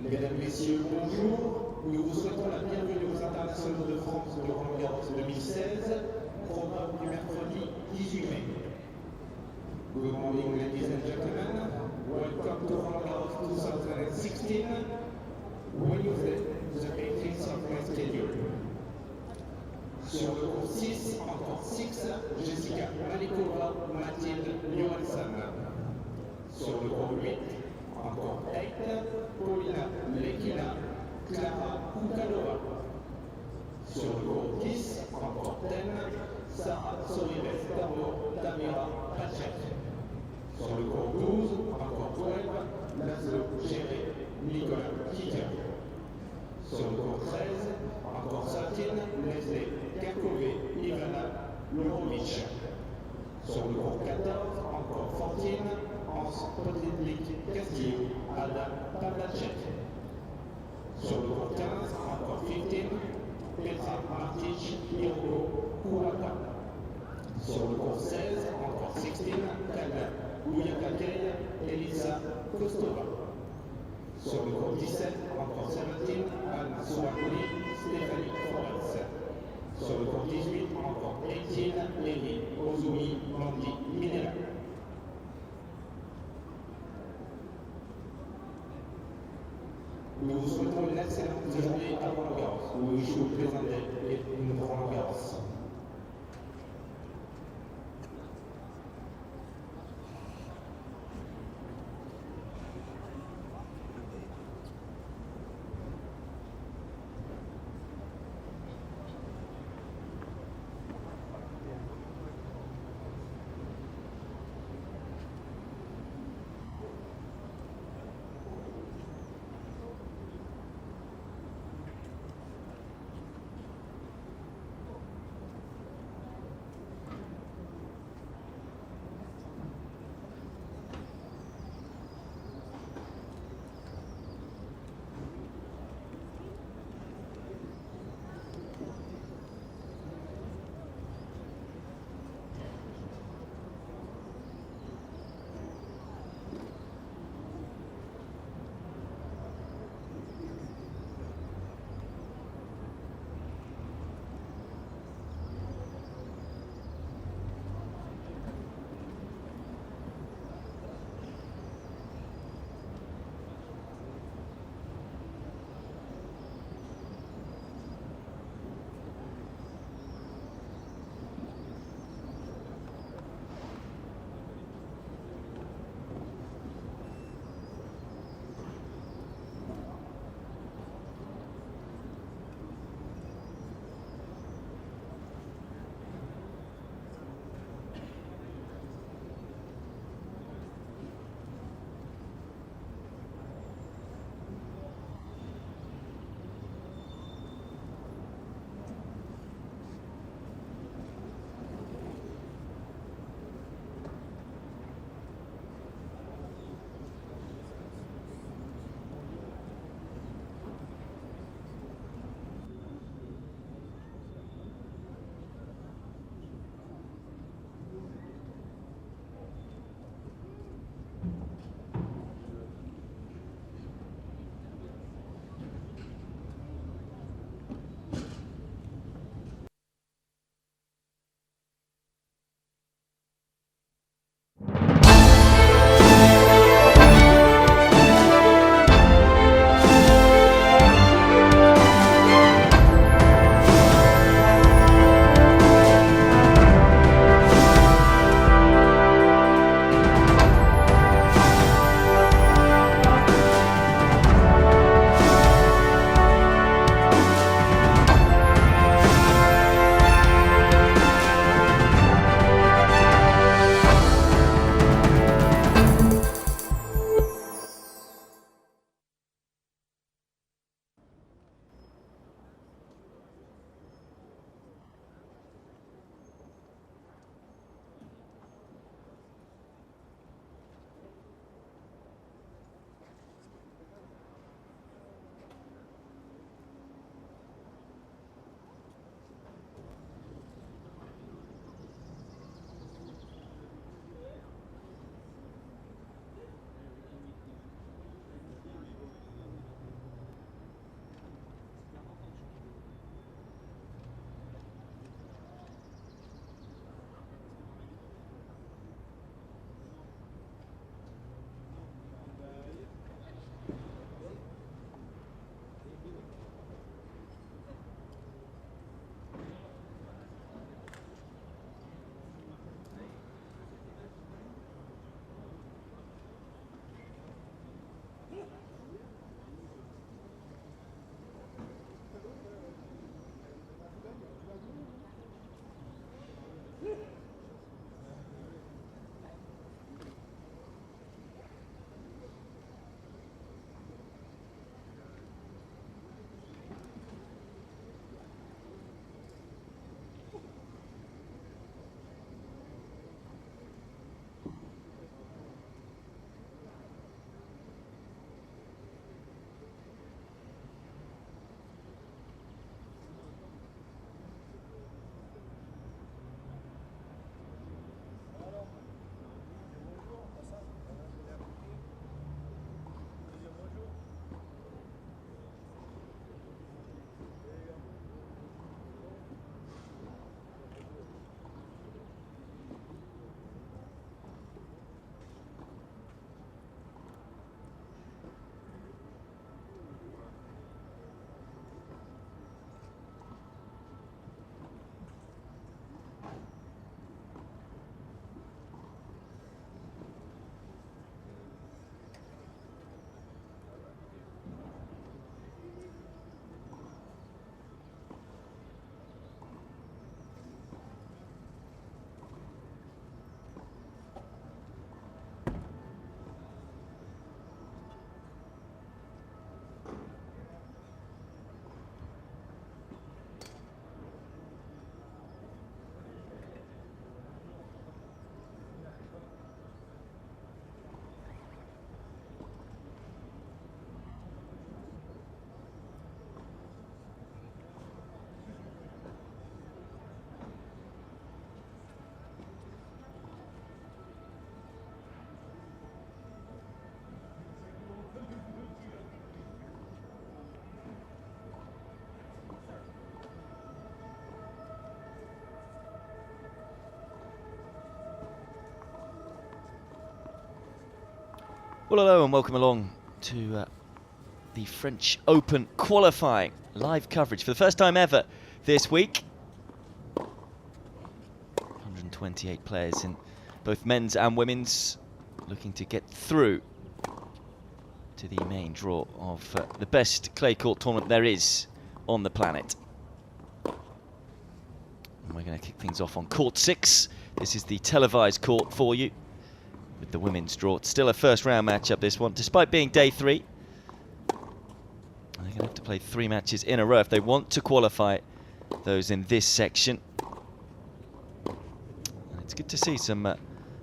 Mesdames, Messieurs, bonjour. Nous vous souhaitons la bienvenue aux internationaux de France de Roland-Garros 2016, programme du mercredi 18 mai. Good morning, ladies and gentlemen. Welcome to Roland-Garros 2016. Wednesday, the 18th of May schedule. Sur le cours 6, encore 6, Jessica Malichkova, Mathilde Johansson. Sur le cours 8, encore 8, Paulina Lekina, Clara Kukalova. Sur le cours 10, encore 10, Sarah Soribes Tabo, Tamira Pachek. Sur le cours 12, encore 12, Laszlo Chero, Nicolas Kicker. Sur le cours 13, encore 13, Leslie Kakové, Ivana Lurovic. Sur le cours 14, encore 14, Hans Potitlik Castillo, Adam Pavlacek. Sur le cours 15, encore 15, Petra Martic, Hiroko Kuraka. Sur le cours 16, encore 16, Kalda Bouyakakei, Elisa Kostova. Sur le cours 17, encore 17, Anna Souakouli, Stéphanie Forest. Sur le cours 18, encore 18, Lévi Ozumi Mandi Minela. Nous vous souhaitons une excellente journée à Roland-Garros. Nous vous présenter une Roland-Garros. Well, hello and welcome along to the French Open qualifying live coverage for the first time ever this week. 128 players in both men's and women's looking to get through to the main draw of the best clay court tournament there is on the planet. And we're going to kick things off on court 6. This is the televised court for you with the women's draw. It's still a first round matchup, this one, despite being day 3. They're going to have to play 3 matches in a row if they want to qualify those in this section. And it's good to see some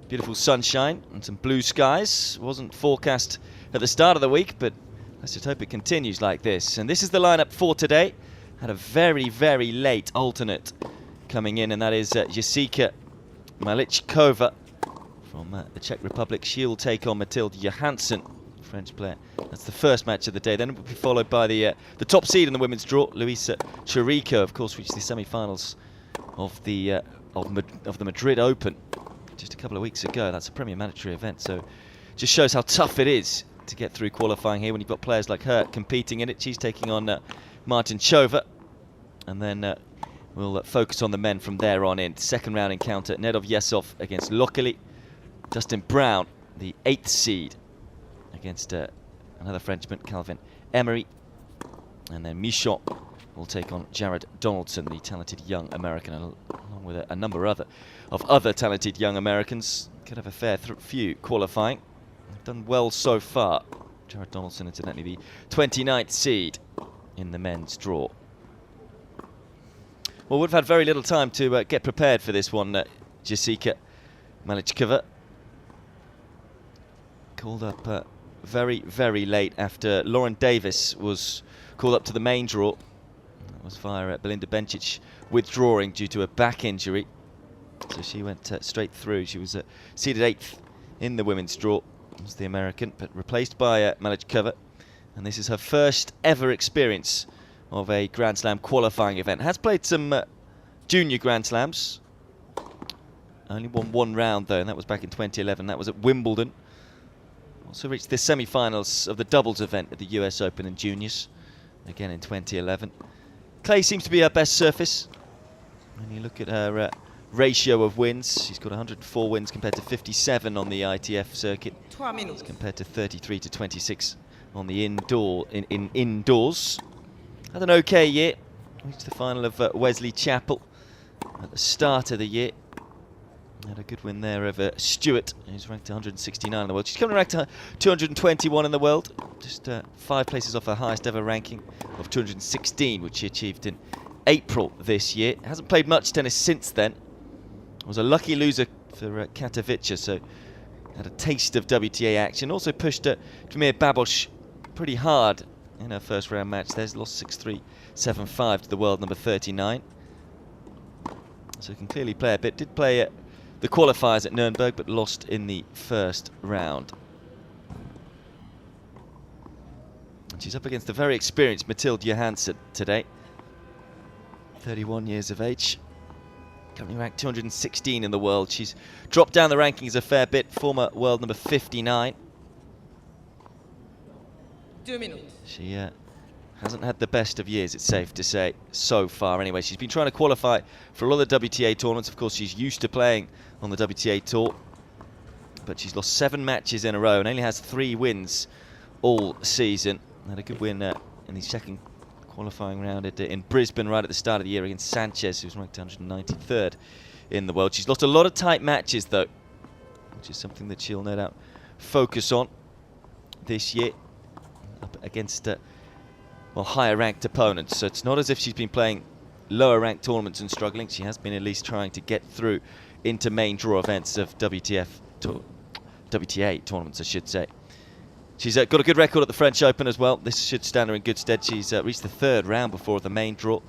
beautiful sunshine and some blue skies. Wasn't forecast at the start of the week, but let's just hope it continues like this. And this is the lineup for today. Had a very, very late alternate coming in, and that is Jessica Malichkova from the Czech Republic. She'll take on Mathilde Johansson, French player. That's the first match of the day. Then it will be followed by the top seed in the women's draw, Luisa Chero, of course, reached the semi-finals of the Madrid Open just a couple of weeks ago. That's a premier mandatory event, so just shows how tough it is to get through qualifying here when you've got players like her competing in it. She's taking on Martincova, and then we'll focus on the men from there on in. Second round encounter, Nedov Yesov against Lokali. Justin Brown, the 8th seed, against another Frenchman, Calvin Emory. And then Michon will take on Jared Donaldson, the talented young American, along with a number of other talented young Americans. Could have a fair few qualifying. They've done well so far. Jared Donaldson, incidentally, the 29th seed in the men's draw. Well, we've had very little time to get prepared for this one. Jessica Malichkova called up very, very late after Lauren Davis was called up to the main draw. That was via Belinda Bencic withdrawing due to a back injury. So she went straight through. She was seeded 8th in the women's draw, was the American, but replaced by Malichkova. And this is her first ever experience of a Grand Slam qualifying event. Has played some junior Grand Slams. Only won 1 round though, and that was back in 2011. That was at Wimbledon. Also reached the semi-finals of the doubles event at the US Open in juniors, again in 2011. Clay seems to be her best surface. When you look at her ratio of wins, she's got 104 wins compared to 57 on the ITF circuit. 3 minutes. Compared to 33 to 26 on the indoors. Had an okay year. Reached the final of Wesley Chapel at the start of the year. Had a good win there over Stewart, who's ranked 169 in the world. She's currently ranked 221 in the world, just 5 places off her highest ever ranking of 216, which she achieved in April this year. Hasn't played much tennis since then. Was a lucky loser for Katowice, so had a taste of WTA action. Also pushed Tamir Babos pretty hard in her first round match. There's lost 6-3, 7-5 to the world number 39. So can clearly play a bit. Did play the qualifiers at Nuremberg, but lost in the first round. And she's up against the very experienced Mathilde Johansson today. 31 years of age. Currently ranked 216 in the world. She's dropped down the rankings a fair bit. Former world number 59. 2 minutes. She hasn't had the best of years, it's safe to say, so far anyway. She's been trying to qualify for a lot of the WTA tournaments. Of course, she's used to playing on the WTA tour, but she's lost 7 matches in a row and only has 3 wins all season. Had a good win in the second qualifying round in Brisbane right at the start of the year against Sanchez, who's ranked 193rd in the world. She's lost a lot of tight matches, though, which is something that she'll no doubt focus on this year up against higher ranked opponents. So it's not as if she's been playing lower ranked tournaments and struggling. She has been at least trying to get through into main draw events of WTA tournaments, I should say. She's got a good record at the French Open as well. This should stand her in good stead. She's reached the 3rd round before the main draw.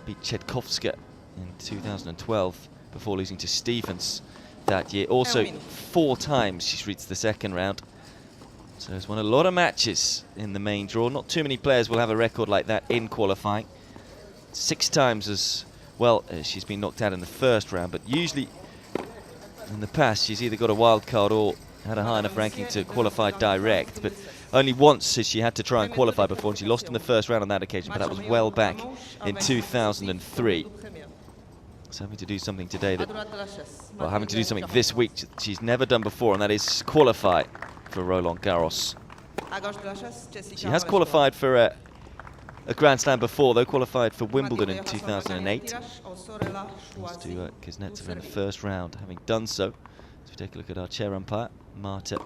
Beat Chetkovska in 2012 before losing to Stevens that year. Also 4 times she's reached the 2nd round. So has won a lot of matches in the main draw. Not too many players will have a record like that in qualifying. 6 times as well as she's been knocked out in the first round, but usually in the past she's either got a wild card or had a high enough ranking to qualify direct, but only once has she had to try and qualify before, and she lost in the first round on that occasion, but that was well back in 2003. So having to do something today that, well, having to do something this week she's never done before, and that is qualify for Roland-Garros. She has qualified for a Grand Slam before, though, qualified for Wimbledon in 2008. Lost to Kuznetsova in the first round, having done so. So we take a look at our chair umpire, Marta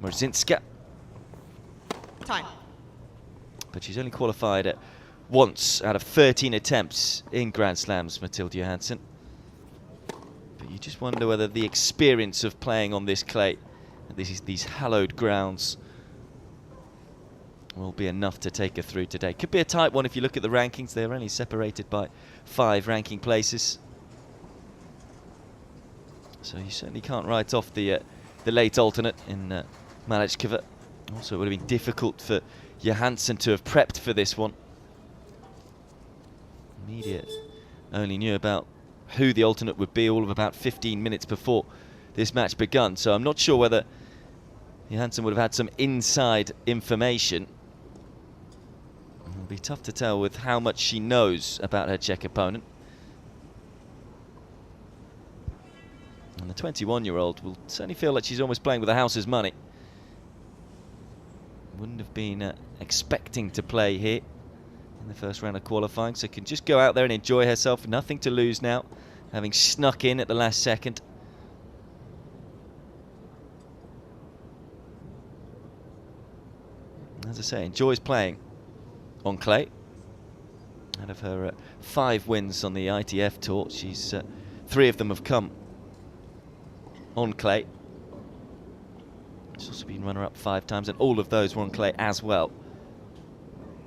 Mrzinska. Time. But she's only qualified at once out of 13 attempts in Grand Slams, Mathilde Johansson. But you just wonder whether the experience of playing on this clay, and these hallowed grounds, will be enough to take her through today. Could be a tight one if you look at the rankings. They're only separated by 5 ranking places. So you certainly can't write off the late alternate in Malichkova. Also, it would have been difficult for Johansson to have prepped for this one. Media only knew about who the alternate would be all of about 15 minutes before this match begun, so I'm not sure whether Johansson would have had some inside information. It'll be tough to tell with how much she knows about her Czech opponent. And the 21-year-old will certainly feel like she's almost playing with the house's money. Wouldn't have been expecting to play here in the first round of qualifying, so can just go out there and enjoy herself. Nothing to lose now, having snuck in at the last second. As I say, enjoys playing on clay. Out of her 5 wins on the ITF tour, she's 3 of them have come on clay. She's also been runner-up 5 times, and all of those were on clay as well.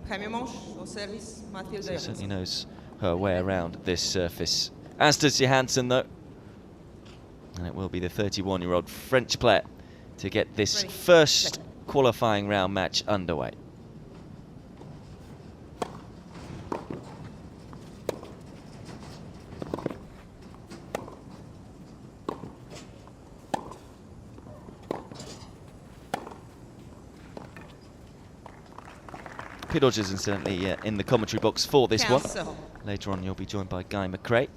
So certainly knows her way around this surface. As does Johansson, though. And it will be the 31-year-old French player to get this first qualifying round match underway. Pidge is incidentally in the commentary box for this one. Later on you'll be joined by Guy McRae.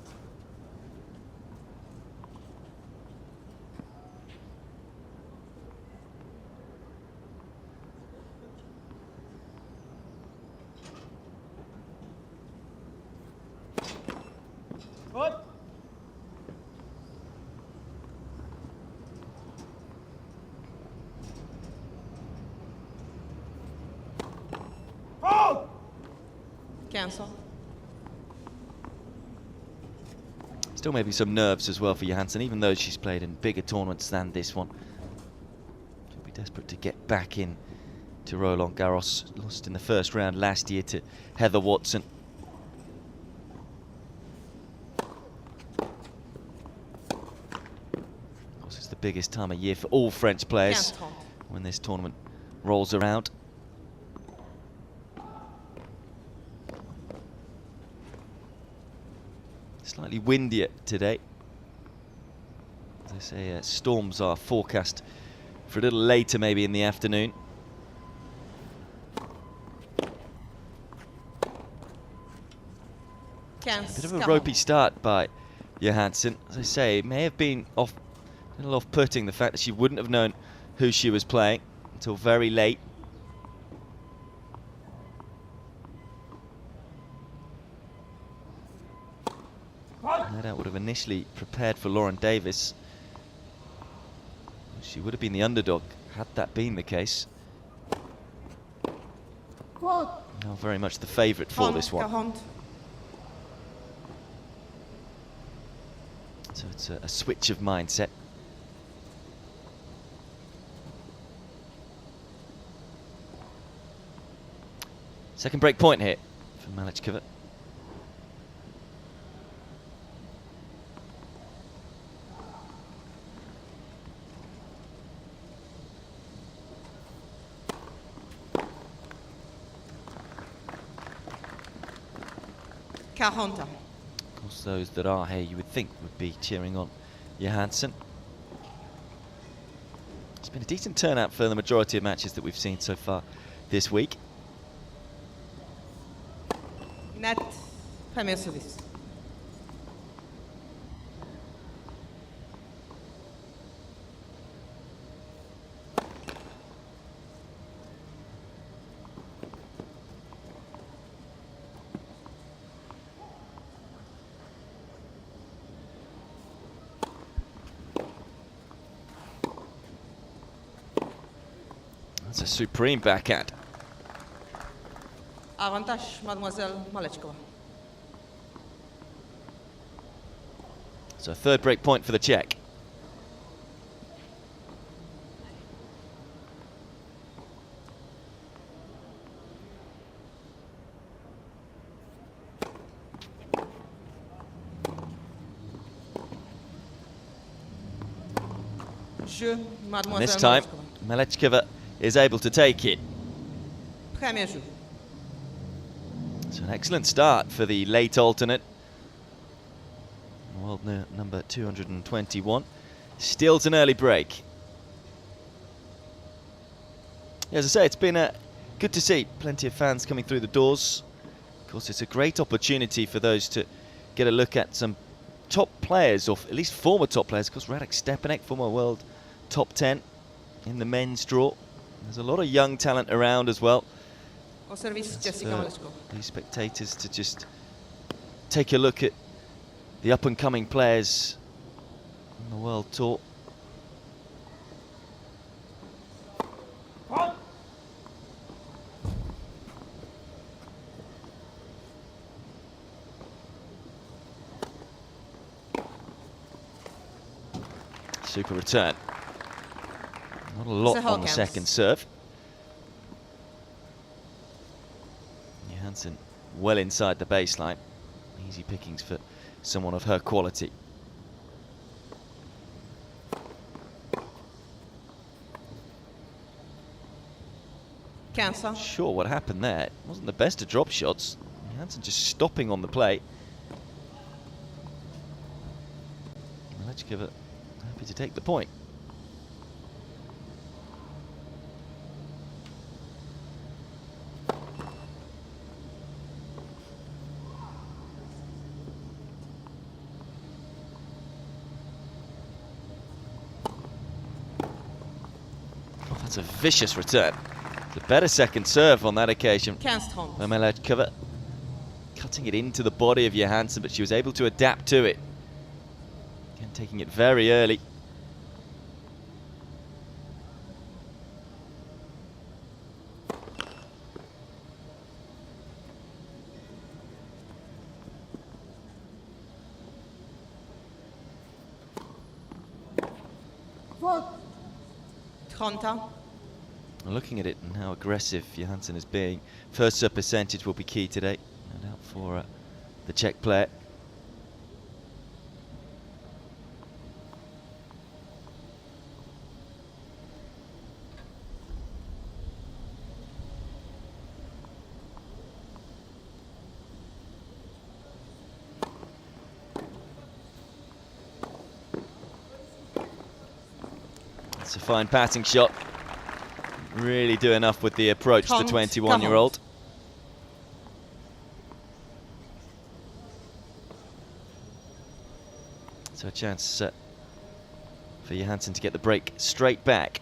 What? Cancel. Still maybe some nerves as well for Johansson, even though she's played in bigger tournaments than this one. She'll be desperate to get back in to Roland-Garros. Lost in the first round last year to Heather Watson. Of course, it's the biggest time of year for all French players when this tournament rolls around. Slightly windier today. As I say, storms are forecast for a little later, maybe in the afternoon. A bit of a ropey start by Johansson. As I say, it may have been a little off-putting, the fact that she wouldn't have known who she was playing until very late. No doubt would have initially prepared for Lauren Davis. She would have been the underdog had that been the case. Now very much the favourite for this one. So it's a switch of mindset. Second break point here for Malichkova. Of course, those that are here you would think would be cheering on Johansson. been a decent turnout for the majority of matches that we've seen so far this week. Net. Premier service. That's a supreme backhand. Avantage, Mademoiselle Malichkova. So a third break point for the Czech. Jeu, Mademoiselle And this time, Malichkova is able to take it. Premier jeu. It's an excellent start for the late alternate. World number 221. Still an early break. As I say, it's been good to see plenty of fans coming through the doors. Of course, it's a great opportunity for those to get a look at some top players, or at least former top players. Of course, Radek Stepanek, former world top 10 in the men's draw. There's a lot of young talent around as well. Au service, Jessica Malichkova. These spectators to just take a look at the up-and-coming players on the World Tour. Super return. Not a lot on the second serve. Johansson well inside the baseline. Easy pickings for someone of her quality. Cancel. Not sure what happened there. It wasn't the best of drop shots. Johansson just stopping on the play. Malichkova happy to take the point. That's a vicious return. It's a better second serve on that occasion. Malichkova cutting it into the body of Johansson, but she was able to adapt to it. Again, taking it very early. Looking at it and how aggressive Johansson is being, first serve percentage will be key today, no doubt, for the Czech player. It's a fine passing shot. Really do enough with the approach, the 21-year-old. So a chance for Johansson to get the break straight back.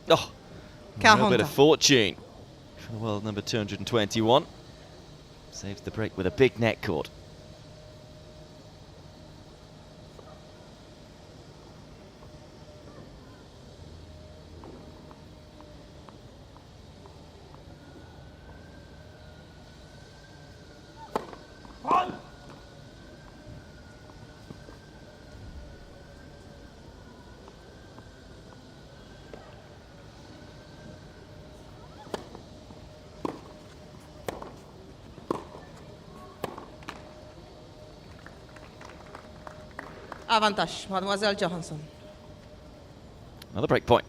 Oh, a little bit of fortune for the world number 221. Saves the break with a big net cord. Avantage, Mademoiselle Johansson. Another break point.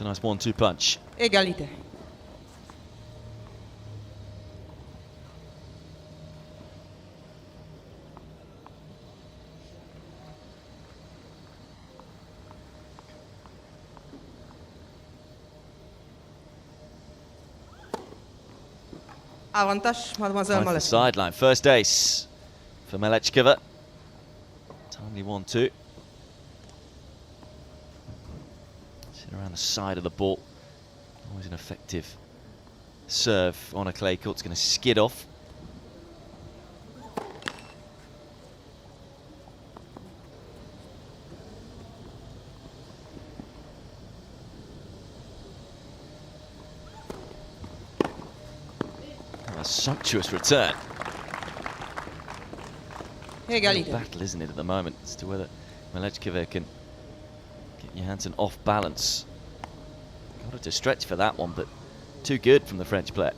That's a nice 1-2 punch. Égalité. Avantage, mademoiselle Right to the Malichkova. sideline. First ace for Malichkova. Timely 1-2. Sit around the side of the ball. Always an effective serve on a clay court. It's going to skid off. A sumptuous return. Égalité. Battle, isn't it, at the moment, as to whether Malichkova can get Johansson off balance. Got her to stretch for that one, but too good from the French player.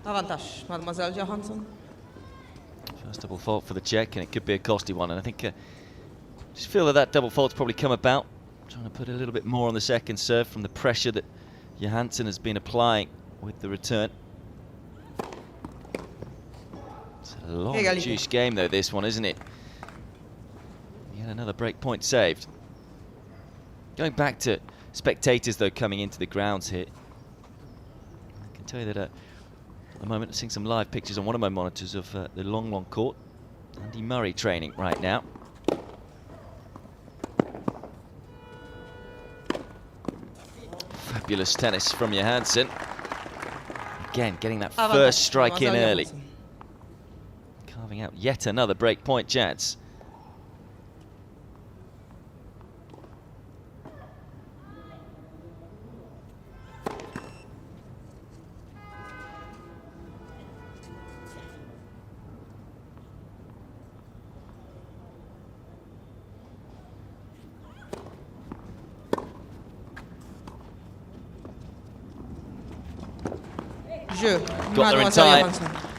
Avantage, mademoiselle Johansson. First double fault for the Czech, and it could be a costly one. And I think just feel that double fault's probably come about. Trying to put a little bit more on the second serve from the pressure that Johansson has been applying with the return. It's a long, juice game, though, this one, isn't it? Yet another break point saved. Going back to spectators, though, coming into the grounds here. I can tell you that at the moment I'm seeing some live pictures on one of my monitors of the long court. Emory training right now. Fabulous tennis from Johansson. Again, getting that first strike in early. Carving out yet another break point chance. Got there in time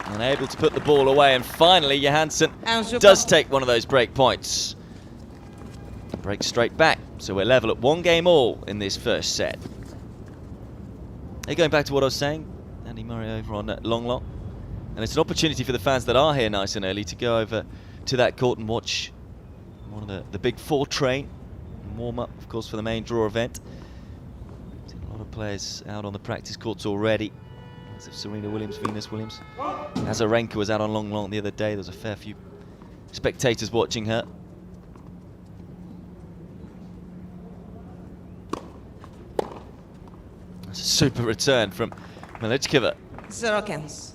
and able to put the ball away, and finally Johansson does take one of those break points. Break straight back, so we're level at 1 game all in this first set. Hey, going back to what I was saying, Andy Murray over on Long, and it's an opportunity for the fans that are here nice and early to go over to that court and watch one of the big 4 train and warm up, of course, for the main draw event. Seen a lot of players out on the practice courts already. Of Serena Williams, Venus Williams. Azarenka was out on Long the other day. There was a fair few spectators watching her. That's a super return from Malichkova. 0-15.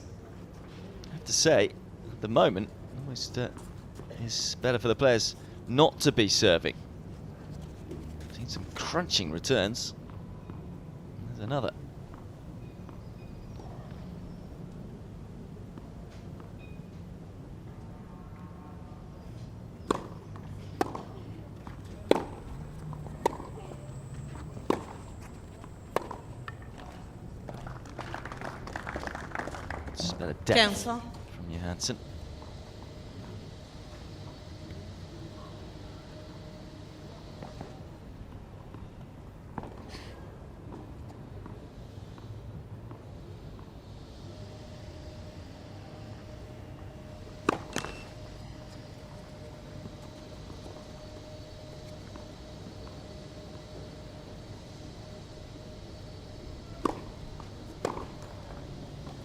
I have to say, at the moment, almost is better for the players not to be serving. I've seen some crunching returns. There's another. Better depth from Johansson.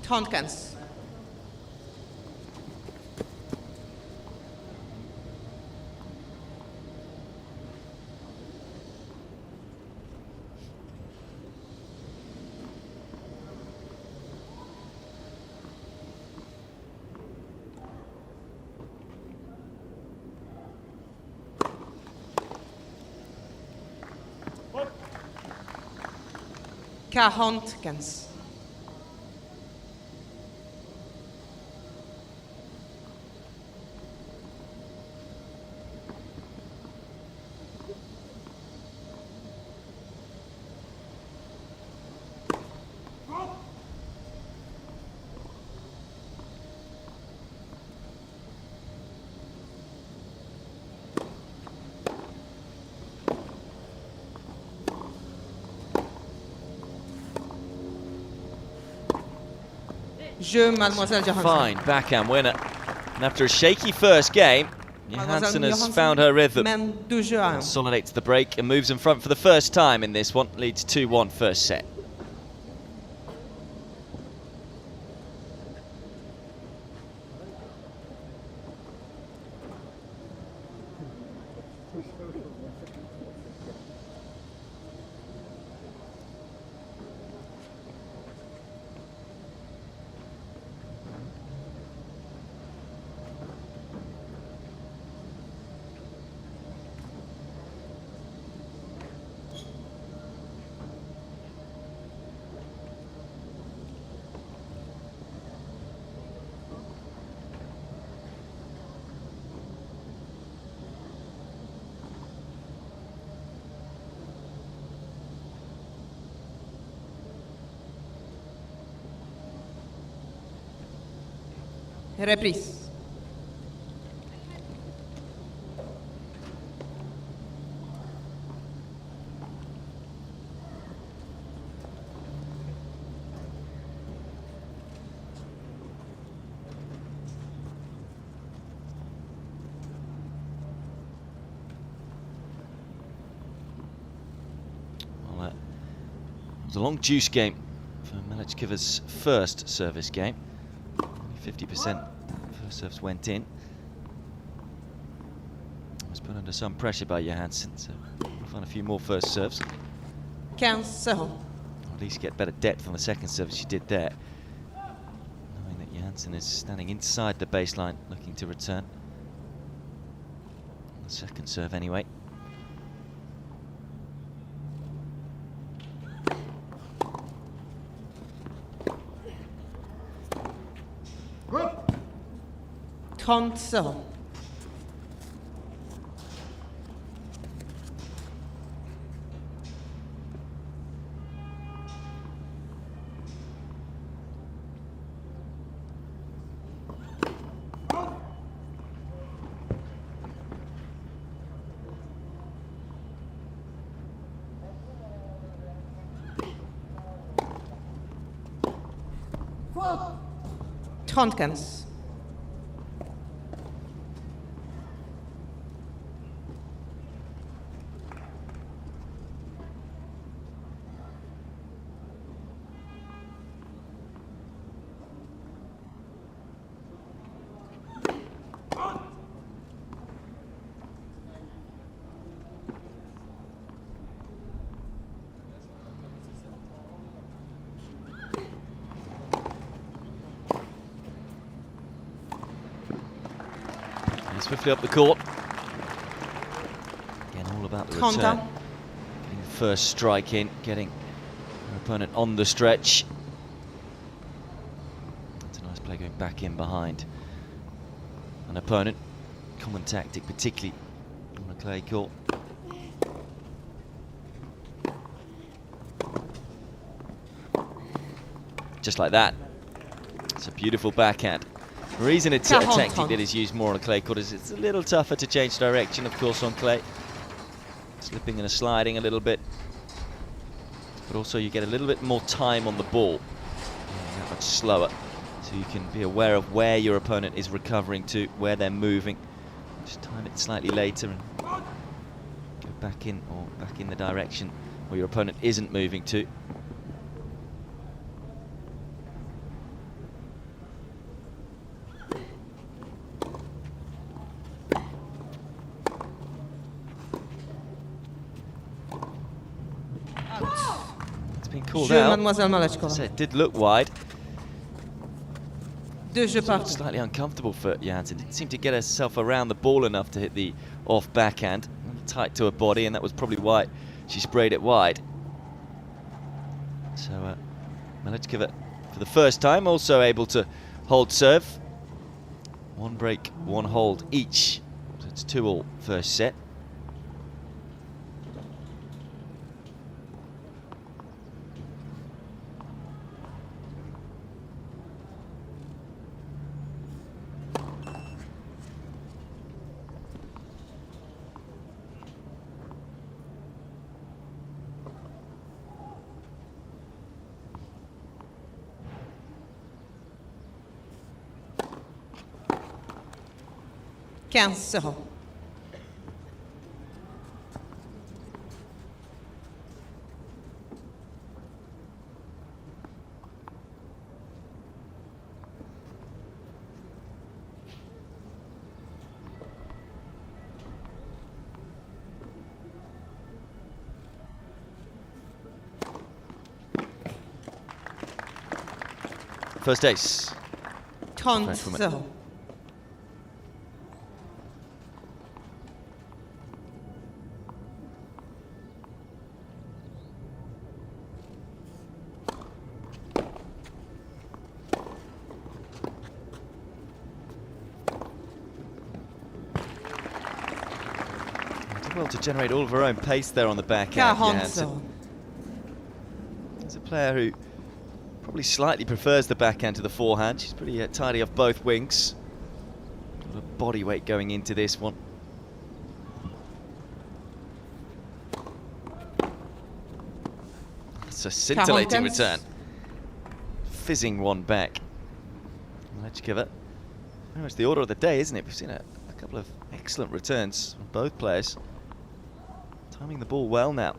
Tonkens. Honkens. Jeu, Mademoiselle Johansson. Fine backhand winner. And after a shaky first game, Johansson has found her rhythm. Men du jeu. Consolidates the break and moves in front for the first time in this one. Leads 2-1 first set. Reprise. Well, it was a long juice game for Malichkova's first service game. 50% first serves went in. Was put under some pressure by Johansson, so we'll find a few more first serves. 15-0. Or at least get better depth on the second serve as she did there. Knowing that Johansson is standing inside the baseline, looking to return. On the second serve anyway. Trente-0. Trente-quinze. Swiftly up the court. Again, all about the return. Getting the first strike in, getting her opponent on the stretch. That's a nice play going back in behind an opponent. Common tactic, particularly on a clay court. Just like that. It's a beautiful backhand. The reason it's a tactic that is used more on a clay court is it's a little tougher to change direction, of course, on clay. Slipping and sliding a little bit. But also you get a little bit more time on the ball. That much slower. So you can be aware of where your opponent is recovering to, where they're moving. Just time it slightly later and go back in, or back in the direction where your opponent isn't moving to. Called out. Mademoiselle Malichkova. So it did look wide. So slightly uncomfortable for Johansson. Didn't seem to get herself around the ball enough to hit the off backhand. Tight to her body, and that was probably why she sprayed it wide. So Malichkova, for the first time, also able to hold serve. One break, one hold each. So it's 2-all first set. 15-0. First ace. 30-0. Did well to generate all of her own pace there on the backhand. Johansson. He's a player who probably slightly prefers the backhand to the forehand. She's pretty tidy off both wings. A lot of body weight going into this one. It's a scintillating return. Fizzing one back. Malichkova. Very much the order of the day, isn't it? We've seen a couple of excellent returns from both players. Timing the ball well now.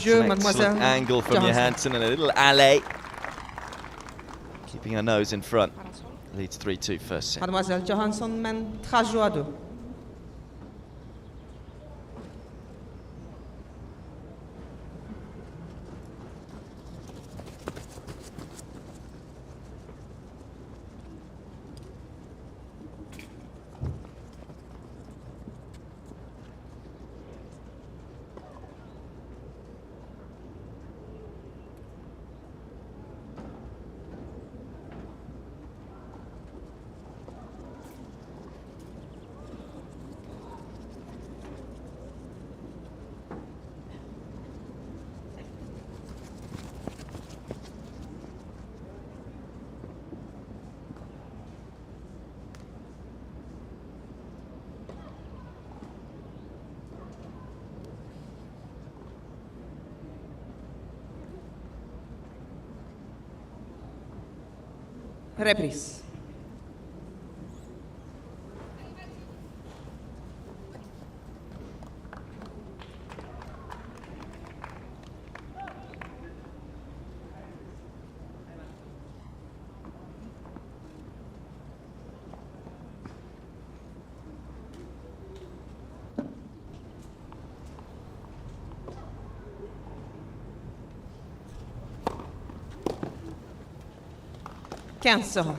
Mademoiselle Angle from Johansson and a little alley. Keeping her nose in front. Leads 3-2 first set. Mademoiselle Johansson mène 3-2. Reprise. Johansson.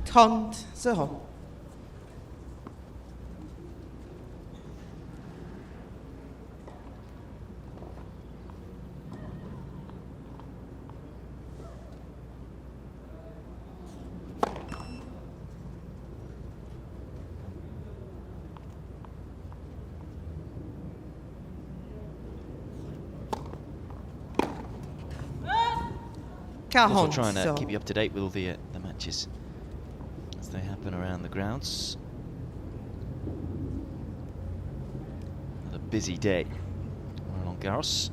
Trente zéro. Also trying to keep you up to date with all the matches as they happen around the grounds. Another busy day. Roland-Garros.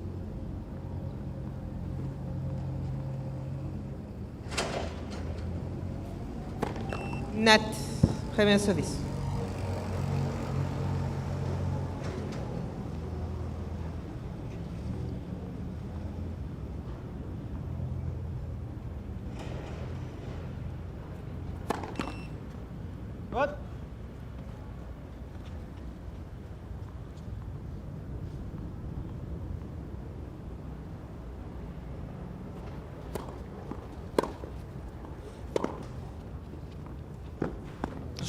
Net, premier service. What?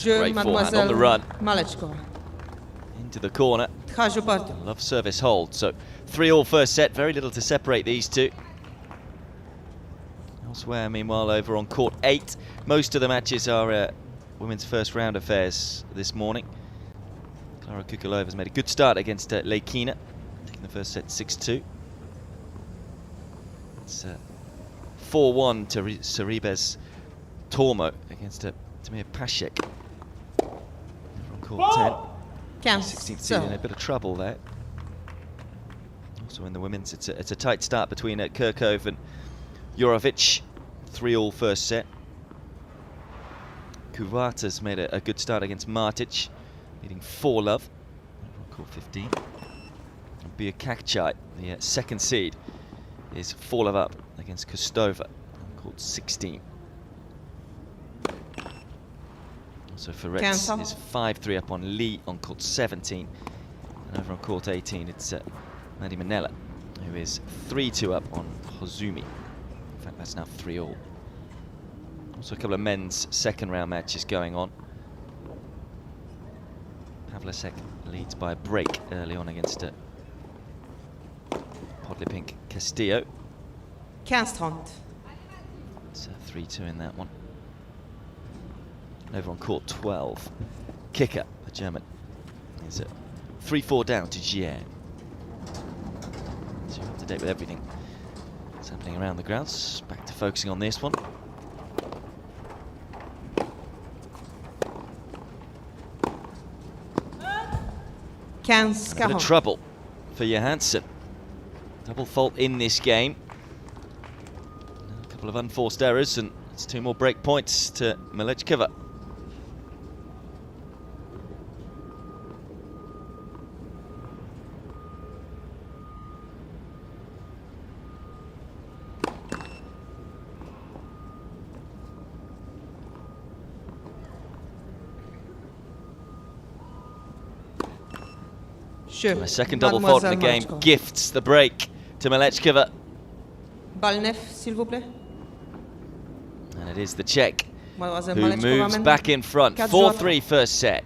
Great forehand on the run. Malichkova. Into the corner. Love service hold. So 3-all first set. Very little to separate these two. Elsewhere, meanwhile, over on court 8. Most of the matches are women's first round affairs this morning. Klara Kukulova's made a good start against Leikina, taking the first set 6-2. It's 4-1 to Sorribes Tormo against Tamir Paszek. On court 10. 16th seed in a bit of trouble there. Also in the women's, it's a tight start between Kirkov and Jorovic. 3-all first set. Kuvata's made a good start against Martic, leading 4-love. On court 15. And Biakakchai, the second seed, is 4-love up against Kostova on court 16. So Feretz is 5-3 up on Lee on court 17. And over on court 18, it's Madi Manella, who is 3-2 up on Hozumi. In fact, that's now 3-all. Also a couple of men's second round matches going on. Pavlasek leads by a break early on against Podlipink Castillo. 15-30. It's 3-2 in that one. And over on court 12, Kicker, the German, is 3-4 down to Gier. So you're up to date with everything that's happening around the grounds. Back to focusing on this one. A bit of trouble for Johansson. Double fault in this game. A couple of unforced errors, and it's 2 more break points to Malichkova. And a second double fault in the game gifts the break to Malichkova. Balle neuf, s'il vous plaît. And it is the Czech Mademoiselle who Malichkova moves back in front. 4-3 first set.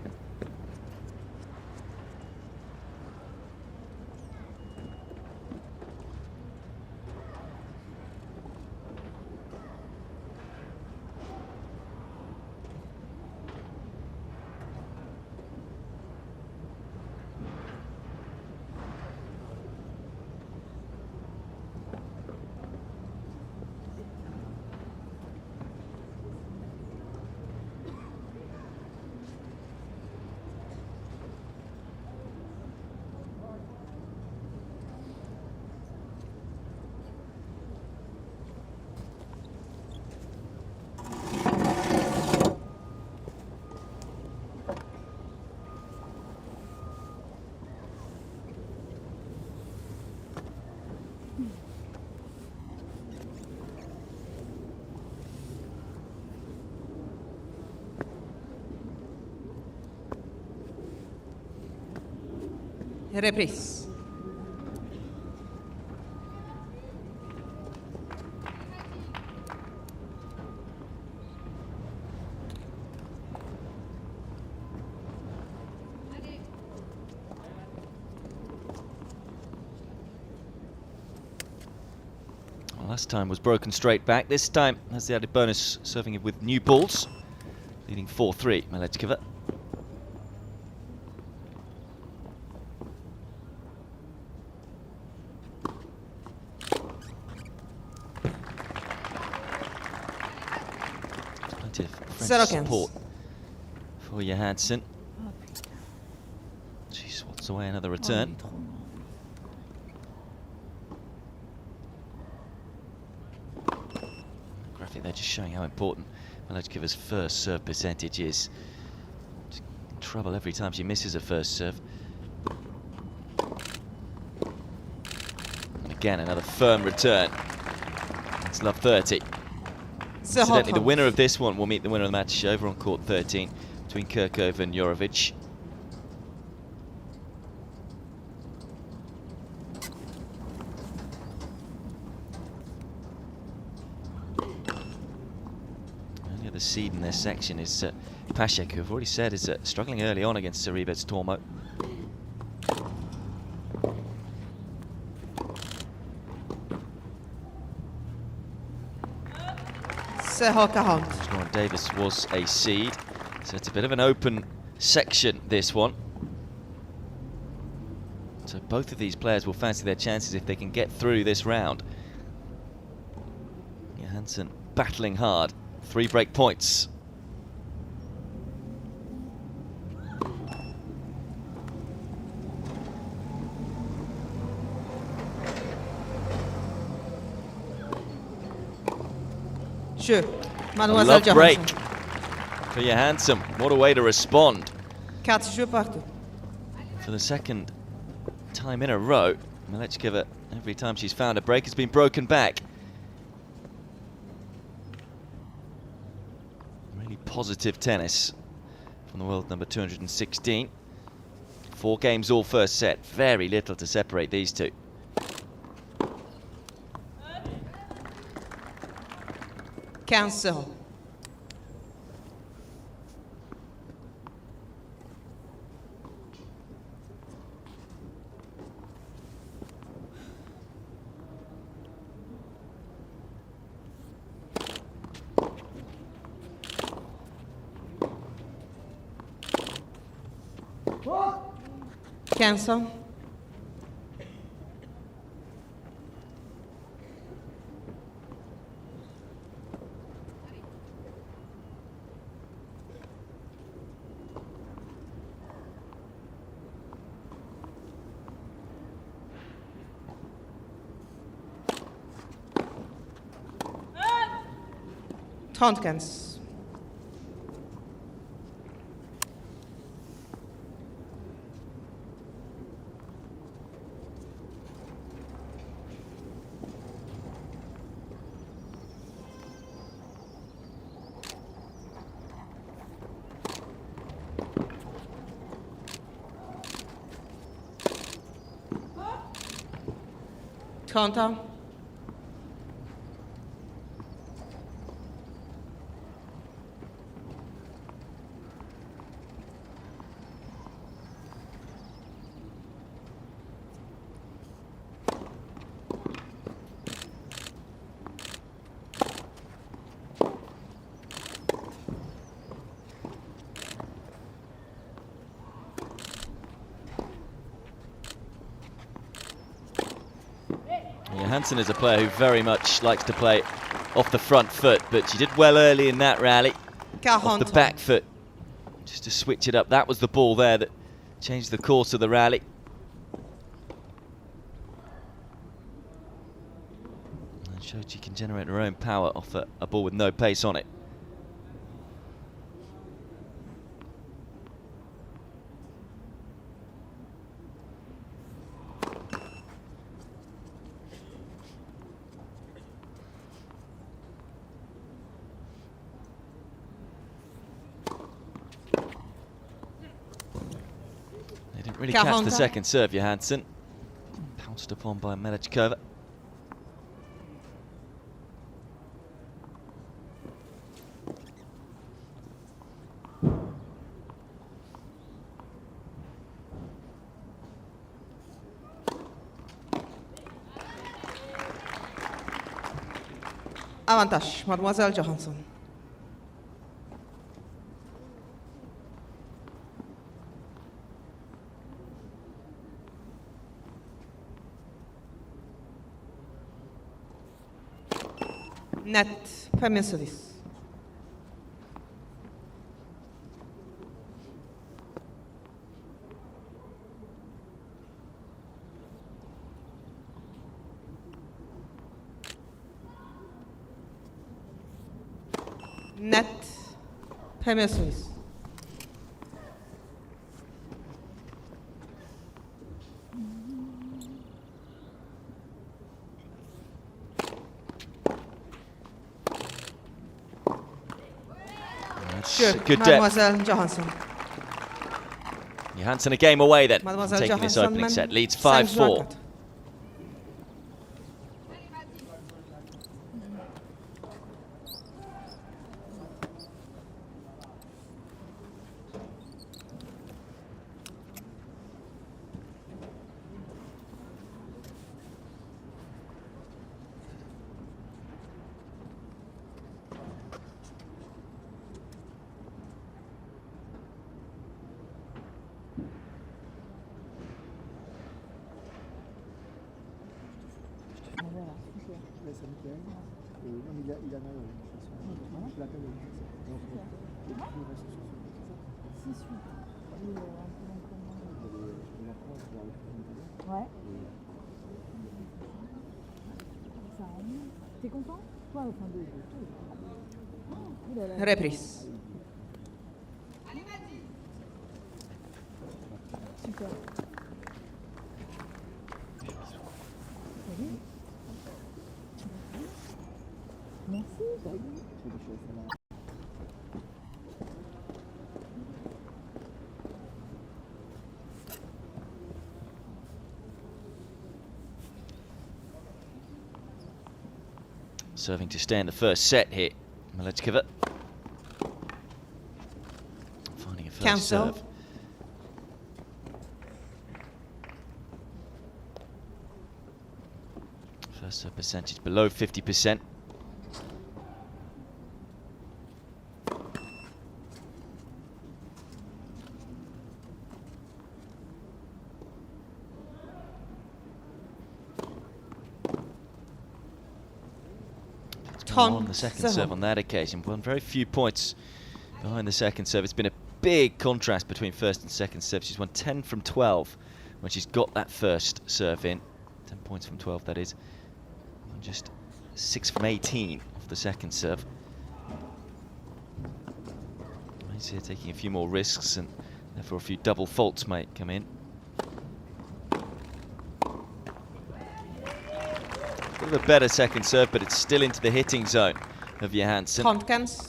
Reprise. Well, last time was broken straight back. This time has the added bonus, serving it with new balls, leading 4-3. Malichkova. Support for Johansson. She swats away another return. Graphic there just showing how important Malichkova's first serve percentage is. She's in trouble every time she misses a first serve. And again, another firm return. It's love 30. Incidentally, the winner of this one will meet the winner of the match over on court 13 between Kirkov and Jorovic. Only other seed in their section is Paszek, who I've already said is struggling early on against Sorribes Tormo. Lauren Davis was a seed, so it's a bit of an open section, this one. So both of these players will fancy their chances if they can get through this round. Johansson battling hard. 3 break points. Jeu. A Mademoiselle love break Johansson. for Johansson. What a way to respond. 4 jeux partout. For the second time in a row, Malichkova, every time she's found a break, has been broken back. Really positive tennis from the world number 216. 4 games all first set. Very little to separate these two. Chero. Johansson. Tonkins. Counter. Johansson is a player who very much likes to play off the front foot, but she did well early in that rally. 40. Off the back foot, just to switch it up. That was the ball there that changed the course of the rally. And showed she can generate her own power off a ball with no pace on it. Really catch the second serve, Johansson. Pounced upon by Malichkova. Avantage, Mademoiselle Johansson. Net, premier service. Net, premier service. Good Mademoiselle depth. Johansson. Johansson a game away then, Mademoiselle taking this Johansson, opening set. Leads 5-4. 5-4. Ouais. T'es content? Toi, enfin de tout. Reprise. Super. Merci. Serving to stay in the first set here. Malichkova. Finding a first Cancel. serve. First serve percentage below 50%. On the second serve on that occasion. Won very few points behind the second serve. It's been a big contrast between first and second serve. She's won 10 from 12 when she's got that first serve in. 10 points from 12, that is. And just 6 from 18 off the second serve. He's here taking a few more risks, and therefore a few double faults might come in. A bit of a better second serve, but it's still into the hitting zone of Johansson. Frontkens.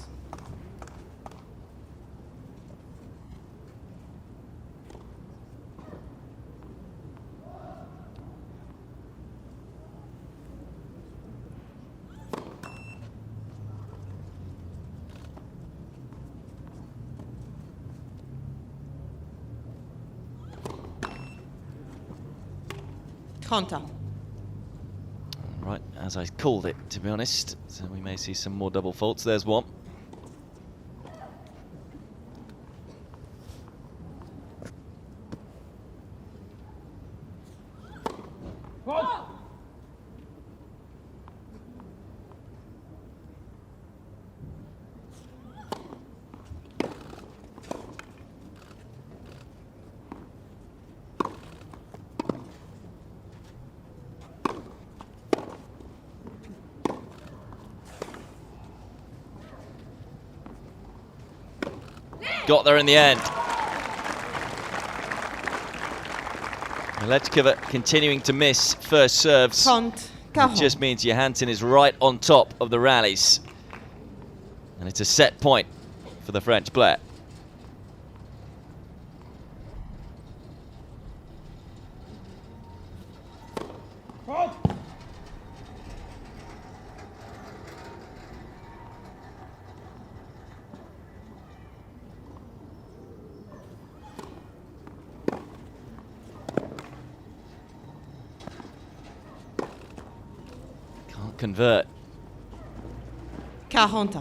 Counter. Right, as I called it, to be honest. So we may see some more double faults. There's one. Got there in the end. Malichkova continuing to miss first serves. It just means Johansson is right on top of the rallies. And it's a set point for the French player. Convert. 40.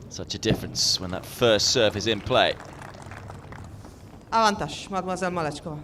Such a difference when that first serve is in play. Avantage, Mademoiselle Malichkova.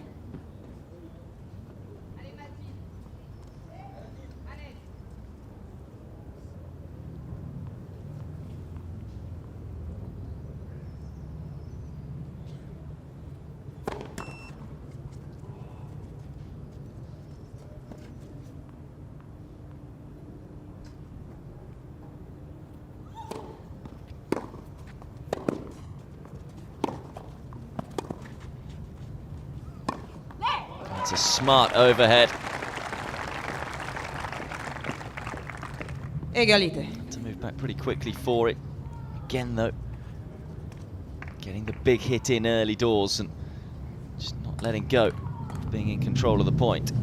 It's a smart overhead. Égalité. To move back pretty quickly for it. Again though, getting the big hit in early doors and just not letting go, being in control of the point.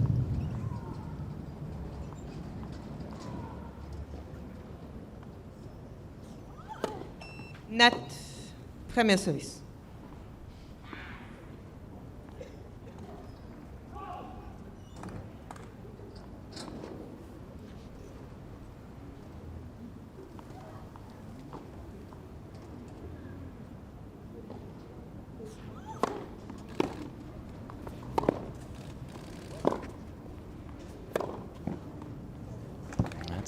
Net. Premier service.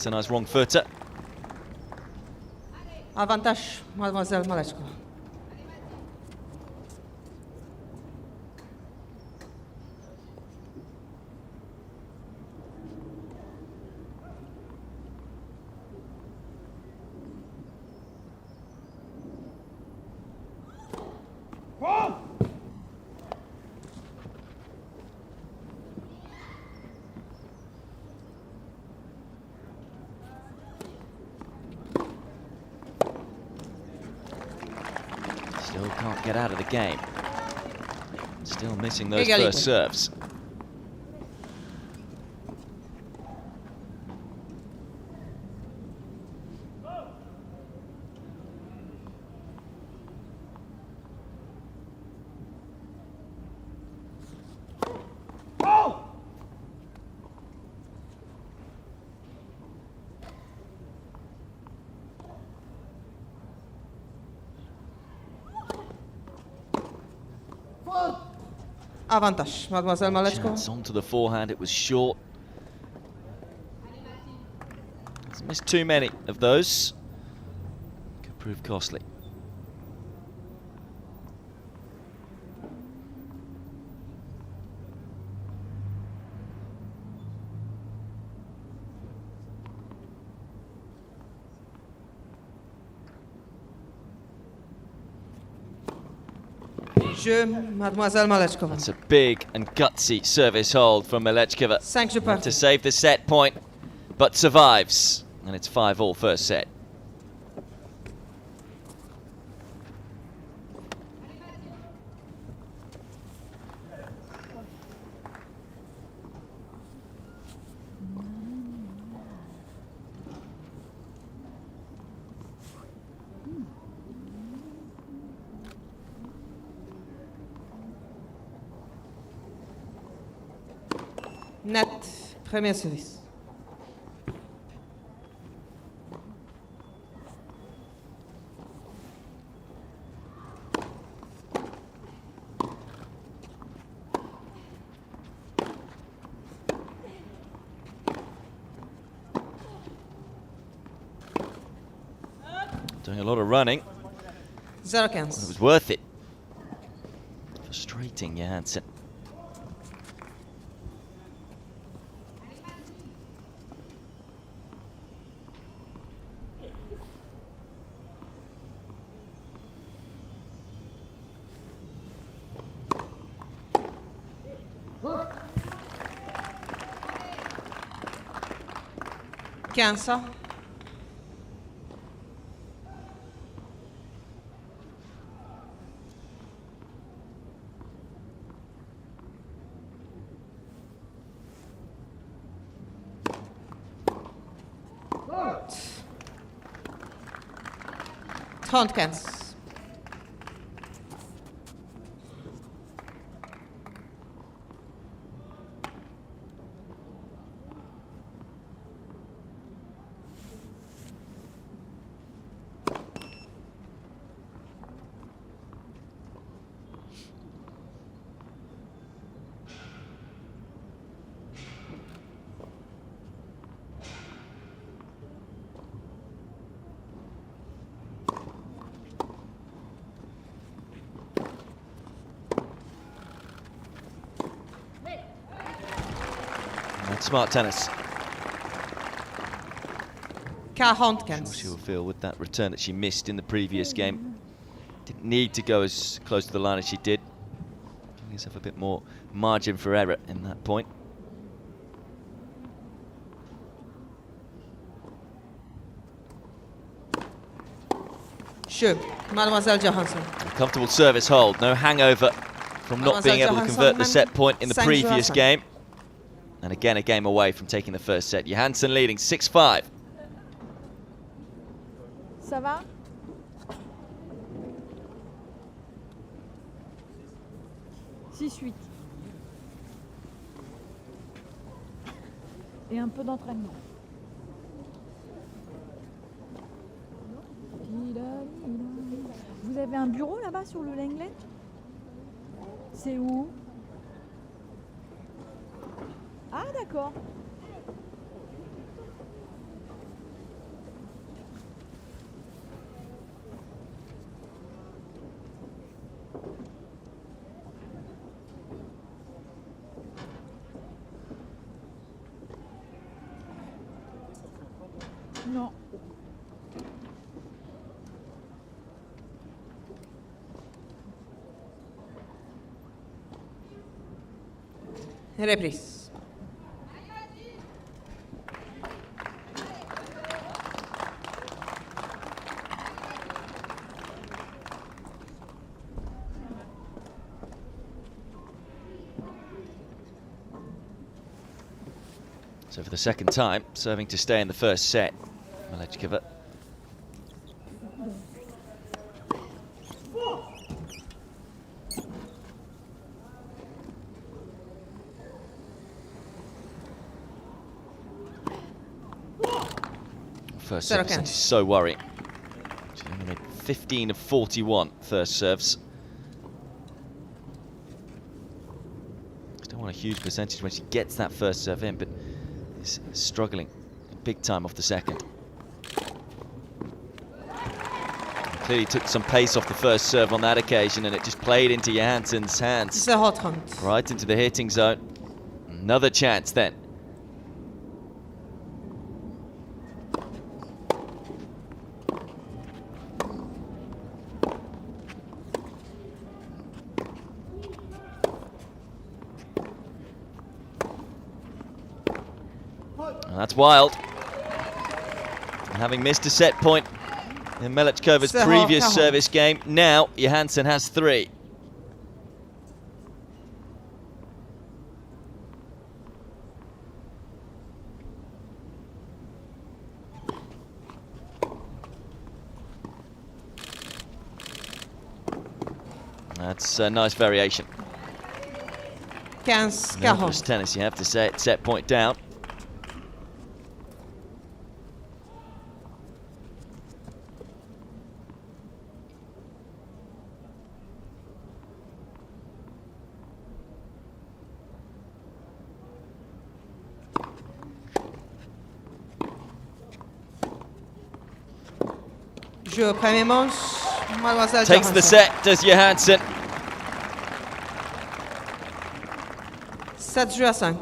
That's a nice wrong footer. Avantage, Mademoiselle Malichkova. Still can't get out of the game. Still missing those Égalité. first serves. Avantage, Mademoiselle Malichkova. Chance onto the forehand, it was short. Hasn't missed too many of those. Could prove costly. Jeu, Mademoiselle Malichkova. That's a big and gutsy service hold from Malichkova 5 jeux partout. to save the set point, but survives. And it's 5-all first set. Net, premier service. Doing a lot of running. 0-15. It was worth it. Frustrating, Johansson. Quinze. Trente-quinze. Smart tennis. 45. Sure she'll feel with that return that she missed in the previous game. Didn't need to go as close to the line as she did. Giving herself a bit more margin for error in that point. Jeu, Mademoiselle Johansson. A comfortable service hold, no hangover from not being able to convert the set point in the previous game. And again, a game away from taking the first set. Johansson leading 6-5. Ça va? Six-huit. Et un peu d'entraînement. Vous avez un bureau là-bas sur le Lenglet? C'est où? Ah d'accord. Non. Reprise. So for the second time, serving to stay in the first set. Malichkova. First serve percentage is so worrying. She only made 15 of 41 first serves. Don't want a huge percentage when she gets that first serve in, but is struggling big time off the second. Clearly took some pace off the first serve on that occasion, and it just played into Johansson's hands. It's a hot hunt. Right into the hitting zone. Another chance then. And that's wild. And having missed a set point in Malichkova's previous service game, now Johansson has 3. That's a nice variation. 15-40. Nervous tennis, you have to say it. Set point down. Jeu au premier manche, Mademoiselle Takes Johansson. the set, does Johansson. 7 jeux à 5.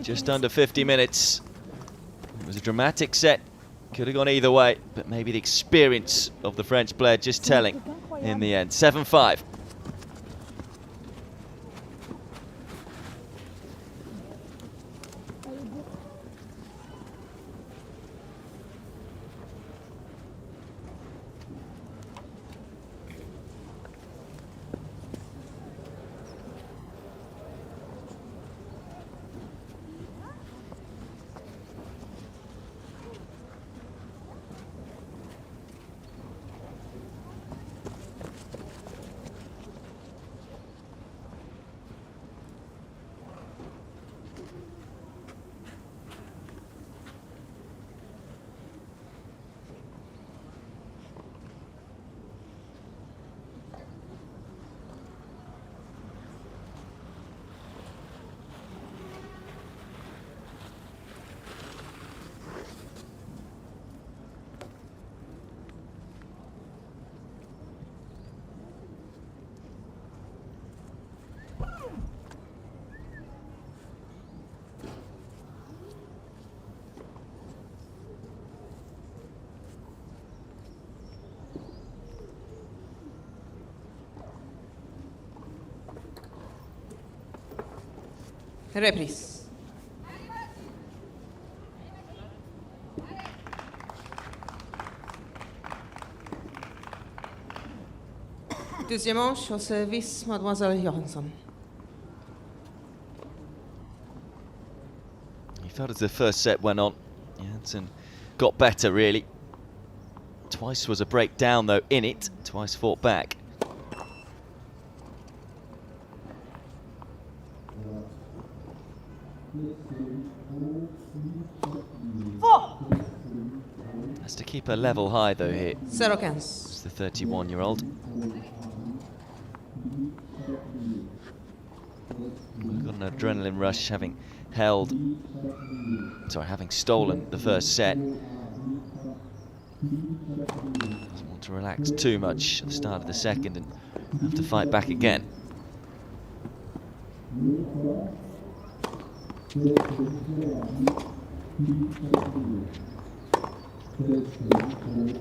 Just under 50 minutes. It was a dramatic set. Could have gone either way, but maybe the experience of the French player just telling in the end. 7-5. Reprise. Deuxième manche au service, Mademoiselle Johansson. He felt as the first set went on, Johansson got better really. Twice was a breakdown though in it, twice fought back. Has to keep her level high though here. 0-15. It's the 31-year-old. We've got an adrenaline rush having having stolen the first set. Doesn't want to relax too much at the start of the second and have to fight back again. 1500.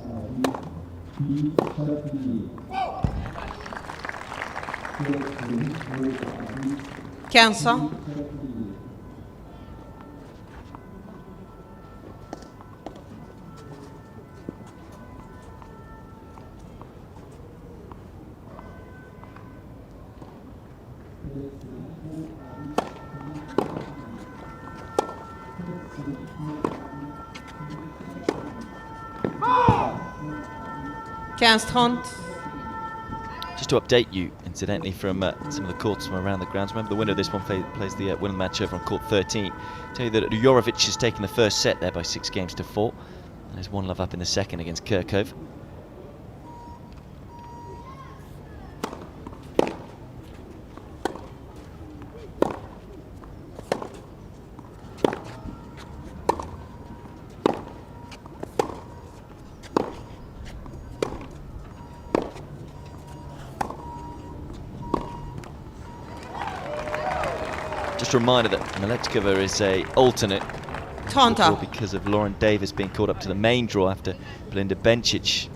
Just to update you, incidentally, from some of the courts from around the grounds. Remember, the winner of this one plays the winning match over on court 13. Tell you that Jorovic has taken the first set there by 6-4. And there's 1-love up in the second against Kirkov. Just a reminder that Malichkova is a alternate because of Lauren Davis being called up to the main draw after Belinda Bencic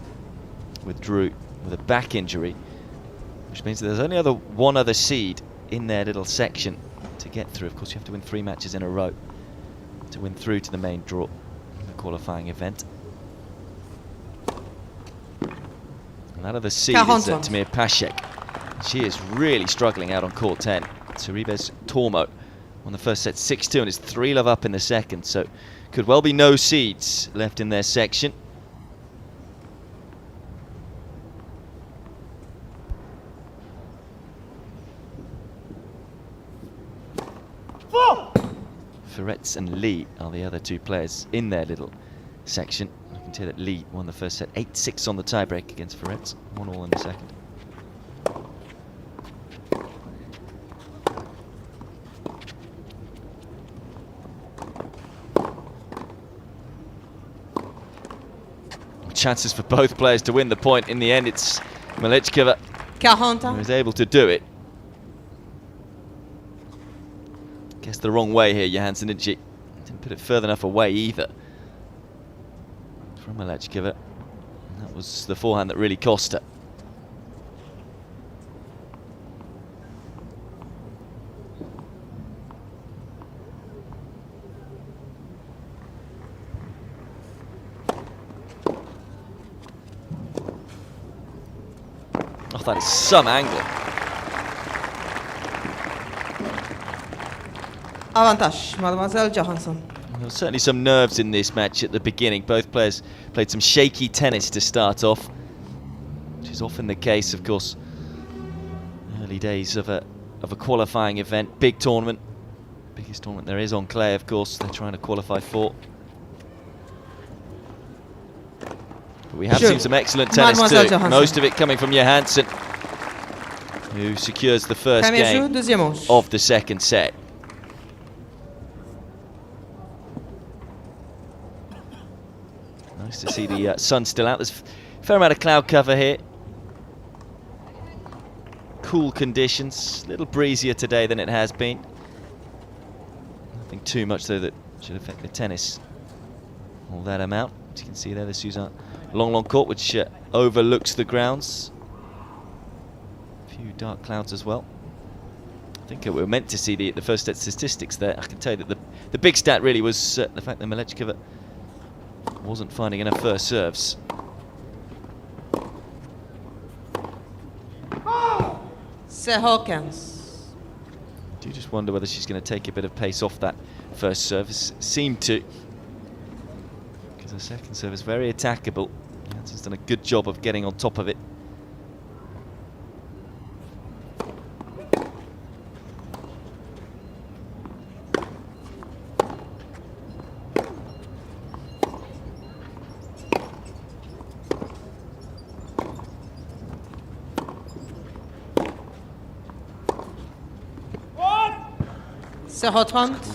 withdrew with a back injury, which means that there's only one other seed in their little section to get through. Of course, you have to win 3 matches in a row to win through to the main draw in the qualifying event. And that other seed is Tamir Pashek. She is really struggling out on court 10. Soribes Tormo won the first set 6-2 and is 3-love up in the second, so could well be no seeds left in their section. Ferretz and Lee are the other 2 players in their little section. You can tell that Lee won the first set 8-6 on the tiebreak against Ferretz, 1-all in the second. Chances for both players to win the point. In the end, it's Malichkova who is able to do it. Guessed the wrong way here, Johansson, didn't she? Didn't put it further enough away either from Malichkova. That was the forehand that really cost her. Oh, that is some angle. Avantage, Mademoiselle Johansson. There was certainly some nerves in this match at the beginning. Both players played some shaky tennis to start off, which is often the case, of course. Early days of a qualifying event, big tournament, biggest tournament there is on clay, of course. They're trying to qualify for. But we have seen some excellent tennis too. Johansson. Most of it coming from Johansson, who secures the first game of the second set. Nice to see the sun still out. There's a fair amount of cloud cover here. Cool conditions, a little breezier today than it has been. Nothing too much though that should affect the tennis all that amount. As you can see there, the Suzanne long court, which overlooks the grounds. A few dark clouds as well. I think we were meant to see the first set statistics there. I can tell you that the big stat really was the fact that Malichkova wasn't finding enough first serves. Hawkins. I do just wonder whether she's going to take a bit of pace off that first service. Seemed to, because her second serve is very attackable. Hanson's done a good job of getting on top of it.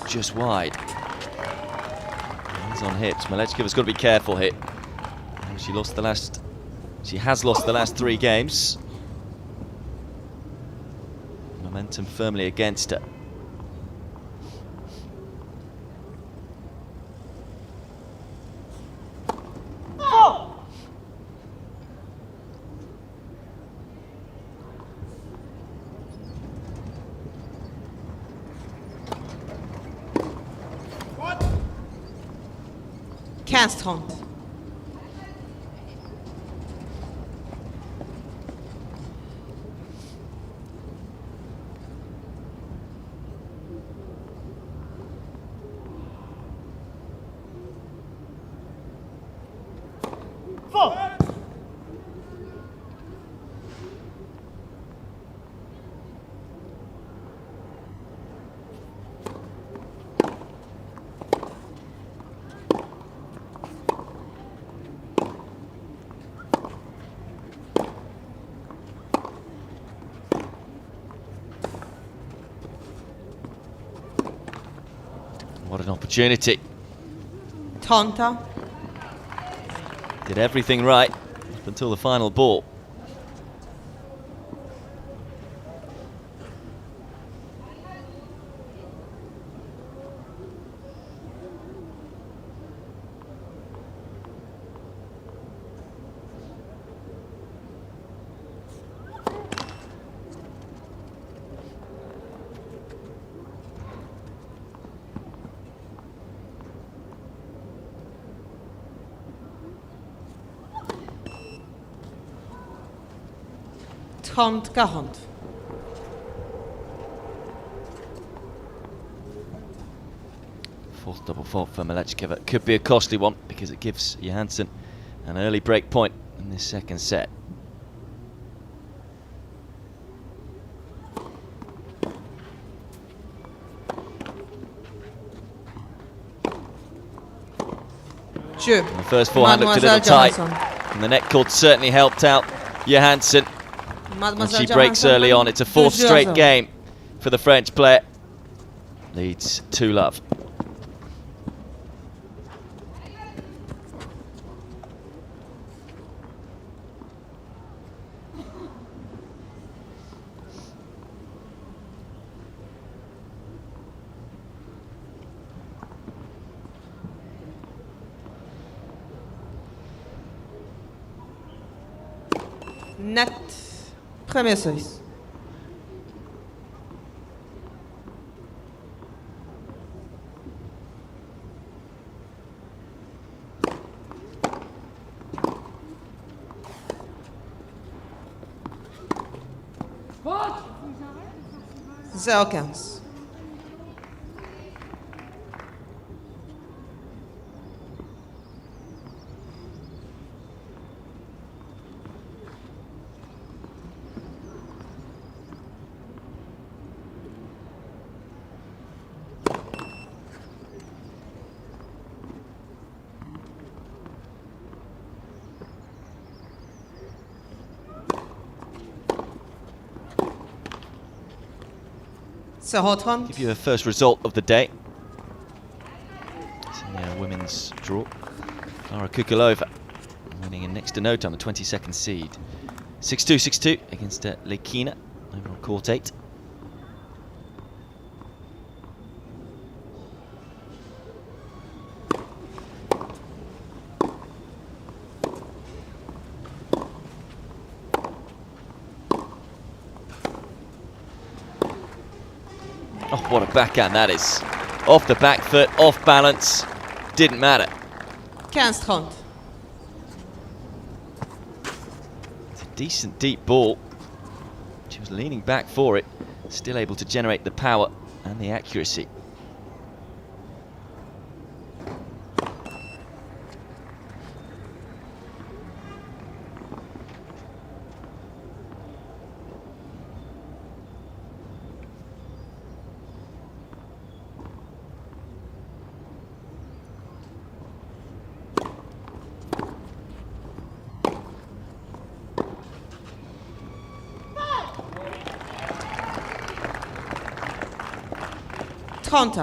Just wide. Hands on hips. Malichkova's got to be careful here. She has lost the last 3 games. Momentum firmly against her. 15-30. What an opportunity. 30. Did everything right up until the final ball. Trente, 40. Fourth double fault for Malichkova. Could be a costly one because it gives Johansson an early break point in this second set. Jeu. And the first forehand looked a little tight, Johansson. and the net cord certainly helped out Johansson. And Mademoiselle she breaks Johansson, early on. It's a fourth 2-0. straight game for the French player. Leads 2-love. Net. Premier service. Zéro 15. Give you a first result of the day. It's in the women's draw. Klara Kukalova winning in next to no time, the 22nd seed. 6-2, 6-2 against Lekina over on court 8. Oh, what a backhand that is. Off the back foot, off balance, didn't matter. 15-30. It's a decent deep ball. She was leaning back for it, still able to generate the power and the accuracy. Trente.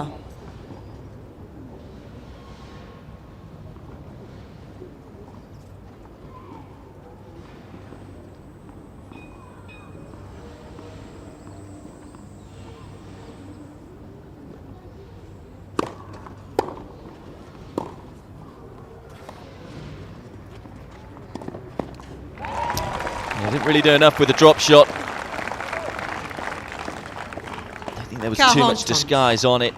Yeah, didn't really do enough with the drop shot. I think there was too much disguise on it.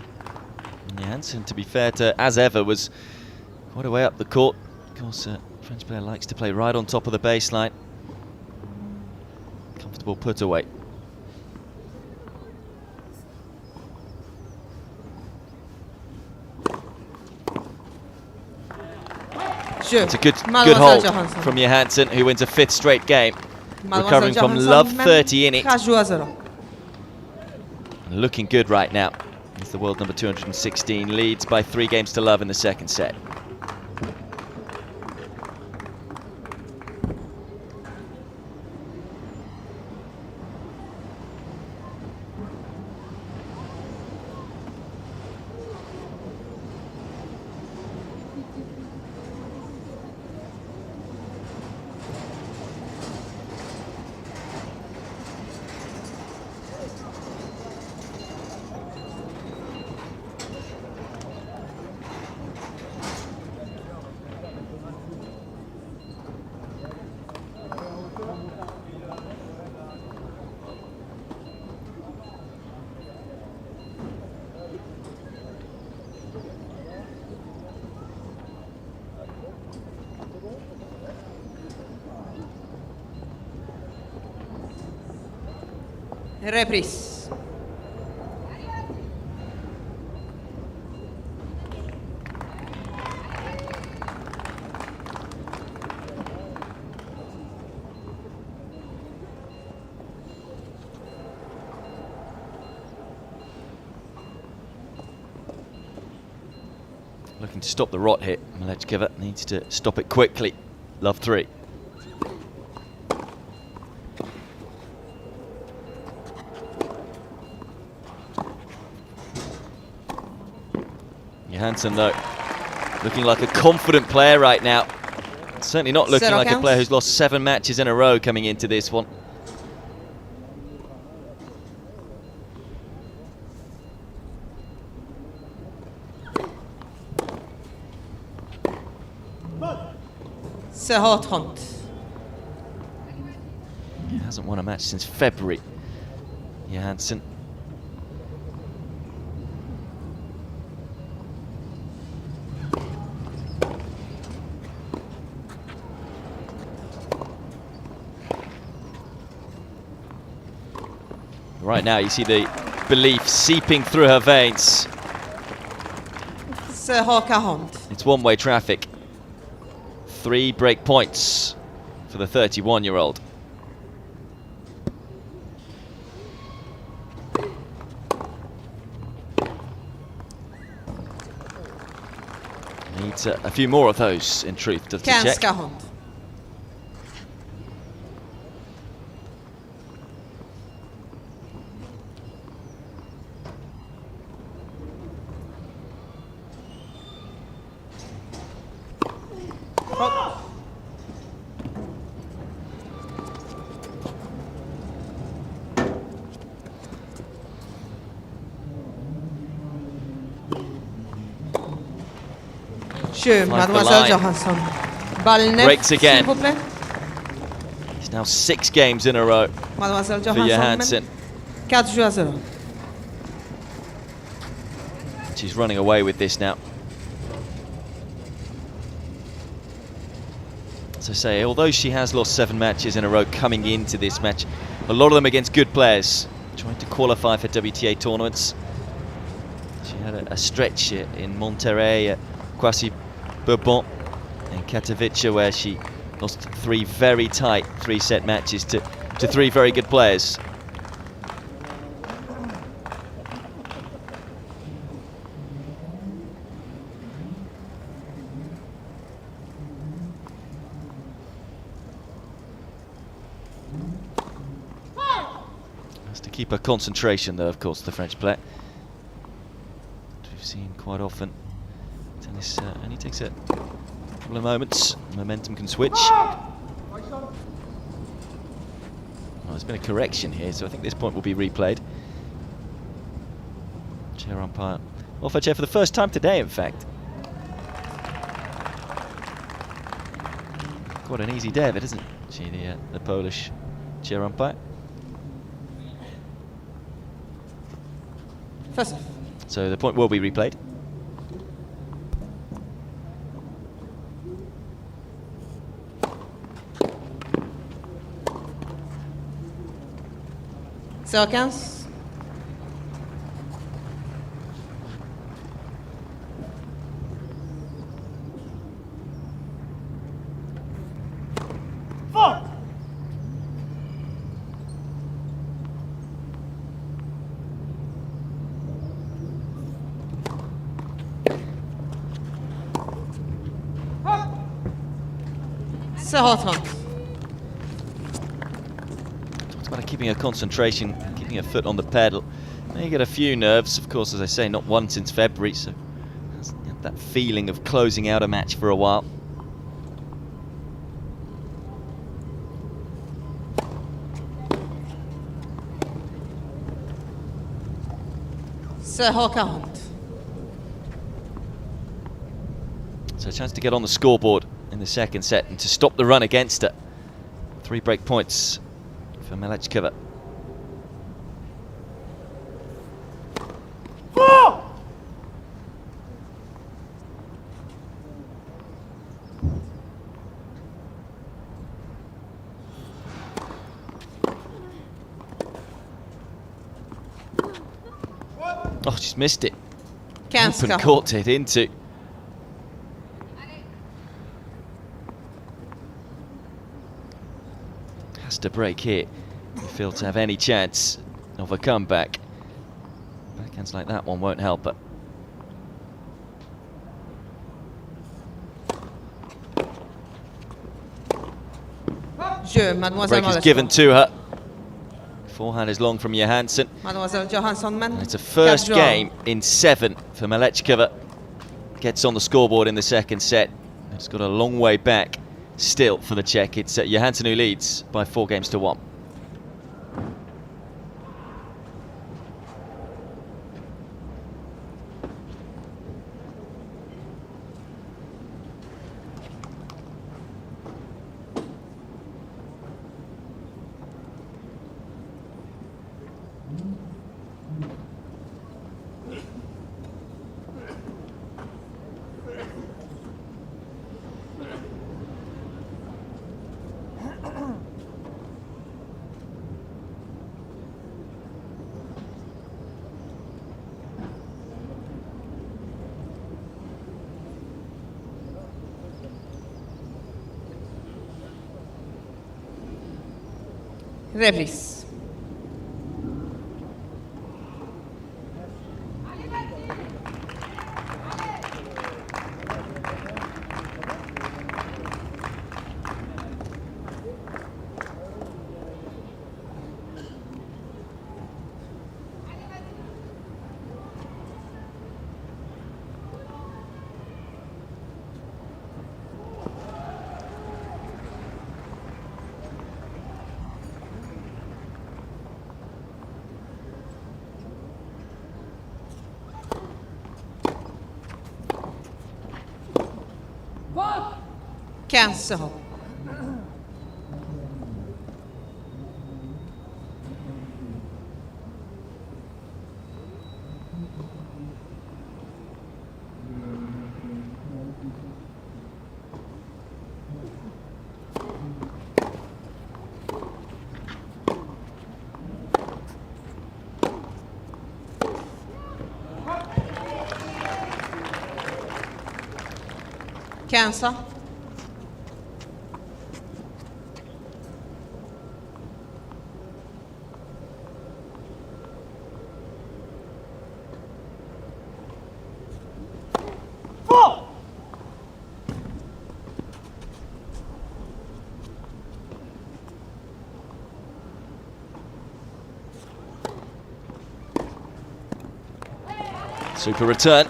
And Johansson, to be fair to, as ever, was Quite a way up the court. Of course, French player likes to play right on top of the baseline. Comfortable put away. It's a good hold Johansson. from Johansson, who wins a 5th straight game. Mademoiselle Recovering from Johansson love mène 30 in it. 4-0. And looking good right now. He's the world number 216, leads by 3 games to love in the second set. Reprise. Looking to stop the rot hit. Malichkova needs to stop it quickly. Love 3. Johansson, though, looking like a confident player right now. Certainly not looking like a player who's lost 7 matches in a row coming into this one. He hasn't won a match since February. Johansson. Right now, you see the belief seeping through her veins. It's one-way traffic. 3 break points for the 31-year-old. Needs a few more of those, in truth, to check. Mademoiselle Johansson. Breaks again. It's now 6 games in a row Mademoiselle for Johansson. 4-0. She's running away with this now. As I say, although she has lost 7 matches in a row coming into this match, a lot of them against good players, trying to qualify for WTA tournaments. She had a stretch in Monterrey, Kwasi Bourbon and Katowice, where she lost 3 very tight 3-set matches to 3 very good players. Has to keep her concentration, though, of course, the French player. We've seen quite often. Tennis only takes a couple of moments. Momentum can switch. Well, there's been a correction here, so I think this point will be replayed. Chair umpire off her chair for the first time today, in fact. Quite an easy day of it, isn't she, the Polish chair umpire? First. So the point will be replayed. 0-15. Talked about keeping her concentration, keeping her foot on the pedal. May get a few nerves, of course, as I say, not one since February, so hasn't had that feeling of closing out a match for a while. So a chance to get on the scoreboard in the second set and to stop the run against her. 3 break points for Malichkova. Oh, she's missed it. Open court to hit into. Has to break here. You feel to have any chance of a comeback. Backhands like that one won't help her. Break is given to her. Forehand is long from Johansson. Mademoiselle Johansson, and it's a first game in 7 for Malichkova. Gets on the scoreboard in the second set. It's got a long way back still for the Czech. It's Johansson who leads by 4 games to 1. Reprise. Cancel. Cancel. Super return.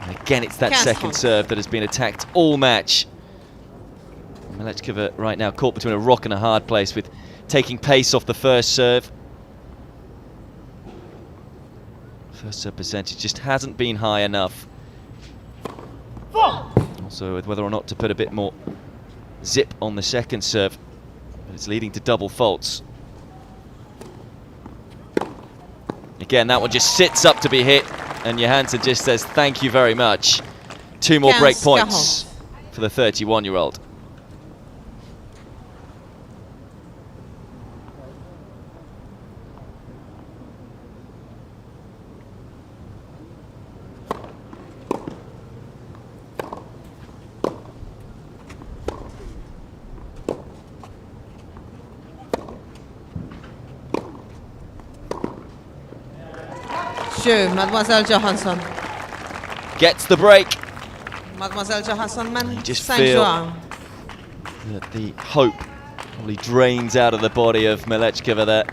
And again, it's that second serve that has been attacked all match. Malichkova right now caught between a rock and a hard place with taking pace off the first serve. First serve percentage just hasn't been high enough. Also with whether or not to put a bit more zip on the second serve. But it's leading to double faults. Again, that one just sits up to be hit, and Johansson just says thank you very much. 2 more break points for the 31-year-old. Jeu, Mademoiselle Johansson. Gets the break. Mademoiselle Johansson mène You just 5 feel jeux. that the hope probably drains out of the body of Malichkova there.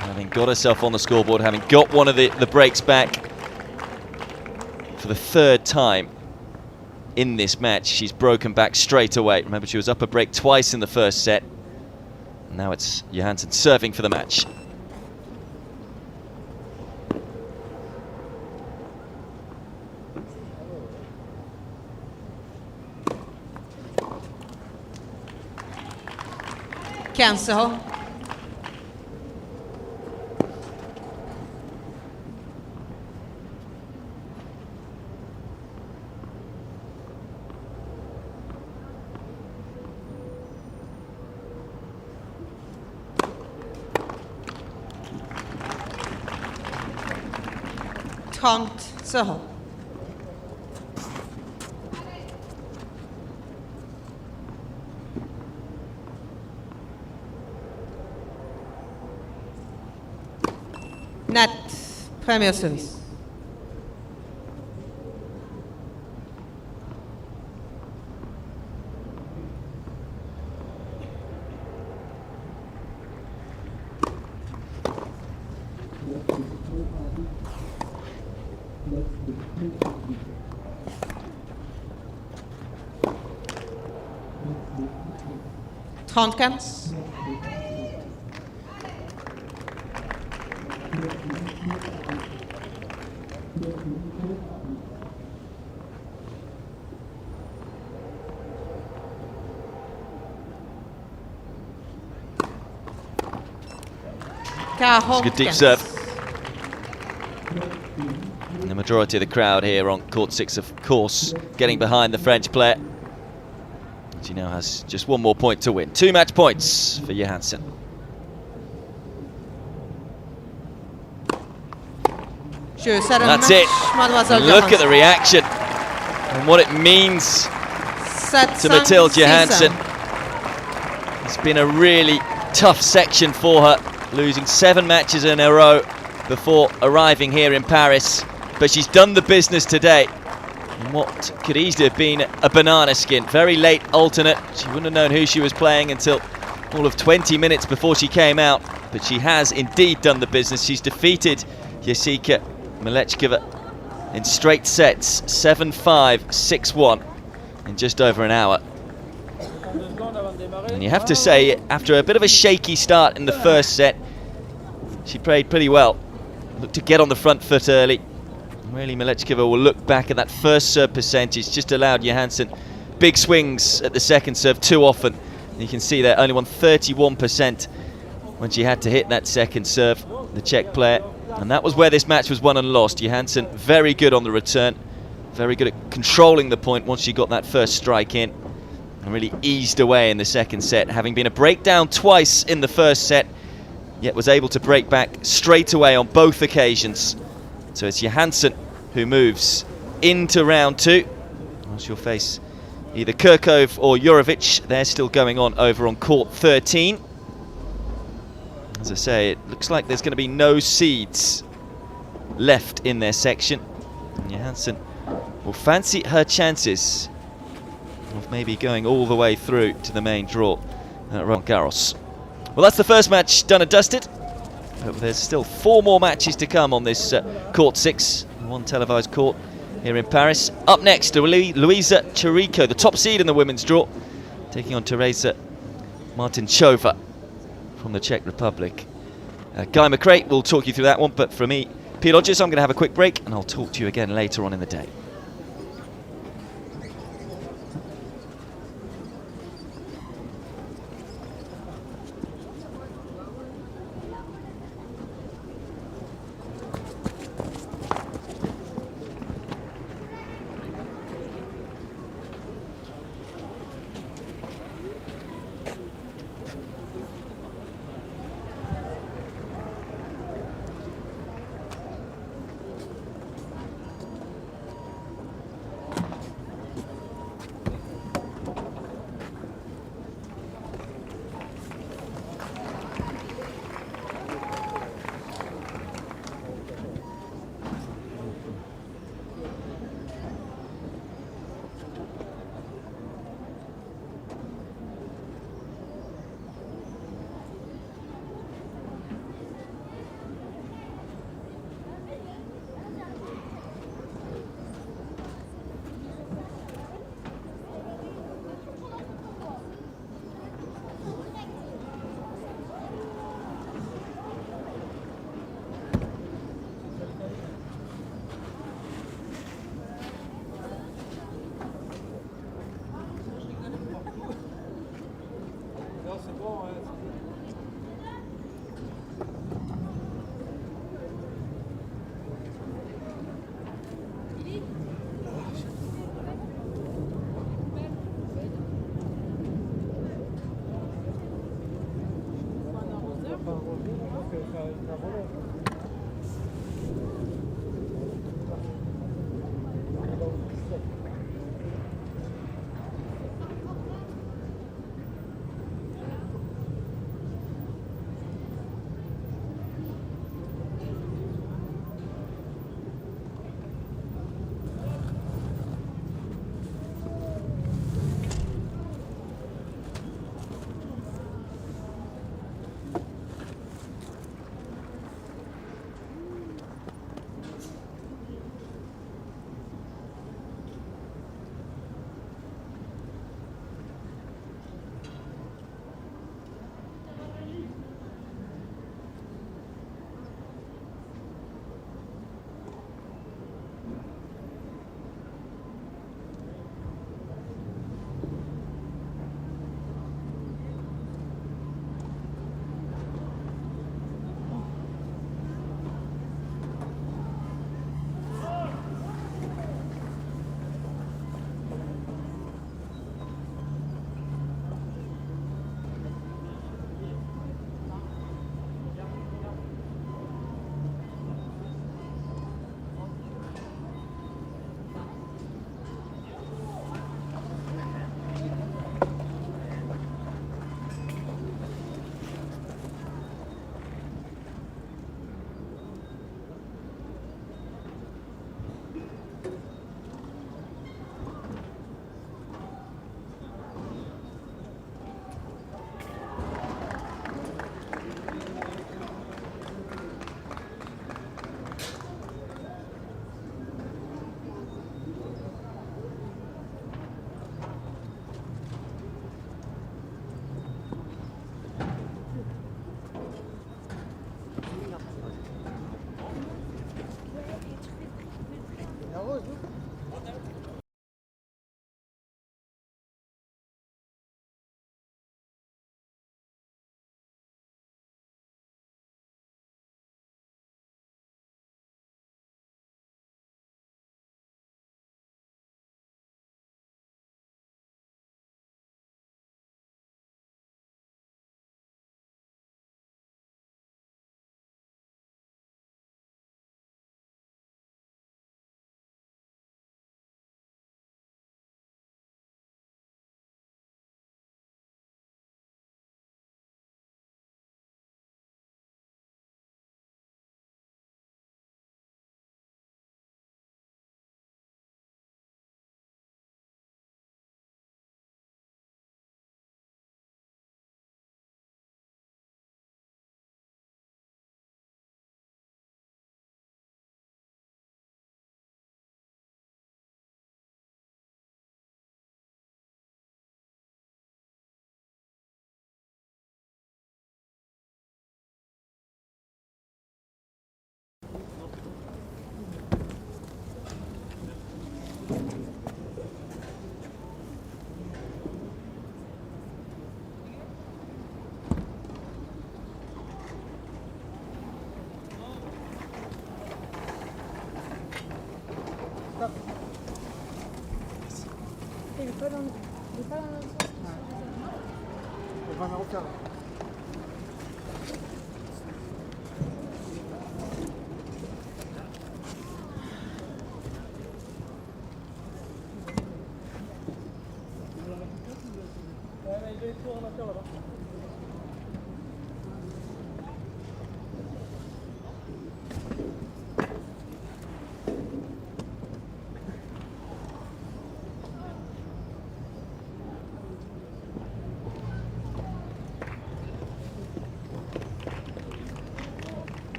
Having got herself on the scoreboard, having got one of the breaks back for the 3rd time in this match, she's broken back straight away. Remember, she was up a break twice in the first set. Now it's Johansson serving for the match. Chero. So. Net, premier service. Trente-quinze. It's a good deep serve. And the majority of the crowd here on court 6, of course, getting behind the French player. She now has just one more point to win. 2 match points for Johansson. That's it. Look at the reaction and what it means to Mathilde Johansson. It's been a really tough section for her, losing 7 matches in a row before arriving here in Paris. But she's done the business today. And what could easily have been a banana skin. Very late alternate. She wouldn't have known who she was playing until all of 20 minutes before she came out. But she has indeed done the business. She's defeated Jessica Malichkova in straight sets, 7-5, 6-1 in just over an hour. And you have to say, after a bit of a shaky start in the first set, she played pretty well. Looked to get on the front foot early. Really, Malichkova will look back at that first serve percentage, just allowed Johansson big swings at the second serve too often. And you can see there, only won 31% when she had to hit that second serve, the Czech player. And that was where this match was won and lost. Johansson very good on the return, very good at controlling the point once she got that first strike in, and really eased away in the second set, having been a breakdown twice in the first set, yet was able to break back straight away on both occasions. So it's Johansson who moves into round 2. She'll face either Kirkov or Jurovic. They're still going on over on court 13. As I say, it looks like there's going to be no seeds left in their section. And Johansson will fancy her chances of maybe going all the way through to the main draw at Roland-Garros. Well, that's the first match done and dusted. But there's still 4 more matches to come on this court 6, one televised court here in Paris. Up next, Luisa Chero, the top seed in the women's draw, taking on Teresa Martincova from the Czech Republic. Guy McRae will talk you through that one, but for me, Pete Hodges, I'm going to have a quick break and I'll talk to you again later on in the day.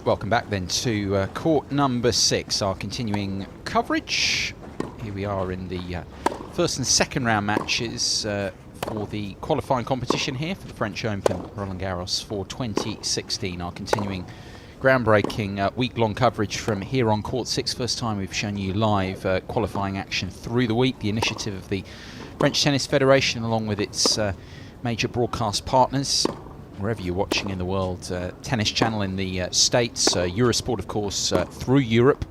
Welcome back then to court number 6, our continuing coverage. Here we are in the first and second round matches for the qualifying competition here for the French Open Roland-Garros for 2016. Our continuing groundbreaking week-long coverage from here on court 6. First time we've shown you live qualifying action through the week. The initiative of the French Tennis Federation along with its major broadcast partners. Wherever you're watching in the world, Tennis Channel in the States, Eurosport, of course, through Europe,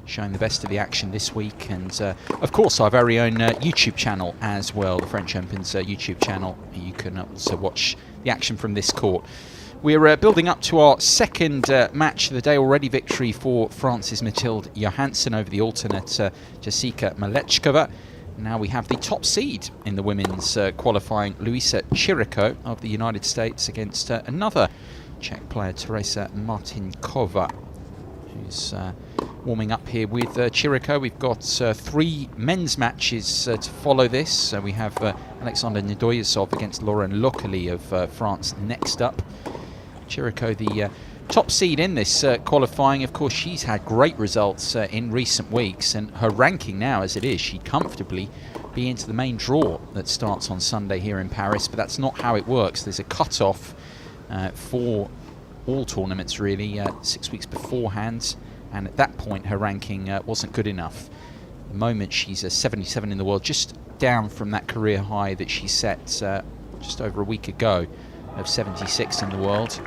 showing the best of the action this week, and of course our very own YouTube channel as well, the French Open's YouTube channel. You can also watch the action from this court. We're building up to our second match of the day already. Victory for France's Mathilde Johansson over the alternate Jessica Malichkova. Now we have the top seed in the women's qualifying, Luisa Chero of the United States, against another Czech player, Teresa Martincova, who's warming up here with Chero. We've got 3 men's matches to follow this. We have Alexander Nedoyasov against Laurent Lokali of France next up. Chero, the top seed in this qualifying. Of course, she's had great results in recent weeks, and her ranking now as it is, she'd comfortably be into the main draw that starts on Sunday here in Paris, but that's not how it works. There's a cut-off for all tournaments really 6 weeks beforehand, and at that point her ranking wasn't good enough. At the moment she's a 77 in the world, just down from that career high that she set just over a week ago of 76 in the world.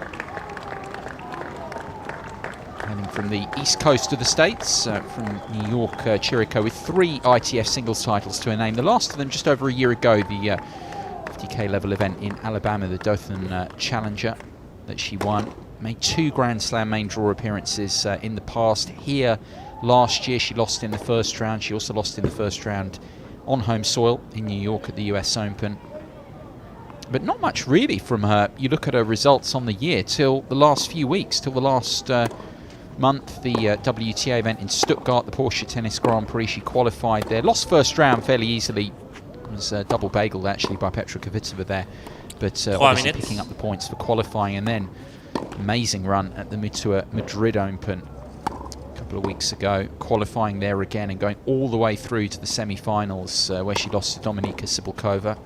Hailing from the east coast of the States, from New York, Chero with 3 ITF singles titles to her name. The last of them just over a year ago, the 50k level event in Alabama, the Dothan Challenger that she won. Made 2 Grand Slam main draw appearances in the past. Here last year she lost in the first round. She also lost in the first round on home soil in New York at the US Open. But not much really from her. You look at her results on the year till the last few weeks, till the last month, the WTA event in Stuttgart, the Porsche Tennis Grand Prix. She qualified there, lost first round fairly easily. It was double bageled actually by Petra Kvitova there, but obviously picking up the points for qualifying, and then amazing run at the Madrid Open a couple couple of weeks ago, qualifying there again and going all the way through to the semi-finals where she lost to Dominika Sibylkova.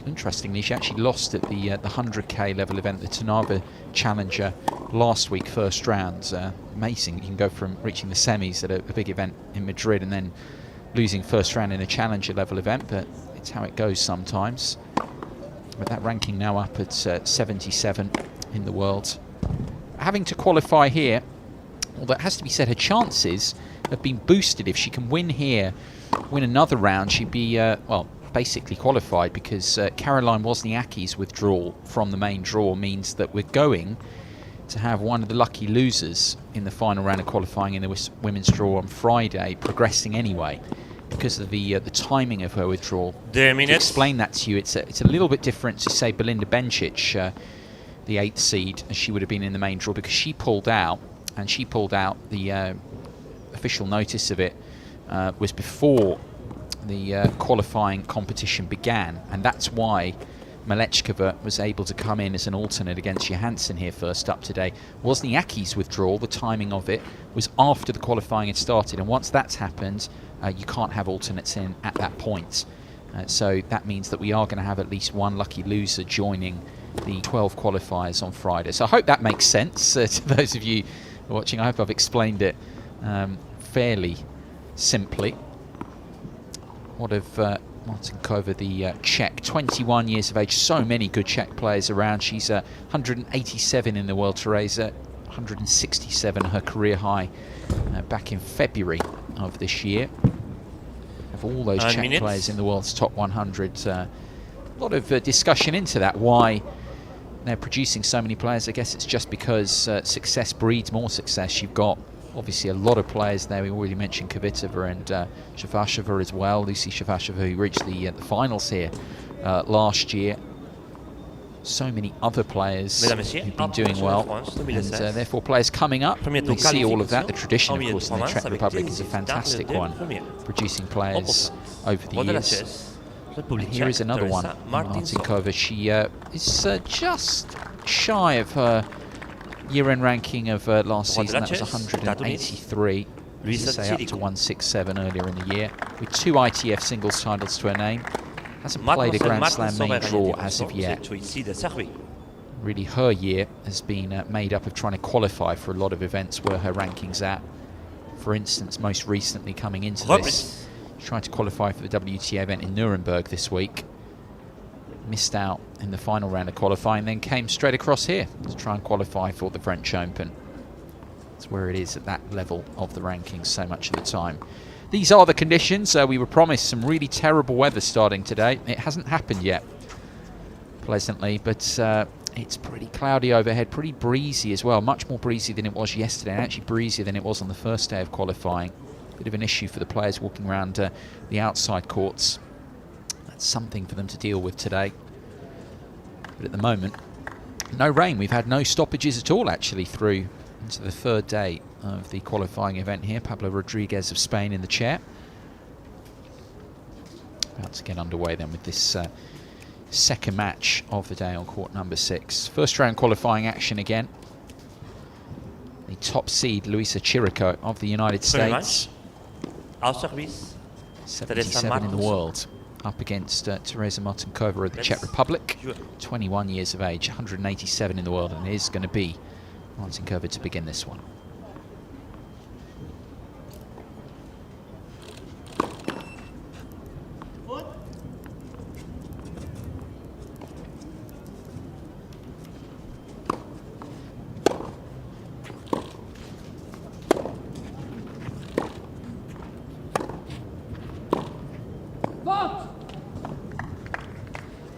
Interestingly, she actually lost at the 100k level event, the Trnava Challenger, last week, first round. Amazing, you can go from reaching the semis at a big event in Madrid and then losing first round in a Challenger level event, but it's how it goes sometimes. With that ranking now up at 77 in the world. Having to qualify here, although it has to be said, her chances have been boosted. If she can win here, win another round, she'd be, well, basically qualified, because Caroline Wozniacki's withdrawal from the main draw means that we're going to have one of the lucky losers in the final round of qualifying in the women's draw on Friday progressing anyway, because of the timing of her withdrawal. To explain that to you, it's a little bit different to, say, Belinda Bencic, the 8th seed, as she would have been in the main draw, because she pulled out, and she pulled out, the official notice of it was before the qualifying competition began, and that's why Malichkova was able to come in as an alternate against Johansson here first up today. Wozniacki's withdrawal, the timing of it, was after the qualifying had started, and once that's happened, you can't have alternates in at that point. So that means that we are going to have at least one lucky loser joining the 12 qualifiers on Friday. So I hope that makes sense to those of you watching. I hope I've explained it fairly simply. What of Martincova, the Czech, 21 years of age. So many good Czech players around. She's 187 in the world, Teresa. 167, her career high back in February of this year. Of all those Czech players in the world's top 100. A lot of discussion into that, why they're producing so many players. I guess it's just because success breeds more success. You've got obviously a lot of players there. We already mentioned Kvitova and Shavashova as well. Lucy Shavashova, who reached the finals here last year. So many other players who've been doing well, and therefore players coming up. We see all of that. The tradition, of course, in the Czech Republic is a fantastic one, producing players over the years. And here is another one, Martincova. She is just shy of her year-end ranking of last season. That was 183. Say up to 167 earlier in the year, with 2 ITF singles titles to her name. Hasn't played a Grand Slam main draw as of yet. Really, her year has been made up of trying to qualify for a lot of events where her ranking's at. For instance, most recently coming into this, trying to qualify for the WTA event in Nuremberg this week. Missed out in the final round of qualifying, then came straight across here to try and qualify for the French Open. That's where it is at that level of the rankings so much of the time. These are the conditions. We were promised some really terrible weather starting today. It hasn't happened yet, pleasantly, but it's pretty cloudy overhead, pretty breezy as well. Much more breezy than it was yesterday, and actually breezier than it was on the first day of qualifying. Bit of an issue for the players walking around the outside courts. That's something for them to deal with today. But at the moment, no rain. We've had no stoppages at all, actually, through into the third day of the qualifying event here. Pablo Rodriguez of Spain in the chair. About to get underway then with this second match of the day on court number 6. First round qualifying action again. The top seed, Luisa Chero of the United States. 77 in the world. Up against Teresa Martincova of the Czech Republic. 21 years of age, 187 in the world, and it is going to be Martincova to begin this one.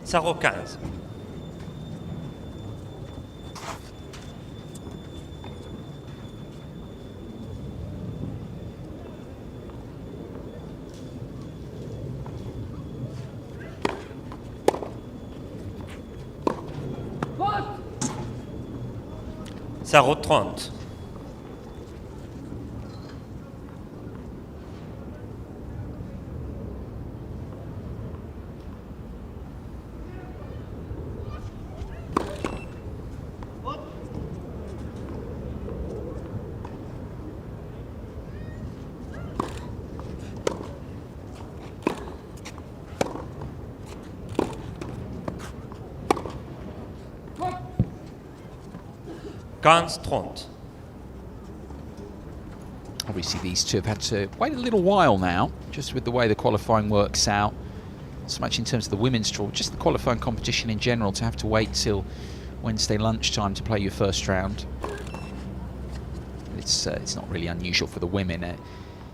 Sarro 15. Sarro 30. 15-30. Obviously these two have had to wait a little while now, just with the way the qualifying works out. Not so much in terms of the women's draw, just the qualifying competition in general, to have to wait till Wednesday lunchtime to play your first round. It's not really unusual for the women.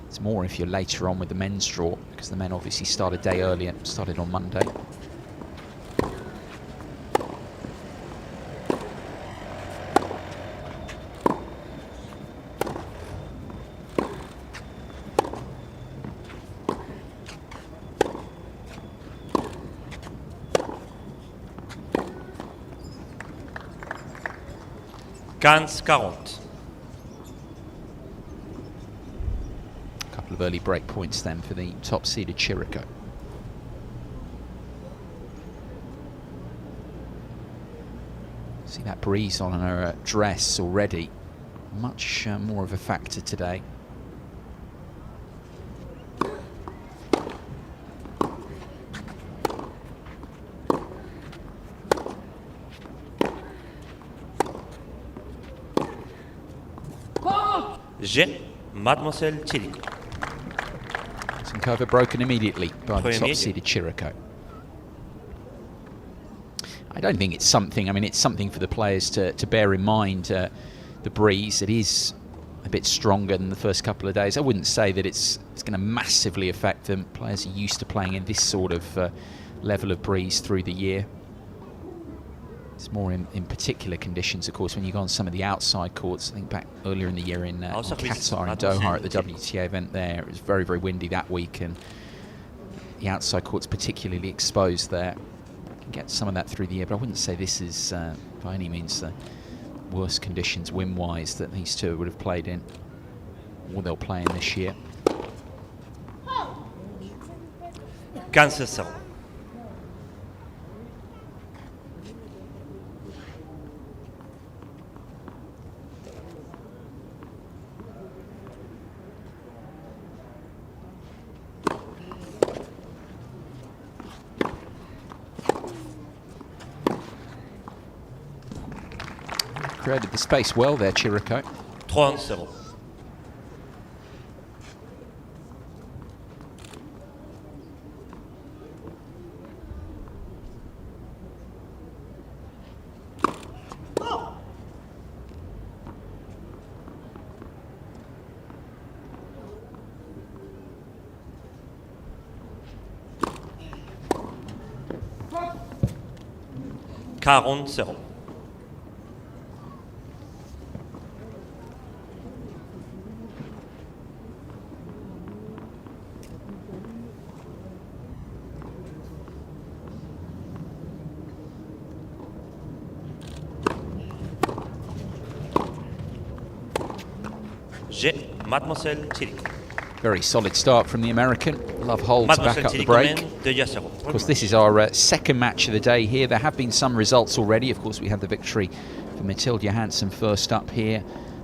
It's more if you're later on with the men's draw, because the men obviously start a day earlier, started on Monday. Couple of early break points then for the top-seeded Chero. See that breeze on her dress already. Much more of a factor today. Mademoiselle Chirico. Martincova broken immediately by the top-seeded Chero. I don't think it's something, I mean, it's something for the players to bear in mind. The breeze, it is a bit stronger than the first couple of days. I wouldn't say that it's going to massively affect them. Players are used to playing in this sort of level of breeze through the year. It's more in particular conditions, of course, when you go on some of the outside courts. I think back earlier in the year in Qatar and Doha at the WTA event there, it was very, very windy that week, and the outside courts particularly exposed there. You can get some of that through the year, but I wouldn't say this is by any means the worst conditions wind-wise that these two would have played in, or they'll play in this year. 15-0. Created the space well there, Chero. 3-0. Mademoiselle Chirico. Very solid start from the American. Love holds back up the break. Of course, this is our second match of the day here. There have been some results already. Of course, we had the victory for Mathilde Johansson first up here.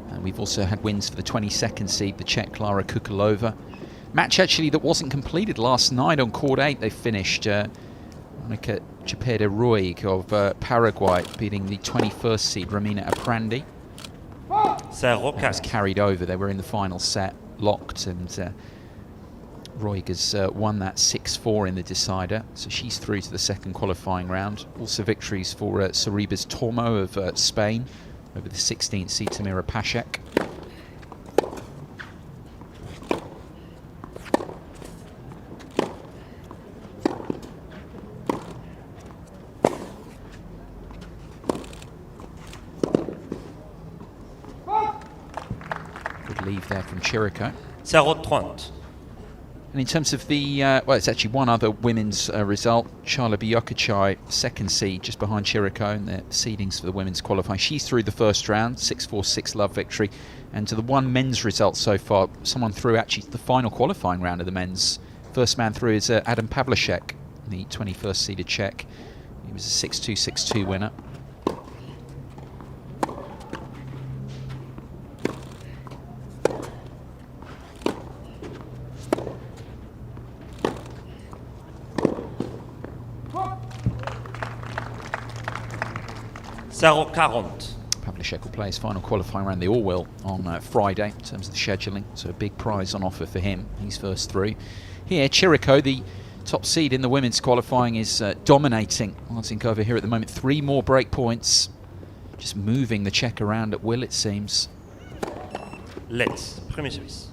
And we've also had wins for the 22nd seed, the Czech Klara Kukalova. Match actually that wasn't completed last night on court 8. They finished Monica Cepeda-Ruig of Paraguay beating the 21st seed Romina Aprandi. That was carried over. They were in the final set, locked, and Ruig has won that 6-4 in the decider, so she's through to the second qualifying round. Also victories for Sorribes Tormo of Spain over the 16th seed Tamira Paszek. Leave there from Chero. 0-30. And in terms of the, well, it's actually one other women's result. Charla Bjorkachai, second seed, just behind Chero in the seedings for the women's qualifying. She's through the first round, 6-4, 6-love victory. And to the one men's result so far, someone through actually the final qualifying round of the men's. First man through is Adam Pavlicek, the 21st seeded Czech. He was a 6-2, 6-2 winner. Leszek will play his final qualifying round. They all will on Friday in terms of the scheduling. So a big prize on offer for him. He's first through. Here, Chero, the top seed in the women's qualifying, is dominating Martincova here at the moment. 3 more break points. Just moving the Czech around at will, it seems. Let's. Premier service.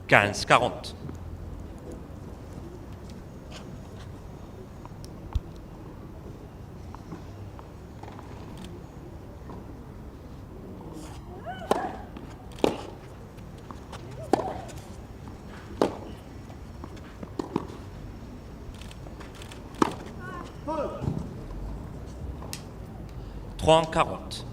Quinze, 40. Trois, 40.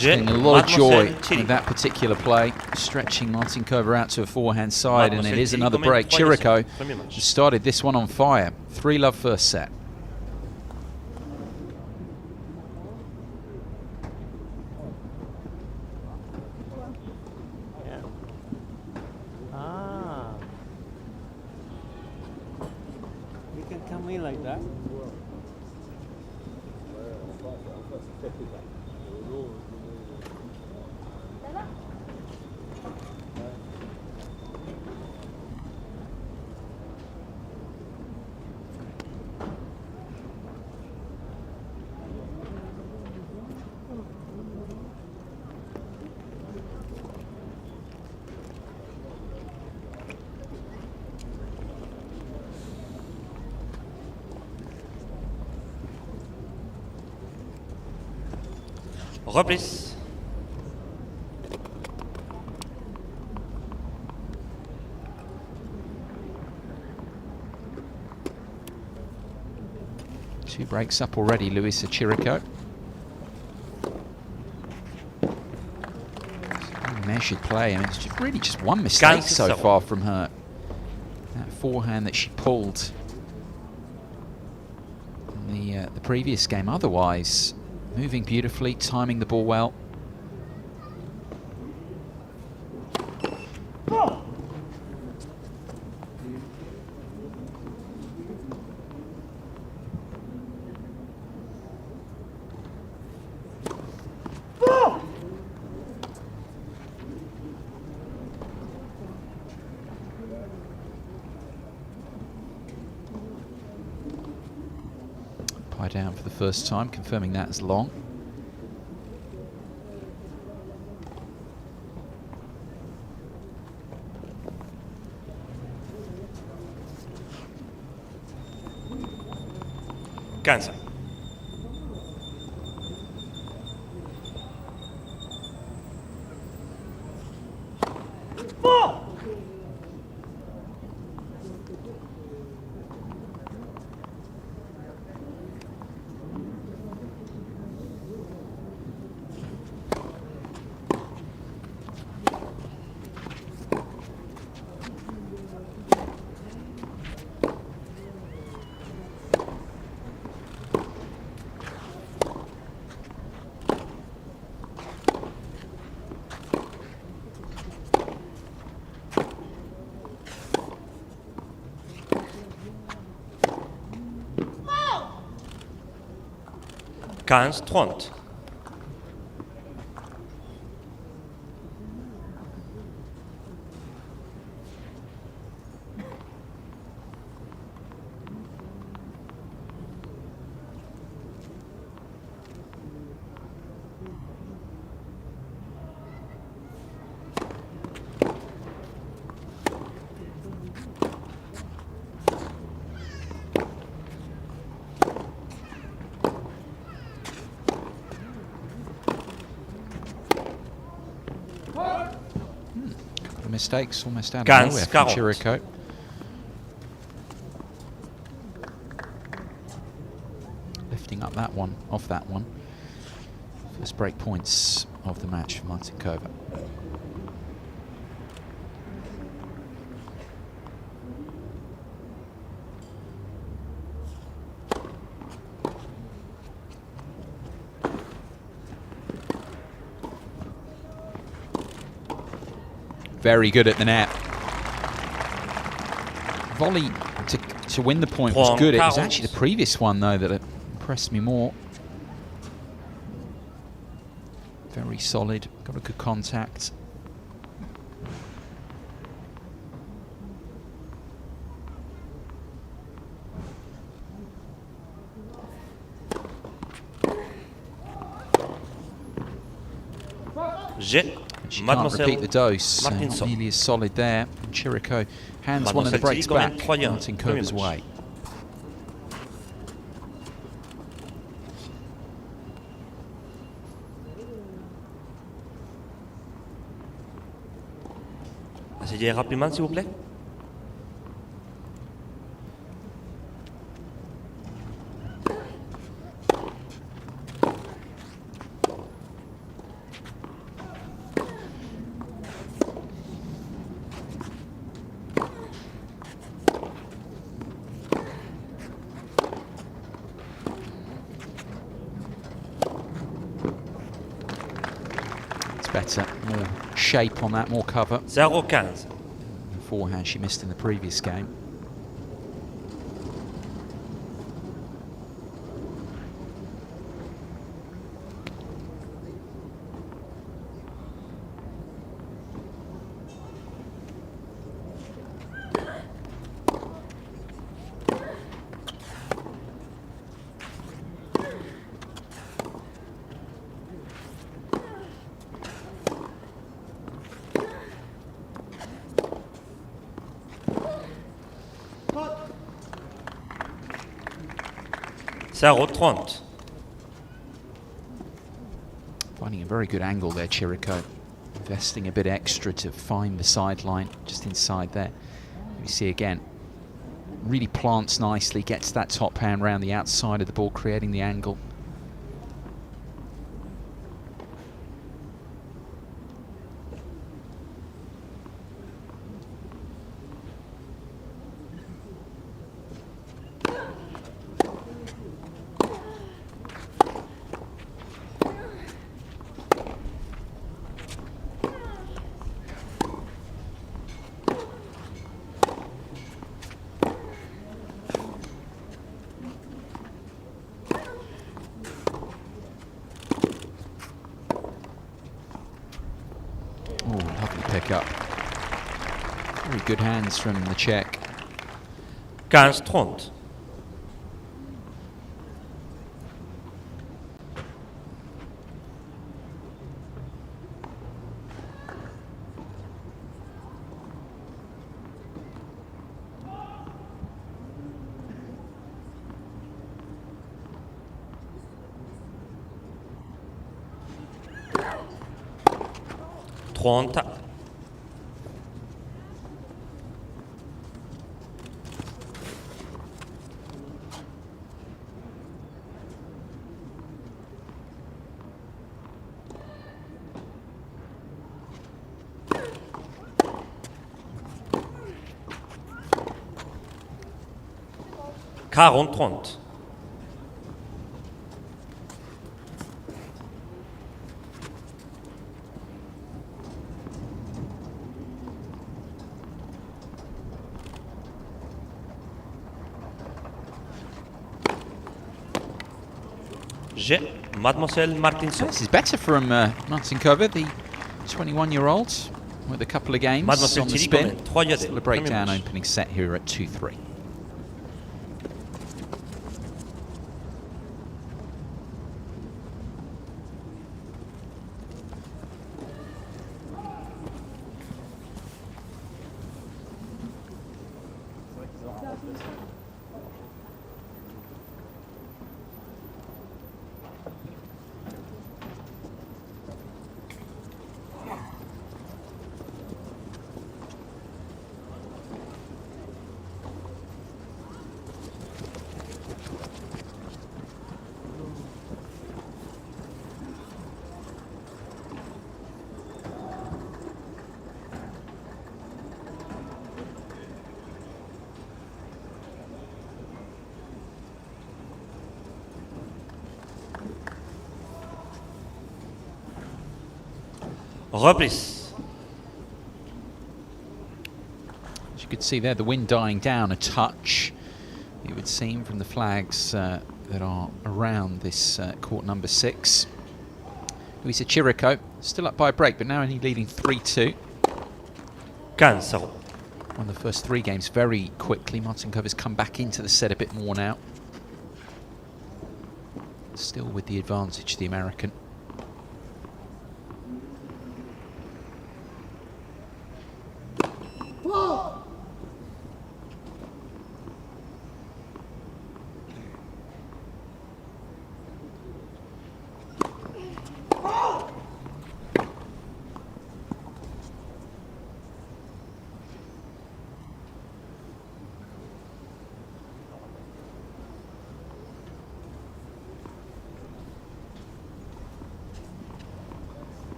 Getting a lot of joy with that particular play, stretching Martincova out to a forehand side, and it is another break. Chero started this one on fire. 3-love first set. You can come in like that. Reprise. Two breaks up already, Luisa Chero. Measured play. I mean, it's really just one mistake so far from her. That forehand that she pulled in the previous game. Otherwise, moving beautifully, timing the ball well. Pie down for the first time, confirming that as long. Quinze. Quinze, 30. mistakes almost out of Ganz nowhere from 40. Chero. Lifting up that one, off that one. First break points of the match for Martincova. Very good at the net. Volley to win the point was good. It was actually the previous one, though, that impressed me more. Very solid, got a good contact. She can't repeat the dose. Not nearly as solid there. And Chero hands one of the breaks back Martinkova's way. Essayez rapidement, s'il vous plaît. Better, more shape on that, more cover. 0-15. The forehand she missed in the previous game. Chero-30. Finding a very good angle there, Chero. Investing a bit extra to find the sideline just inside there. You see again, really plants nicely, gets that top hand round the outside of the ball, creating the angle. Oh, lovely pick-up. Very good hands from the Czech. 15-30. Quarante-30. Mademoiselle Martincova. This is better from Martincova, the 21-year-old, with a couple of games Mademoiselle on the Chiri, spin. Still a breakdown Premier opening set here at 2-3. Reprise. As you could see there, the wind dying down a touch, it would seem, from the flags that are around this court number 6. Luisa Chero still up by a break, but now only leading 3-2. 15-0. Won the first 3 games very quickly. Martinkova's come back into the set a bit more now. Still with the advantage, the American.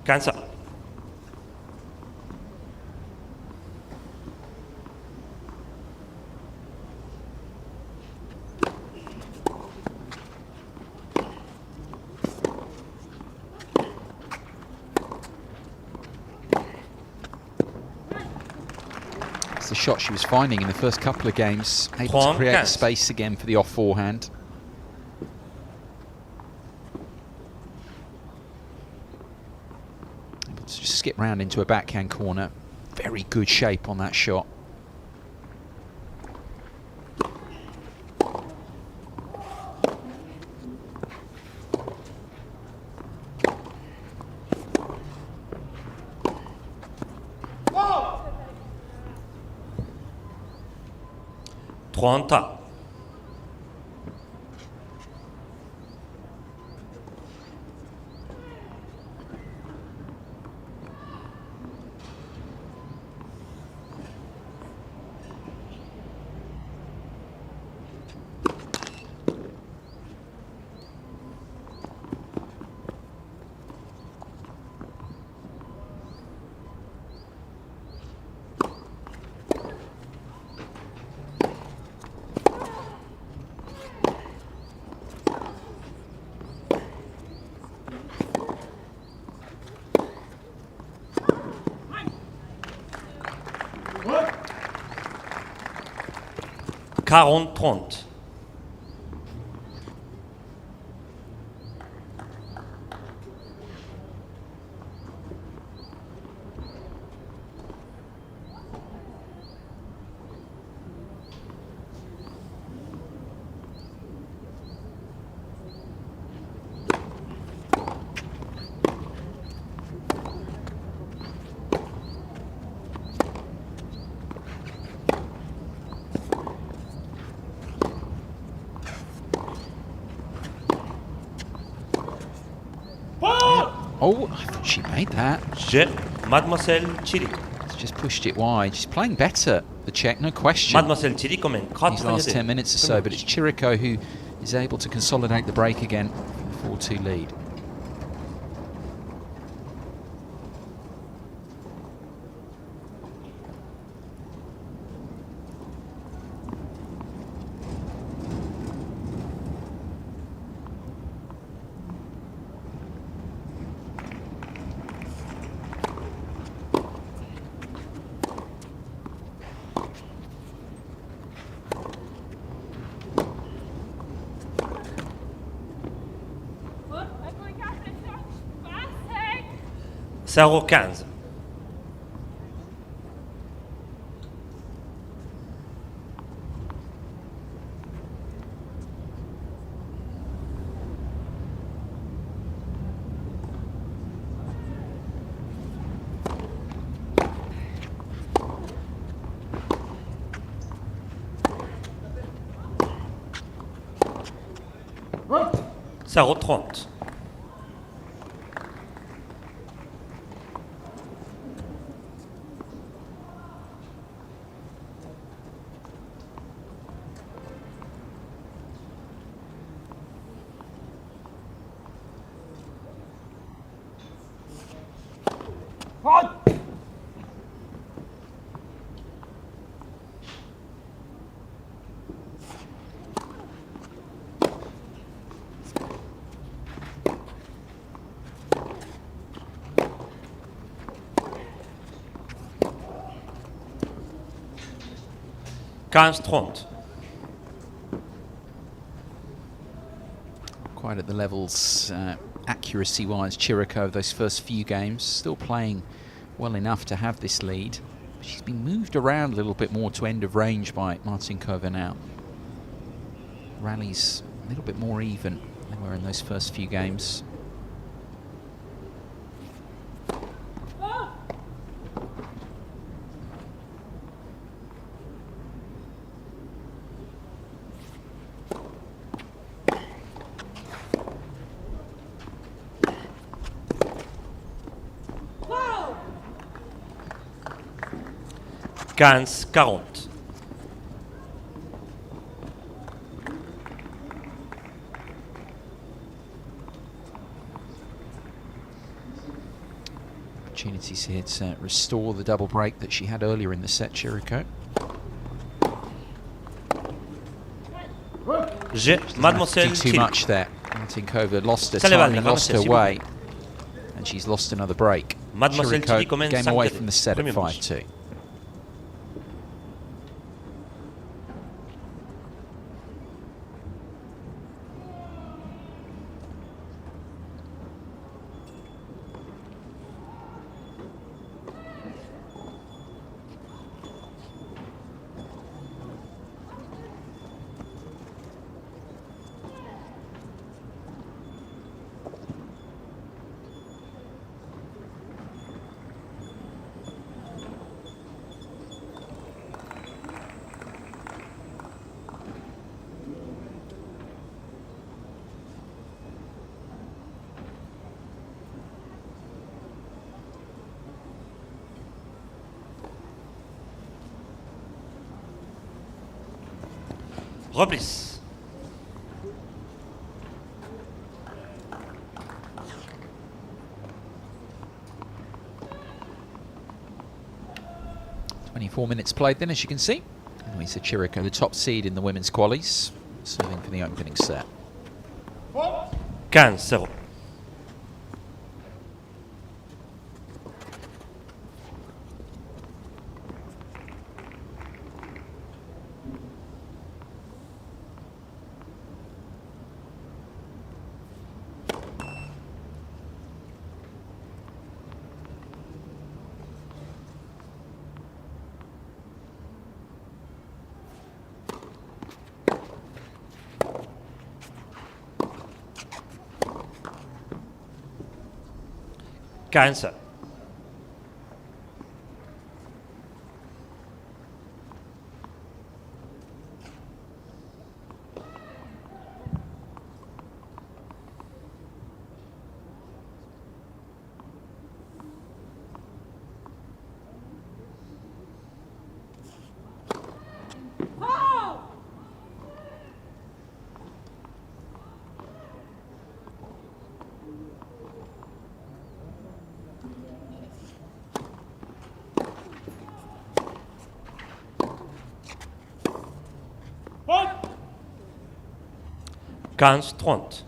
Cancer. It's the shot she was finding in the first couple of games, able to create the space again for the off forehand. Just skip round into a backhand corner. Very good shape on that shot. Trente. Quarante-30. Oh, I thought she made that. Mademoiselle Chiri. She's just pushed it wide. She's playing better, the Czech, no question. Mademoiselle Chiri comme un These last 10 minutes or so, but it's Chero who is able to consolidate the break again for a 4-2 lead. Zéro 15. Zéro 30. 15-30. Quite at the levels accuracy-wise, Chero, those first few games. Still playing well enough to have this lead. She's been moved around a little bit more to end of range by Martincova now. Rallies a little bit more even than were in those first few games. Quinze, 40. Opportunities here to restore the double break that she had earlier in the set, Chero. Mademoiselle Do too Chiri. much there. Martincova lost her Salivale, timing, lost her ramassez, way, and she's lost another break. Mademoiselle Chero Chiri commence game away 5-2. from the set at Premier match. 5-2. Replace. Minutes played then, as you can see. And Luisa Chero, the top seed in the women's qualies, serving for the opening set. 15-0. Cancer. Quinze, 30.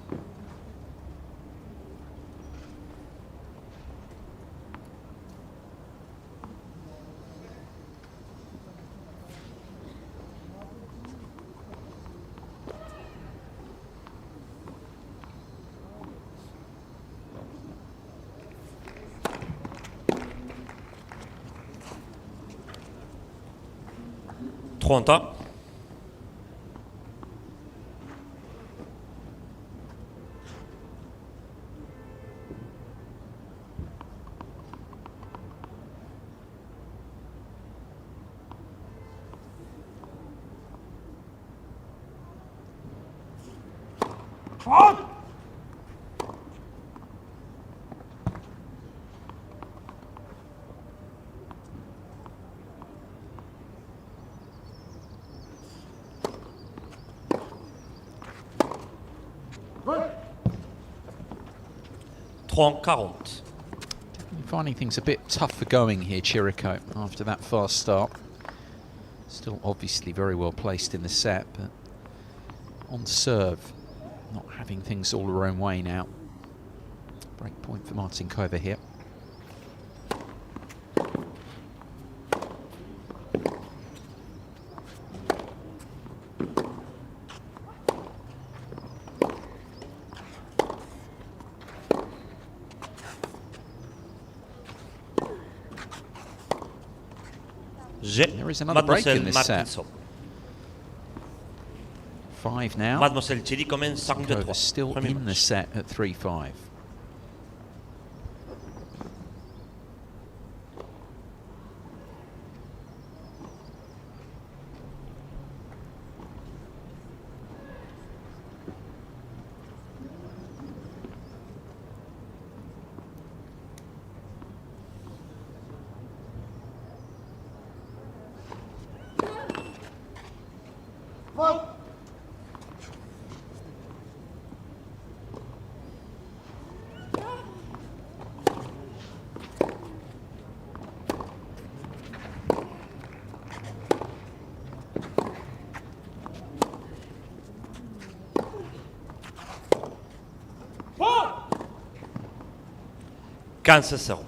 Trente. Trente-40. Finding things a bit tougher going here, Chero, after that fast start. Still obviously very well placed in the set, but on serve, not having things all her own way now. Break point for Martincova here. There is another break in this set. Martincova. 5 now. Mademoiselle Cheri commence 5-2-3. Martincova still in the set at 3-5. $15-0.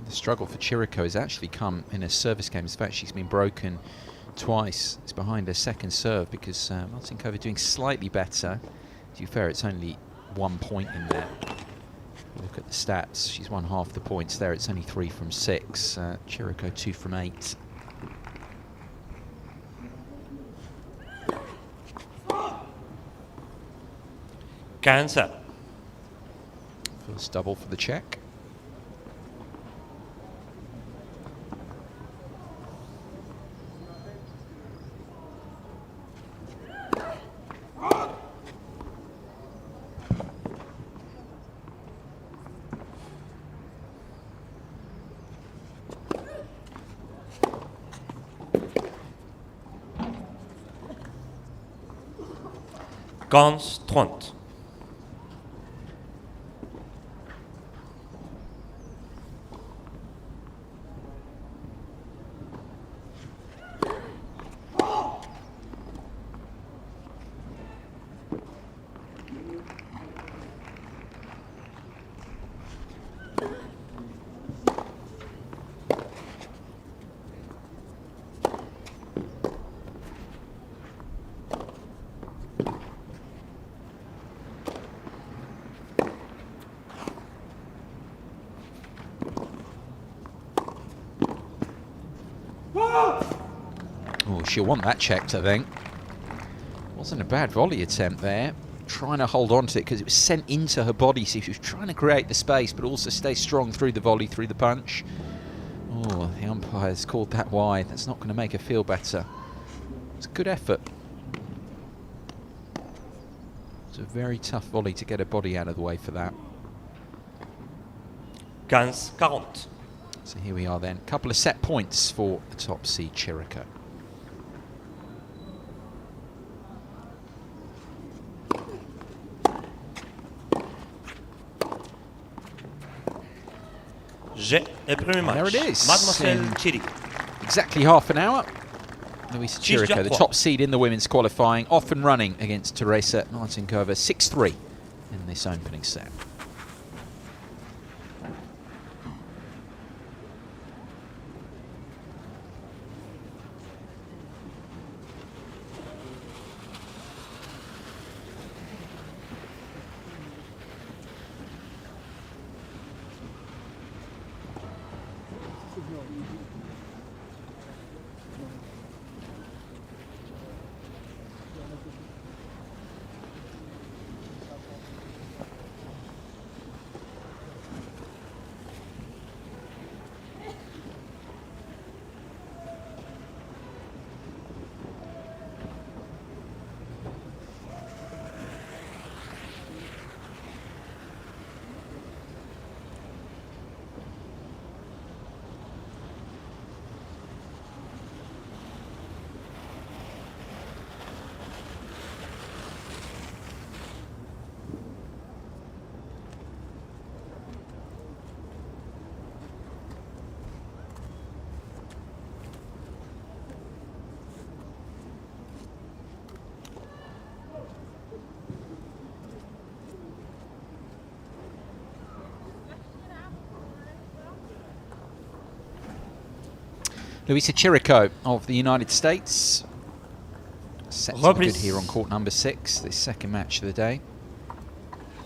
The struggle for Chero has actually come in a service game. In fact, she's been broken twice. It's behind her second serve because Martincova doing slightly better. To be fair, it's only 1 point in there. Look at the stats. She's won half the points there. It's only 3 from 6. Chero 2 from 8. Cancer. First double for the Czech. Gans 30. Oh, she'll want that checked, I think. Wasn't a bad volley attempt there. Trying to hold on to it because it was sent into her body, so she was trying to create the space but also stay strong through the volley, through the punch. Oh, the umpire's called that wide. That's not going to make her feel better. It's a good effort. It's a very tough volley to get her body out of the way for that. 15-40. So here we are then. Couple of set points for the top seed Chero. There it is. Mademoiselle Cheri. Exactly half an hour. Luisa Chero, the 6-3. top seed in the women's qualifying, off and running against Teresa Martincova, 6-3 in this opening set. Luisa Chero of the United States, Sets are good here on court number 6, this second match of the day.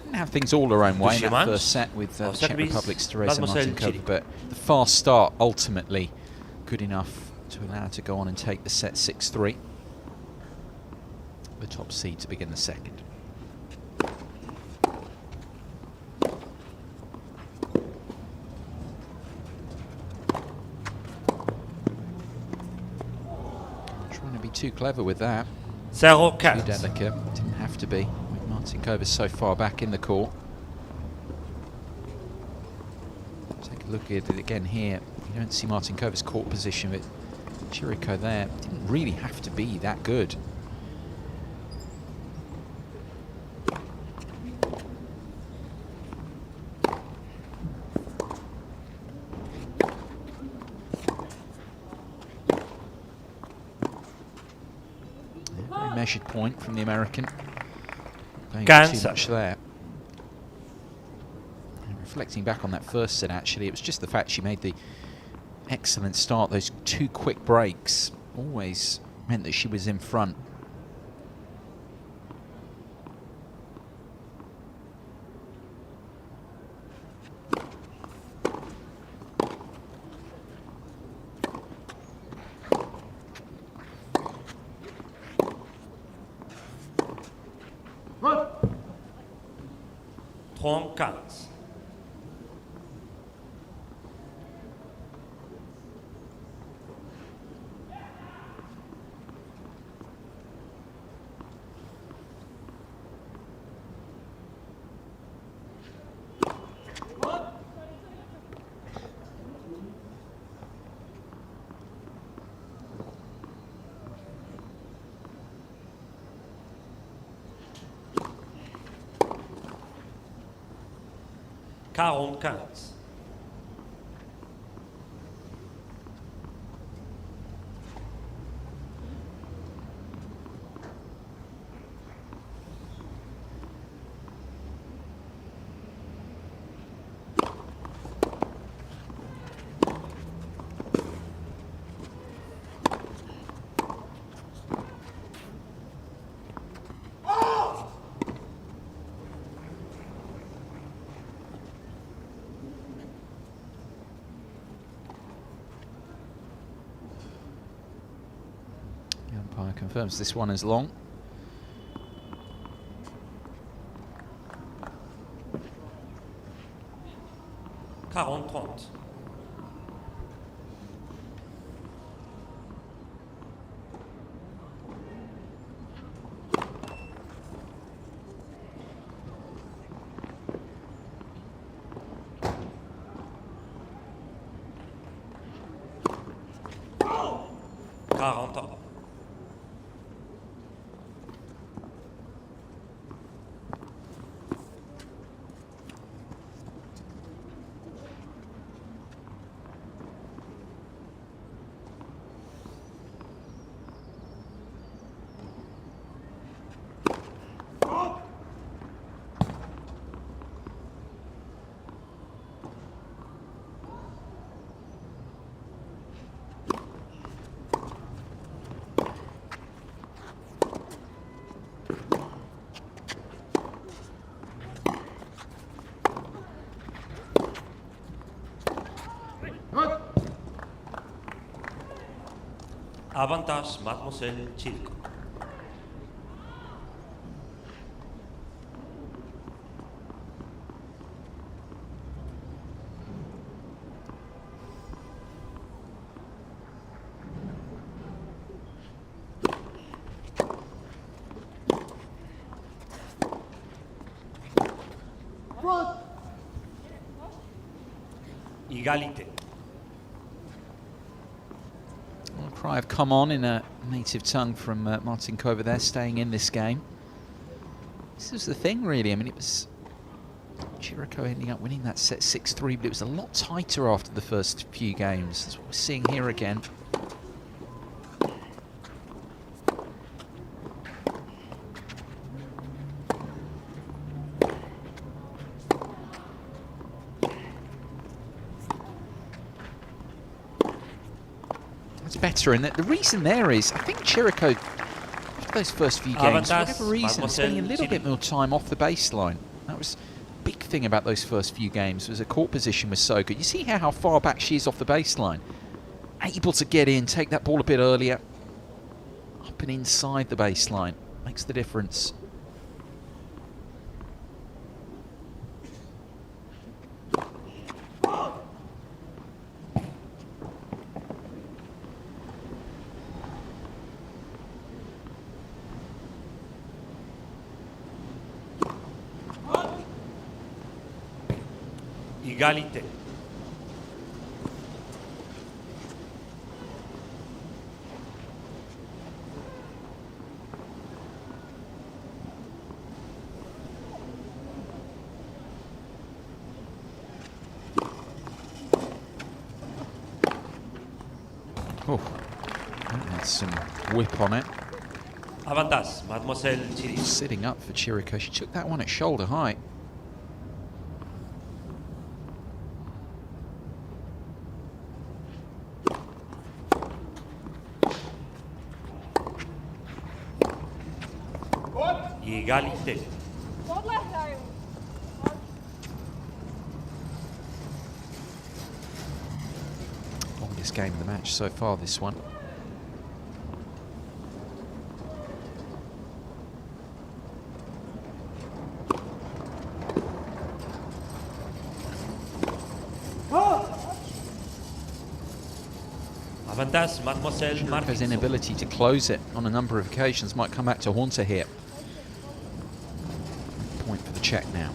Didn't have things all her own way in that first set with the Czech Republic's Teresa Martincova, but the fast start ultimately good enough to allow her to go on and take the set 6-3. The top seed to begin the second. Trying to be too clever with that. 0-4. Too delicate. Didn't have to be. Martincova so far back in the court. Take a look at it again here. You don't see Martinkova's court position, but Chero there didn't really have to be that good. Very measured point from the American. Too much there. And reflecting back on that first set, actually, it was just the fact she made the excellent start. Those 2 quick breaks always meant that she was in front. Trente-quinze. Quarante-quinze. The umpire confirms this one is long. Quarante-trente. Quarante. Avantage, mademoiselle Chilko. Égalité. Cry of come on in a native tongue from Martincova there, staying in this game. This was the thing, really. I mean, it was Chero ending up winning that set 6-3, but it was a lot tighter after the first few games. That's what we're seeing here again. Better, and the reason there is I think Chero those first few games, for Avantage, whatever reason, spending a little bit Mademoiselle more time off the baseline. That was a big thing about those first few games, was the court position was so good. You see how far back she is off the baseline. Able to get in, take that ball a bit earlier. Up and inside the baseline. Makes the difference. Égalité. Oh, that had some whip on it. Avantage, Mademoiselle Chiri. Sitting up for Chirico. She took that one at shoulder height. Égalité. Longest game of the match so far, this one. Avantage, Mademoiselle Chirico's Martincova. inability to close it on a number of occasions might come back to haunt her here. Point for the check now.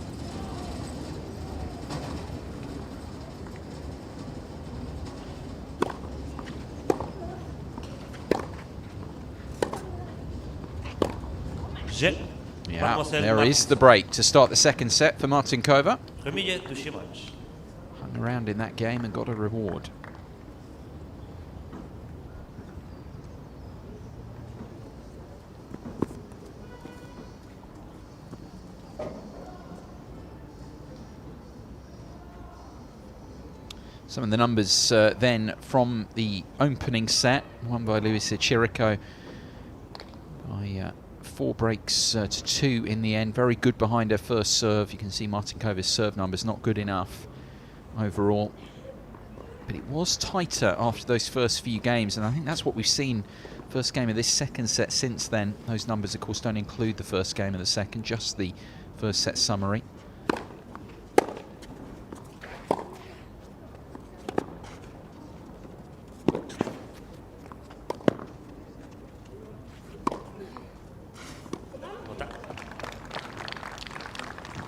Jet. Yeah, Mademoiselle there is the Martincova. break to start the second set for Martincova. Premier touché match. Hung around in that game and got a reward. Some of the numbers then from the opening set, won by Luisa Chirico by 4 breaks to 2 in the end. Very good behind her first serve. You can see Martinkova's serve numbers not good enough overall. But it was tighter after those first few games, and I think that's what we've seen. First game of this second set since then. Those numbers, of course, don't include the first game of the second, just the first set summary.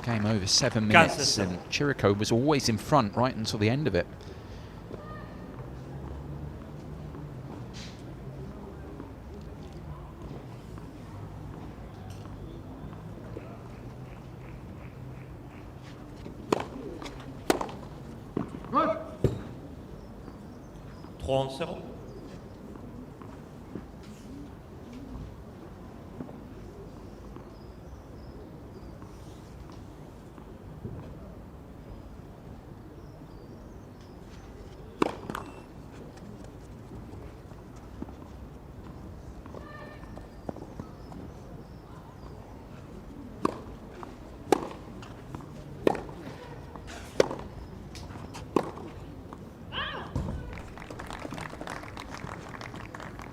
Game over 7 minutes, and Chirico was always in front right until the end of it. Right. 3-0.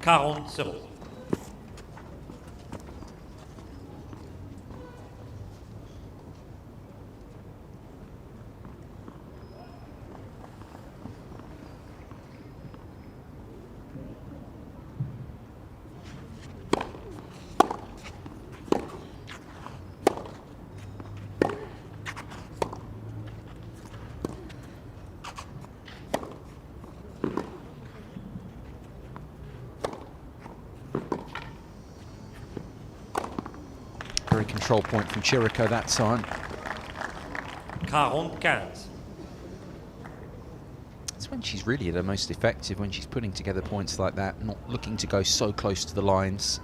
€40. Very control point from Chirico that time. 45. It's when she's really at her most effective, when she's putting together points like that, not looking to go so close to the lines.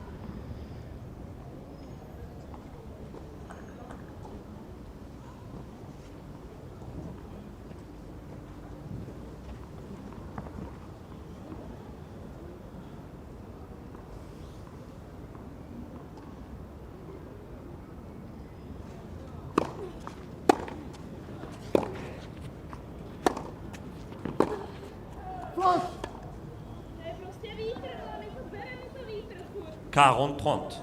40-30.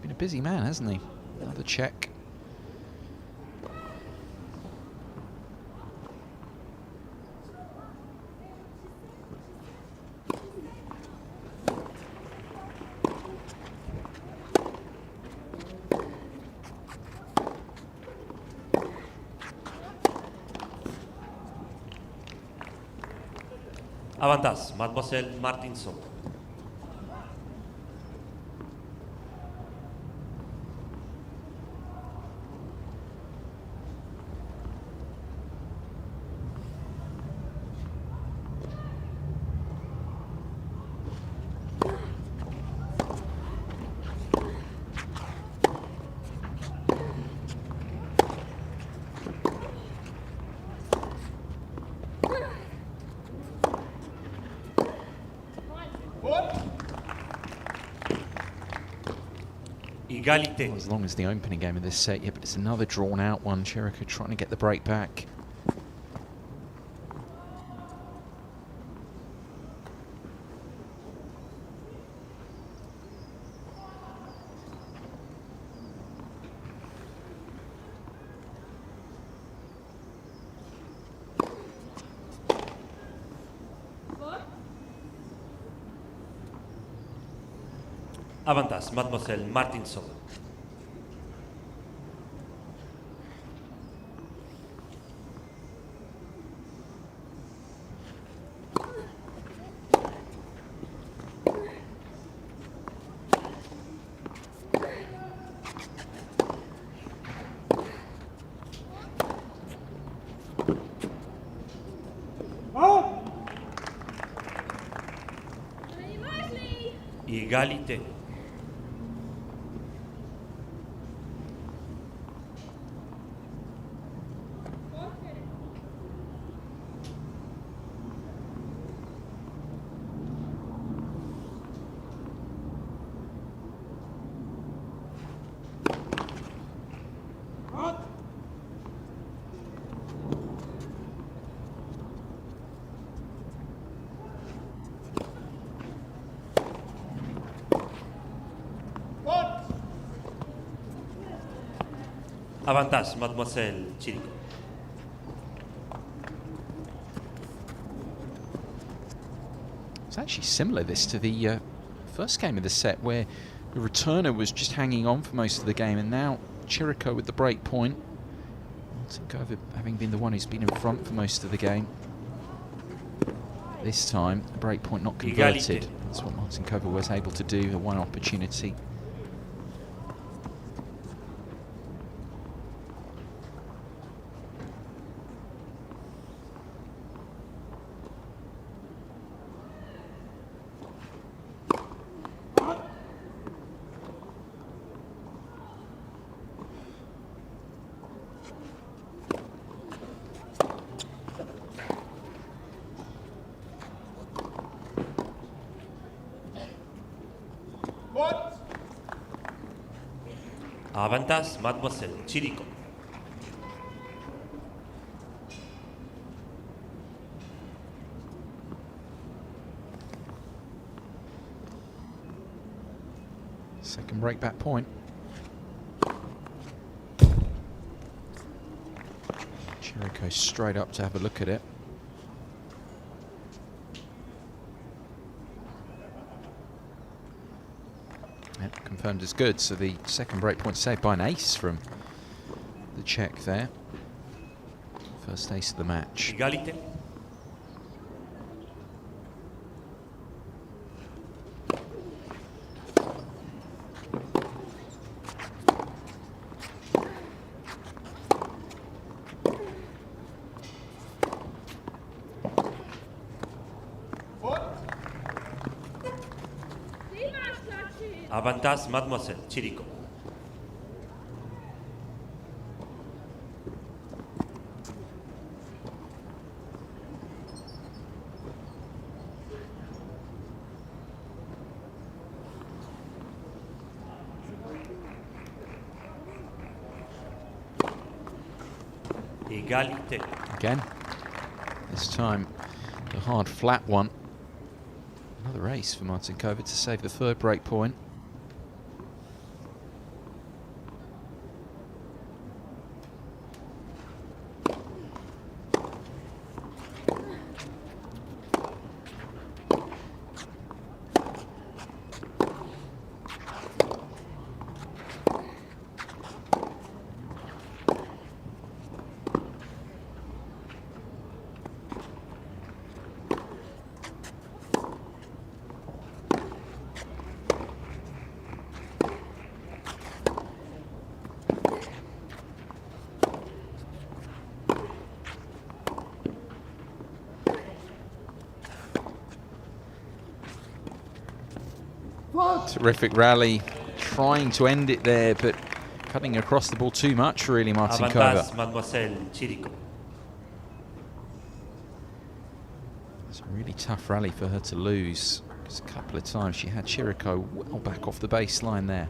Been a busy man, hasn't he? Another check. Avantage, Mademoiselle Martincova. Égalité. Not as long as the opening game of this set, yeah, but it's another drawn out one. Chero trying to get the break back. Avantage, Mademoiselle Martincova. Égalité. Avantage, Mademoiselle Chero. It's actually similar this to the first game of the set, where the returner was just hanging on for most of the game, and now Chero with the break point. Martincova having been the one who's been in front for most of the game. This time, the break point not converted. Égalité. That's what Martincova was able to do, the one opportunity. Avantage, Mademoiselle Chero. Second break back point. Chero straight up to have a look at it. Yep, confirmed as good. So the second break point saved by an ace from the Czech there. First ace of the match. Égalité. Avantage, mademoiselle Chirico. Égalité. Again, this time the hard flat one. Another ace for Martincova to save the third break point. Terrific rally, trying to end it there, but cutting across the ball too much, really, Martincova. Avantage, mademoiselle Chirico. It's a really tough rally for her to lose, because a couple of times she had Chero well back off the baseline there.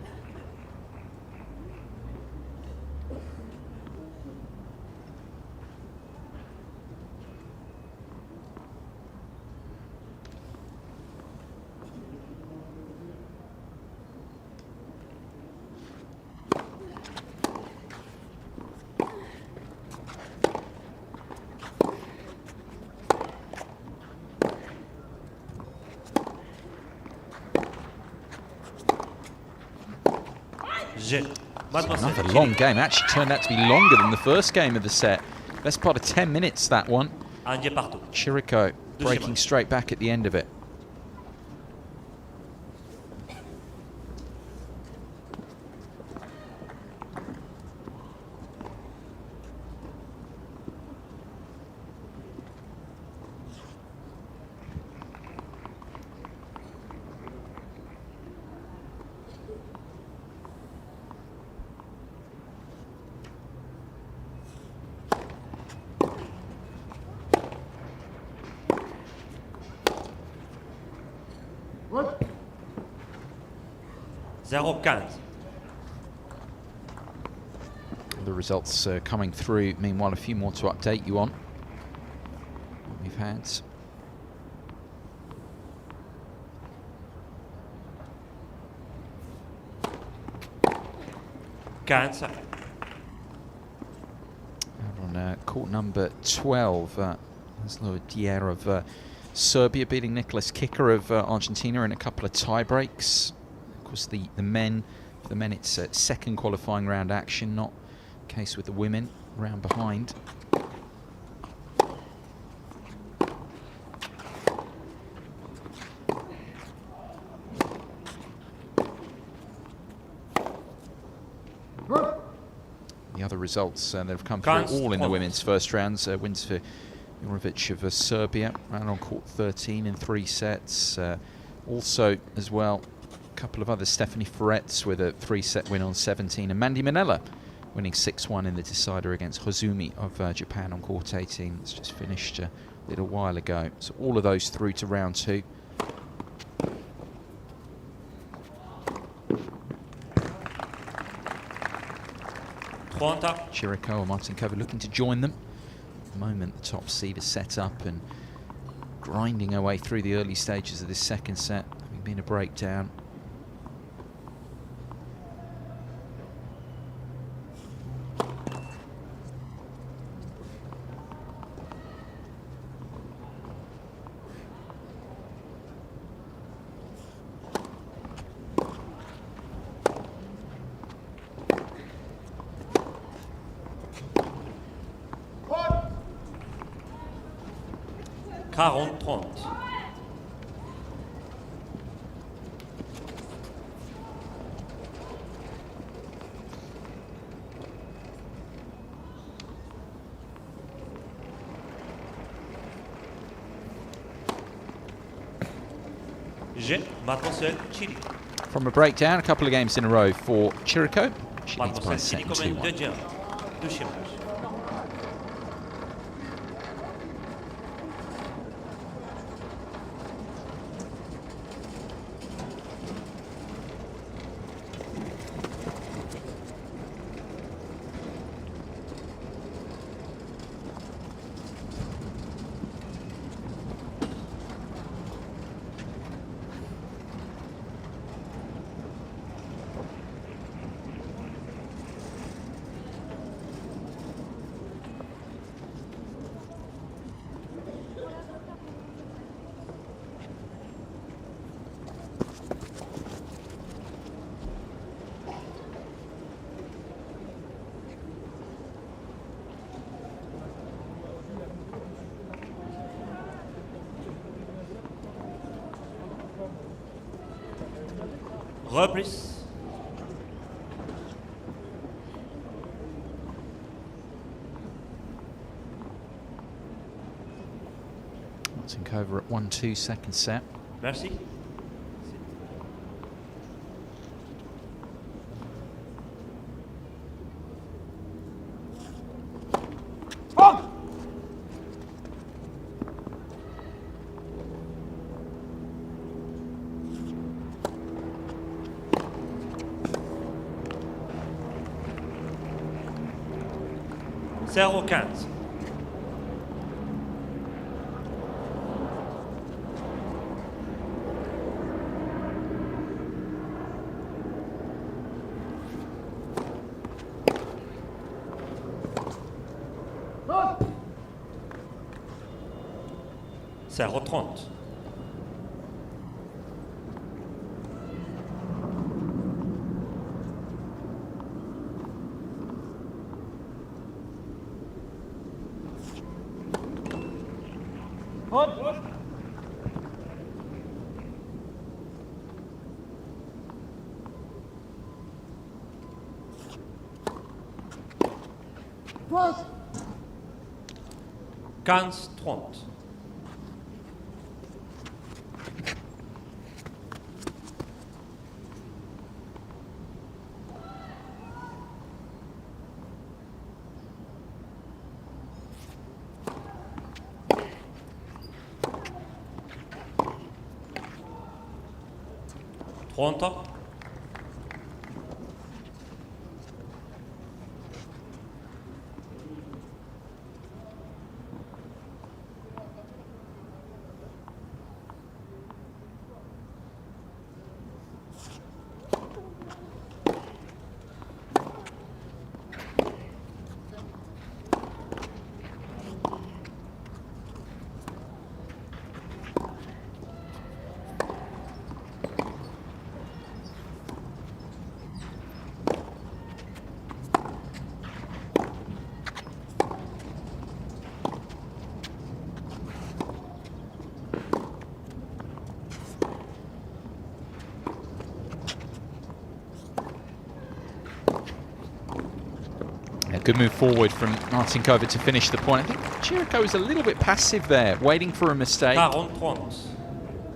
Another long game. Actually turned out to be longer than the first game of the set. Best part of 10 minutes, that one. Chero breaking straight back at the end of it. The results coming through. Meanwhile, a few more to update you on. We've had on court number 12, Laszlo Dier of Serbia beating Nicholas Kicker of Argentina in a couple of tie breaks. Of course, the men, for the men it's second qualifying round action, not the case with the women, round behind. The other results that have come through all in the women's first rounds. Wins for Jorovic of Serbia, round on court 13 in 3 sets. Also, as well, a couple of others. Stephanie Ferretz with a 3-set win on 17. And Mandy Minella winning 6-1 in the decider against Hozumi of Japan on court 18. It's just finished a little while ago. So all of those through to round 2. Chero and Martincova looking to join them. At the moment, the top seed is set up and grinding her way through the early stages of this second set, having been a breakdown. 40-30. Mademoiselle Chiri. From a breakdown, a couple of games in a row for Chero. She leads by a Mademoiselle set Chiri and comme 2-1. deuxième. Deuxième match. Reprise. Martincova at 1-2, second set. Merci. Zéro 15. Zéro 30. Quinze 30. Pronto? Good move forward from Martincova to finish the point. I think Chero was a little bit passive there, waiting for a mistake. 40-30.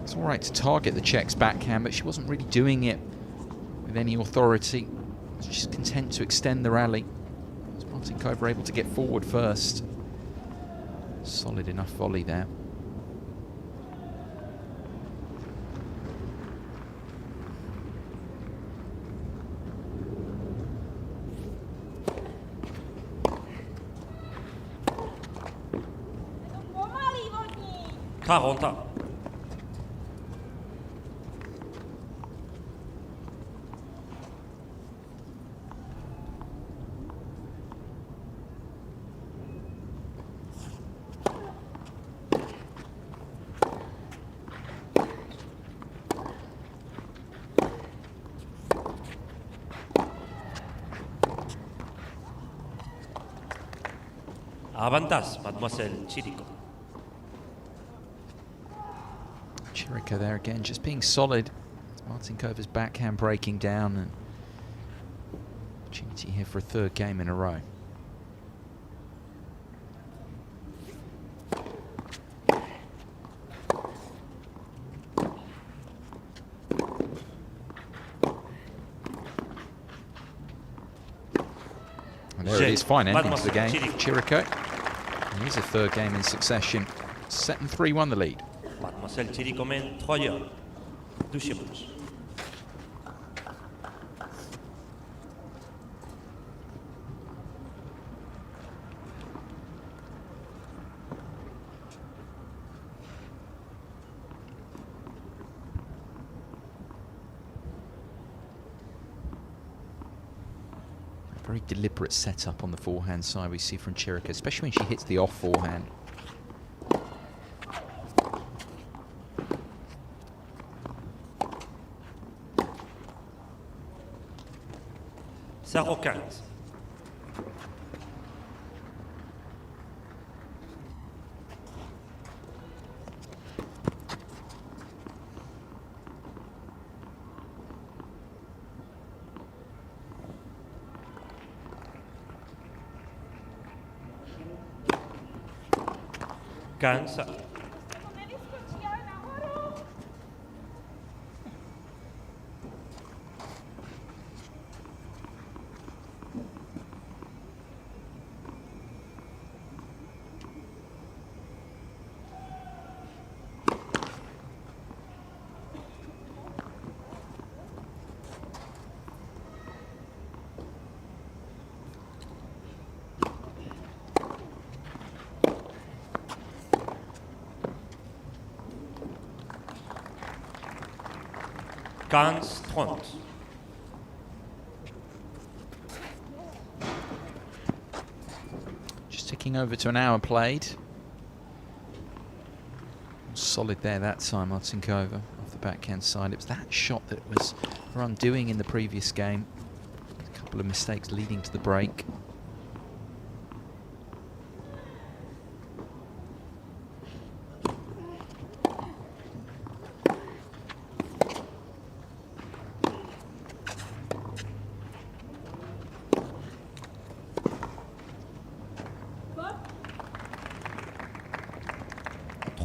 It's all right to target the Czech's backhand, but she wasn't really doing it with any authority. She's just content to extend the rally. Was Martincova able to get forward first? Solid enough volley there. Quaranta. Avantage, mademoiselle Chirico. Chero there again, just being solid. Martinkova's backhand breaking down, and opportunity here for a third game in a row. And there it is, fine ending to the game. Chero. Here's a third game in succession. Set and 3-1 the lead. Mademoiselle Cherico mène 3-1. Deuxième match. Very deliberate setup on the forehand side we see from Chero, especially when she hits the off forehand. Zéro 15. Cansa. Quinze 30. Just ticking over to an hour played. Solid there that time, Martincova off the backhand side. It was that shot that was her undoing in the previous game. A couple of mistakes leading to the break.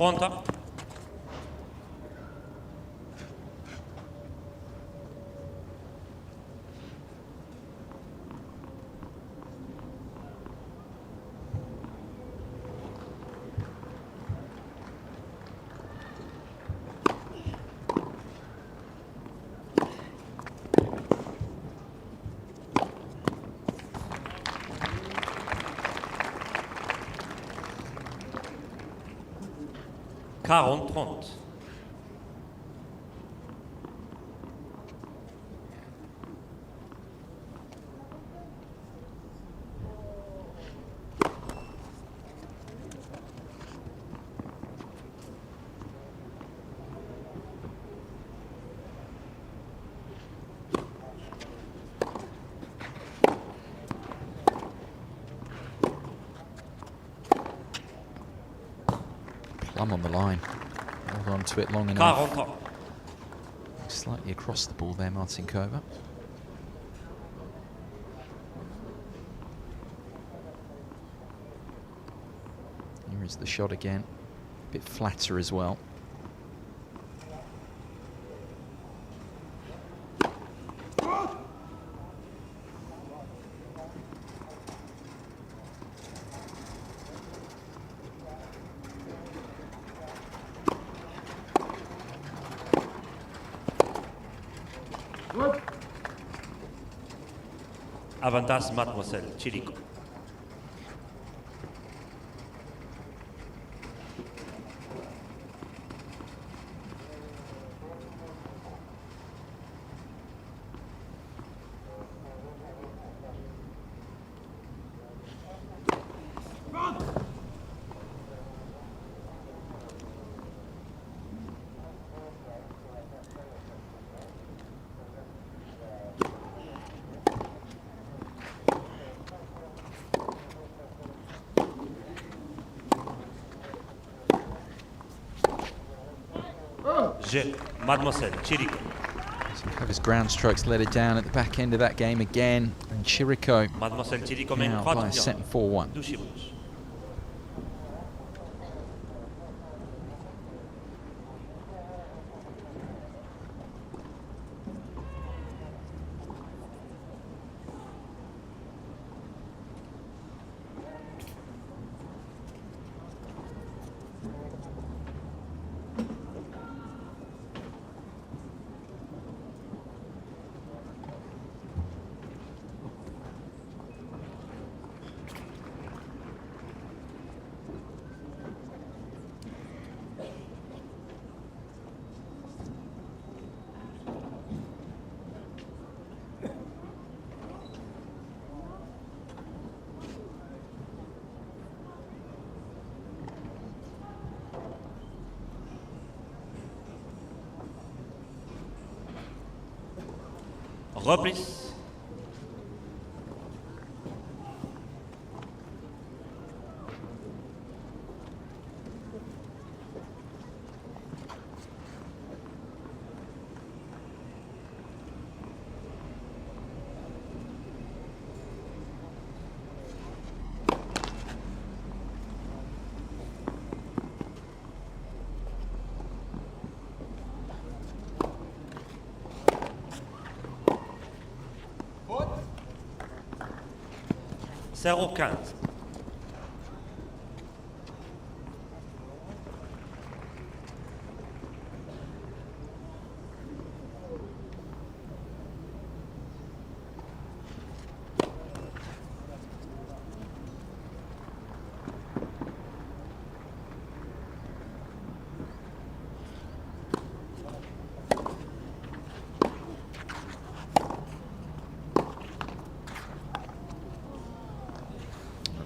Trente. Quarante 30. Plumb on the line. Hold on to it long enough. 40. Slightly across the ball there, Martincova. Here is the shot again. A bit flatter as well. Avantage Mademoiselle Cherico. Jeu, Mademoiselle Chirico. Covers ground strokes, let it down at the back end of that game again. And Chirico Mademoiselle Chirico mène now 3 by a set and 4-1. 12 secondes. Reprise. Zéro 15.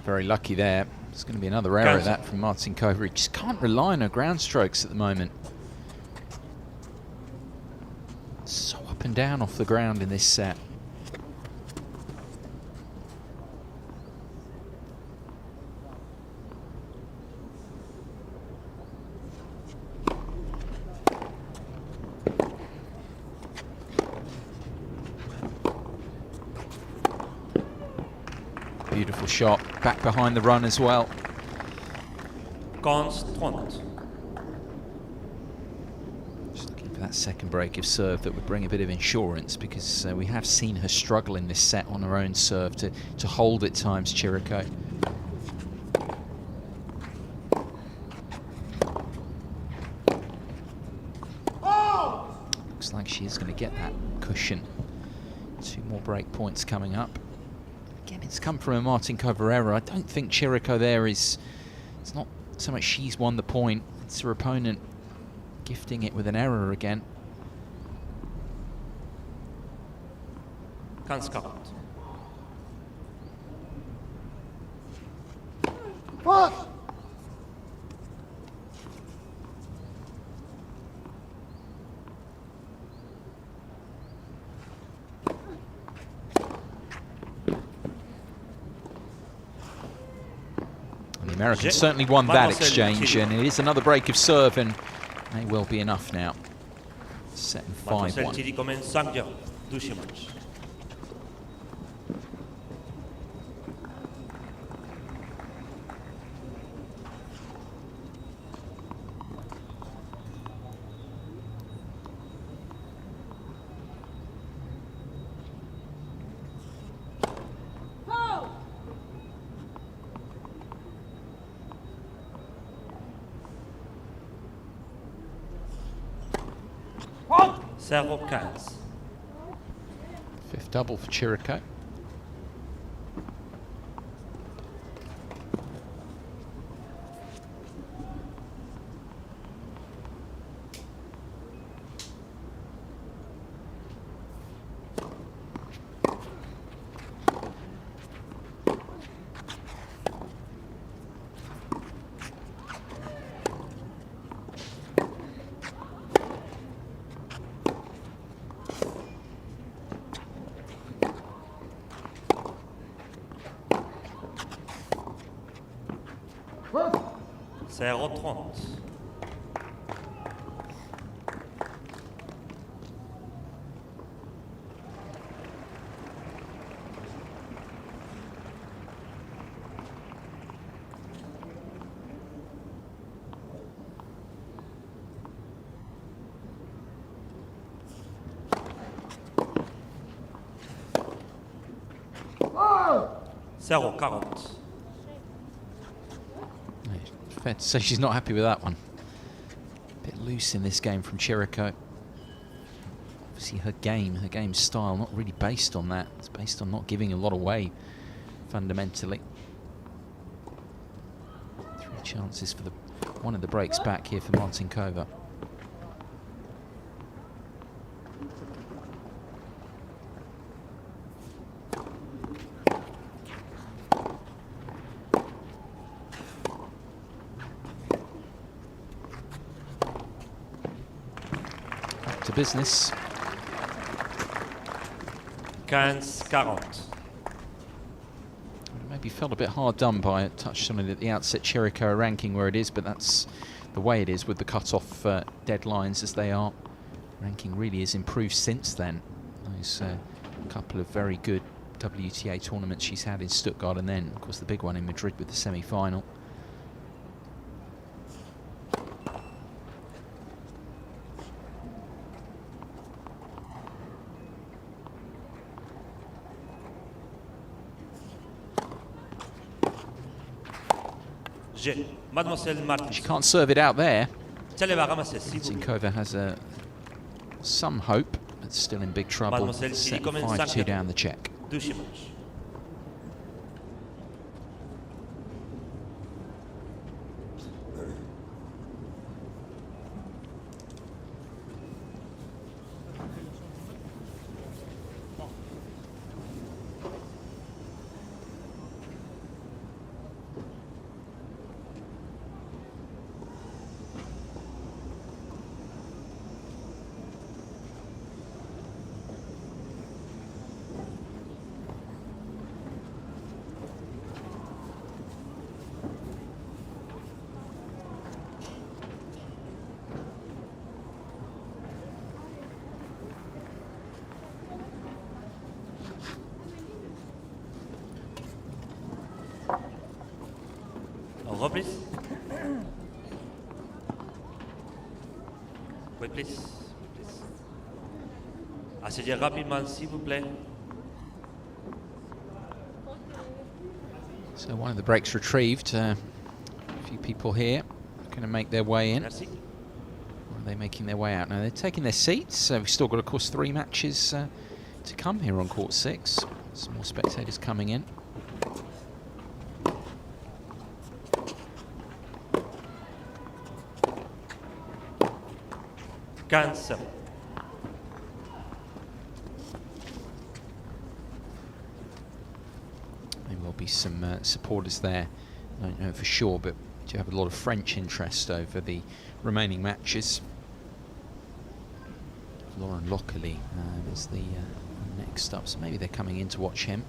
Very lucky there. There's going to be another error at that from Martincova. He just can't rely on her ground strokes at the moment. So up and down off the ground in this set. Beautiful shot, back behind the run as well. 15-30. Just looking for that second break of serve that would bring a bit of insurance, because we have seen her struggle in this set on her own serve to hold at times, Chirico. Looks like she is going to get that cushion. 2 more break points coming up. Again, it's come from a Martincova error. I don't think Chirico there is... It's not so much she's won the point, it's her opponent gifting it with an error again. 15-40. What? The Americans certainly won that exchange, and it is another break of serve, and may well be enough now. Set in 5-1. Chirico mène 5-1. 12 matchs. Zéro 15. Fifth double for Chirico. Zéro 30. 0-40. Fair to say she's not happy with that one. A bit loose in this game from Chero. Obviously her game style, not really based on that. It's based on not giving a lot away, fundamentally. 3 chances for one of the breaks back here for Martincova. Back to business. 15-40. Maybe felt a bit hard done by it. Touched on it at the outset. Chero ranking where it is, but that's the way it is with the cut-off deadlines as they are. Ranking really has improved since then. There's a couple of very good WTA tournaments she's had in Stuttgart, and then, of course, the big one in Madrid with the semi-final. Mademoiselle Martins. She can't serve it out there. Martincova Martincova has some hope, but still in big trouble. Mademoiselle Set Silicon 5-2 down the check. Encore plus. Oui, please. Asseyez rapidement, s'il vous plaît. So one of the breaks retrieved. A few people here going to make their way in. Merci. Or are they making their way out? Now they're taking their seats. We've still got, of course, 3 matches to come here on court 6. Some more spectators coming in. Cancer. Maybe there'll be some supporters there. I don't know for sure, but do have a lot of French interest over the remaining matches. Lauren Lockley is the next up, so maybe they're coming in to watch him.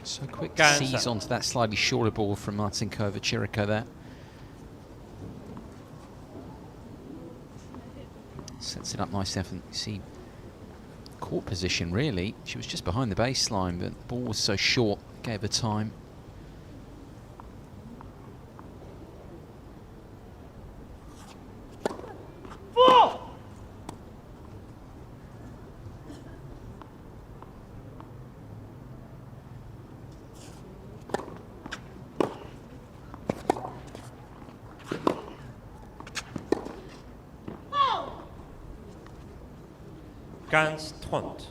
So quick seize onto that slightly shorter ball from Martincova. Chero there. Sets it up nicely. You see court position really. She was just behind the baseline, but the ball was so short, gave her time. Quinze 30.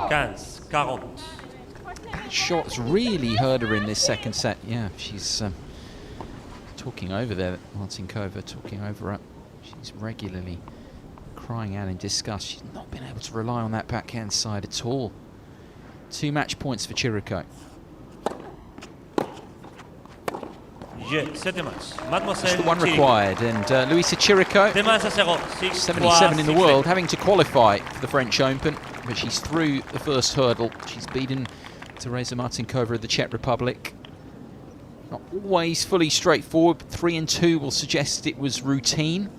Quinze 40. Shot's really hurt her in this second set. Yeah, she's talking over there, Martincova, talking over her. She's regularly crying out in disgust. She's not been able to rely on that backhand side at all. 2 match points for Chero. Jeu, 7 matchs. That's Mademoiselle the one Chiro. required, and Luisa Chero, Demain à 0, 6, 77 in the 3, world, having to qualify for the French Open, but she's through the first hurdle. She's beaten Teresa Martincova of the Czech Republic. Not always fully straightforward, but 3 and 2 will suggest it was routine.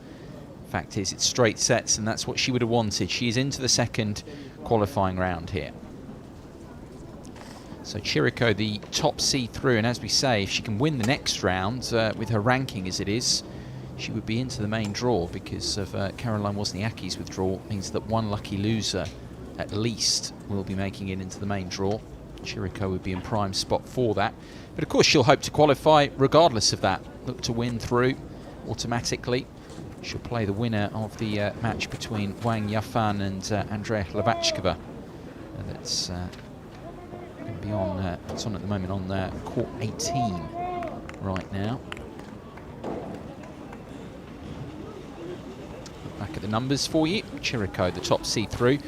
Fact is, it's straight sets, and that's what she would have wanted. She is into the second qualifying round here. So Chero, the top seed through, and as we say, if she can win the next round with her ranking as it is, she would be into the main draw because of Caroline Wozniacki's withdrawal. Means that one lucky loser, at least, will be making it into the main draw. Chero would be in prime spot for that. But of course, she'll hope to qualify regardless of that. Look to win through automatically. She'll play the winner of the match between Wang Yafan and Andrea Malichkova. That's going to be on. It's on at the moment on court 18 right now. Look back at the numbers for you. Chero, the top seed through.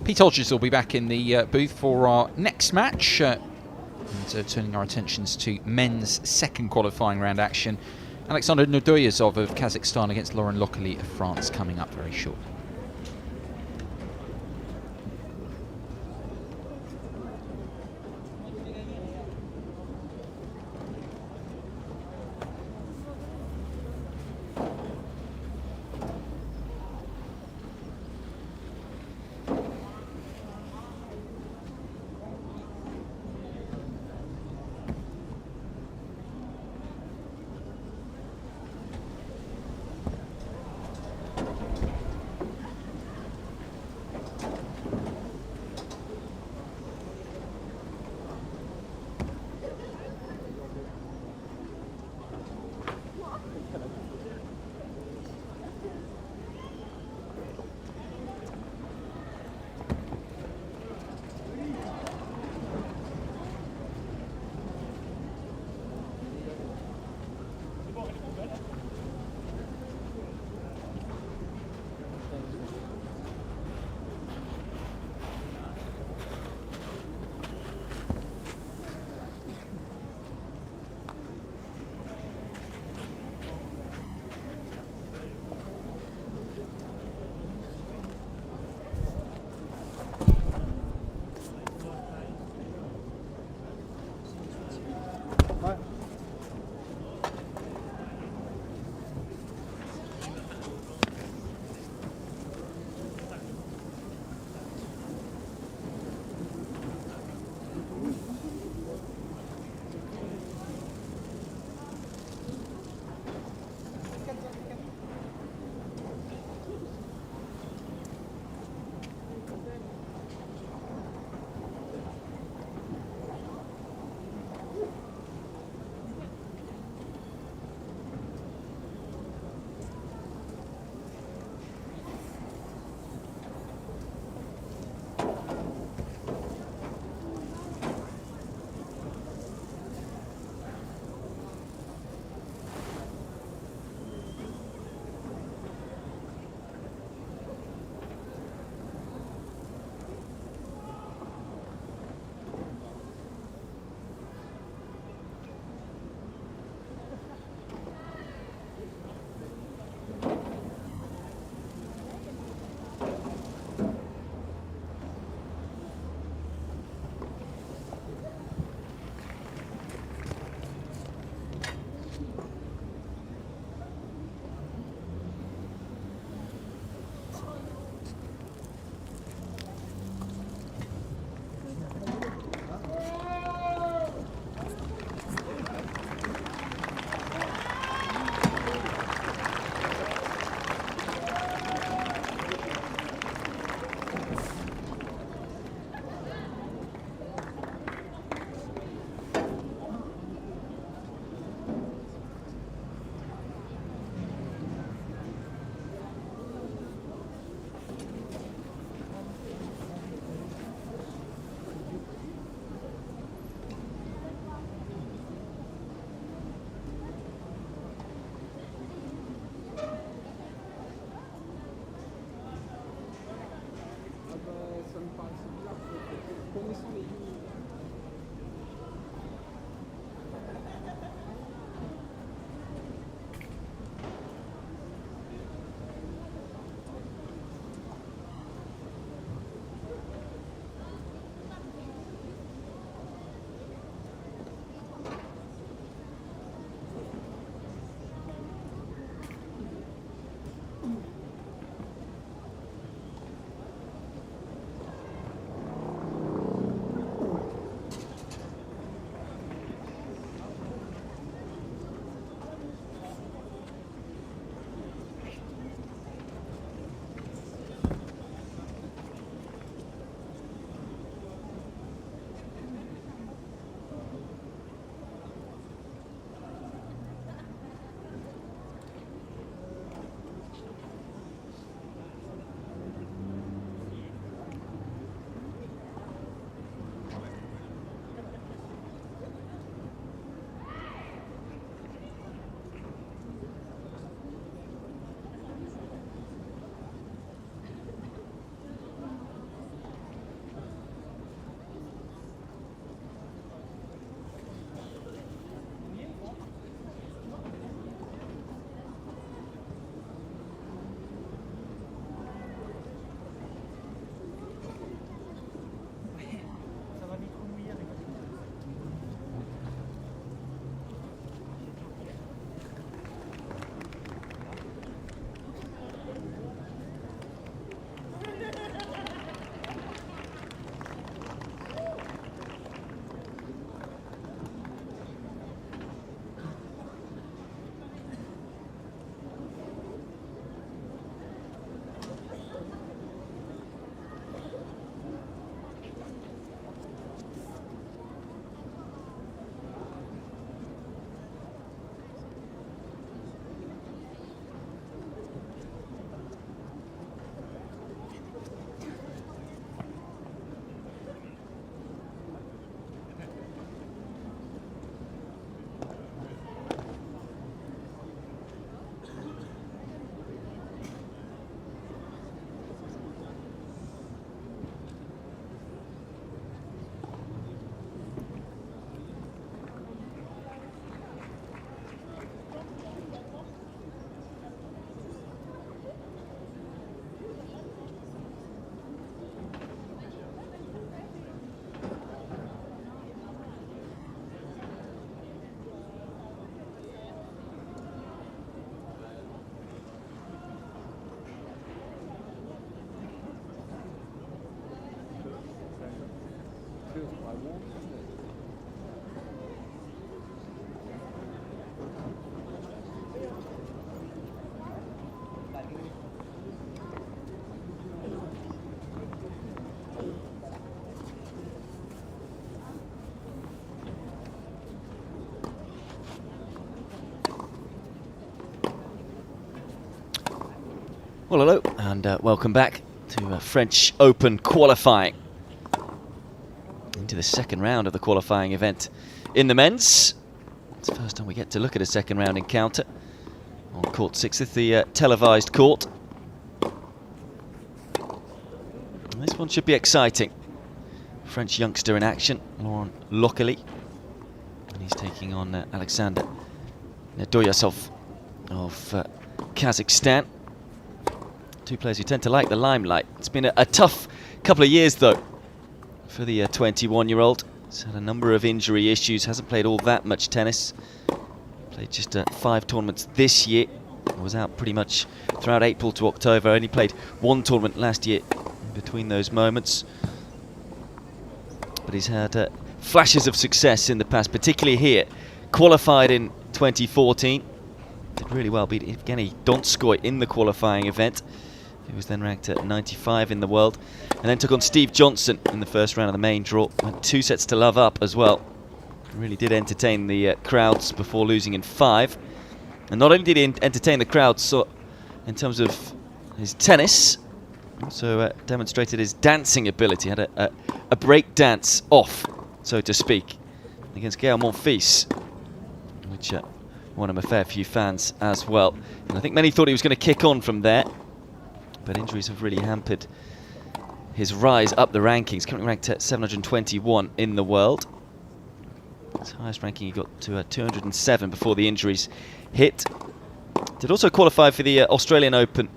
Pete Hodges will be back in the booth for our next match. And turning our attentions to men's second qualifying round action. Alexander Nudoyazov of Kazakhstan against Laurent Lockley of France coming up very shortly. Well, hello, and welcome back to French Open qualifying. Into the second round of the qualifying event in the men's. It's the first time we get to look at a second round encounter on court 6. It's the televised court. And this one should be exciting. French youngster in action, Roland-Garros. And he's taking on Alexander Nedoyasov of Kazakhstan. Two players who tend to like the limelight. It's been a tough couple of years, though, for the 21-year-old. He's had a number of injury issues, hasn't played all that much tennis. Played just 5 tournaments this year. Was out pretty much throughout April to October. Only played 1 tournament last year in between those moments. But he's had flashes of success in the past, particularly here. Qualified in 2014. Did really well, beat Evgeny Donskoy in the qualifying event. He was then ranked at 95 in the world. And then took on Steve Johnson in the first round of the main draw. Went 2 sets to love up as well. Really did entertain the crowds before losing in 5. And not only did he entertain the crowds so in terms of his tennis, also demonstrated his dancing ability. Had a break dance off, so to speak, against Gaël Monfils, which won him a fair few fans as well. And I think many thought he was going to kick on from there, but injuries have really hampered his rise up the rankings. Currently ranked at 721 in the world. His highest ranking he got to 207 before the injuries hit. Did also qualify for the Australian Open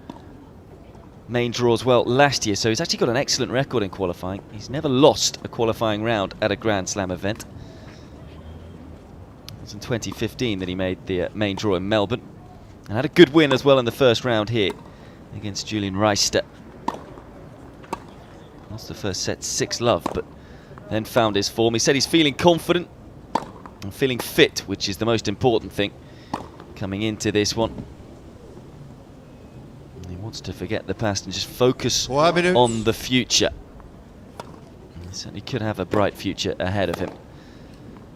main draw as well last year, so he's actually got an excellent record in qualifying. He's never lost a qualifying round at a Grand Slam event. It was in 2015 that he made the main draw in Melbourne, and had a good win as well in the first round here against Julian Reister. Lost the first set 6-love, but then found his form. He said he's feeling confident and feeling fit, which is the most important thing coming into this one. He wants to forget the past and just focus on the future. He certainly could have a bright future ahead of him.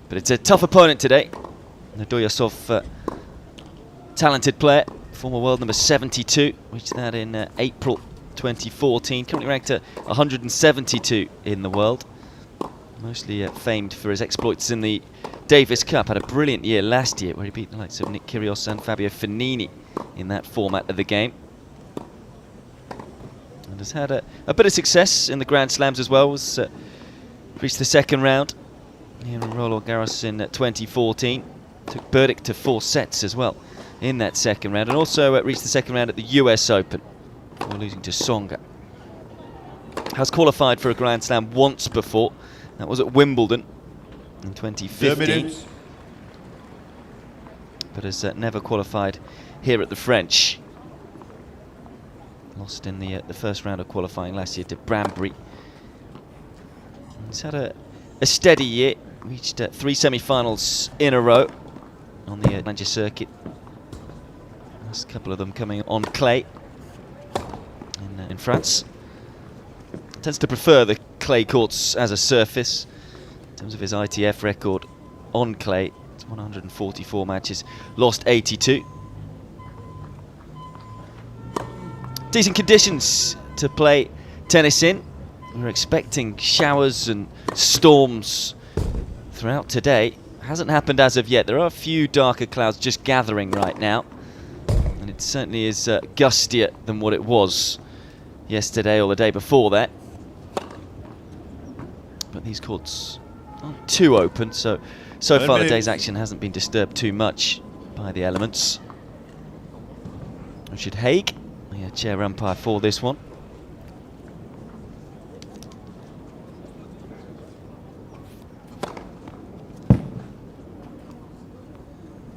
But it's a tough opponent today. Nedoyasov, talented player, former world number 72, reached that in April 2014. Currently ranked at 172 in the world. Mostly famed for his exploits in the Davis Cup. Had a brilliant year last year where he beat the likes of Nick Kyrgios and Fabio Fognini in that format of the game. And has had a bit of success in the Grand Slams as well. Was reached the second round here in Roland-Garros in 2014. Took Burdick to 4 sets as well in that second round. And also reached the second round at the US Open before losing to Tsonga. Has qualified for a Grand Slam once before. That was at Wimbledon in 2015. But has never qualified here at the French. Lost in the first round of qualifying last year to Branbury. He's had a steady year. Reached 3 semi-finals in a row on the Challenger circuit. Last couple of them coming on clay in France. Tends to prefer the clay courts as a surface. In terms of his ITF record on clay, it's 144 matches, lost 82. Decent conditions to play tennis in. We're expecting showers and storms throughout today. Hasn't happened as of yet. There are a few darker clouds just gathering right now, and it certainly is gustier than what it was yesterday or the day before that. But these courts aren't too open, so far the day's action hasn't been disturbed too much by the elements. Richard Haig, the chair umpire for this one.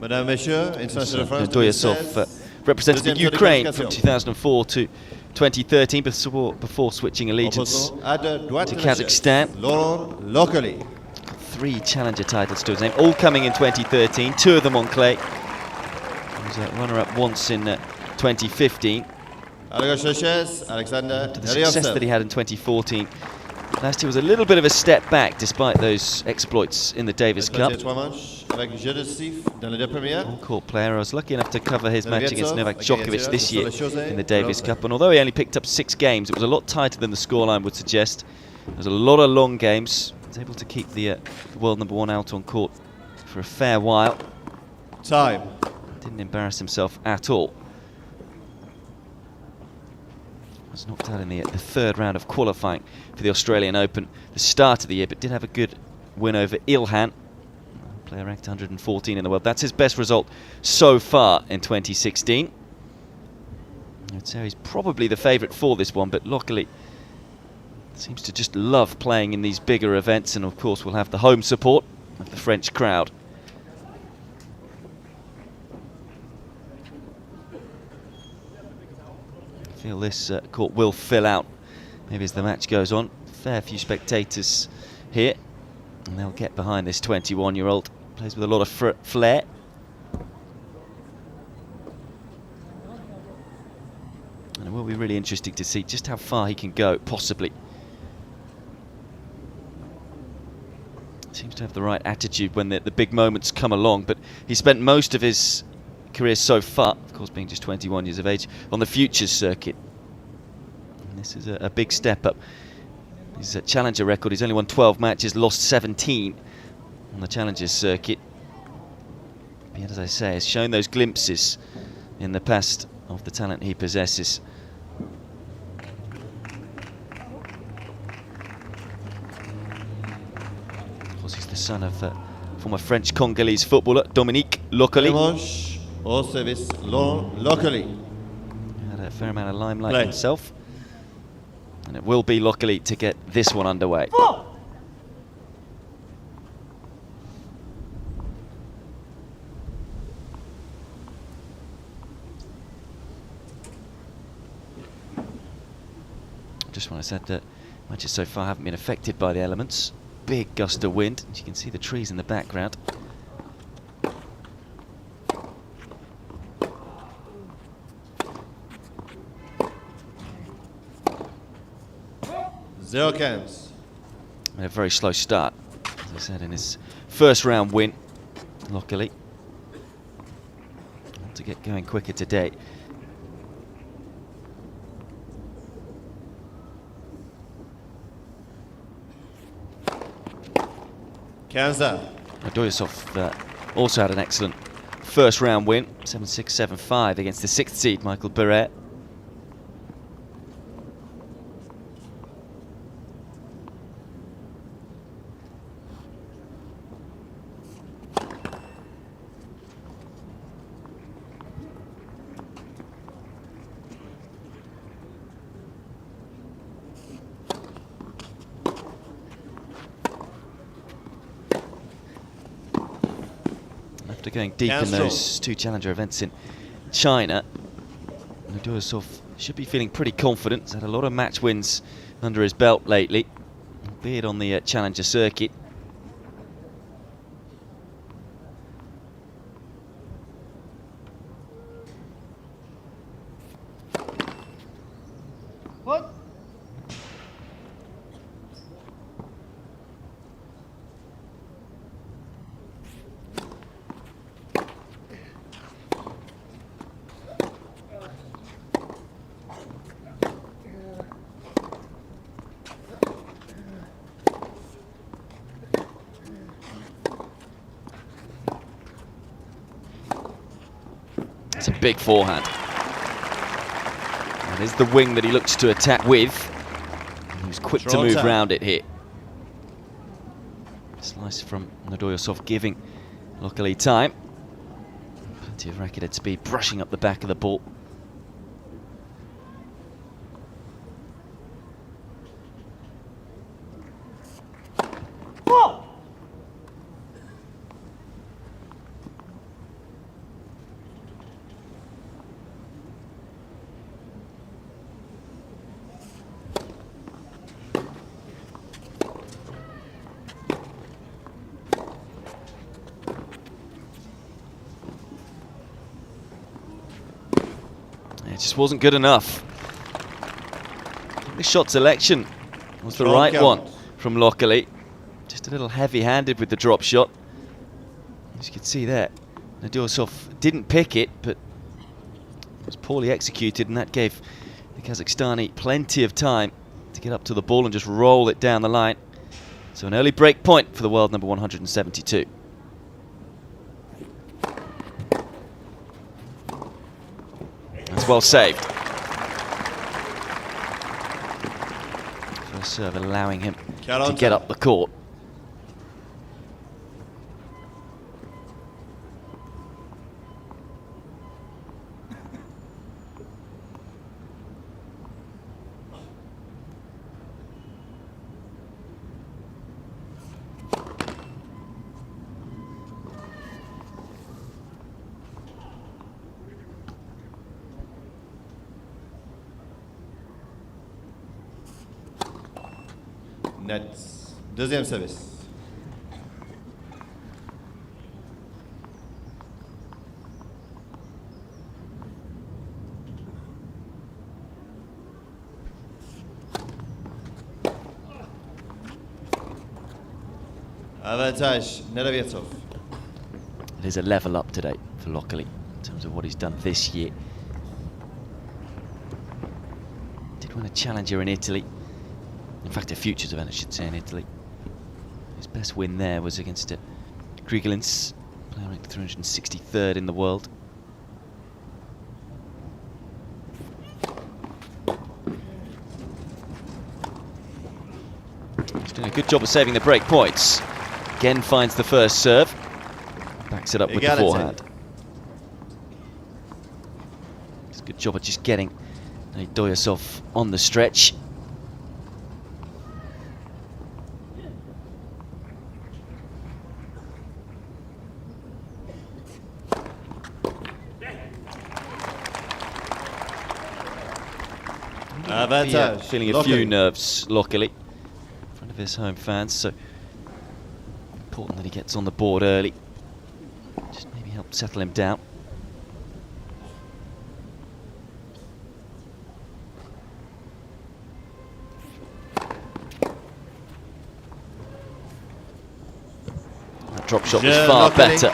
Mesdames, Messieurs, international France. Nedoyasov represented the Ukraine from 2004 to 2013 before switching allegiance to Kazakhstan. Locally. 3 challenger titles to his name, all coming in 2013, 2 of them on clay. He was a runner-up once in 2015. After the success that he had in 2014, last year was a little bit of a step back despite those exploits in the Davis Cup. avec jeu de siffle dans les deux premières. On-court player. I was lucky enough to cover his match against Novak Against Djokovic this year Jose in the Davis Roland. Cup, and although he only picked up 6 games, it was a lot tighter than the scoreline would suggest. There was a lot of long games. He was able to keep the world number 1 out on court for a fair while. Time. Didn't embarrass himself at all. Was knocked out in the 3rd round of qualifying for the Australian Open, the start of the year, but did have a good win over Ilhan, player ranked 114 in the world. That's his best result so far in 2016. I'd say he's probably the favourite for this one, but luckily seems to just love playing in these bigger events, and of course we'll have the home support of the French crowd. I feel this court will fill out maybe as the match goes on. Fair few spectators here, and they'll get behind this 21-year-old. Plays with a lot of flair. And it will be really interesting to see just how far he can go, possibly. Seems to have the right attitude when the big moments come along, but he spent most of his career so far, of course being just 21 years of age, on the Futures circuit. And this is a big step up. His Challenger record, he's only won 12 matches, lost 17 on the Challengers circuit. But as I say, has shown those glimpses in the past of the talent he possesses. Of course, he's the son of former French Congolese footballer Dominique Locally. Dimanche, au service locally. Had a fair amount of limelight himself. And it will be Locally to get this one underway. Just when I said that matches so far haven't been affected by the elements. Big gust of wind, and you can see the trees in the background. Zero cans. And a very slow start, as I said, in his 1st round win, luckily. Want to get going quicker today. Kansas. Doyasov also had an excellent 1st round win, 7-6, 7-5 against the 6th seed, Michael Barrett. After going deep in those 2 Challenger events in China, Doyasov should be feeling pretty confident. He's had a lot of match wins under his belt lately, albeit on the Challenger circuit. What? It's a big forehand. And is the wing that he looks to attack with. And he was quick to move round it here. Slice from Doyasov giving Locally time. Plenty of racket head speed, brushing up the back of the ball. It just wasn't good enough. The shot selection was the right one from Locally. Just a little heavy-handed with the drop shot. As you can see there, Nadursov didn't pick it, but it was poorly executed, and that gave the Kazakhstani plenty of time to get up to the ball and just roll it down the line. So an early break point for the world number 172. That's well saved. First serve allowing him to get up the court. Nets. Deuxième service. Avantage, Neravirtsov. It is a level up today for Lockley in terms of what he's done this year. Did win a challenger in Italy. In fact, a futures event, I should say, in Italy. His best win there was against Grigolins, player ranked 363rd in the world. He's doing a good job of saving the break points. Again finds the first serve, backs it up with the forehand. It's a good job of just getting Doyasov on the stretch. Feeling a few nerves, luckily, in front of his home fans, so important that he gets on the board early. Just maybe help settle him down. That drop shot was far better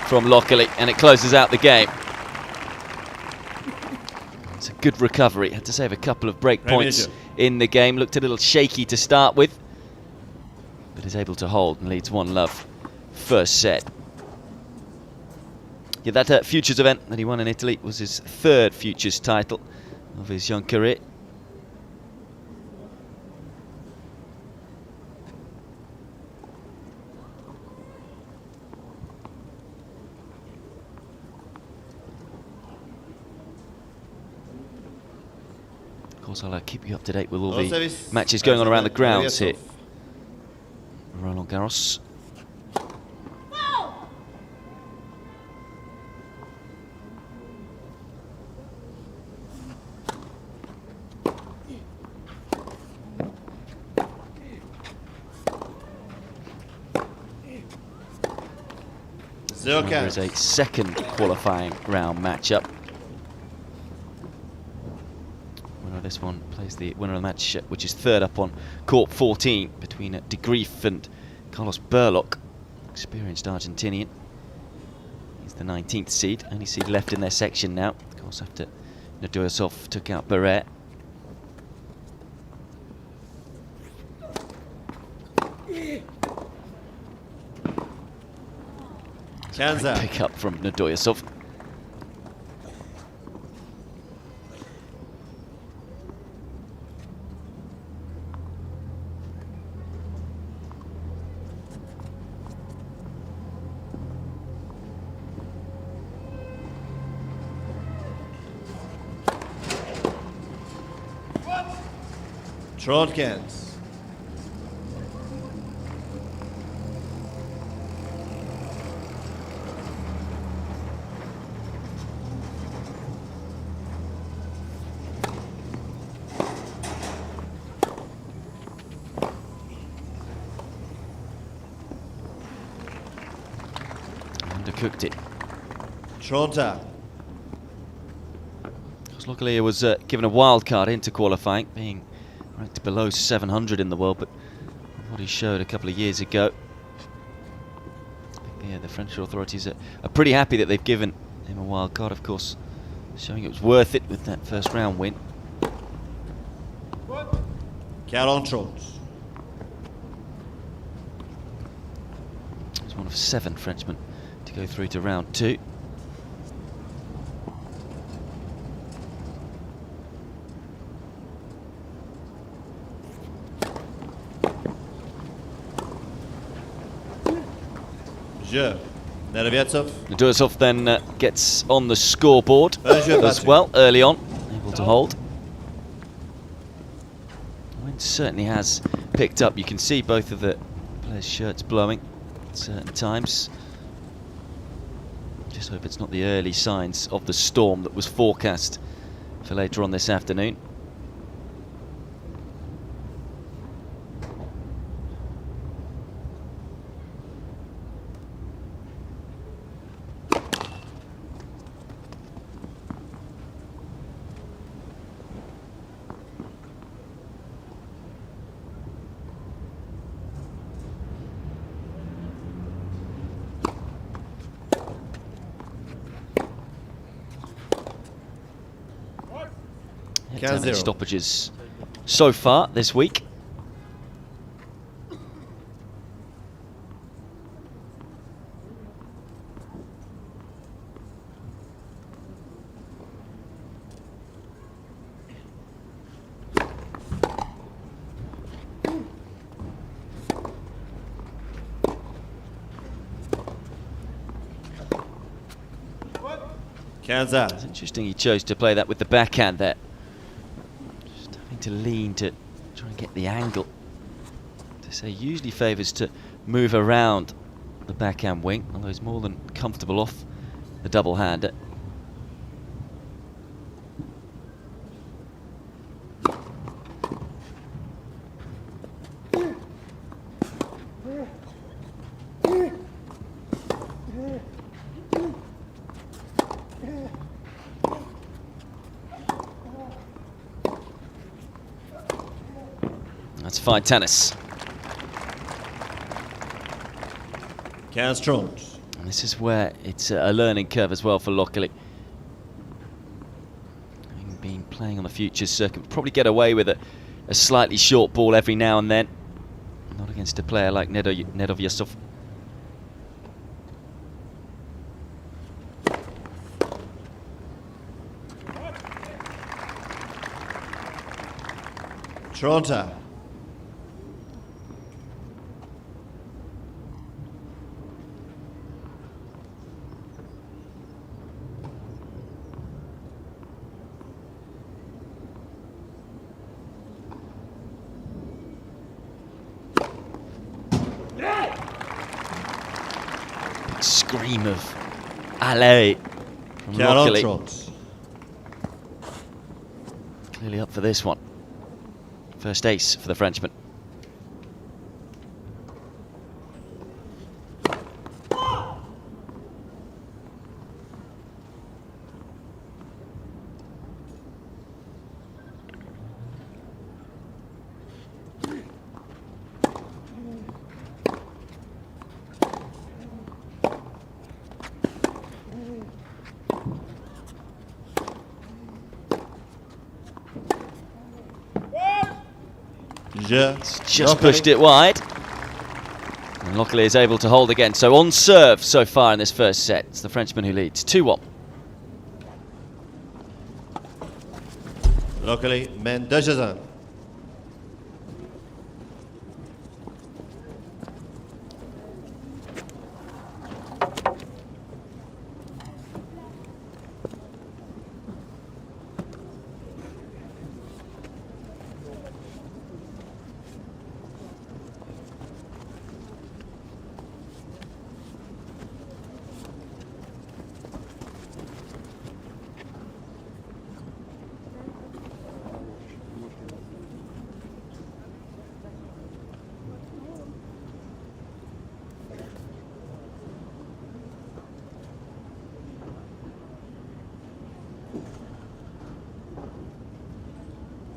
from Lockley, and it closes out the game. It's a good recovery. Had to save a couple of break points in the game. Looked a little shaky to start with, but is able to hold and leads 1-love first set. Yeah, that futures event that he won in Italy was his third futures title of his young career. Of course, I'll keep you up to date with all the matches going on around the grounds here. Roland-Garros. There is a second qualifying round matchup. Winner of this one plays the winner of the match, which is third up on court 14 between De Grief and Carlos Burlock, experienced Argentinian. He's the 19th seed, only seed left in their section now, of course, after Nadoyasov took out Barrett. Pick up from Nadoyasov. Trondkens. Undercooked it. Tronta. Luckily, he was given a wild card into qualifying, being ranked below 700 in the world, but what he showed a couple of years ago, the the French authorities are pretty happy that they've given him a wild card, of course, showing it was worth it with that first round win. 40 shots. He's one of 7 Frenchmen to go through to round 2. Nedoviatov then gets on the scoreboard as well early on, able to hold. The wind certainly has picked up. You can see both of the players' shirts blowing at certain times. Just hope it's not the early signs of the storm that was forecast for later on this afternoon. How many stoppages so far this week? It's interesting he chose to play that with the backhand there. To lean to try and get the angle. To say usually favours to move around the backhand wing, although he's more than comfortable off the double hander. That's fine tennis. And this is where it's a learning curve as well for Lockley. Having been playing on the futures circuit, probably get away with a slightly short ball every now and then. Not against a player like Nedoviatov. Toronto. Scream of alley from Lockley. Clearly up for this one. First ace for the Frenchman. Just pushed it wide. And Lockley is able to hold again. So on serve so far in this first set. It's the Frenchman who leads 2-1. Lockley, Mertens.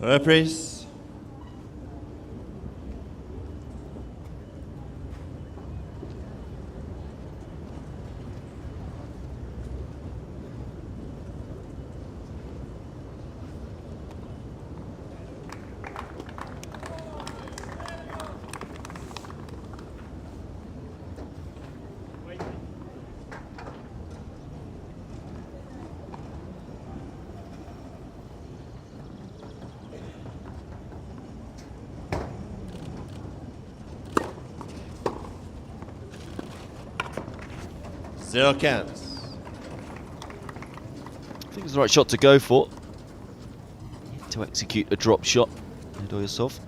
Reprise. 0-15. I think it was the right shot to go for. To execute a drop shot, Nedoyasov.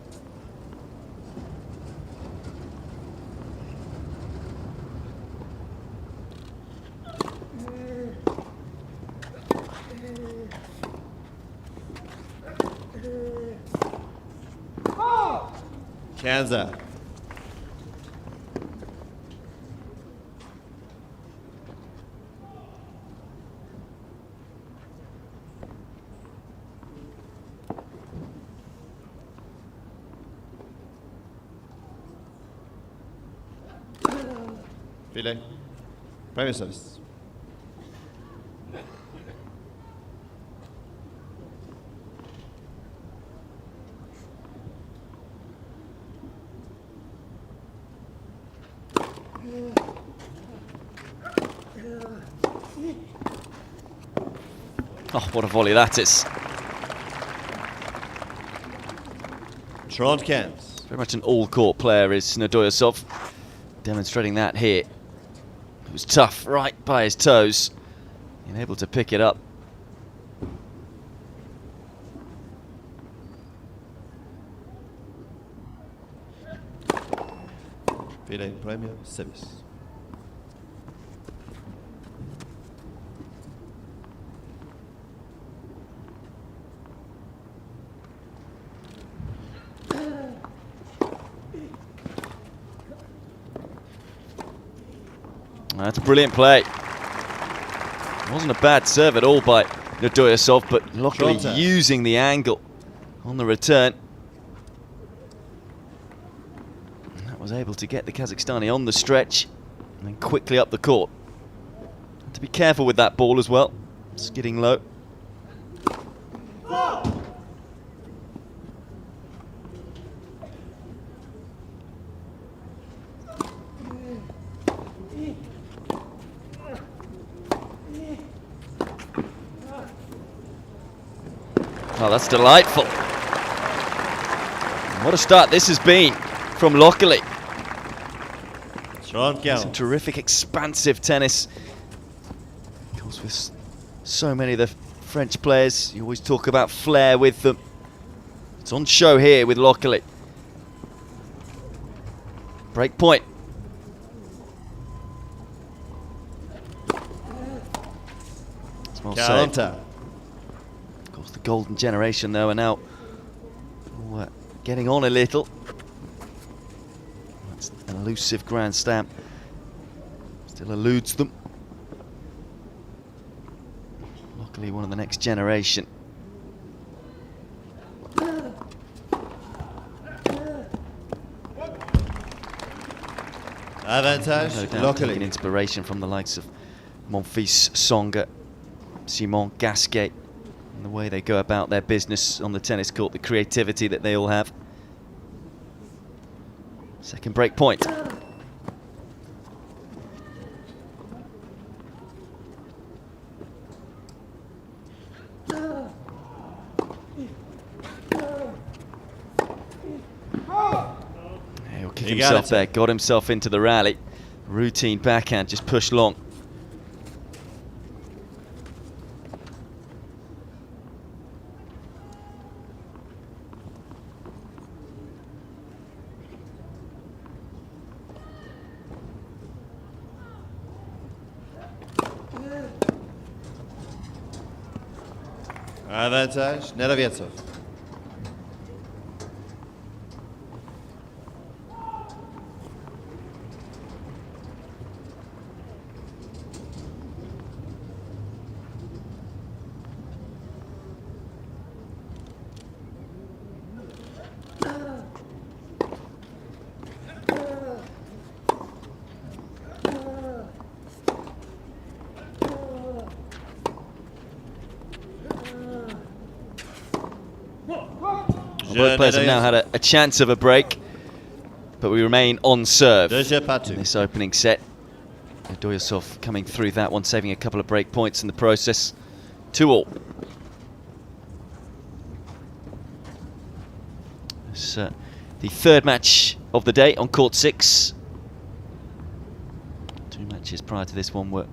Kansas. Filet. Premier service. Oh, what a volley that is. 30-15. Very much an all-court player is Nedoyasov. Demonstrating that here. It was tough right by his toes. And able to pick it up. Filet Premier service. That's a brilliant play. It wasn't a bad serve at all by Nedoyasov, but luckily using the angle on the return. And that was able to get the Kazakhstani on the stretch and then quickly up the court. Have to be careful with that ball as well. Skidding low. Oh, that's delightful. And what a start this has been from Lockley. Some terrific expansive tennis. Of course, with so many of the French players, you always talk about flair with them. It's on show here with Lockley. Break point. Well Counter. The golden generation, though, are now getting on a little. That's an elusive Grand Slam. Still eludes them. Luckily, one of the next generation. Avantage, No doubt Lockley. taking inspiration from the likes of Monfils, Songa, Simon, Gasquet. And the way they go about their business on the tennis court, the creativity that they all have. Second break point. He'll kick himself there, got himself into the rally. Routine backhand, just push long. Avantage, Nedoyasov. Both players have now had a chance of a break, but we remain on serve in this opening set. Nedoyasov coming through that one, saving a couple of break points in the process. 2-all. It's the third match of the day on court 6. Two-match matches prior to this one were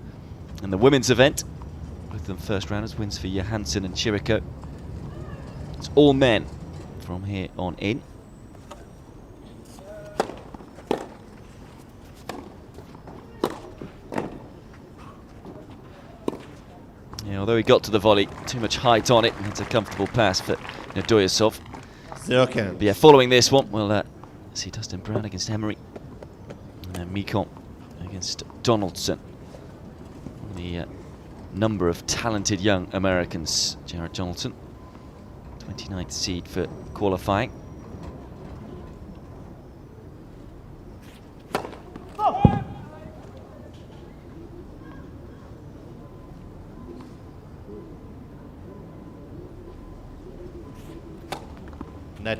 in the women's event. Both of them first rounders, wins for Johansson and Chero. It's all men from here on in. Yeah, although he got to the volley, too much height on it, and it's a comfortable pass for Johansson. 0 count. But yeah, following this one, we'll see Dustin Brown against Emory, and then Malichkova against Donaldson. The number of talented young Americans. Jared Donaldson, 29th seed for qualifying. Net.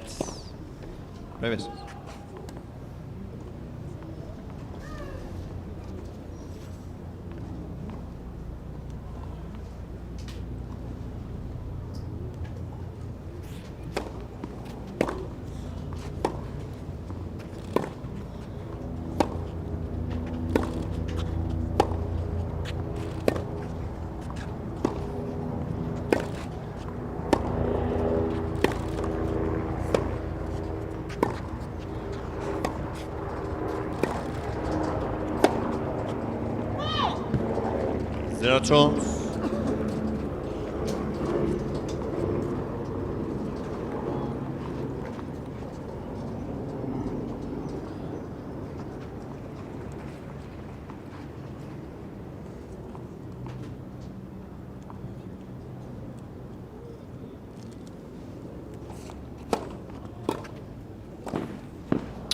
Premise. Zero chance.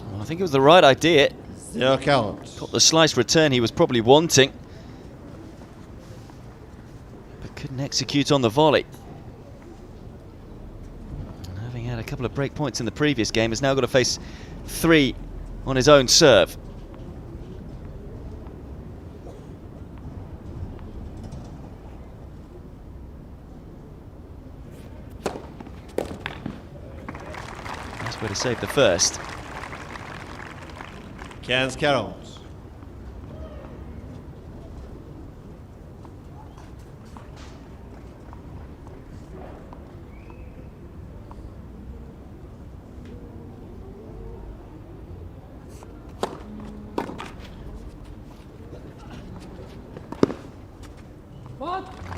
Well, I think it was the right idea. 0 count. Got the slice return he was probably wanting, but couldn't execute on the volley. And having had a couple of break points in the previous game, has now got to face 3 on his own serve. Nice way to save the first. Cans Chero.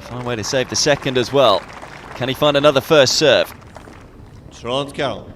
Fine way to save the second as well. Can he find another first serve? Roland Garros.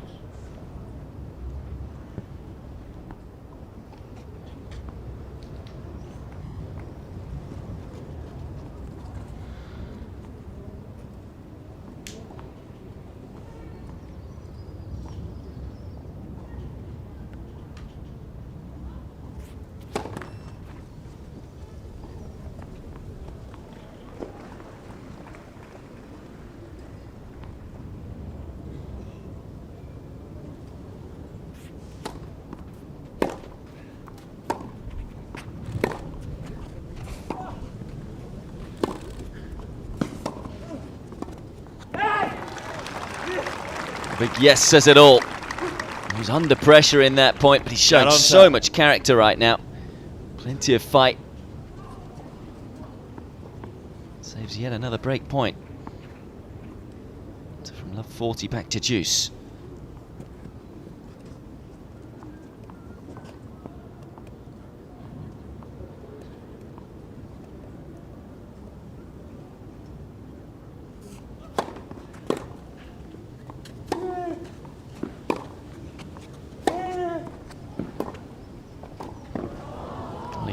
Big yes says it all. He was under pressure in that point, but he's shown so much character right now. Plenty of fight. Saves yet another break point. So from love 40 back to deuce.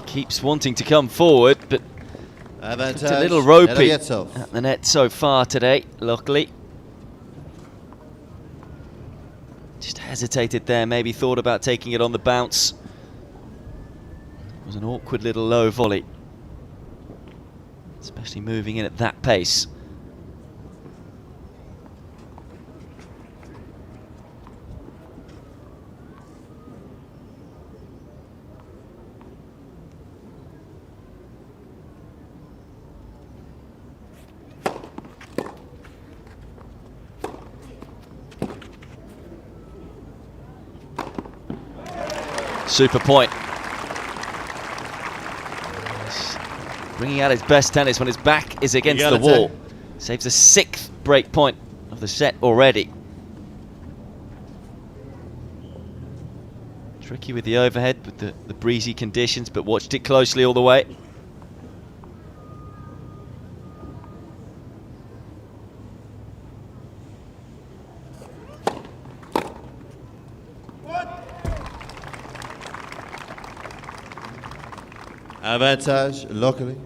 Keeps wanting to come forward, but it's a little ropey at the net so far today, luckily. Just hesitated there, maybe thought about taking it on the bounce. It was an awkward little low volley, especially moving in at that pace. Super point. bringing out his best tennis when his back is against the wall. Saves the 6th break point of the set already. Tricky with the overhead, with the breezy conditions, but watched it closely all the way. Avantage locally.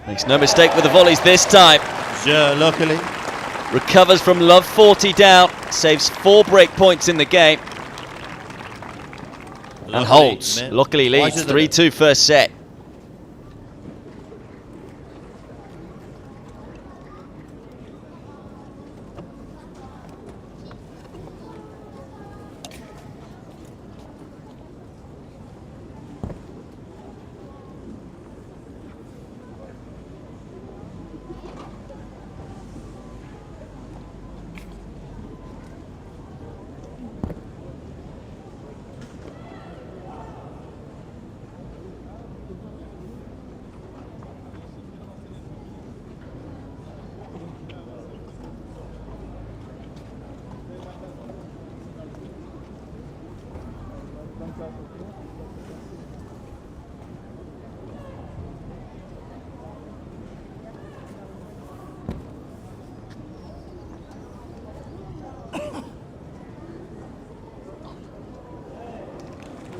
Makes no mistake with the volleys this time. Locally. Recovers from love 40 down, saves 4 break points in the game. And holds. Luckily leads 3-2 first set.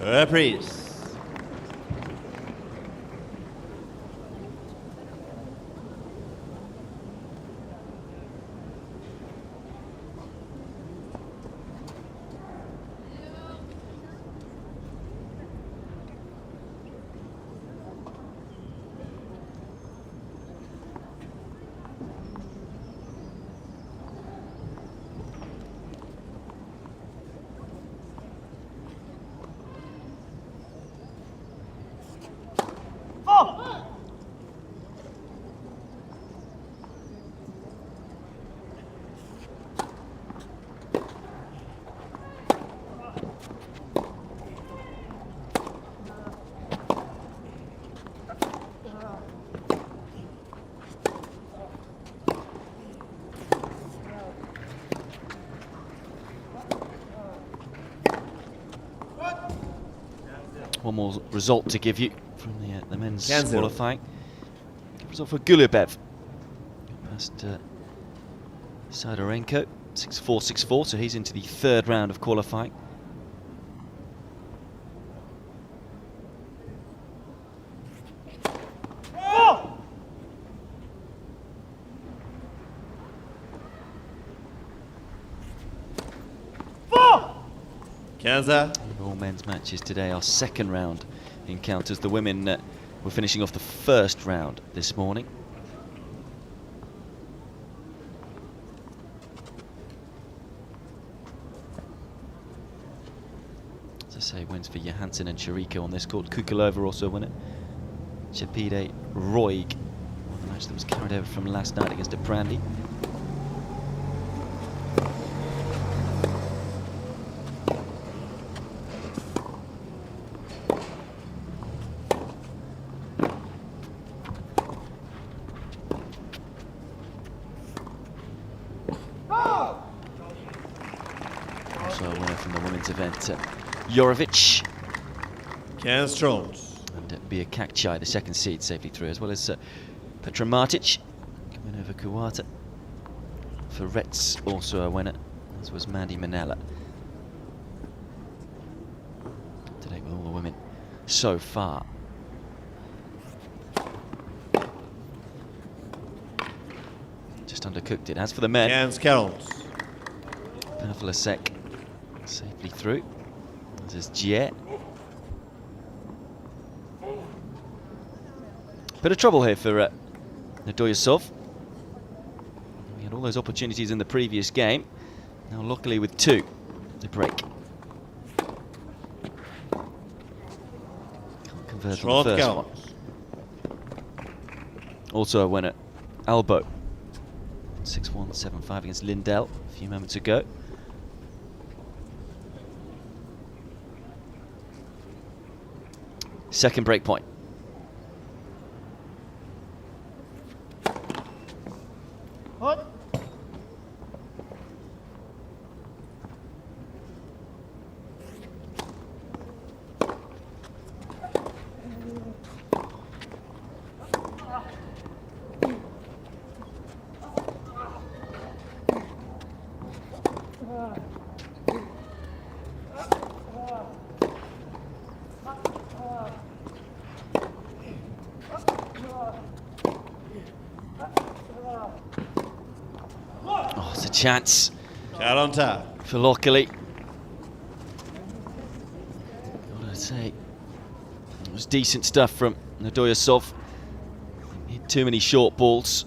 Reprise. One more result to give you from the men's Cancel. qualifying. Good result for Golubev. Past Sidorenko, 6-4, 6-4, so he's into the 3rd round of qualifying. Kansas. All men's matches today are 2nd round encounters. The women were finishing off the 1st round this morning. As I say, wins for Johansson and Chero on this court. Kukulova also won it. Chepide Roig won the match that was carried over from last night against Brandy. Also a winner from the women's event, Jorovic. Ken Strons. And Bia Kakchai, the 2nd seed, safely through, as well as Petra Martic, coming over Kuwata. For Retz, also a winner, as was Mandy Manella. Today with all the women so far. Just undercooked it. As for the men, Jens Carols. Pavlasek safely through. This is Jie. Bit of trouble here for Nedoyasov. He had all those opportunities in the previous game. Now luckily with 2 to break. compared to the Short first count. one. Also a winner, Albo. 6-1, 7-5 against Lindell a few moments ago. Second break point. Oh, it's a chance Cat on tap. for Lockley. Gotta say, it was decent stuff from Nedoyasov. Hit too many short balls.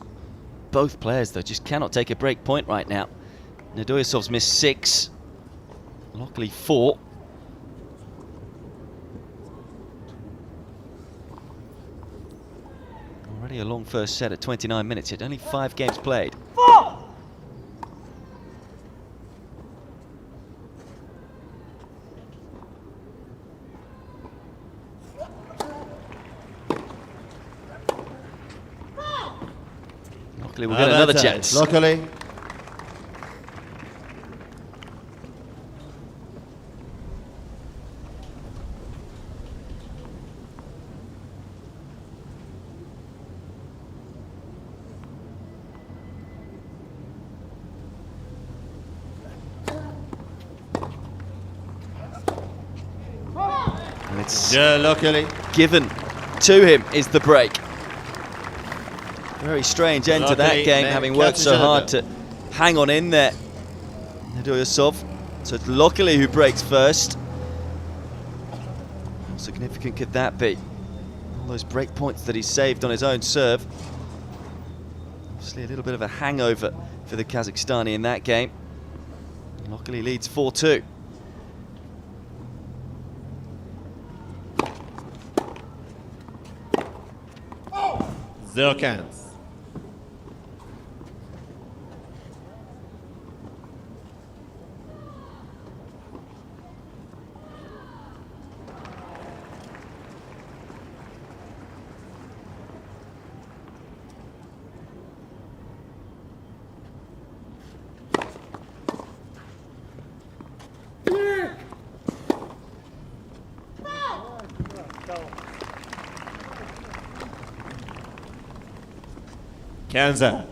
Both players, though, just cannot take a break point right now. Nedoyasov's missed 6, Lockley 4. Already a long first set at 29 minutes, yet only 5 games played. Lockley will get another chance. Luckily. And it's Yeah, luckily. given to him is the break. Very strange end to that Luckily, game, man, having worked so catches hard it. to hang on in there. Nedoyasov. So it's Lockley who breaks first. How significant could that be? All those break points that he saved on his own serve. Obviously a little bit of a hangover for the Kazakhstani in that game. Lockley leads 4-2. Zero cans. Kansas.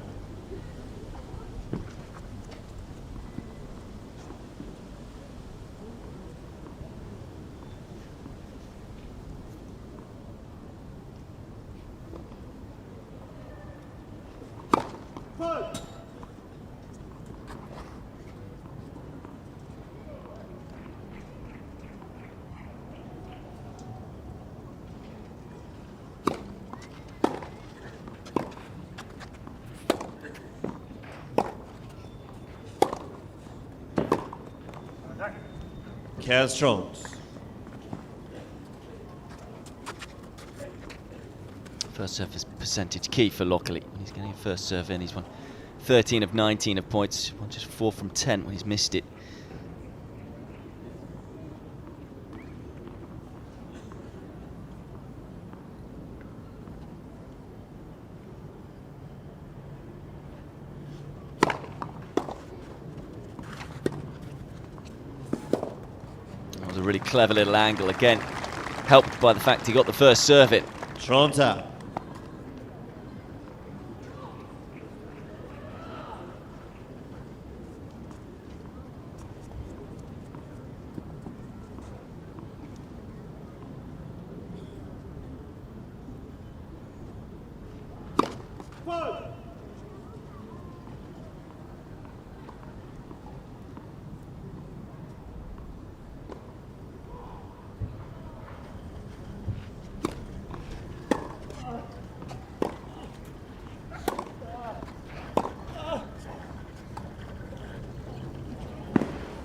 Jones. First serve is percentage key for Lockley. When he's getting a first serve in, he's won 13 of 19 of points, won just 4 from 10 when he's missed it. That was a really clever little angle, again helped by the fact he got the first serve in. Tronta.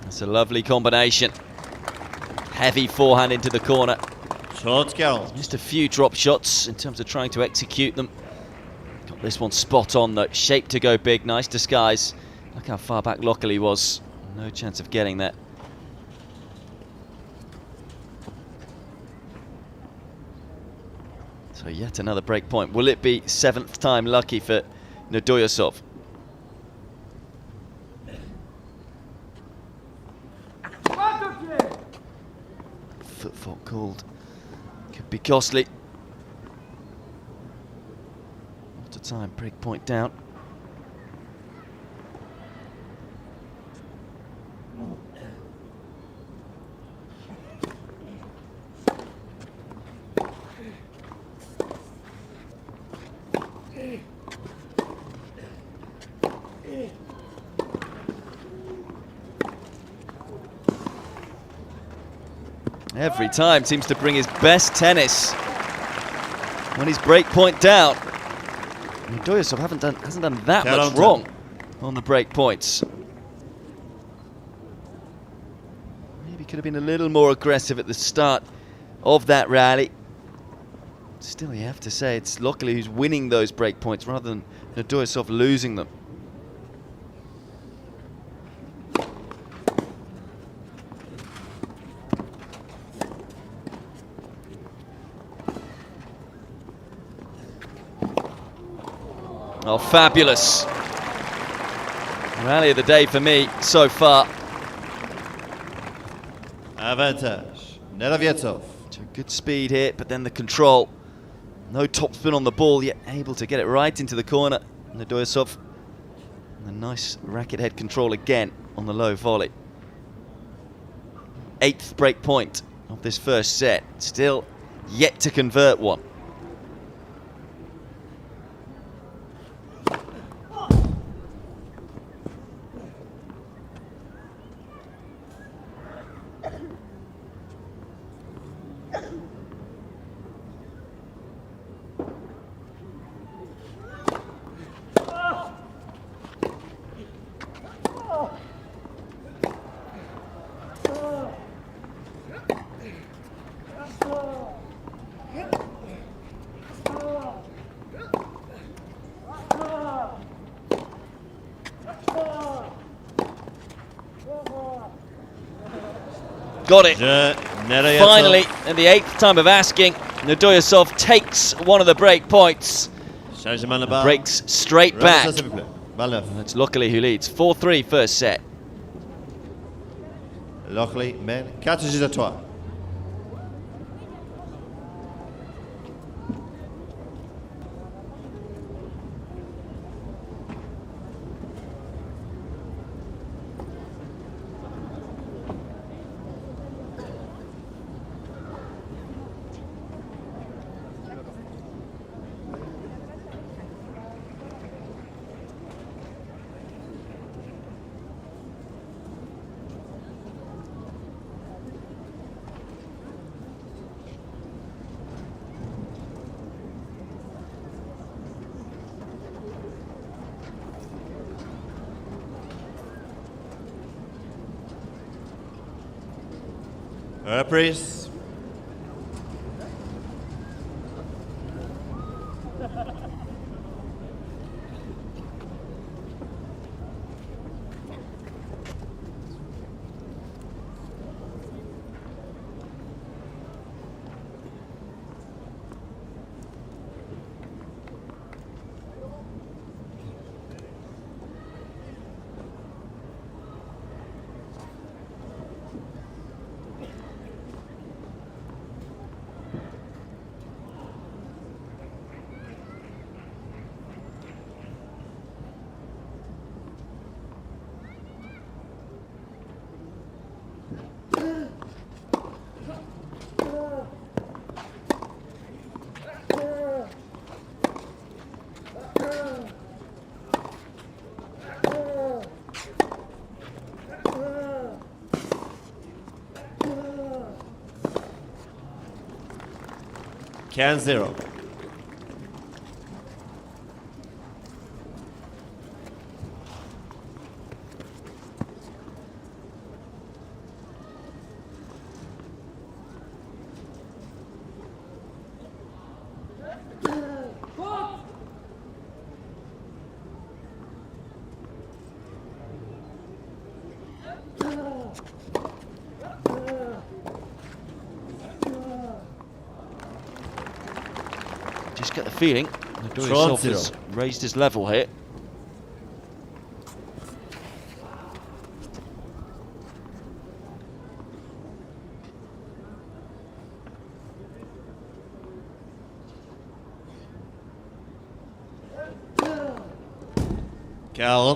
It's a lovely combination. Heavy forehand into the corner. Short count. Just a few drop shots in terms of trying to execute them. Got this one spot on though, shape to go big, nice disguise. Look how far back Lockley was, no chance of getting that. So yet another break point. Will it be 7th time lucky for Nedoyasov? Foot fault called. Could be costly. Not a time, break point down. Every time seems to bring his best tennis when he's break point down. Nedoyasov hasn't done that much wrong on the break points. Maybe could have been a little more aggressive at the start of that rally. Still, you have to say it's Lockley who's winning those break points rather than Nedoyasov losing them. Oh, fabulous. Rally of the day for me so far. Avantage. Nedoyasov. Good speed here, but then the control. No topspin on the ball, yet able to get it right into the corner. Nedoyasov. And a nice racket head control again on the low volley. 8th break point of this first set. Still yet to convert one. Got it. Finally, in the 8th time of asking, Nedoyasov takes one of the break points. Breaks straight back. That's Lockley who leads. 4-3 first set. Lockley mène 4-3. Reprise. Can 0. just get the feeling Nedoyasov has raised his level here.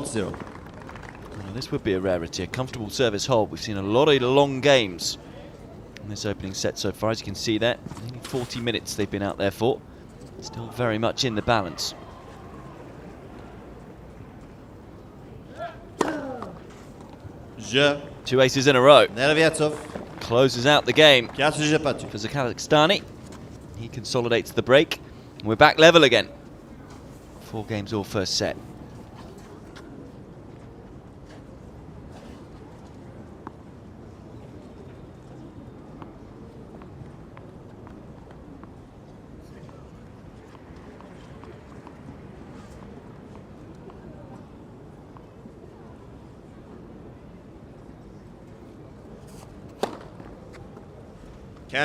Zero. Well, this would be a rarity, a comfortable service hold. We've seen a lot of long games in this opening set so far, as you can see there. Nearly 40 minutes they've been out there for. Still very much in the balance. Two aces in a row. Neravietov. Closes out the game for 4 jeux battus. the Kazakhstani. He consolidates the break. And we're back level again. 4 games all first set.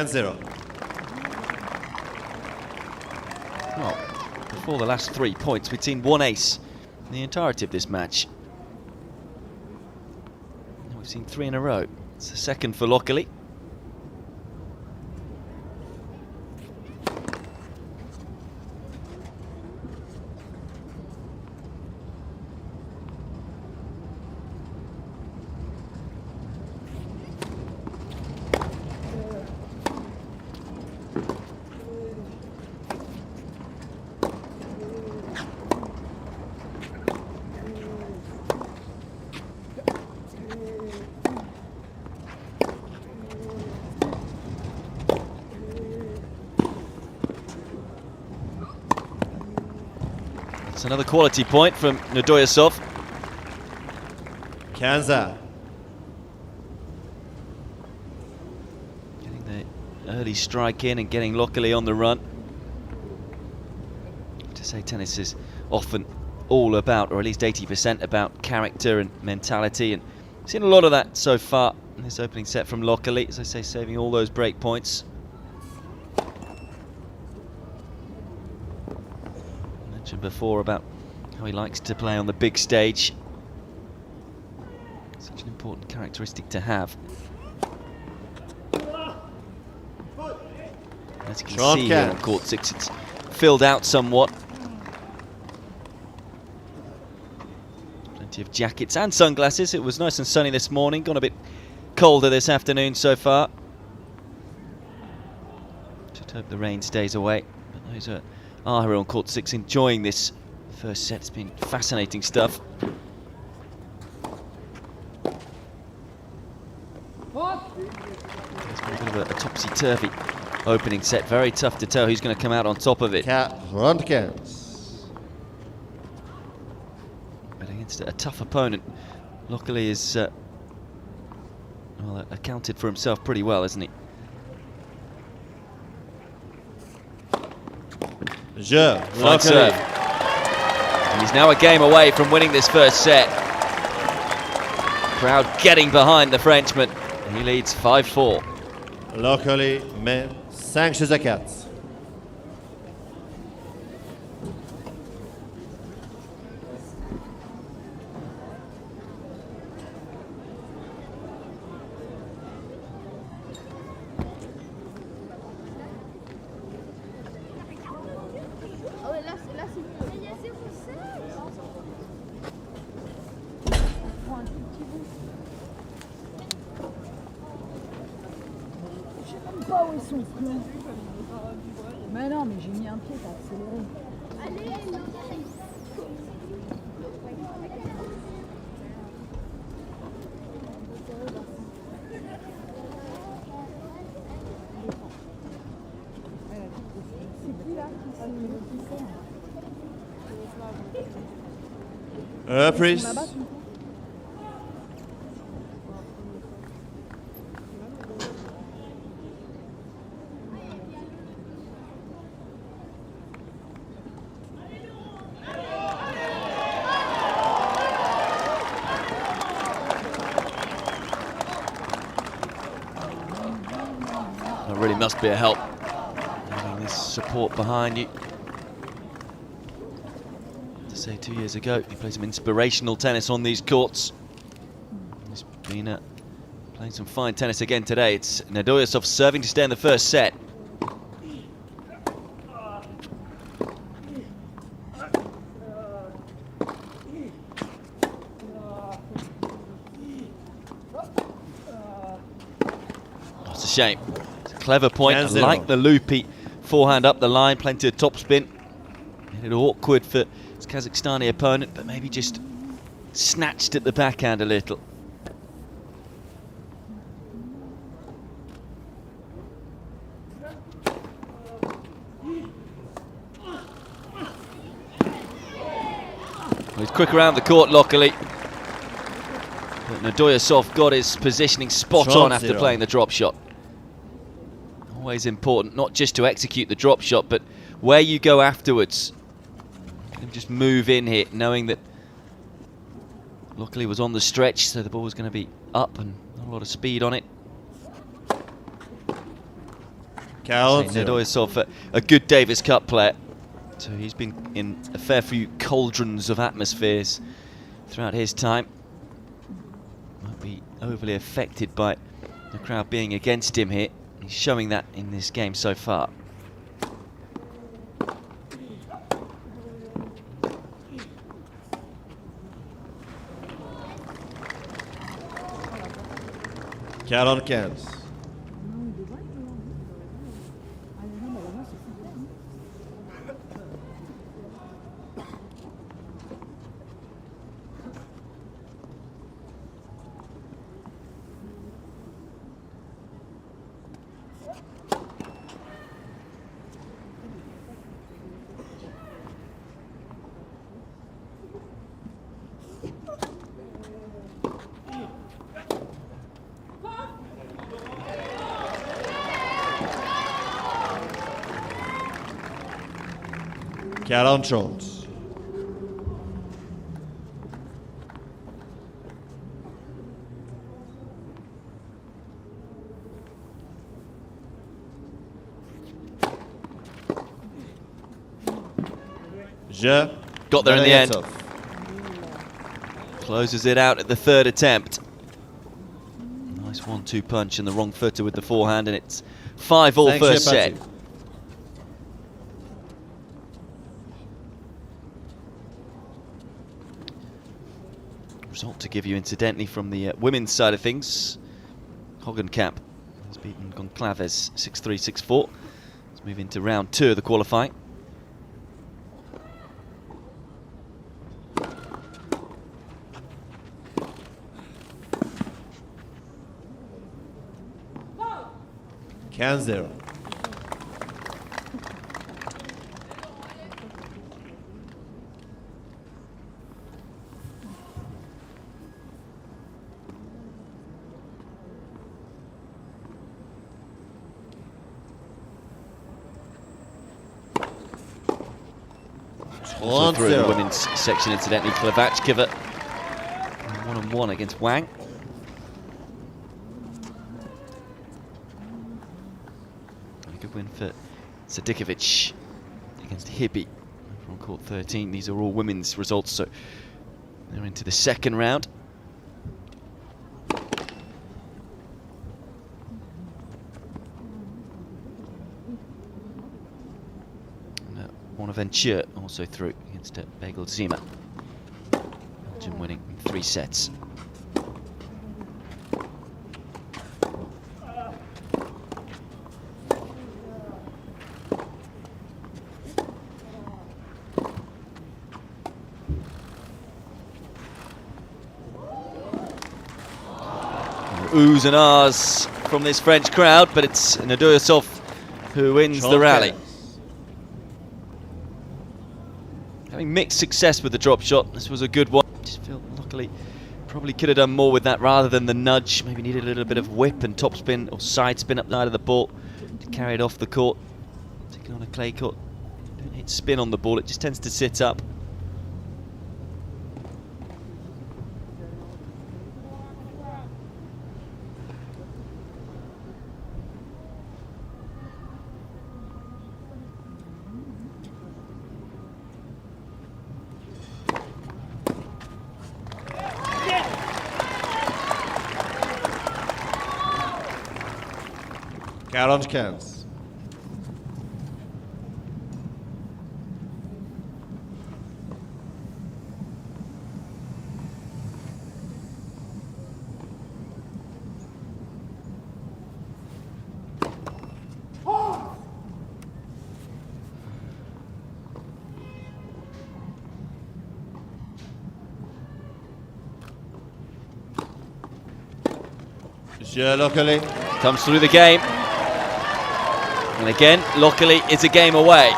Zero. Well, before the last 3 points, we'd seen 1 ace in the entirety of this match. Now we've seen 3 in a row. It's the second for Lockley. It's another quality point from Nedoyasov. Kanza. Getting the early strike in and getting Lockley on the run. To say tennis is often all about, or at least 80% about, character and mentality, and we've seen a lot of that so far in this opening set from Lockley, as I say, saving all those break points. Before about how he likes to play on the big stage. Such an important characteristic to have. As you can see here on court 6, it's filled out somewhat. Plenty of jackets and sunglasses. It was nice and sunny this morning, gone a bit colder this afternoon so far. Just hope the rain stays away. But those are here on court 6 enjoying this first set. It's been fascinating stuff. It's been a bit of a topsy-turvy opening set. Very tough to tell who's going to come out on top of it. But against a tough opponent, Lockley is well, accounted for himself pretty well, isn't he? Fine serve. And he's now a game away from winning this first set. Crowd getting behind the Frenchman. He leads 5-4. Locally, mais 5 jeux à 4. Mais non, mais j'ai mis un pied, t'as accéléré. C'est qui là qui sait Reprise. That really must be a help, having this support behind you. say 2 years ago, he played some inspirational tennis on these courts. He's been playing some fine tennis again today. It's Nedoyasov serving to stay in the first set. That's a shame. It's a clever point. I like the loopy forehand up the line, plenty of topspin. Made it awkward for his Kazakhstani opponent, but maybe just snatched at the backhand a little. He's quick around the court, luckily. But Nedoyasov got his positioning spot on after playing the drop shot. Always important, not just to execute the drop shot, but where you go afterwards. Just move in here, knowing that luckily was on the stretch, so the ball was going to be up and not a lot of speed on it. Nedoyasov, a good Davis Cup player. So he's been in a fair few cauldrons of atmospheres throughout his time. Won't be overly affected by the crowd being against him here. He's showing that in this game so far. Quarante 15. Quarante Schultz. Got there in the end. Closes it out at the third attempt. Nice 1-2 punch and the wrong footer with the forehand, and it's 5-all first set. Result to give you, incidentally, from the women's side of things. Hogenkamp has beaten Goncalves 6-3, 6-4. Let's move into round 2 of the qualifying. Can 0. Also through the women's section, incidentally, Malichkova 1-on-1 against Wang. A good win for Sadikovic against Hibby from court 13. These are all women's results, so they're into the second round. Bonaventure also through against Bagel Zima. Belgium winning in 3 sets. Oohs and ahs from this French crowd, but it's Nedoyasov who wins the rally. Having mixed success with the drop shot, this was a good one. Just feel luckily probably could have done more with that rather than the nudge. Maybe needed a little bit of whip and topspin or side spin up the side of the ball to carry it off the court. Taking on a clay court, don't hit spin on the ball, it just tends to sit up. 45. Jeu locally. Comes through the game. And again, luckily, it's a game away.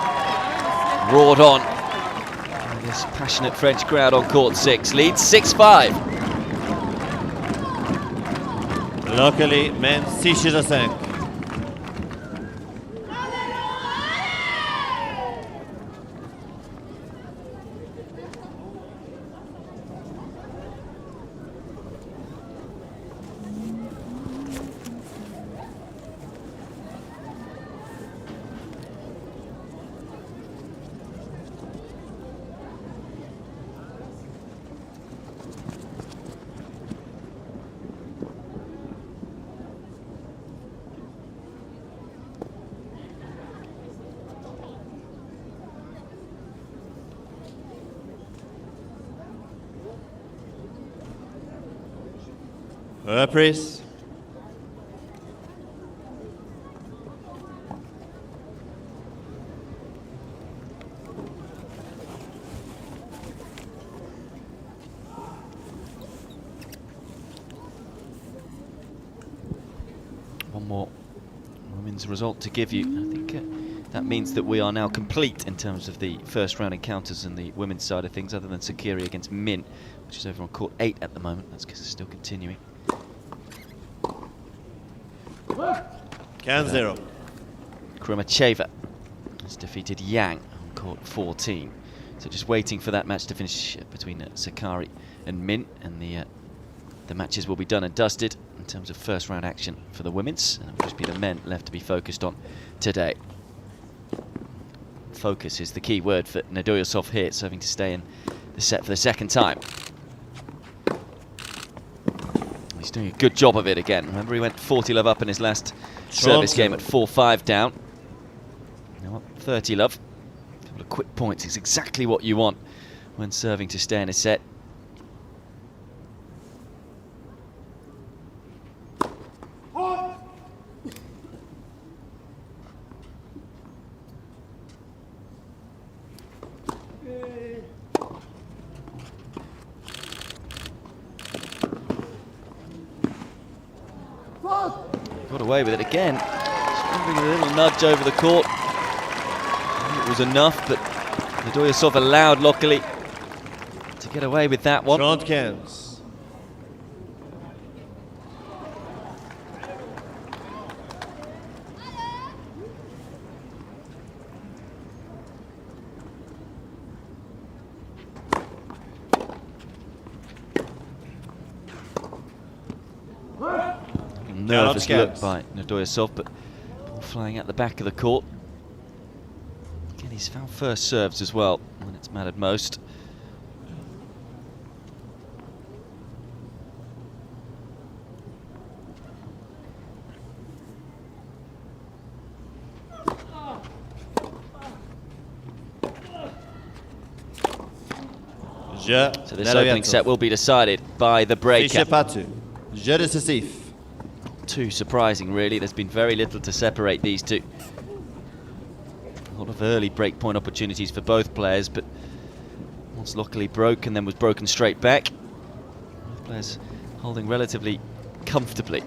Roared on by this passionate French crowd on court 6. Leads 6-5. Luckily, men 6-5. Reprise. One more women's result to give you. I think that means that we are now complete in terms of the first round encounters and the women's side of things, other than Sakiri against Min, which is over on court 8 at the moment. That's because it's still continuing. 15-0. Malichkova has defeated Yang on court 14. So just waiting for that match to finish between Sakari and Min, and the matches will be done and dusted in terms of first round action for the women's, and it will just be the men left to be focused on today. Focus is the key word for Nedoyosov here, serving to stay in the set for the second time. He's doing a good job of it again. Remember, he went 40 love up in his last service game at 4-5 down. Now up 30 love. A couple of quick points is exactly what you want when serving to stay in a set. Got away with it again. Just giving a little nudge over the court. I think it was enough, but Nedoyosov allowed luckily to get away with that one. 35. Nervous look by Nedoyosov, but ball flying at the back of the court. Again, he's found first serves as well when it's mattered most. So this opening set will be decided by the breaker. Jeu décisif. Too surprising, really. There's been very little to separate these two. A lot of early break point opportunities for both players, but once luckily broke and then was broken straight back. Both players holding relatively comfortably.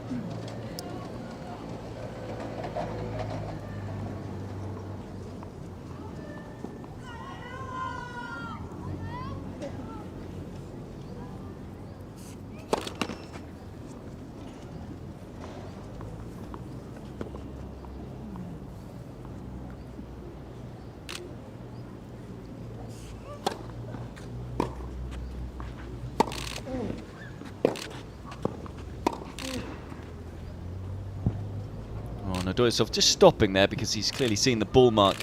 Nedoyosov just stopping there because he's clearly seen the ball mark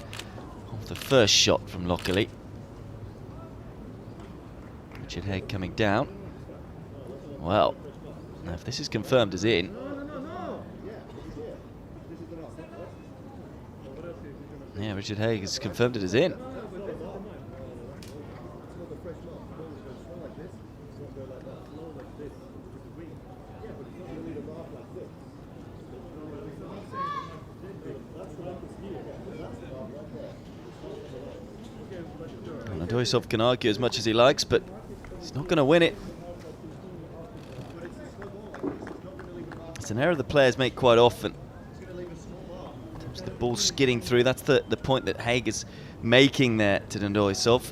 of the first shot from Lokali. Richard Haig coming down. Well, now if this is confirmed as in, Yeah, Richard Haig has confirmed it as in. Nadoyasov can argue as much as he likes, but he's not going to win it. It's an error the players make quite often. In terms of the ball skidding through, that's the point that Haig is making there to Nadoyasov.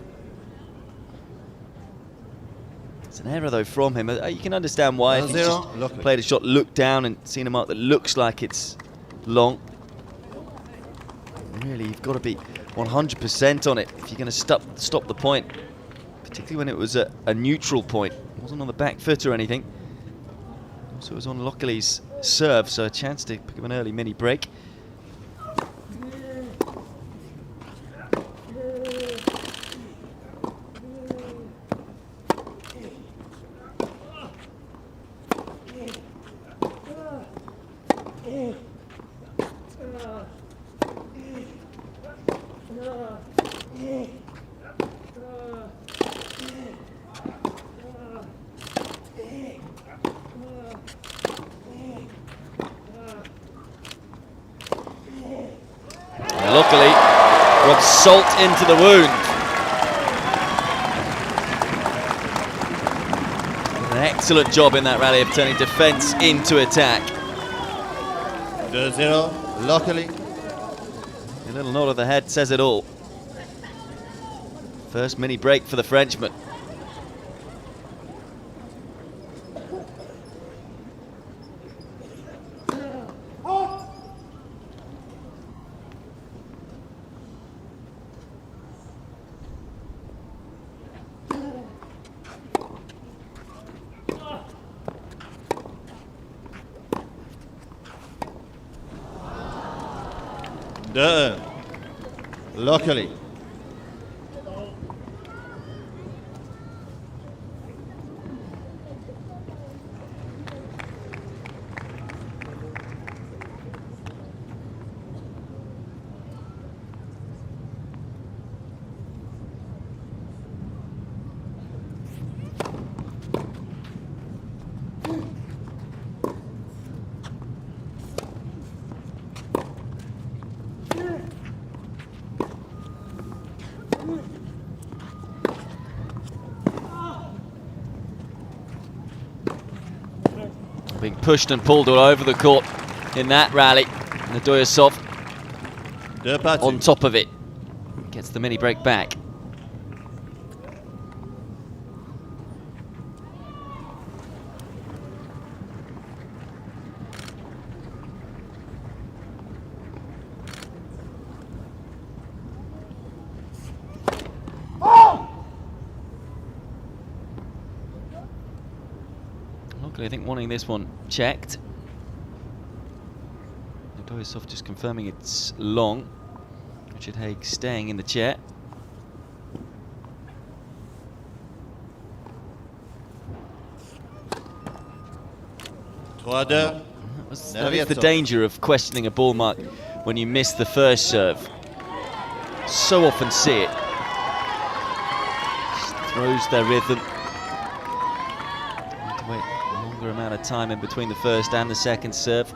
It's an error though from him. You can understand why. If he's just played a shot, looked down and seen a mark that looks like it's long. Really, you've got to be 100% on it if you're going to stop the point, particularly when it was a neutral point. It wasn't on the back foot or anything. Also, it was on Lockle's serve, so a chance to pick up an early mini break. Luckily, rubs salt into the wound. An excellent job in that rally of turning defence into attack. 2-0, luckily. A little nod of the head says it all. First mini break for the Frenchman. Luckily. Being pushed and pulled all over the court in that rally. Nadoyasov on top of it. Gets the mini break back. I think wanting this one checked. Nadoyasov just confirming it's long. Richard Haig staying in the chair. That is the danger of questioning a ball mark when you miss the first serve. So often see it. Just throws their rhythm. Wait a longer amount of time in between the first and the second serve.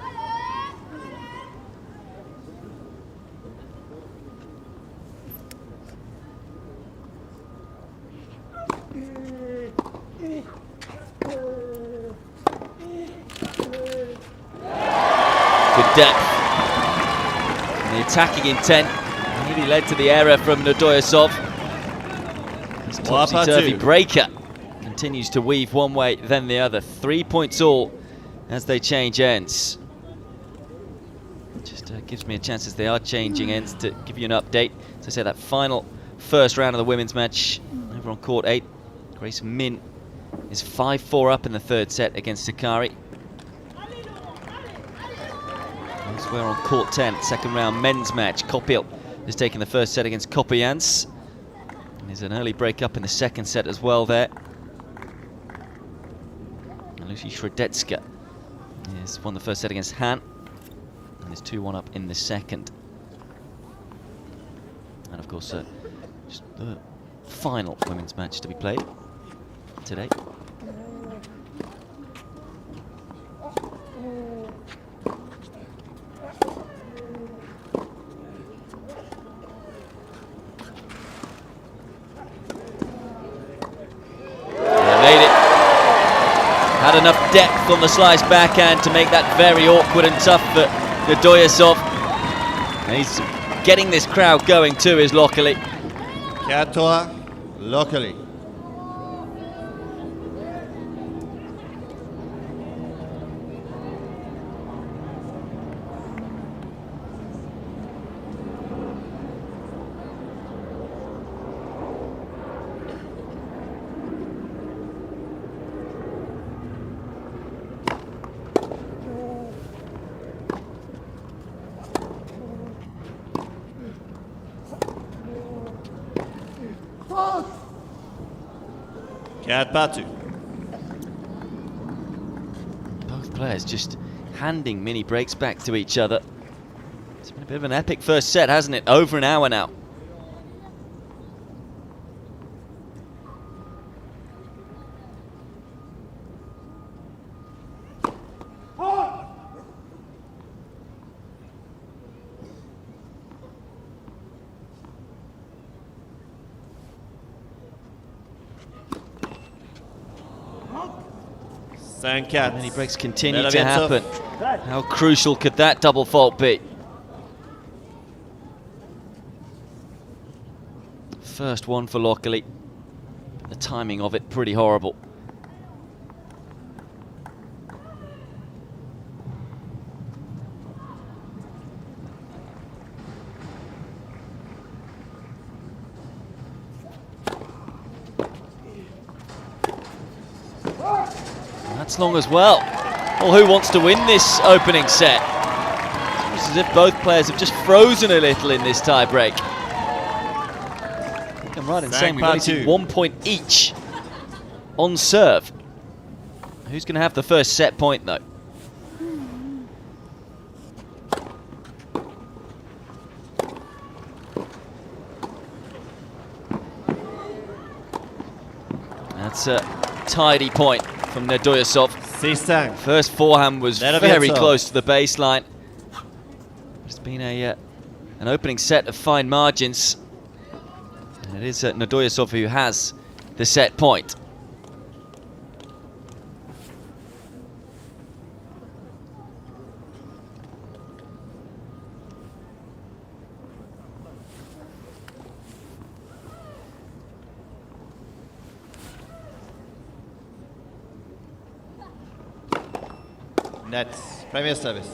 Good depth. And the attacking intent maybe led to the error from Nadoyasov. This topsy-turvy breaker continues to weave one way, then the other. 3 points all as they change ends. Just gives me a chance as they are changing ends to give you an update. As I say, that final first round of the women's match over on court 8. Grace Min is 5-4 up in the third set against Sakari. Elsewhere on court 10, second round men's match. Kopil is taking the first set against Kopijans. And there's an early break up in the second set as well there. Lucy Shredetska has won the first set against Han and is 2-1 up in the second. And of course, just the final women's match to be played today. Had enough depth on the slice backhand to make that very awkward and tough for Nedoyasov. And he's getting this crowd going too, is Lockley. 4-3, Lockley. Both players just handing mini breaks back to each other. It's been a bit of an epic first set, hasn't it? Over an hour now. Many breaks continue to happen. How crucial could that double fault be? First one for Lockley. The timing of it pretty horrible. That's long as well. Well, who wants to win this opening set? It's as if both players have just frozen a little in this tie break. I think I'm right in saying we've only seen 1 point each on serve. Who's going to have the first set point though? That's a tidy point from Nedoyasov. First forehand was very close to the baseline. It's been an opening set of fine margins. And it is Nedoyasov who has the set point. Nets, premier service.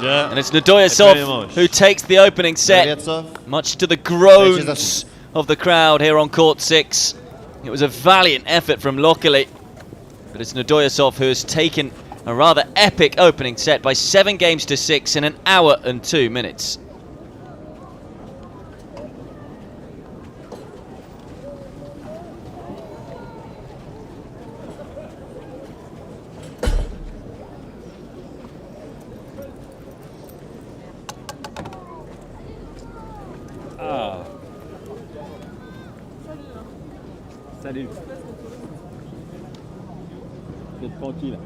And it's Nedoyasov who takes the opening set, much to the groans of the crowd here on court 6. It was a valiant effort from Lockley, but it's Nedoyasov who has taken a rather epic opening set by 7 games to 6 in 1 hour and 2 minutes. Salut. Vous êtes tranquille.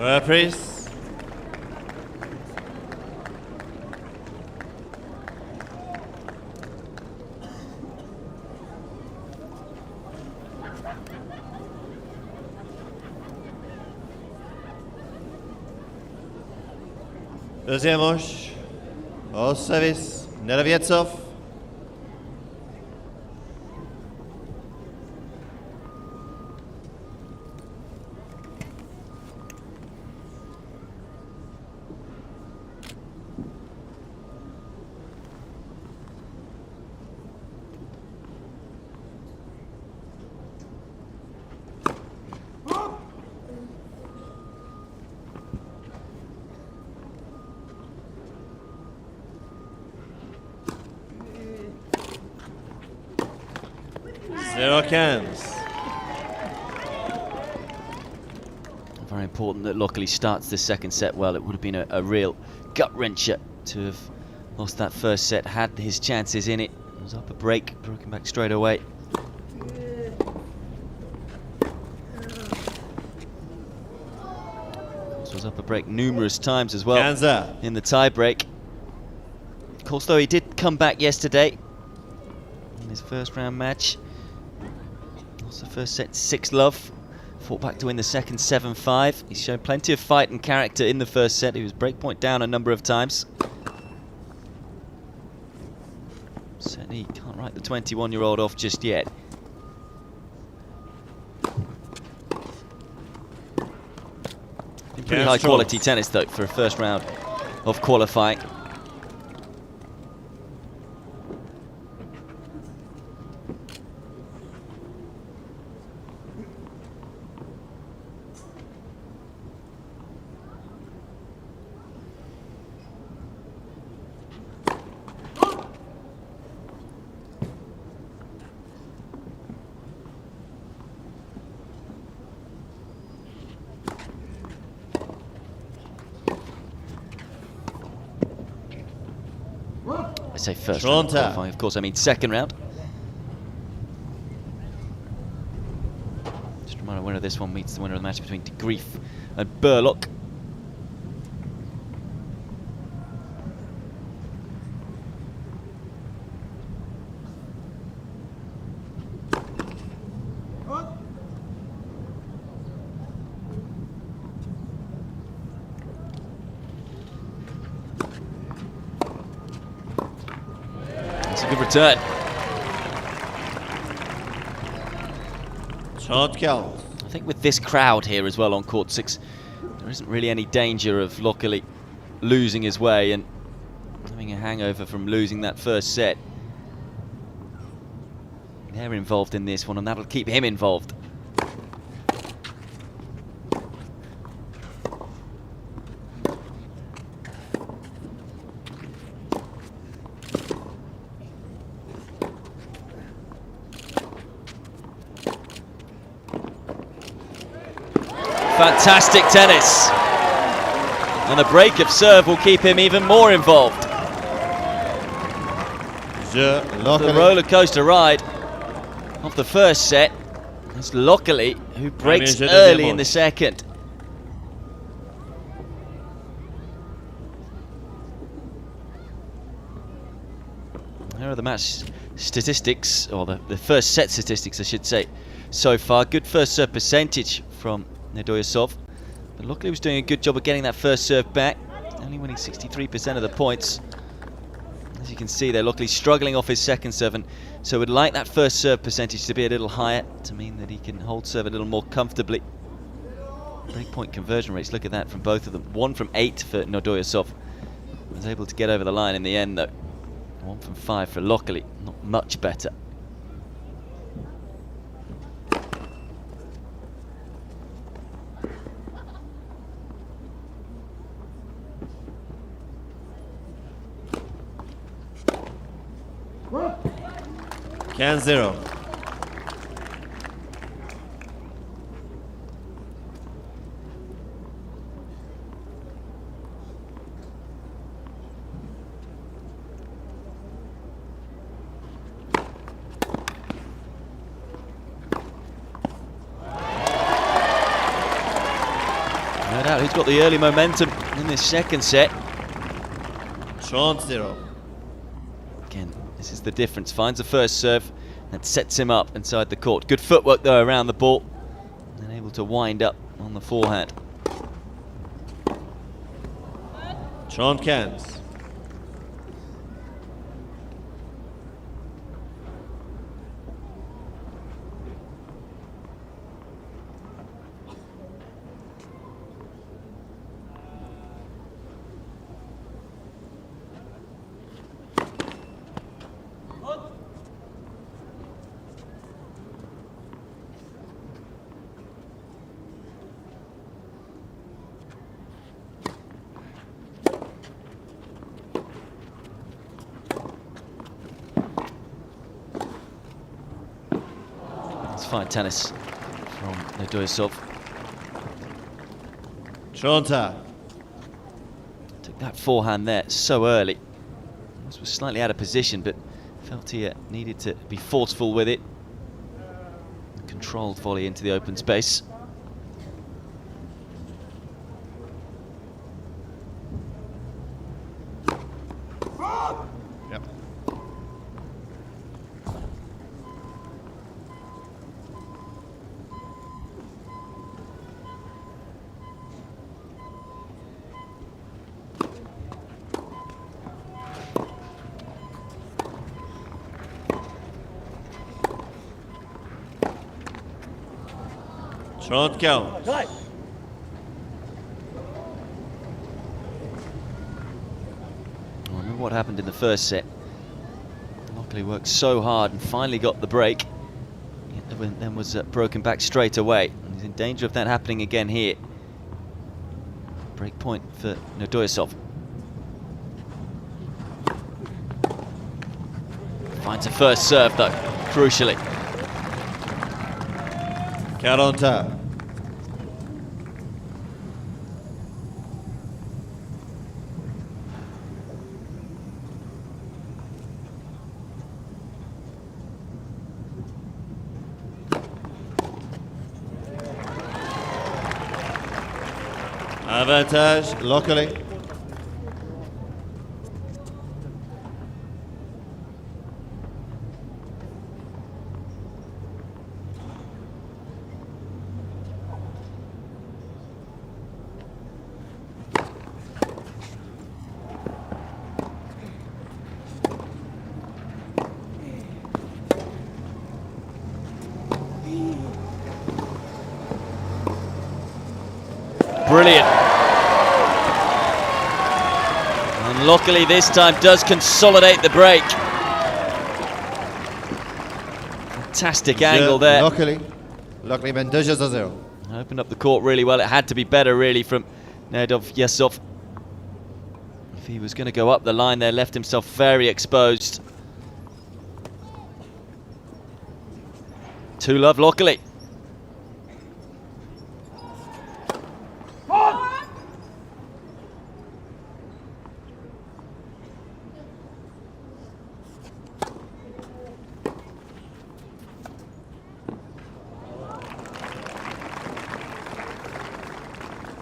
Reprise. Deuxième manche. Au service. Neravietsov. Zero cans. Very important that Lockley starts the second set well. It would have been a real gut-wrencher to have lost that first set, had his chances in it. It was up a break, broken back straight away. This was up a break numerous times as well in the tie-break. Of course, though, he did come back yesterday in his first round match. Lost the first set 6-love. Fought back to win the second 7-5. He's shown plenty of fight and character in the first set. He was breakpoint down a number of times. Certainly can't write the 21-year-old off just yet. Pretty high quality tennis though for a first round of qualifying. I say first round qualifying, of course I mean second round. Just a reminder, the winner of this one meets the winner of the match between De Grief and Burlock. A good return. I think with this crowd here as well on court 6, there isn't really any danger of Lockley losing his way and having a hangover from losing that first set. They're involved in this one and that'll keep him involved. Fantastic tennis. And the break of serve will keep him even more involved. The roller coaster ride of the first set. It's Lockley who breaks early in the second. Here are the match statistics, or the first set statistics I should say, so far. Good first serve percentage from Nedoyasov, but Lockley was doing a good job of getting that first serve back, only winning 63% of the points. As you can see there, Lockley struggling off his second serve, and so would like that first serve percentage to be a little higher to mean that he can hold serve a little more comfortably. Breakpoint conversion rates, look at that from both of them. 1 from 8 for Nedoyasov. Was able to get over the line in the end though. 1 from 5 for Lockley, not much better. Can 0. out who's got the early momentum in this second set. Trente 0. Again, this is the difference. Finds the first serve and sets him up inside the court. Good footwork though around the ball, and able to wind up on the forehand. Trente 15. Fine tennis from Nedoyasov. Trente. Took that forehand there so early. This was slightly out of position, but felt he needed to be forceful with it. Controlled volley into the open space. Yep. Trente 40. Remember what happened in the first set. Lockley worked so hard and finally got the break, then was broken back straight away. And he's in danger of that happening again here. Break point for Nedoyasov. Finds a first serve though, crucially. 40. Avantage locally. Brilliant. And luckily this time does consolidate the break. Fantastic angle there. Luckily ben 2-0. Opened up the court really well. It had to be better really from Nedoyasov. If he was going to go up the line there, left himself very exposed. 2-love luckily.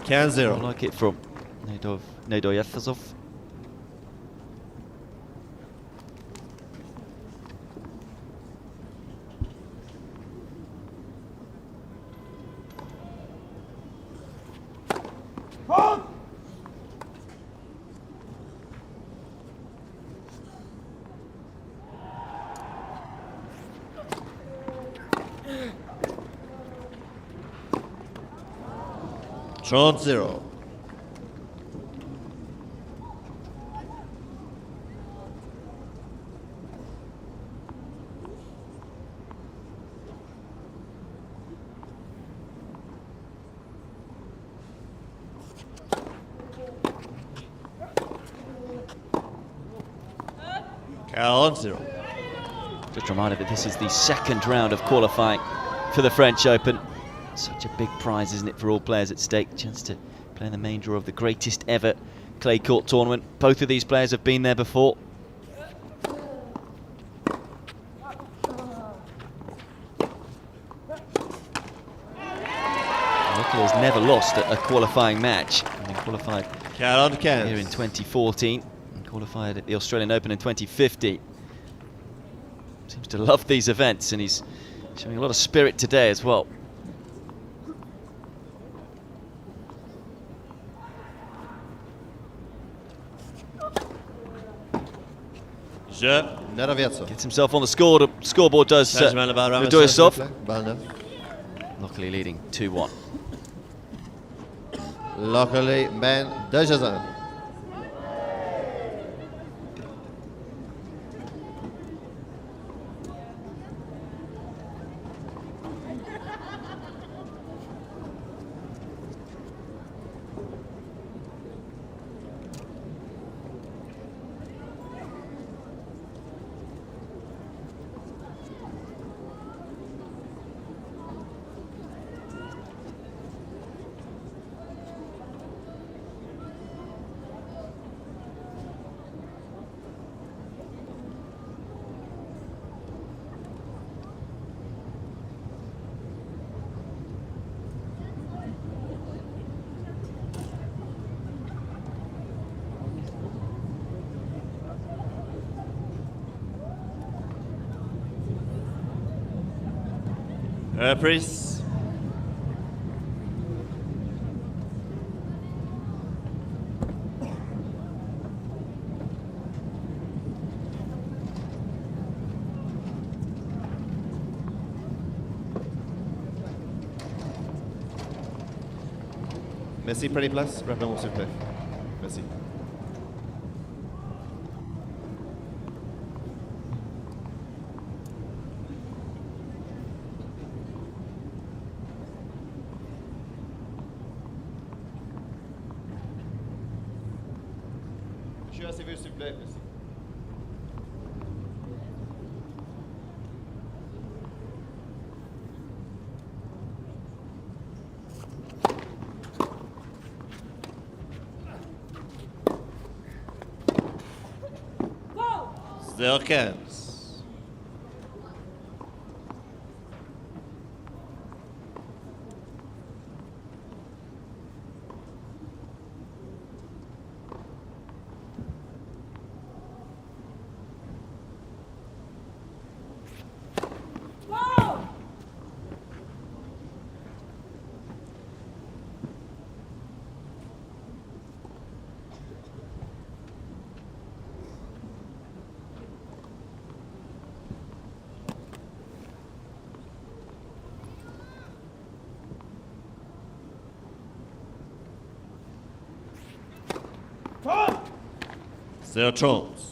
I 15-0. like it from Nedoyasov. Trente 0. Just a reminder that this is the second round of qualifying for the French Open. Such a big prize, isn't it, for all players at stake? Chance to play in the main draw of the greatest ever clay court tournament. Both of these players have been there before. Luckily has never lost a qualifying match. He qualified 45. here in 2014 and qualified at the Australian Open in 2015. Seems to love these events, and he's showing a lot of spirit today as well. Neravietso. Gets himself on the scoreboard, does Radojsov. Luckily leading 2-1. Luckily, Ben Dejazan. Reprise. Merci, prenez place. Rappelez-moi, s'il vous plaît. Merci. Je suis assez vu, s'il vous plaît. Merci. Zerkens. Their Jones.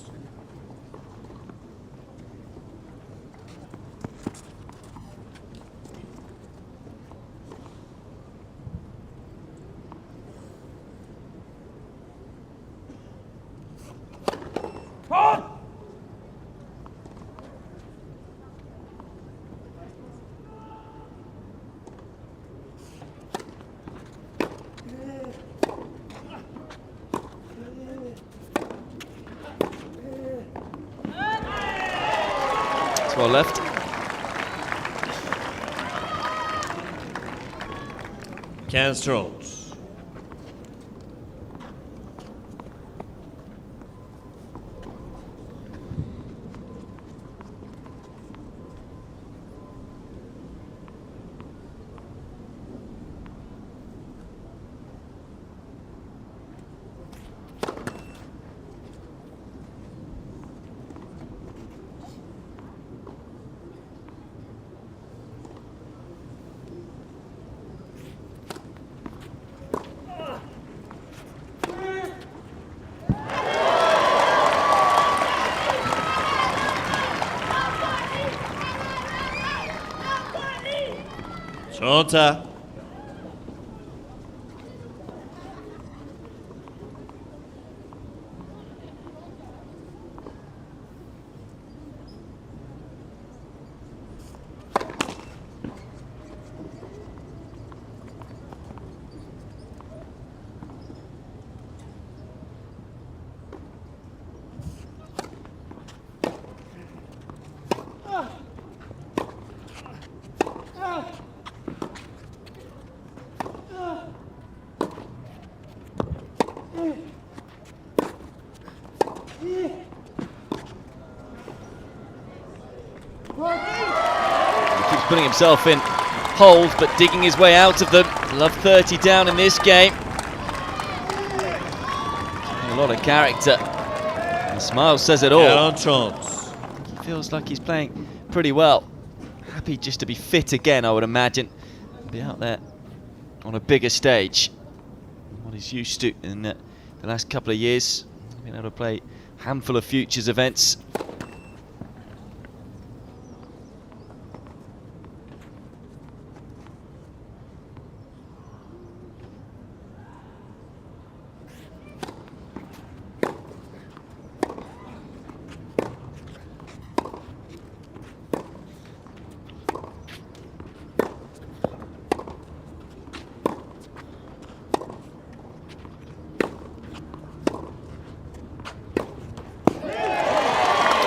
Well left. Ken Strolls. Shota. He keeps putting himself in holes, but digging his way out of them. Love 30 down in this game. A lot of character. The smile says it all. He feels like he's playing pretty well. Happy just to be fit again, I would imagine. Be out there on a bigger stage. What he's used to in the last couple of years. Being able to play a handful of futures events.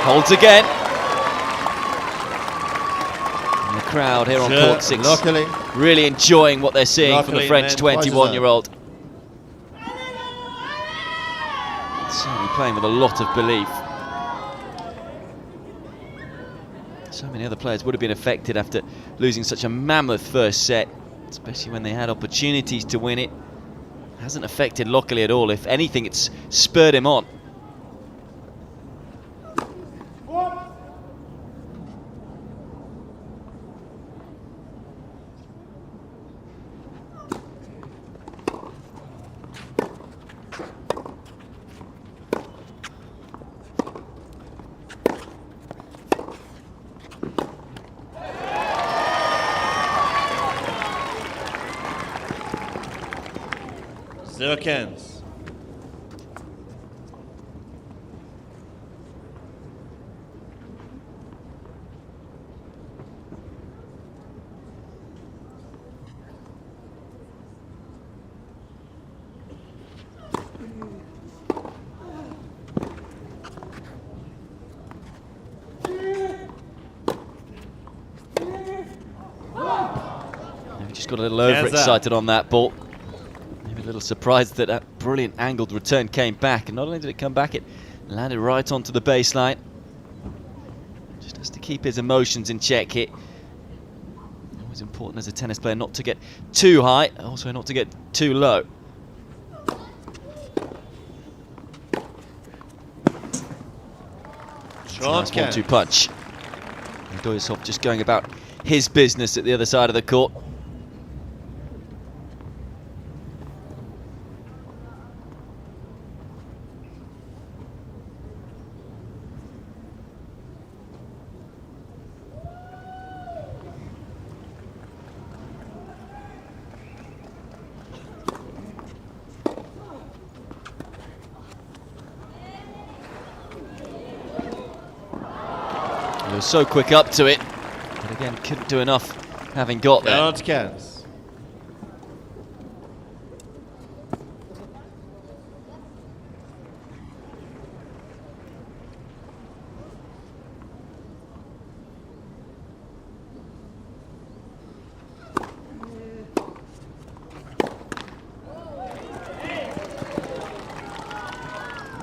Holds again. And the crowd here on court 6 really enjoying what they're seeing from the French 21-year-old. Certainly playing with a lot of belief. So many other players would have been affected after losing such a mammoth first set, especially when they had opportunities to win it. Hasn't affected Lockley at all. If anything, it's spurred him on. Mertens. Just got a little overexcited on that ball. Maybe a little surprised that that brilliant angled return came back. And not only did it come back, it landed right onto the baseline. Just has to keep his emotions in check here. Always important as a tennis player not to get too high, also not to get too low. Nice 1-2 punch. And Donaldson just going about his business at the other side of the court. He was so quick up to it, but again couldn't do enough having got there.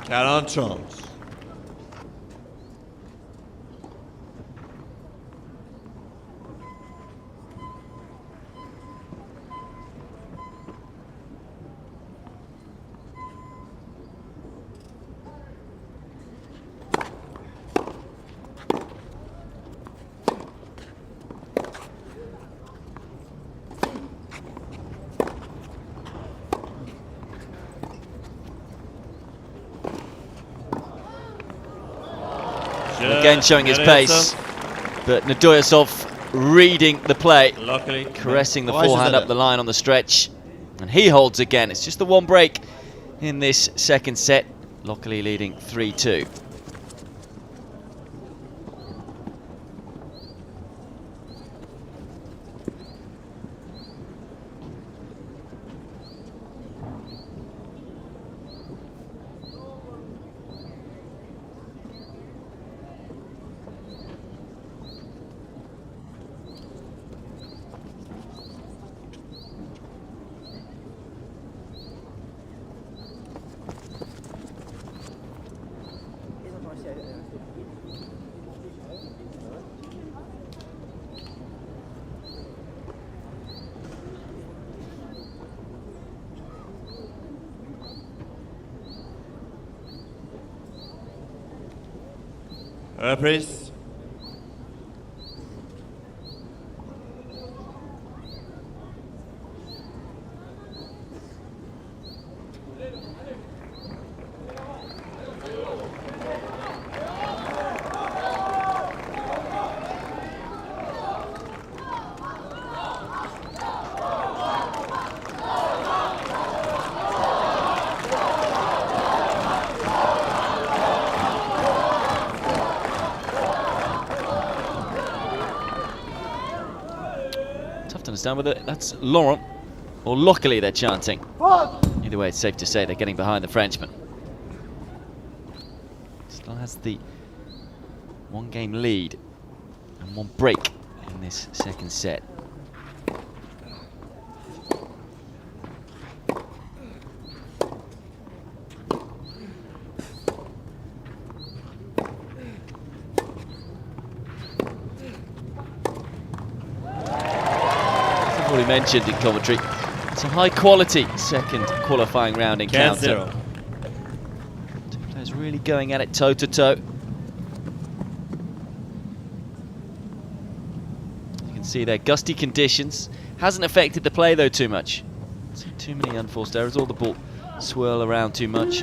Donaldson. Again showing his pace, but Donaldson reading the play, caressing the forehand up the line on the stretch, and he holds again. It's just the one break in this second set. Lockley leading 3-2. Reprise. Understand whether that's Laurent or luckily they're chanting. Either way, it's safe to say they're getting behind the Frenchman. Still has the 1-game lead and 1 break in this second set. Mentioned in commentary, it's a high quality second qualifying round encounter. 0. Two players really going at it toe to toe. You can see there, gusty conditions hasn't affected the play though too much. Too many unforced errors, all the ball swirl around too much.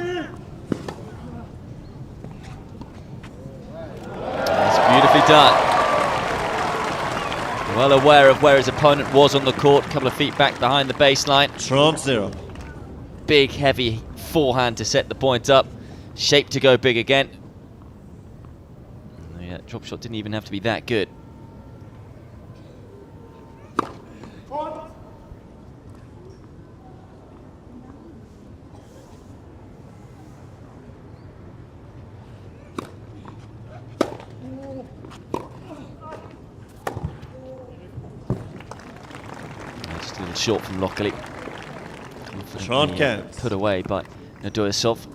That's beautifully done. Well aware of where his opponent was on the court, a couple of feet back behind the baseline. 0. Big, heavy forehand to set the point up. Shape to go big again. Yeah, drop shot didn't even have to be that good. Short from Lockley. Put away by Nadoyasov.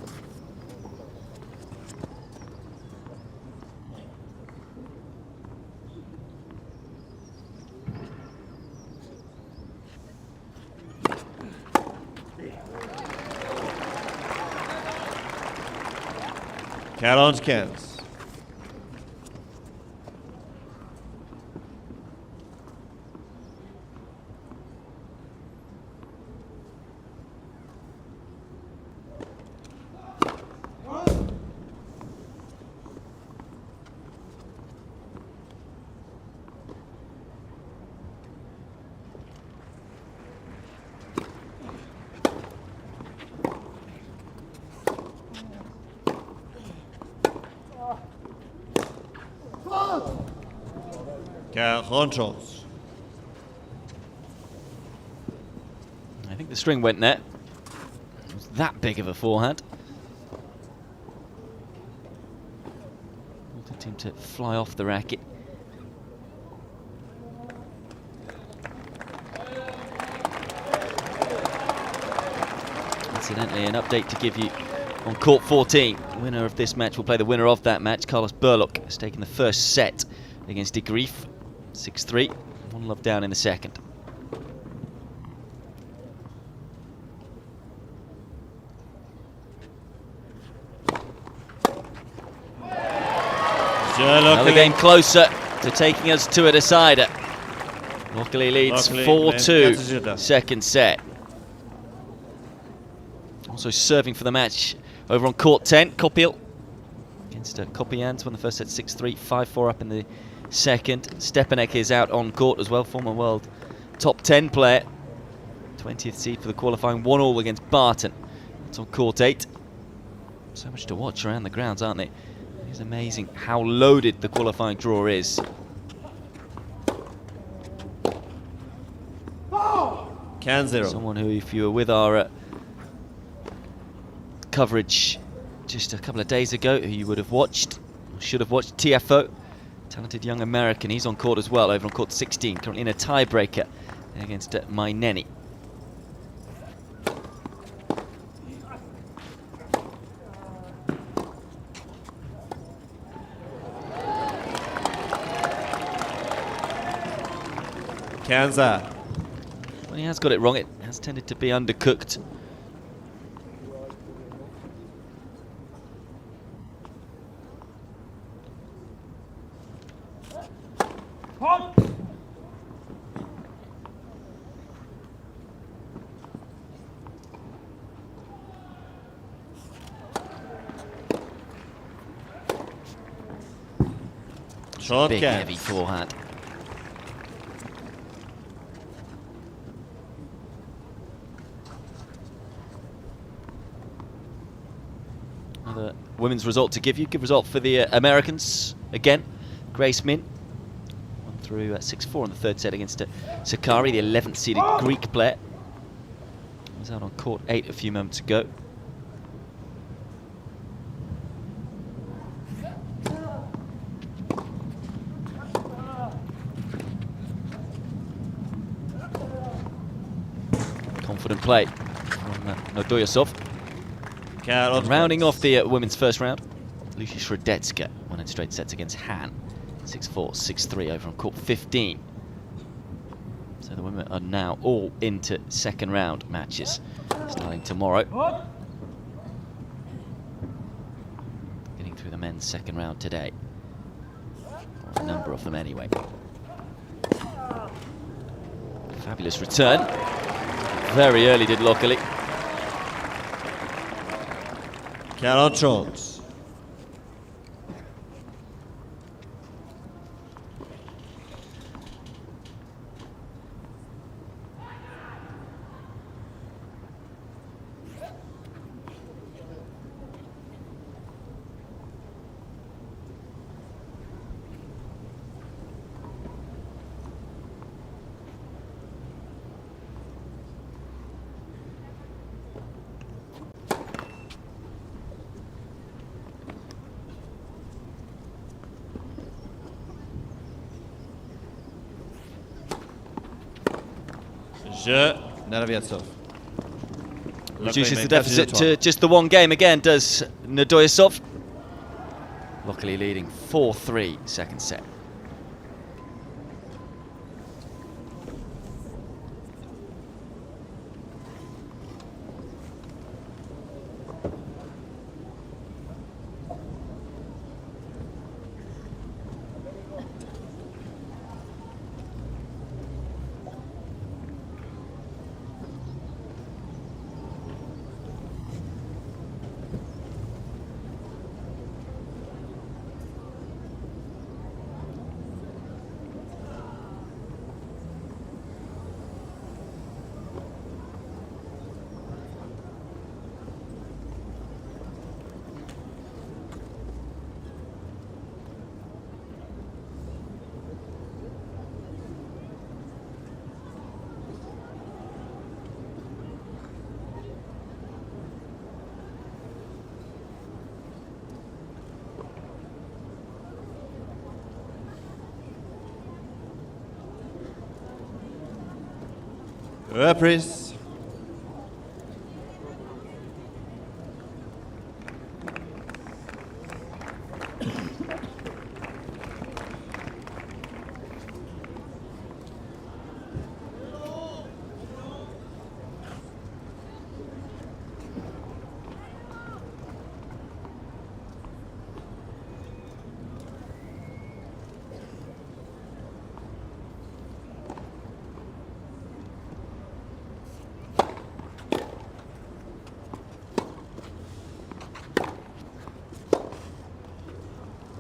Caron-15. I think the string went net. It was that big of a forehand. Wanted him to fly off the racket. Incidentally, an update to give you on court 14. The winner of this match will play the winner of that match. Carlos Burlock has taken the first set against De Grief. 6-3, 1-love down in the second. Another game closer to taking us to a decider. Lockley leads 4-2, second set. Also serving for the match over on court 10, Kopil against Kopians, won the first set 6-3, 5-4 up in the second. Stepanek is out on court as well, former world top 10 player. 20th seed for the qualifying, 1-1 against Barton. It's on court 8. So much to watch around the grounds, aren't they? It's amazing how loaded the qualifying draw is. Someone who, if you were with our coverage just a couple of days ago, who you would have watched, or should have watched, TFO. Talented young American, he's on court as well, over on court 16, currently in a tiebreaker against Maineni. Kanza. When he has got it wrong, it has tended to be undercooked. Short Big, catch. heavy forehand. Another women's result to give you. Good result for the Americans. Again, Grace Min won through 6-4 in the third set against Sakari, the 11th seeded Greek player. Was out on court 8 a few moments ago. Confident play from Nodoyasov. Rounding off the women's first round, Lucia Sredetska won in straight sets against Han. 6-4, 6-3 over on court 15. So the women are now all into second round matches starting tomorrow. Getting through the men's second round today. Or a number of them anyway. Fabulous return. Very early did Lokali. 40 shots. Naraviatsov. Reduces the deficit to just the one game again, does Nodoyasov. Luckily leading 4-3 second set. Reprise.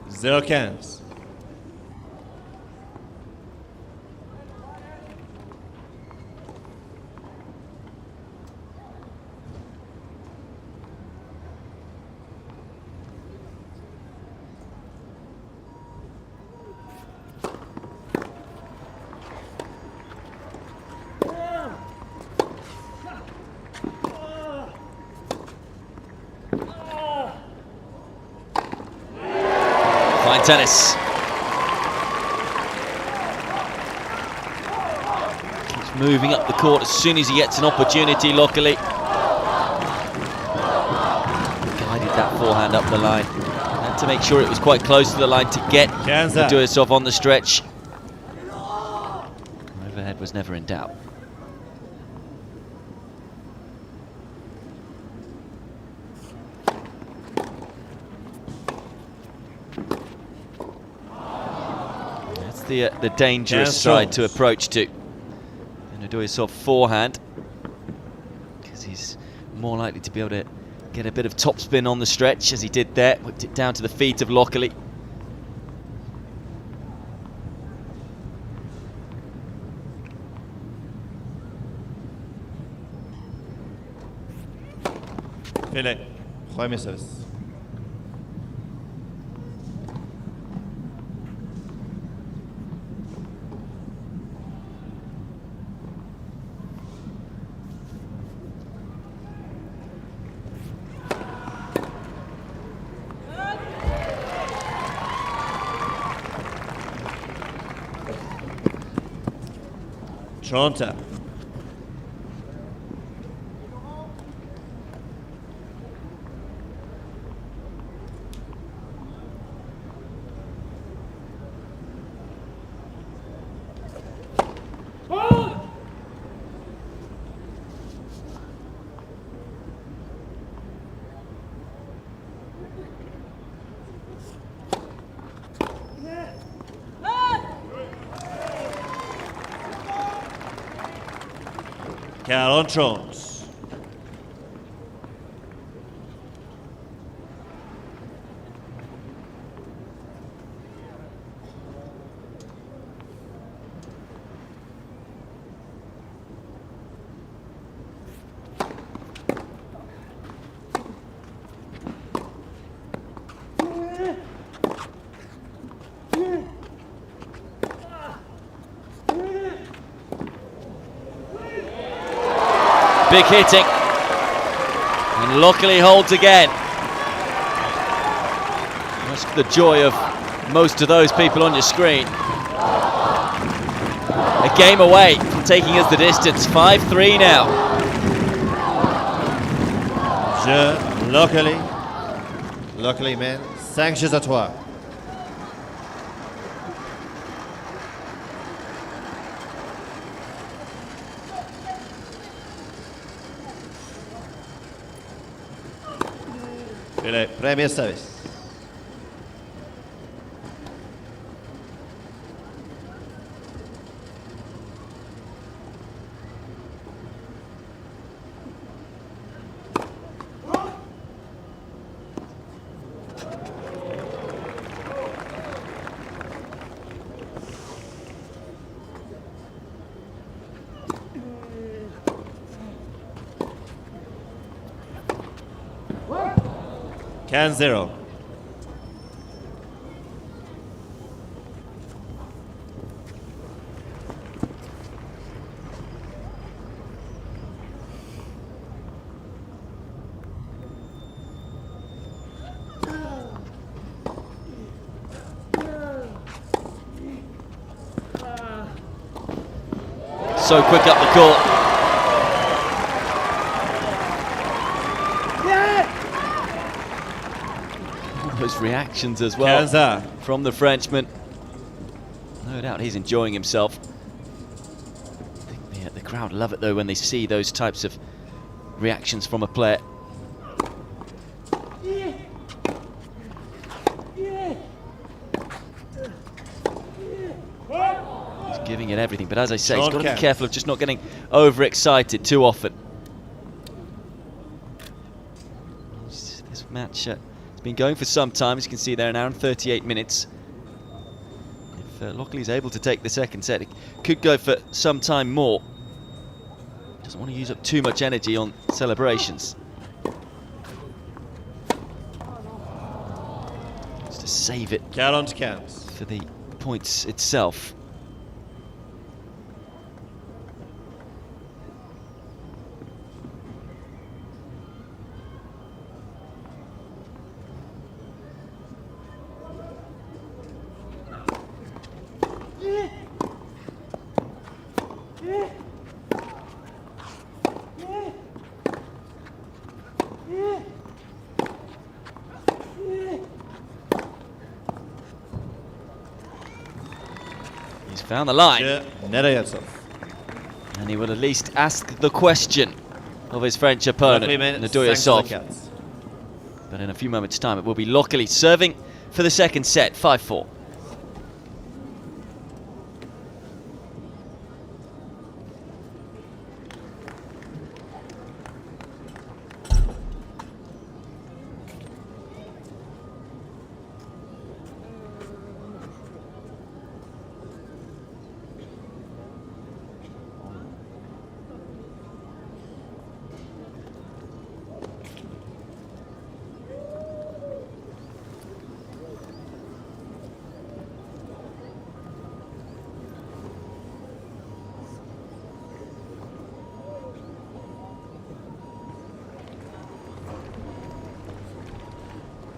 Zero cans. Fine tennis. Keeps moving up the court as soon as he gets an opportunity, luckily. Guided that forehand up the line. Had to make sure it was quite close to the line to get Nodoyasov on the stretch. Overhead was never in doubt. the dangerous side to approach to. And Johansson forehand, because he's more likely to be able to get a bit of topspin on the stretch, as he did there. Whipped it down to the feet of Lockley. Filet. Premier service. Tronta. Carol Jones. Big hitting, and Lockley holds again. That's the joy of most of those people on your screen. A game away from taking us the distance, 5-3 now. Jeu Lockley. Lockley mène 5-3. Filet. Premier service. Can 0. So quick up the court. Those reactions as well from the Frenchman. No doubt he's enjoying himself. I think the crowd love it though when they see those types of reactions from a player. He's giving it everything, but as I say, he's got to be careful of just not getting overexcited too often. This match been going for some time, as you can see there, an hour and 38 minutes. If Lockley's able to take the second set, it could go for some time more. Doesn't want to use up too much energy on celebrations. Just to save it for the points itself. He's found the line. And he will at least ask the question of his French opponent, Johansson. But in a few moments' time, it will be Lockley serving for the second set, 5-4.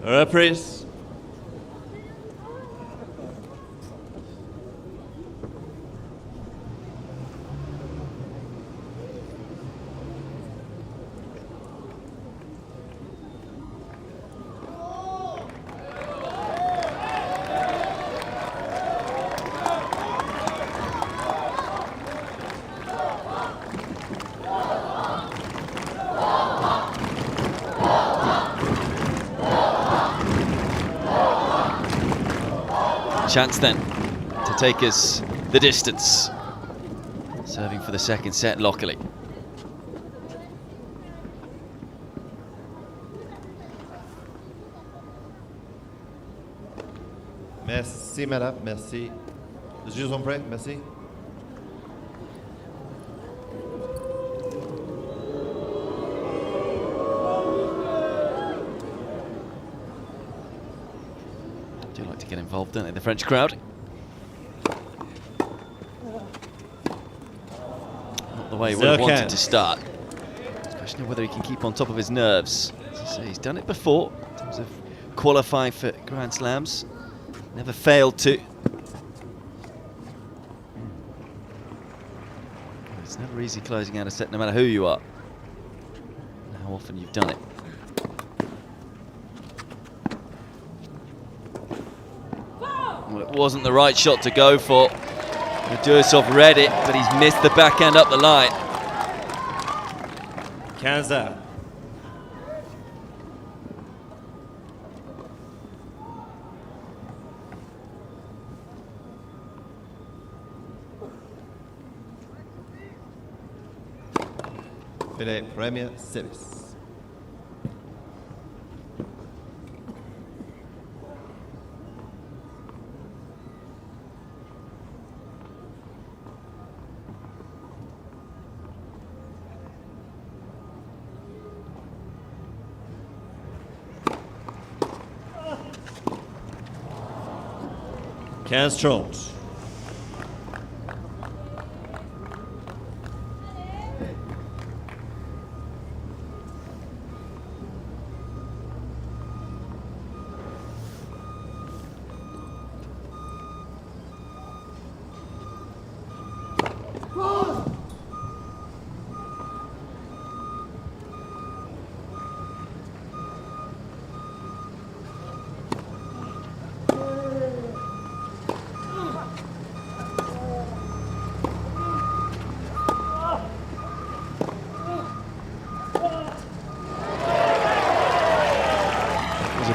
Reprise. Chance then to take us the distance. Serving for the second set, Lockley. Merci, madame. Merci. Les jeux sont prêts. Merci. Do like to get involved, don't they, the French crowd? Not the way he would have wanted to start. It's a question of whether he can keep on top of his nerves. As I say, he's done it before in terms of qualifying for Grand Slams. Never failed to. It's never easy closing out a set, no matter who you are, and how often you've done it. Well, it wasn't the right shot to go for. Duasov read it, but he's missed the backhand up the line. 15. Filet, premier service. Quinze trente.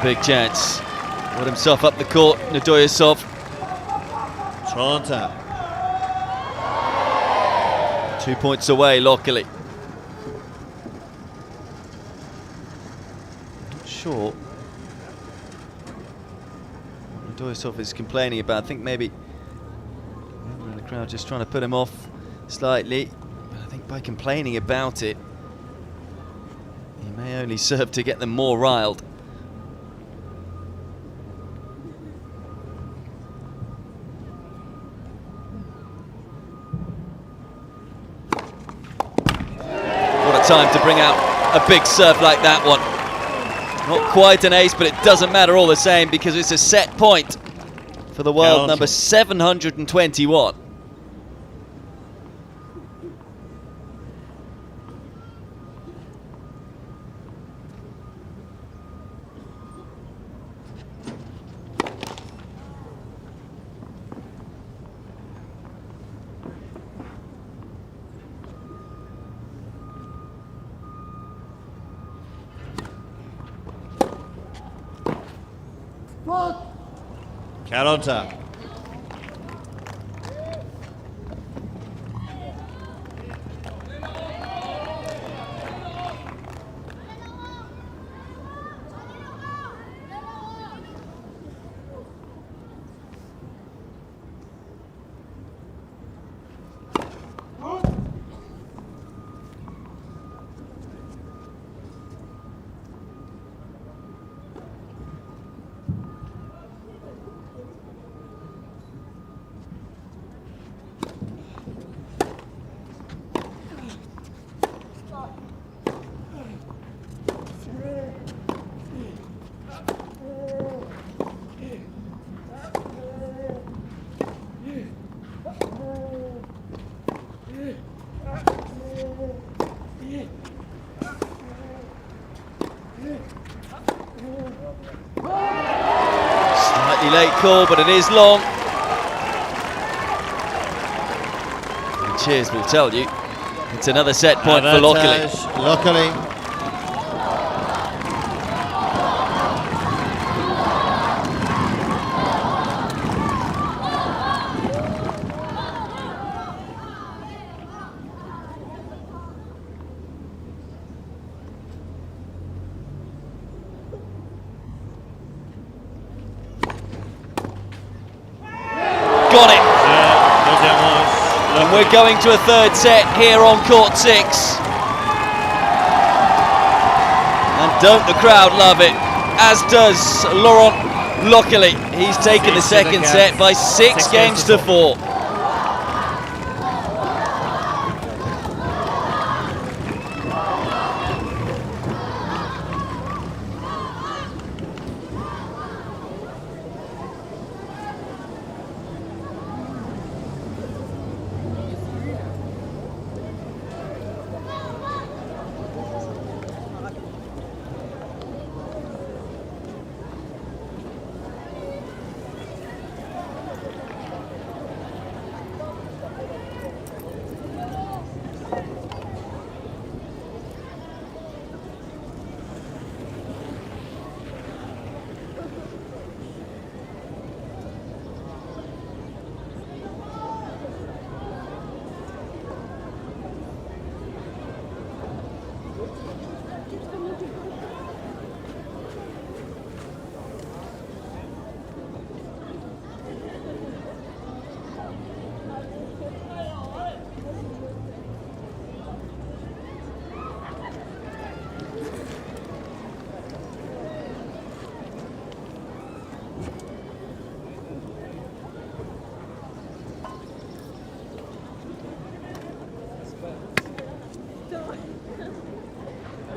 Big chance. Got himself up the court, Nedoyasov. 30. 2 points away, luckily. Not sure what Nedoyasov is complaining about. I think maybe the crowd just trying to put him off slightly. But I think by complaining about it, he may only serve to get them more riled. Time to bring out a big serve like that one. Not quite an ace, but it doesn't matter all the same because it's a set point for the world number 721. Quarante. Slightly late call, but it is long. And Cheers will tell you it's another set point for Lockley. Lockley. Got it. And we're going to a third set here on court 6. And don't the crowd love it, as does Laurent Lockley. He's taken the second set by 6 games to 4.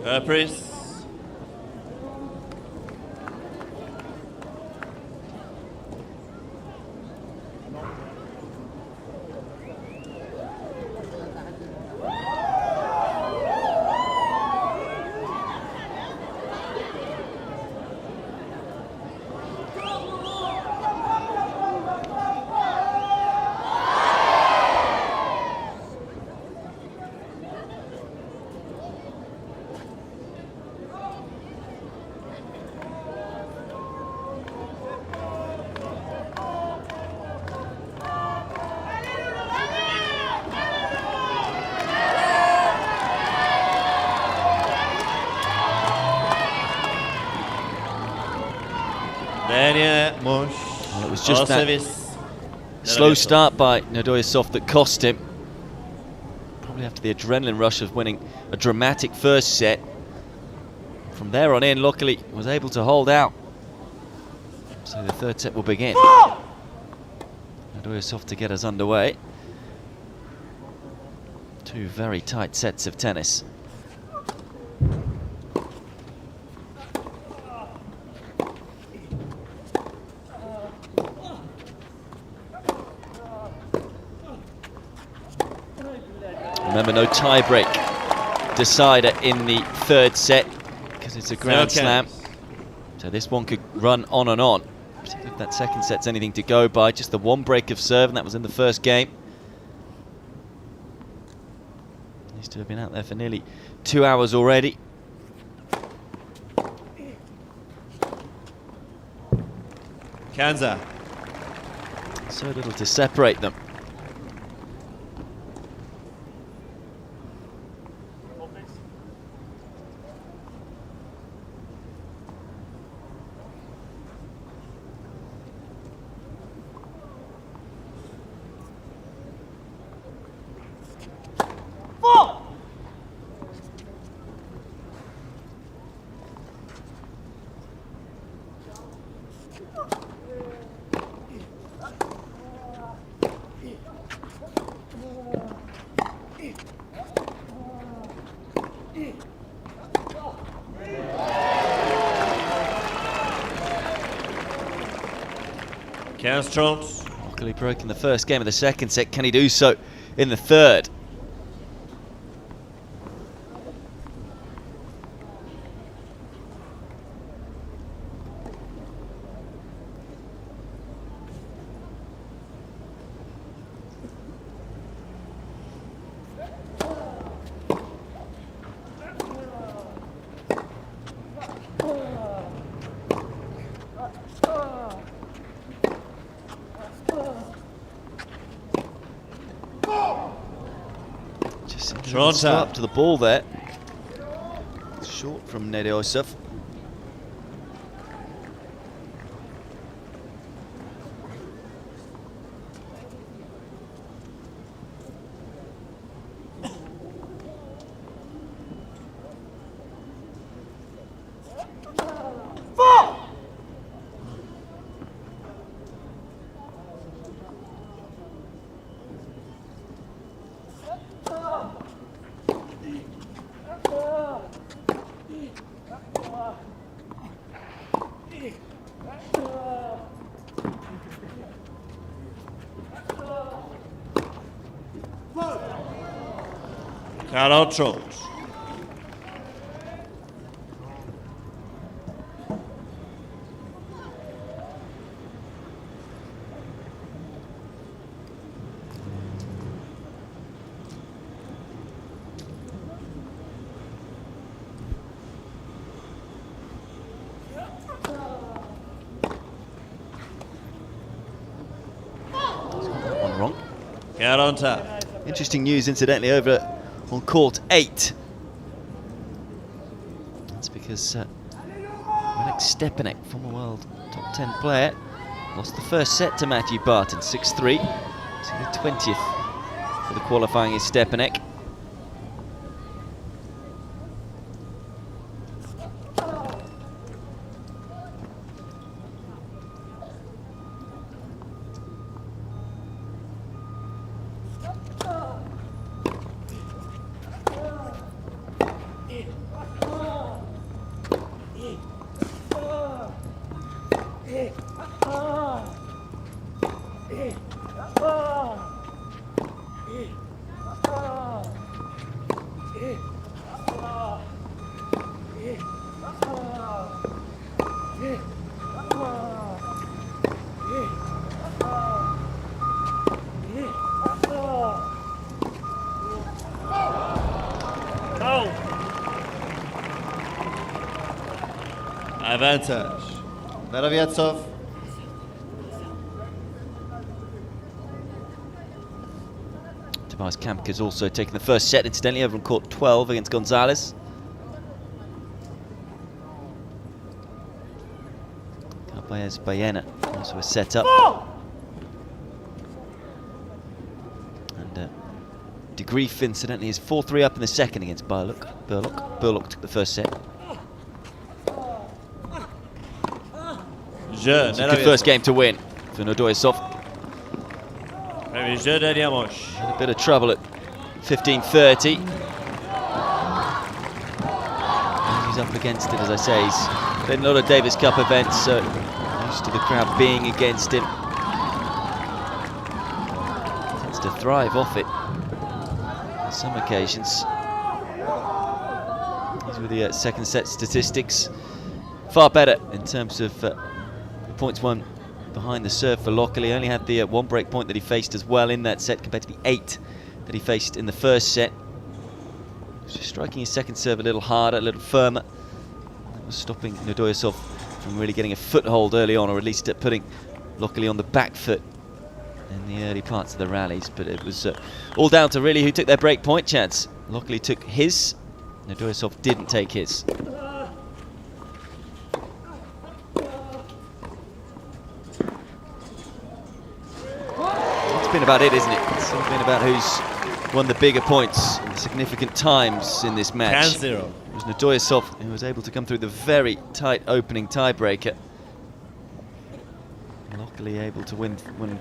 Reprise. Well, it was just that slow start by Nedoyasov that cost him. Probably after the adrenaline rush of winning a dramatic first set. From there on in, luckily was able to hold out. So the third set will begin. Nedoyasov to get us underway. 2 very tight sets of tennis. Remember, no tie-break decider in the third set because it's a Grand Slam. So this one could run on and on. Particularly if that second set's anything to go by. Just the one break of serve, and that was in the first game. Needs to have been out there for nearly 2 hours already. Kanza. So little to separate them. Luckily broken the first game of the second set. Can he do so in the third? Toronto. Up to the ball there. Short from Nedoisov. Carol Jones. One wrong. Get on top. Interesting news, incidentally, over on court 8. That's because Alex Stepanek, former world top 10 player, lost the first set to Matthew Barton, 6-3. So the 20th for the qualifying is Stepanek. Advantage. Maraviatsov. Tobias Kamka's also taken the first set, incidentally, over on court 12 against Gonzalez. Carbayez Bayena, also a set up. And De Grief, incidentally, is 4-3 up in the second against Burlock. Burlock took the first set. It's a good first game to win for Nedoisov. In a bit of trouble at 15:30. And he's up against it, as I say. He's been in a lot of Davis Cup events, so used to the crowd being against him. Tends to thrive off it on some occasions. These were the second set statistics. Far better in terms of points won behind the serve for Lockley. Only had the one break point that he faced as well in that set compared to the 8 that he faced in the first set. Just striking his second serve a little harder, a little firmer. That was stopping Nedoisov from really getting a foothold early on, or at least putting Lockley on the back foot in the early parts of the rallies. But it was all down to really who took their break point chance. Lockley took his, Nedoisov didn't take his. Been about it, isn't it? It's been about who's won the bigger points and the significant times in this match. 10-0. It was Nedoisov who was able to come through the very tight opening tiebreaker. Luckily able to win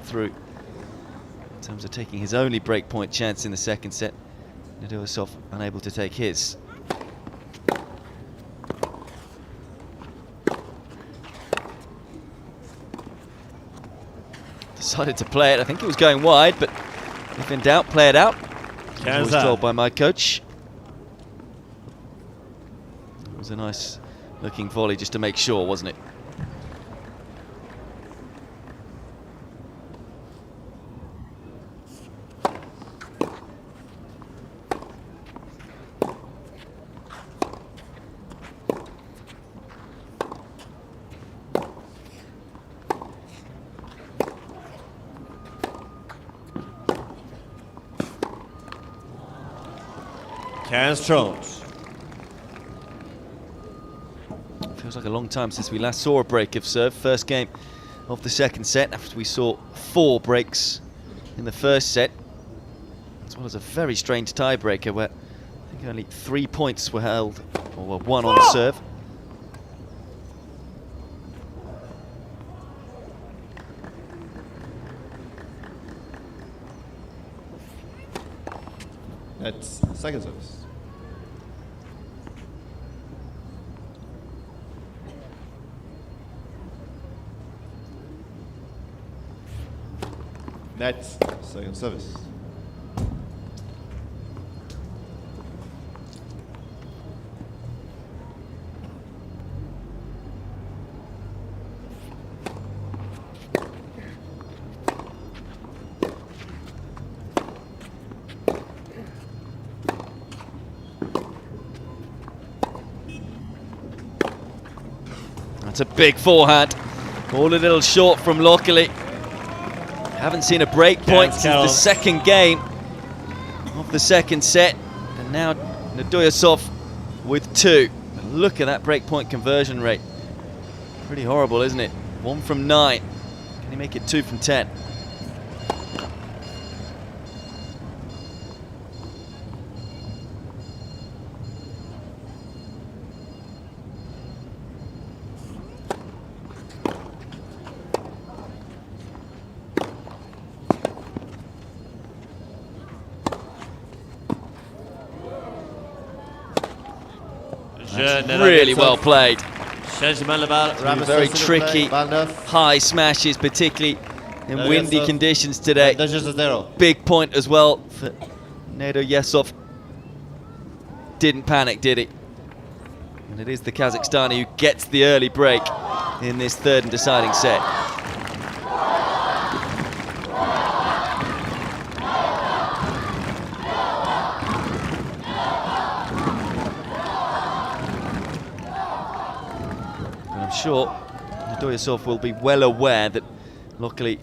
through in terms of taking his only break point chance in the second set. Nedoisov unable to take his. Decided to play it. I think it was going wide, but if in doubt, play it out. I was told by my coach. It was a nice looking volley just to make sure, wasn't it? 15 Trot. Feels like a long time since we last saw a break of serve. First game of the second set after we saw 4 breaks in the first set, as well as a very strange tiebreaker where I think only 3 points were held, or were won on serve. That's second service. That's second service. That's a big forehand. All a little short from Lockley. Haven't seen a break point since the second game of the second set. And now Nadoyasov with 2. And look at that break point conversion rate. Pretty horrible, isn't it? 1 from 9. Can he make it 2 from 10? Really well played. Very tricky, high smashes, particularly in windy conditions today. Big point as well for Nadoyasov. Didn't panic, did he? And it is the Kazakhstani who gets the early break in this third and deciding set. Sure, Nadoyasov will be well aware that Lockley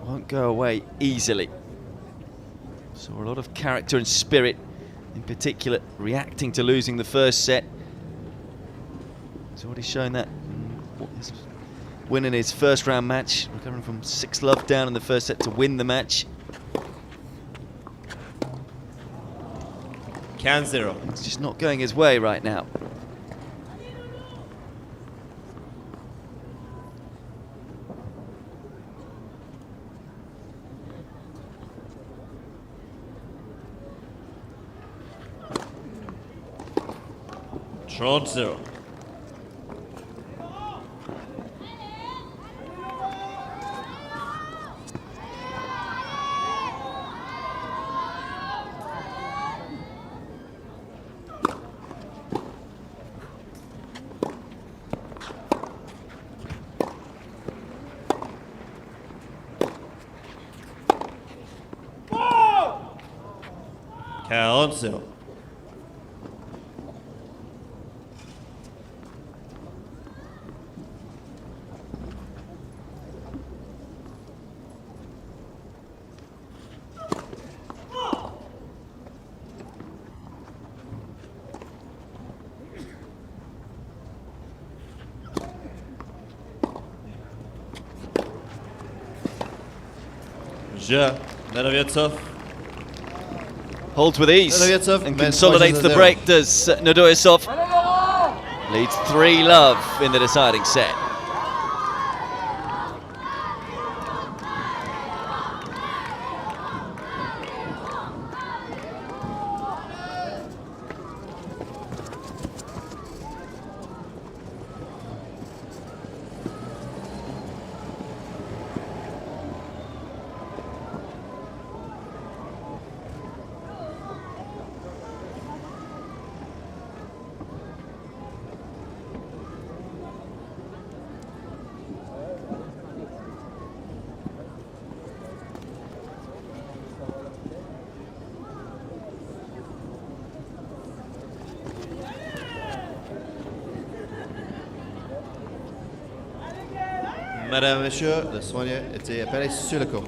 won't go away easily. So a lot of character and spirit, in particular, reacting to losing the first set. He's already shown that winning his first round match, recovering from 6-love down in the first set to win the match. 15-0. It's just not going his way right now. Trot 0. Count 0. Nadoyasov holds with ease and consolidates the break, does Nadoyasov. Leads 3-love in the deciding set. Madame, Monsieur, le soigneur était appelé sur le court.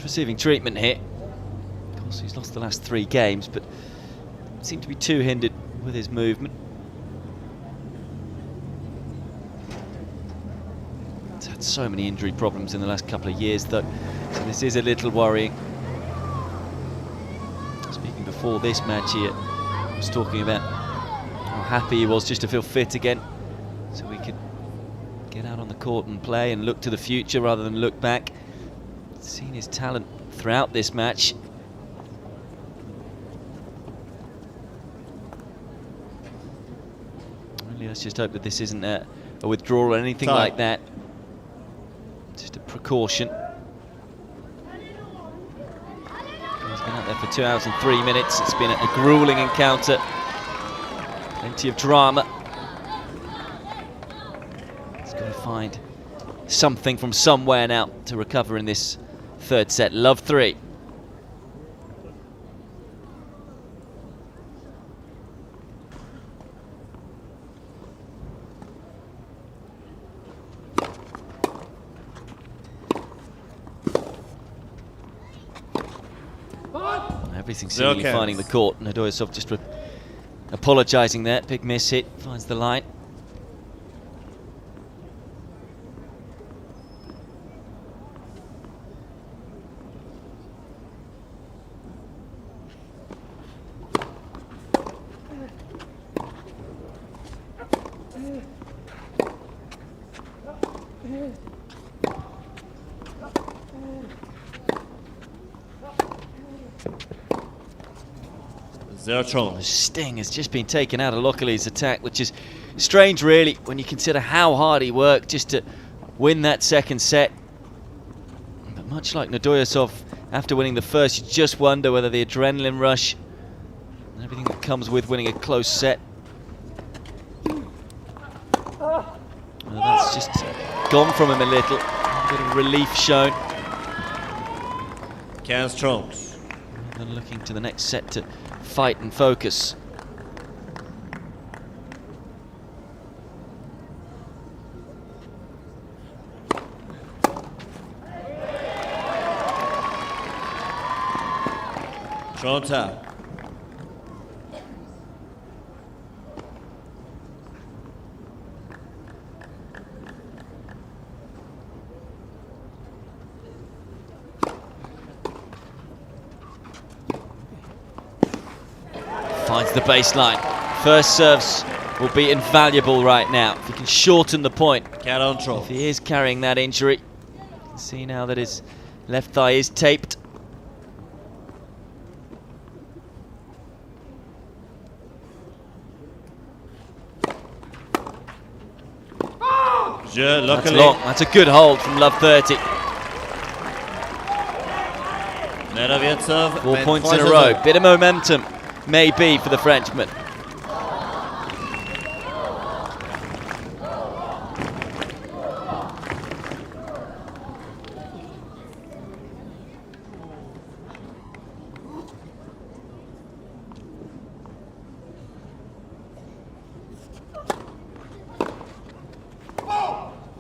He's receiving treatment here. Of course, he's lost the last 3 games, but seemed to be too hindered with his movement. He's had so many injury problems in the last couple of years, though, so this is a little worrying. Speaking before this match here, I was talking about how happy he was just to feel fit again, so we could get out on the court and play and look to the future rather than look back. Seen his talent throughout this match. Really, let's just hope that this isn't a withdrawal or anything like that. Just a precaution. He's been out there for 2 hours and 3 minutes. It's been a grueling encounter. Plenty of drama. He's got to find something from somewhere now to recover in this 3rd set. Love 3. Everything seemingly finding the court. Nadoyasov just apologising there. Big miss hit. Finds the line. The sting has just been taken out of Lokali's attack, which is strange really when you consider how hard he worked just to win that 2nd set. But much like Nadoyasov, after winning the first, you just wonder whether the adrenaline rush and everything that comes with winning a close set, well, that's just gone from him a little. A bit of relief shown. Strokes. And then looking to the next set to fight and focus. Tronta. Finds the baseline. First serves will be invaluable right now. If he can shorten the point. If he is carrying that injury. You can see now that his left thigh is taped. That's long. That's a good hold from Love 30. 4 points in a row. Bit of momentum. Maybe for the Frenchman.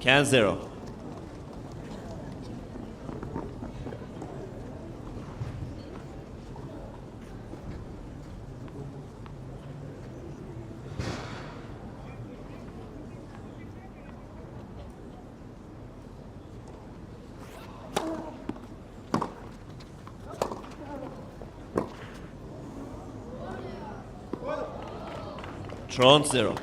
Can 0. Tron 0.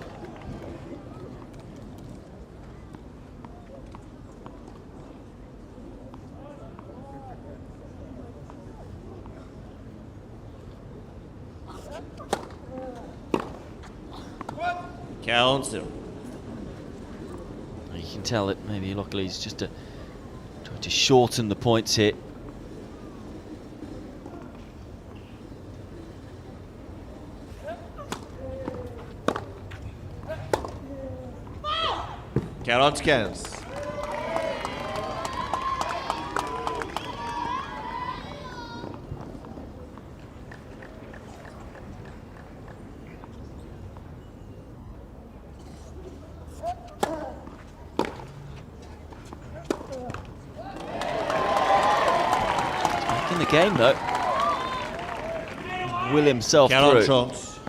Count 0. You can tell that maybe luckily he's just trying to shorten the points here. Count scans. game though. Will himself 40 through. shots.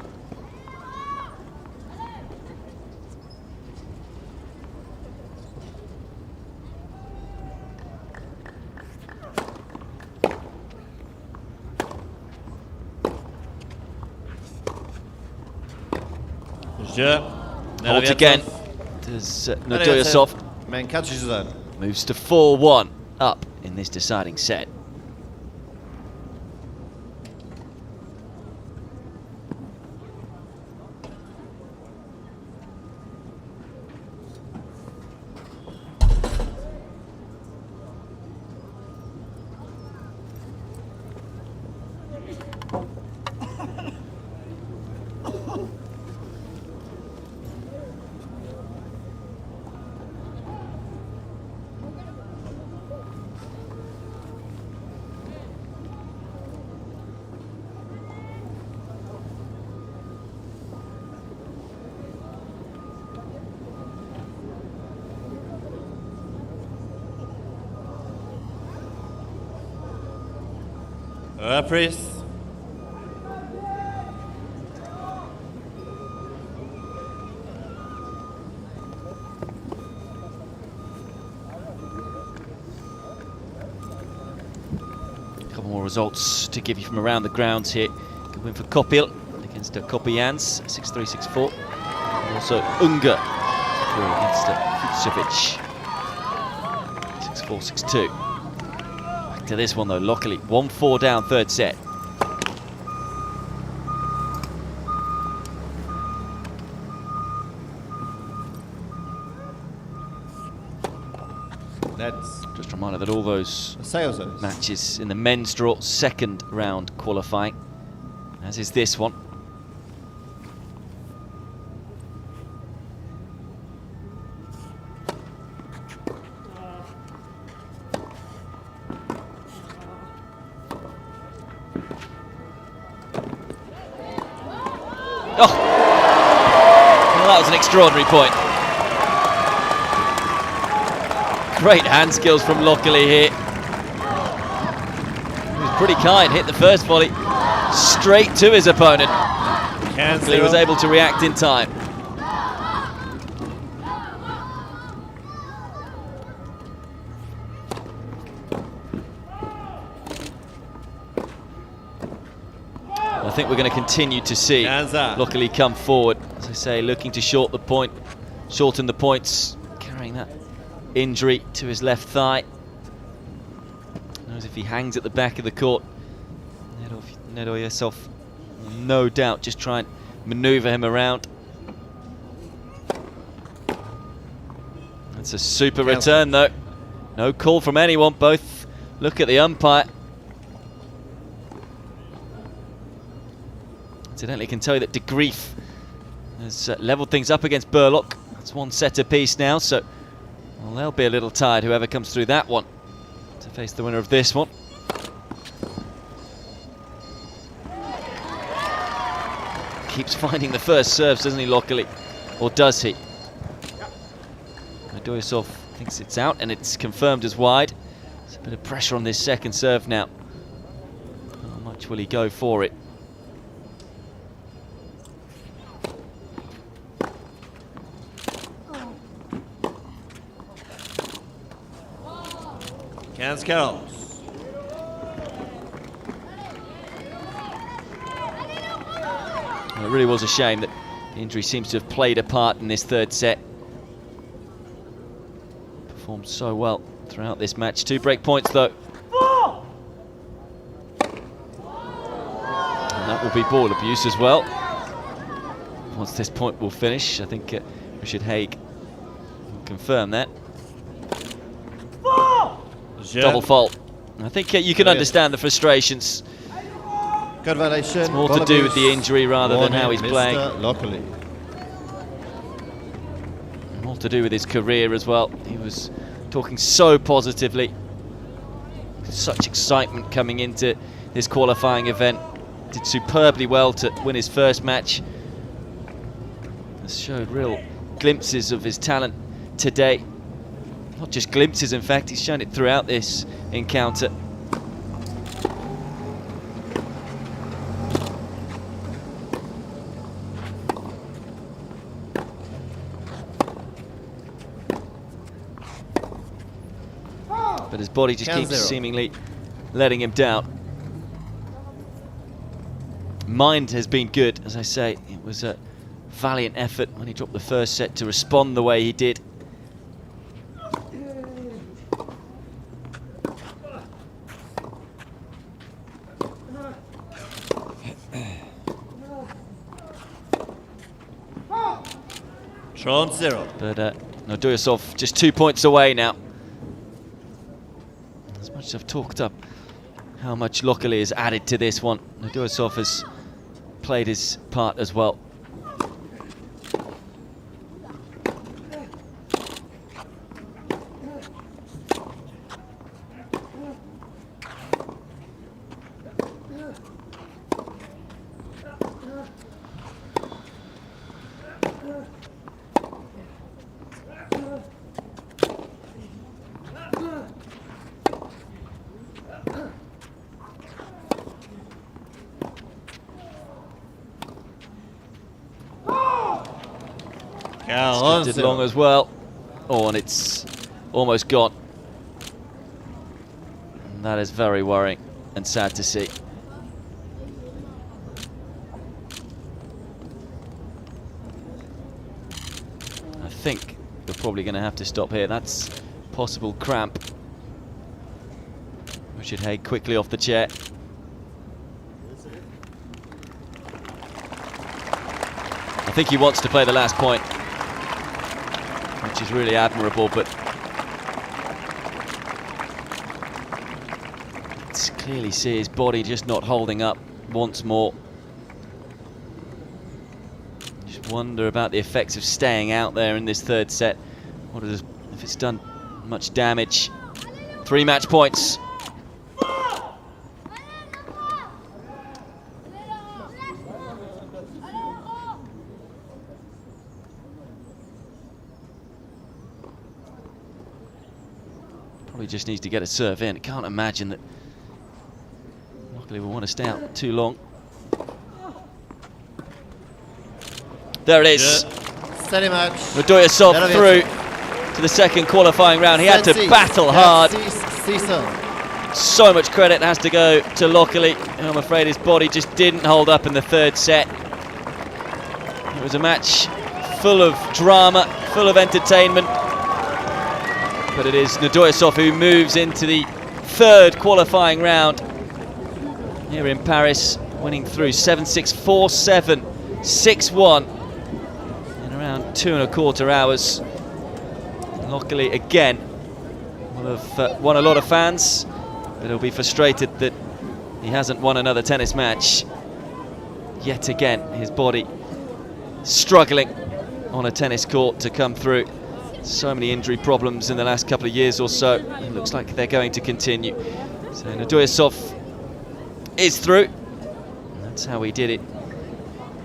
Hold again. Does Nodoyasov Men catches his own. moves to 4-1 up in this deciding set. Reprise. A couple more results to give you from around the grounds here. Good win for Kopil against Kopijans, 6-3, 6-4. And also Ungar through against Fucsovic, 6-4, 6-2. Back to this one though, luckily 1-4 down, third set. That's Just a reminder that all those sales. matches in the men's draw, second round qualifying, as is this one. Oh! Well, that was an extraordinary point. Great hand skills from Lockley here. He was pretty kind, hit the first volley straight to his opponent. Lockley was able to react in time. I think we're going to continue to see Lockley come forward, as I say, looking to shorten the points, carrying that injury to his left thigh. Knows if he hangs at the back of the court, Nedoyasov will no doubt just try and manoeuvre him around. That's a super return though. No call from anyone, both look at the umpire. Incidentally, can tell you that De Grief has levelled things up against Burlock. It's one set apiece now, so well, they'll be a little tired, whoever comes through that one, to face the winner of this one. Keeps finding the first serves, doesn't he, Lockley? Or does he? Nodoyasov thinks it's out, and it's confirmed as wide. There's a bit of pressure on this second serve now. How much will he go for it? Chero. Well, it really was a shame that the injury seems to have played a part in this third set. Performed so well throughout this match. 2 break points though. And that will be ball abuse as well. Once this point will finish, I think Richard Haig will confirm that. Double fault. I think you can understand the frustrations. Good violation. It's more to do with the injury rather than how he's playing. Locally. More to do with his career as well. He was talking so positively. Such excitement coming into this qualifying event. Did superbly well to win his first match. Has showed real glimpses of his talent today. Not just glimpses, in fact, he's shown it throughout this encounter. but his body just keeps 15-0. seemingly letting him down. Mind has been good, as I say. It was a valiant effort when he dropped the first set to respond the way he did. Trond 0. But Nurdoyasov just 2 points away now. As much as I've talked up how much Lokali has added to this one, Nurdoyasov has played his part as well. Did long as well. Oh, and it's almost gone. And that is very worrying and sad to see. I think we're probably going to have to stop here. That's possible cramp. Richard Haig quickly off the chair. I think he wants to play the last point, which is really admirable, but let's clearly see his body just not holding up once more. Just wonder about the effects of staying out there in this third set. What is, if it's done much damage? 3 match points. Probably just needs to get a serve in. I can't imagine that Luckily will want to stay out too long. There it is. Nurdoyasov through to the second qualifying round. He had to battle hard. So much credit has to go to Lokali. I'm afraid his body just didn't hold up in the third set. It was a match full of drama, full of entertainment. But it is Nurdoyasov who moves into the third qualifying round here in Paris, winning through 7-6, 4-7, 6-1 in around 2¼ hours. Luckily, again, will have won a lot of fans, but he'll be frustrated that he hasn't won another tennis match. Yet again, his body struggling on a tennis court to come through. So many injury problems in the last couple of years or so. It looks like they're going to continue. So Nurdoyasov is through. And that's how he did it.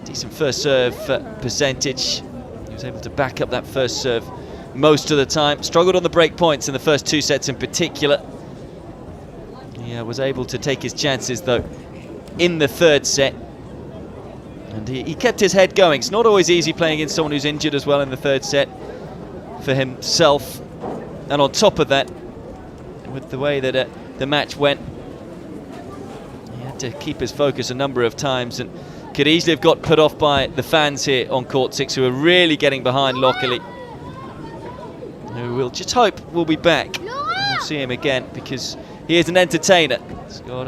Decent first serve percentage. He was able to back up that first serve most of the time. Struggled on the break points in the first 2 sets in particular. He was able to take his chances though in the third set. And he kept his head going. It's not always easy playing against someone who's injured as well in the third set for himself. And on top of that, with the way that the match went, he had to keep his focus a number of times and could easily have got put off by the fans here on court 6, who are really getting behind Lokali, who we'll just hope will be back. And we'll see him again because he is an entertainer. He's got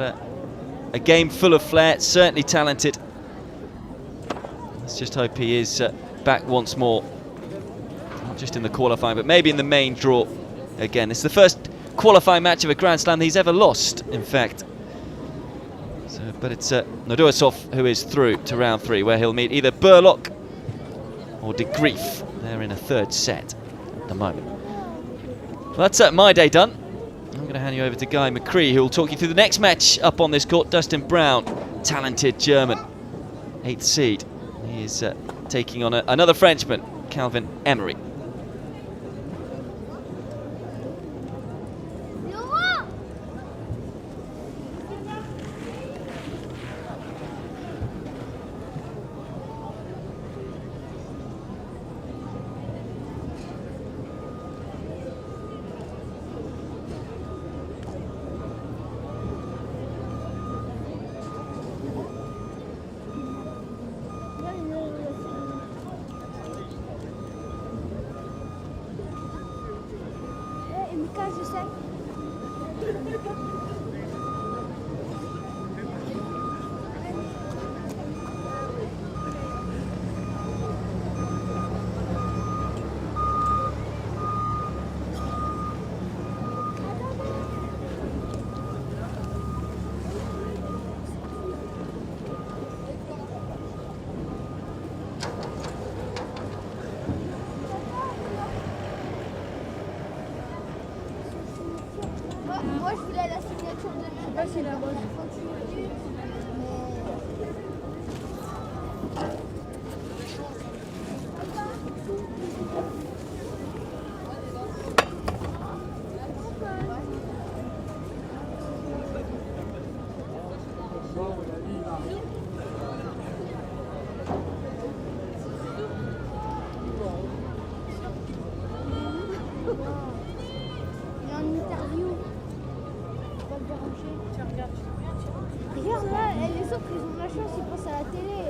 a game full of flair, certainly talented. Let's just hope he is back once more, not just in the qualifying, but maybe in the main draw again. It's the first qualifying match of a Grand Slam that he's ever lost, in fact. So, but it's Nurdoyasov who is through to round 3, where he'll meet either Burlock or De Grief. They're in a third set at the moment. Well, that's my day done. I'm going to hand you over to Guy McCree, who will talk you through the next match up on this court. Dustin Brown, talented German, 8th seed. He is taking on another Frenchman, Calvin Emory. cas, je sais. Moi, je voulais la signature de Mertens, c'est la bonne continuité. Il est en interview. Pas le déranger. Regarde là, les autres ils ont la chance, ils passent à la télé.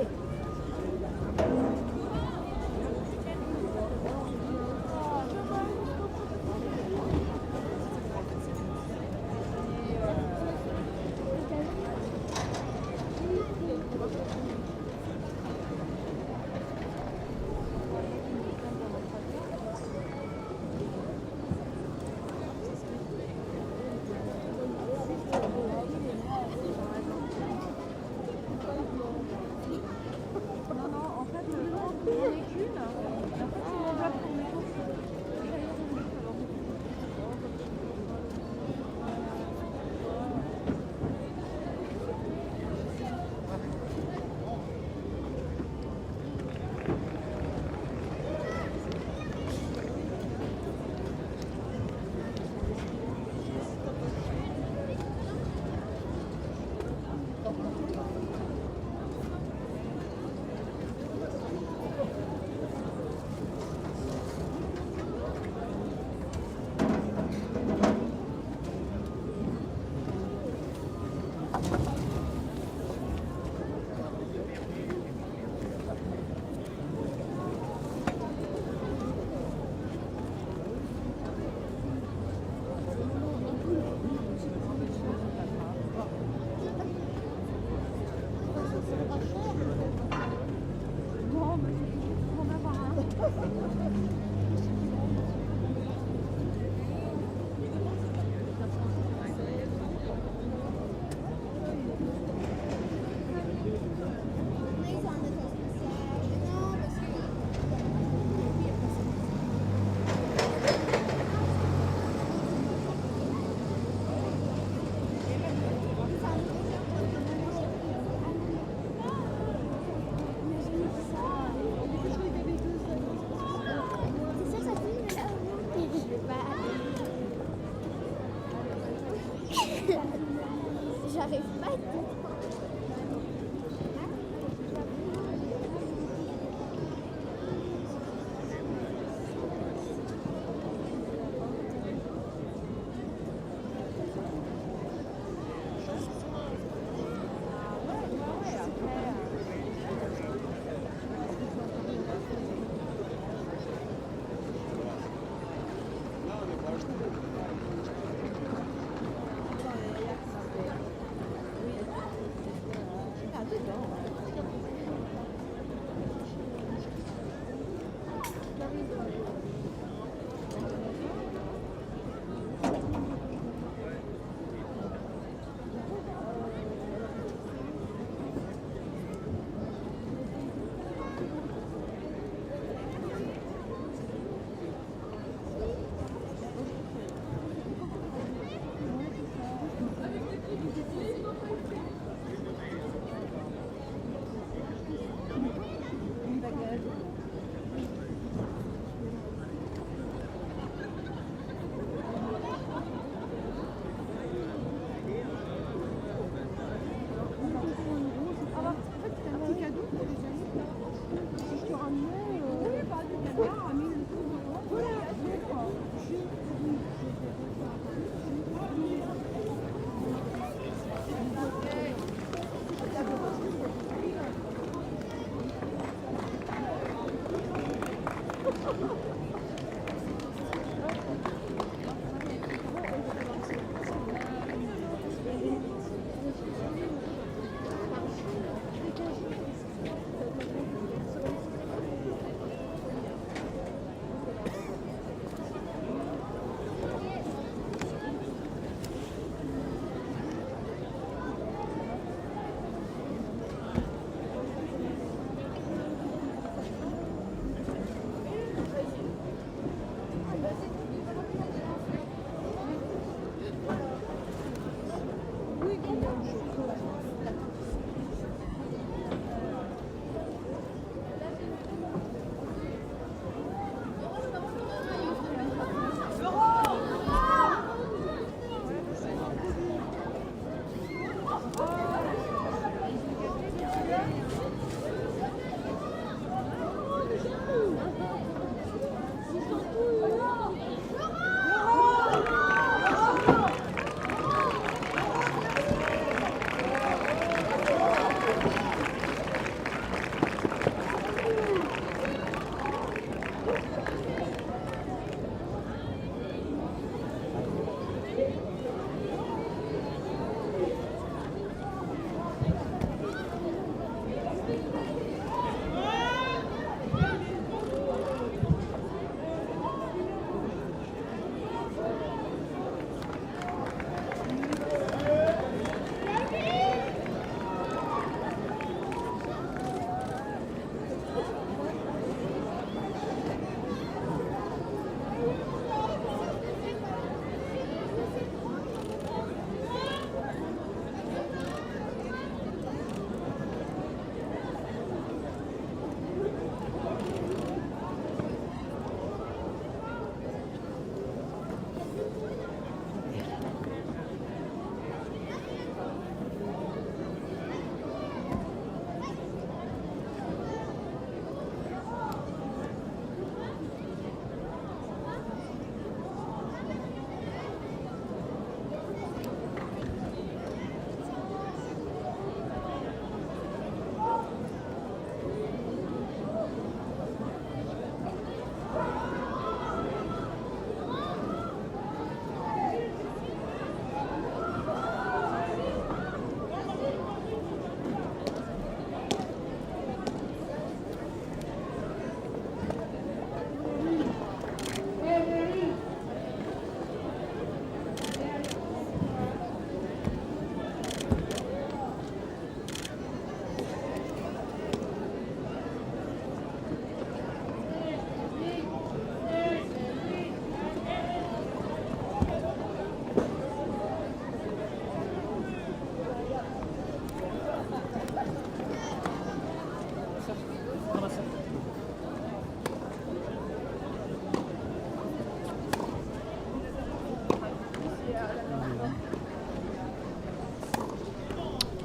J'arrive pas à tout.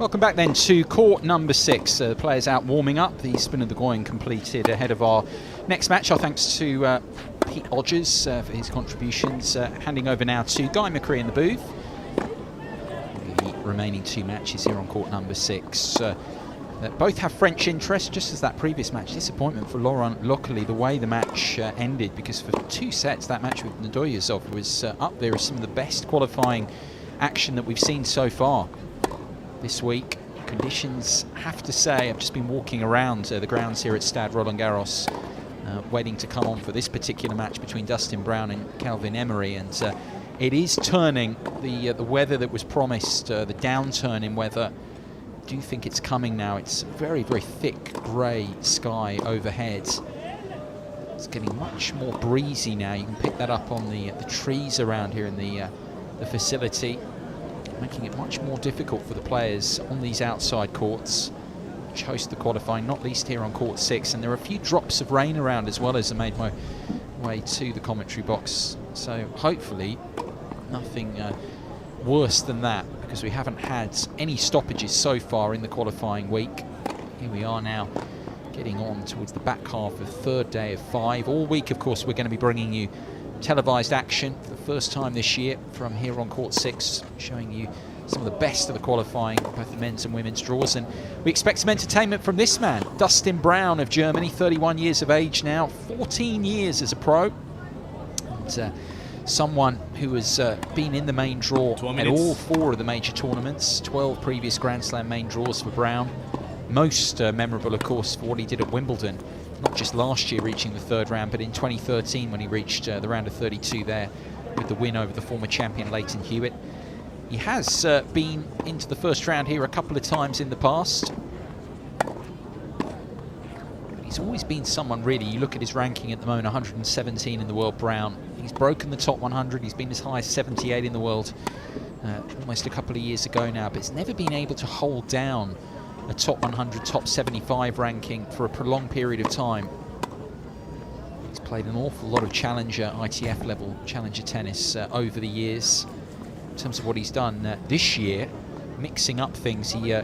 Welcome back then to court number 6. The players out warming up. The spin of the groin completed ahead of our next match. Our thanks to Pete Hodges for his contributions. Handing over now to Guy McCree in the booth. The remaining 2 matches here on court number 6. Both have French interest, just as that previous match. Disappointment for Laurent Lockley, the way the match ended, because for 2 sets that match with Nedoyazov was up there as some of the best qualifying action that we've seen so far this week. Conditions, have to say, I've just been walking around the grounds here at Stade Roland-Garros, waiting to come on for this particular match between Dustin Brown and Calvin Emory, and it is turning. The weather that was promised, the downturn in weather, I do think it's coming now. It's very, very thick grey sky overhead. It's getting much more breezy now. You can pick that up on the trees around here in the facility, making it much more difficult for the players on these outside courts which host the qualifying, not least here on court 6. And there are a few drops of rain around as well as I made my way to the commentary box. So hopefully nothing worse than that, because we haven't had any stoppages so far in the qualifying week. Here we are now getting on towards the back half of 3rd day of 5. All week, of course, we're going to be bringing you televised action for the first time this year from here on court 6, showing you some of the best of the qualifying, both the men's and women's draws. And we expect some entertainment from this man, Dustin Brown of Germany, 31 years of age now, 14 years as a pro, and someone who has been in the main draw at all 4 of the major tournaments, 12 previous Grand Slam main draws for Brown. Most memorable, of course, for what he did at Wimbledon, not just last year reaching the 3rd round, but in 2013 when he reached the round of 32 there with the win over the former champion Leighton Hewitt. He has been into the 1st round here a couple of times in the past. But he's always been someone, really, you look at his ranking at the moment, 117 in the world, Brown. He's broken the top 100, he's been as high as 78 in the world almost a couple of years ago now, but he's never been able to hold down a top 100, top 75 ranking for a prolonged period of time. He's played an awful lot of challenger, ITF level challenger tennis over the years. In terms of what he's done this year, mixing up things, he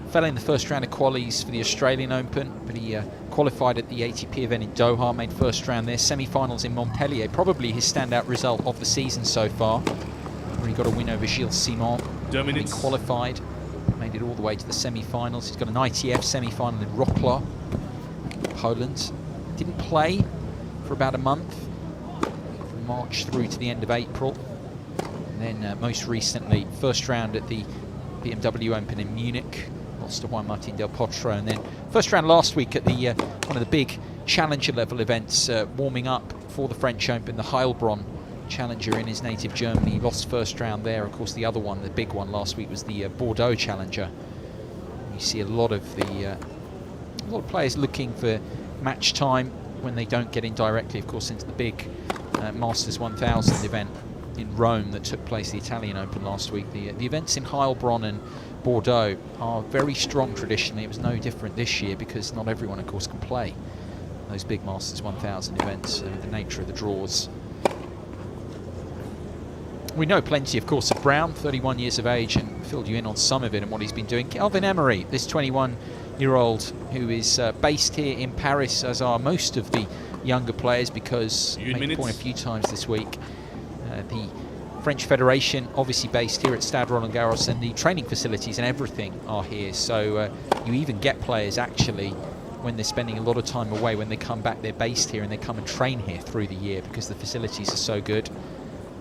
fell in the 1st round of qualies for the Australian Open, but he qualified at the ATP event in Doha, made 1st round there, semi-finals in Montpellier, probably his standout result of the season so far, where he got a win over Gilles Simon. He qualified, made it all the way to the semi-finals. He's got an ITF semi-final in Wrocław, Poland. Didn't play for about a month, from March through to the end of April. And then most recently, 1st round at the BMW Open in Munich, lost to Juan Martín del Potro, and then 1st round last week at the one of the big challenger level events, warming up for the French Open, the Heilbronn Challenger in his native Germany. He lost 1st round there. Of course, the other one, the big one last week, was the Bordeaux Challenger. You see a lot of players looking for match time when they don't get in directly, of course, into the big Masters 1000 event in Rome that took place, the Italian Open last week. The events in Heilbronn and Bordeaux are very strong traditionally. It was no different this year because not everyone, of course, can play those big Masters 1000 events, the nature of the draws. We know plenty, of course, of Brown, 31 years of age, and filled you in on some of it and what he's been doing. Calvin Emory, this 21-year-old who is based here in Paris, as are most of the younger players, because I made the point a few times this week, the French Federation obviously based here at Stade Roland-Garros, and the training facilities and everything are here. So you even get players actually, when they're spending a lot of time away, when they come back, they're based here and they come and train here through the year because the facilities are so good.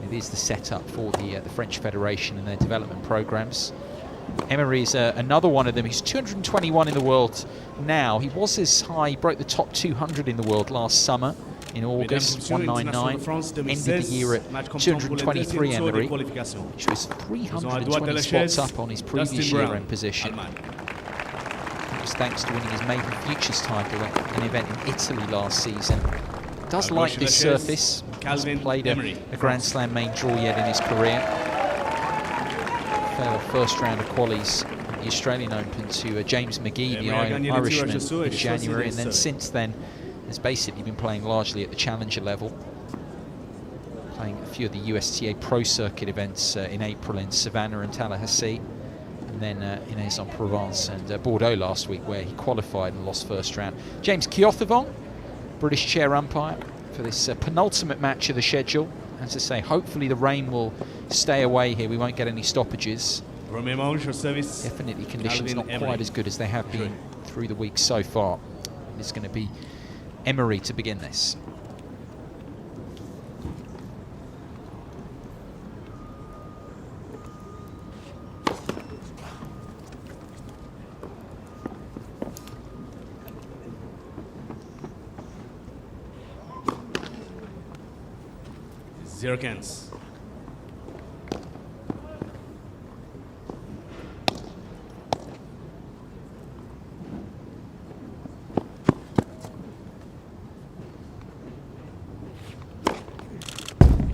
It is the setup for the French Federation and their development programs. Emory is another one of them. He's 221 in the world now. He was as high, he broke the top 200 in the world last summer in August, 199. Ended the year at 223, Emory, which was 320 spots up on his previous year-end position. It was thanks to winning his Maiden Futures title at an event in Italy last season. Does like this surface. Hasn't played a Grand Slam main draw yet in his career. Fell 1st round of qualies at the Australian Open to James McGee, the Irishman, in January, and then since then has basically been playing largely at the challenger level. Playing a few of the USTA Pro Circuit events in April in Savannah and Tallahassee. And and then in Aix-en-Provence and Bordeaux last week, where he qualified and lost first round. James Kyothevong, British chair umpire for this penultimate match of the schedule. As I say, hopefully the rain will stay away here. We won't get any stoppages. Definitely conditions not quite as good as they have been through the week so far. It's going to be Emory to begin this. Zero cans.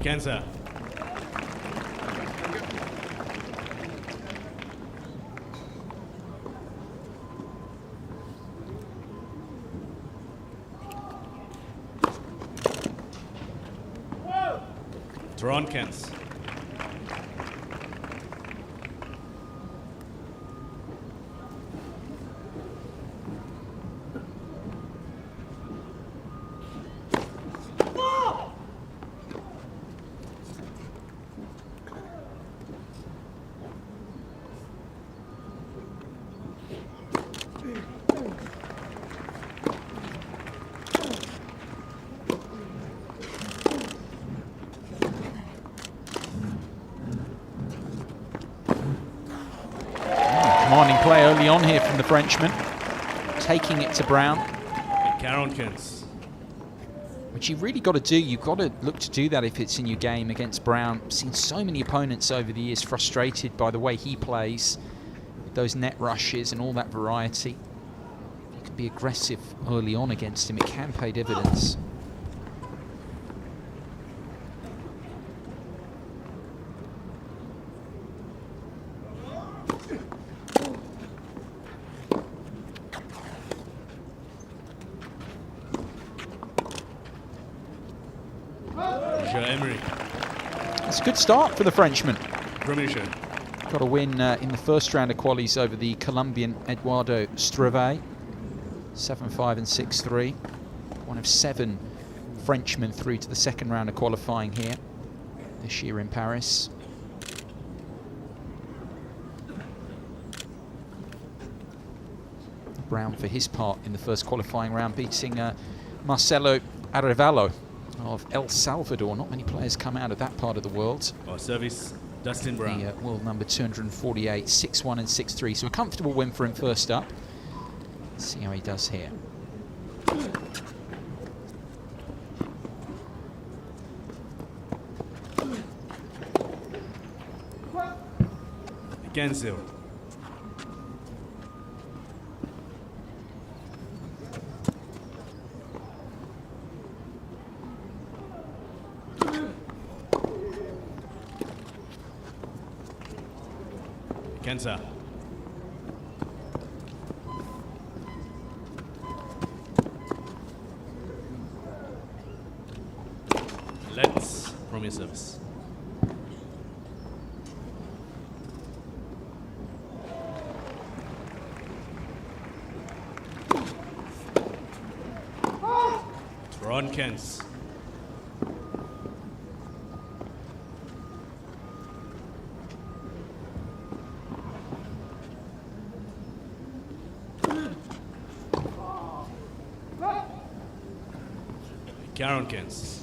Cancer. Roland-Garros. Commanding play early on here from the Frenchman, taking it to Brown. Which you've really got to do. You've got to look to do that if it's in your game against Brown. I've seen so many opponents over the years frustrated by the way he plays, with those net rushes and all that variety. If you can be aggressive early on against him, it can pay dividends. Emory. It's a good start for the Frenchman. Permission. Got a win in the first round of qualies over the Colombian Eduardo Streve. 7-5 and 6-3. One of 7 Frenchmen through to the second round of qualifying here this year in Paris. Brown, for his part in the first qualifying round, beating Marcelo Arevalo of El Salvador. Not many players come out of that part of the world. Service, Dustin Brown. The world number 248, 6-1 and 6-3. So a comfortable win for him first up. Let's see how he does here. Cancel. Cancer. Let's from your service. Roland-Garros. Roland-Garros.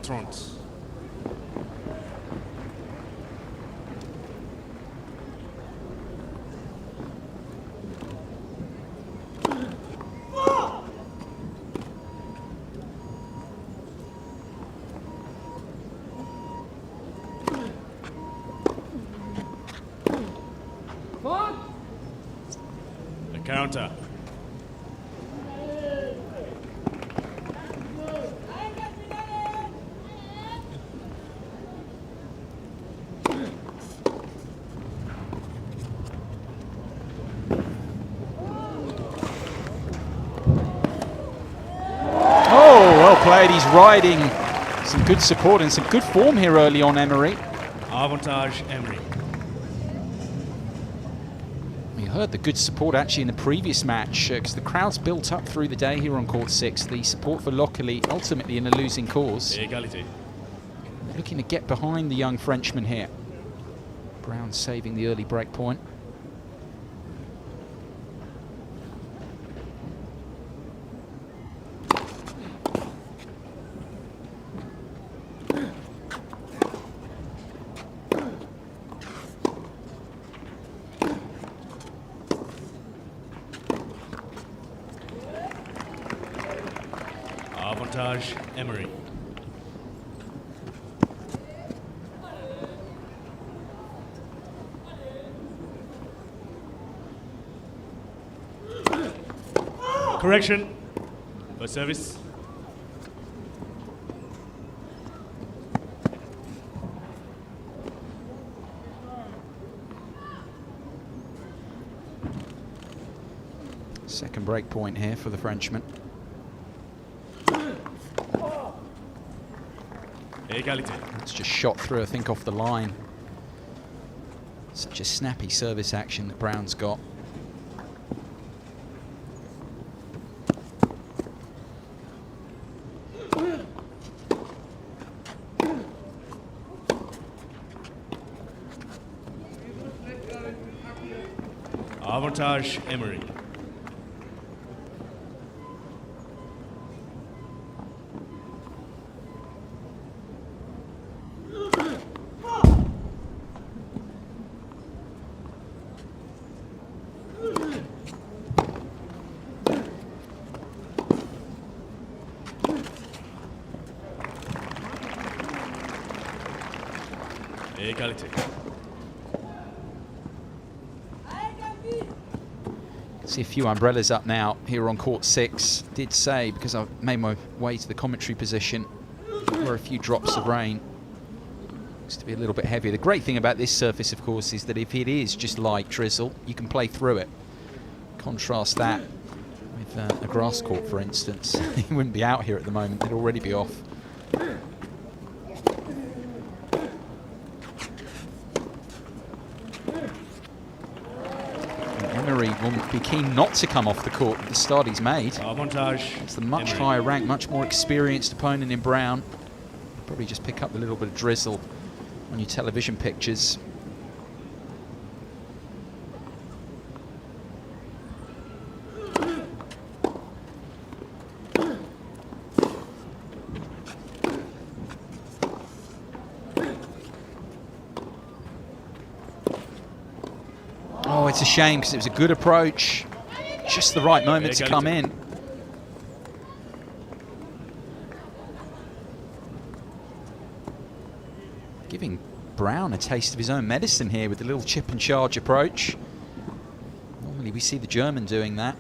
Trente. The counter. played. He's riding some good support and some good form here early on, Emory. Avantage Emory. We heard the good support actually in the previous match because the crowd's built up through the day here on court 6. The support for Lockerley ultimately in a losing cause. Égalité. They're looking to get behind the young Frenchman here. Brown saving the early break point. Avantage Emory. Correction. First service. Second break point here for the Frenchman. Égalité. It's just shot through, I think, off the line. Such a snappy service action that Brown's got. Avantage Emory. Égalité. See a few umbrellas up now here on court 6. Did say, because I've made my way to the commentary position, there were a few drops of rain. Looks to be a little bit heavier. The great thing about this surface, of course, is that if it is just light drizzle, you can play through it. Contrast that with a grass court, for instance. You wouldn't be out here at the moment. They'd already be off. Emory will be keen not to come off the court with the start he's made. Avantage. It's the much Emory. higher ranked, much more experienced opponent in Brown. Probably just pick up a little bit of drizzle on your television pictures. Oh, it's a shame because it was a good approach. Just the right moment to come in. Giving Brown a taste of his own medicine here with the little chip and charge approach. Normally we see the German doing that.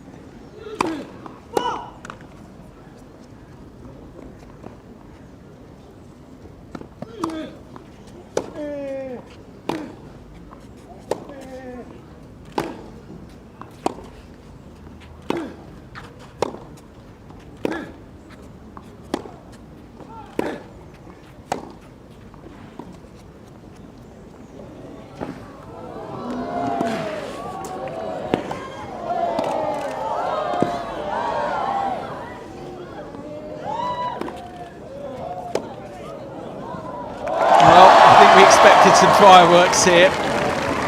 Some fireworks here.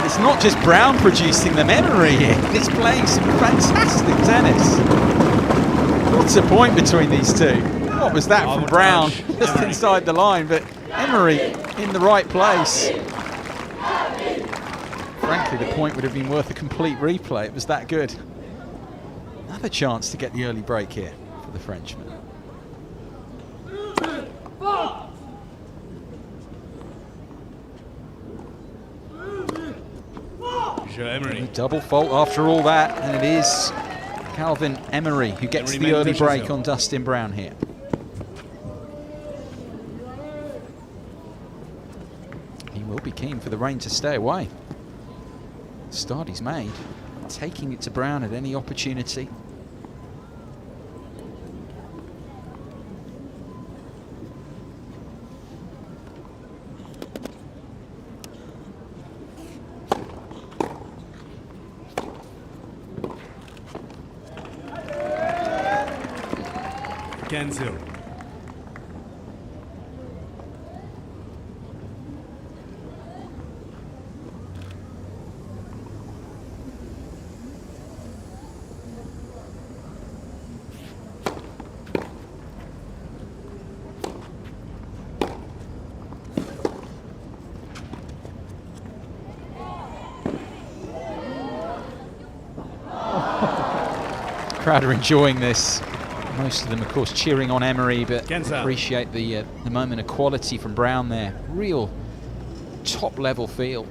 It's not just Brown producing them, Emory is playing some fantastic tennis. What's the point between these two? What was that from Brown? Just inside the line, but Emory in the right place. Frankly, the point would have been worth a complete replay. It was that good. Another chance to get the early break here for the Frenchman. Emory. Double fault after all that, and it is Calvin Emory who gets the early break on Dustin Brown here. He will be keen for the rain to stay away. Start he's made, taking it to Brown at any opportunity. 15-0. Crowd are enjoying this. Most of them, of course, cheering on Emory, but Kenza. appreciate the moment of quality from Brown there. Real top-level feel.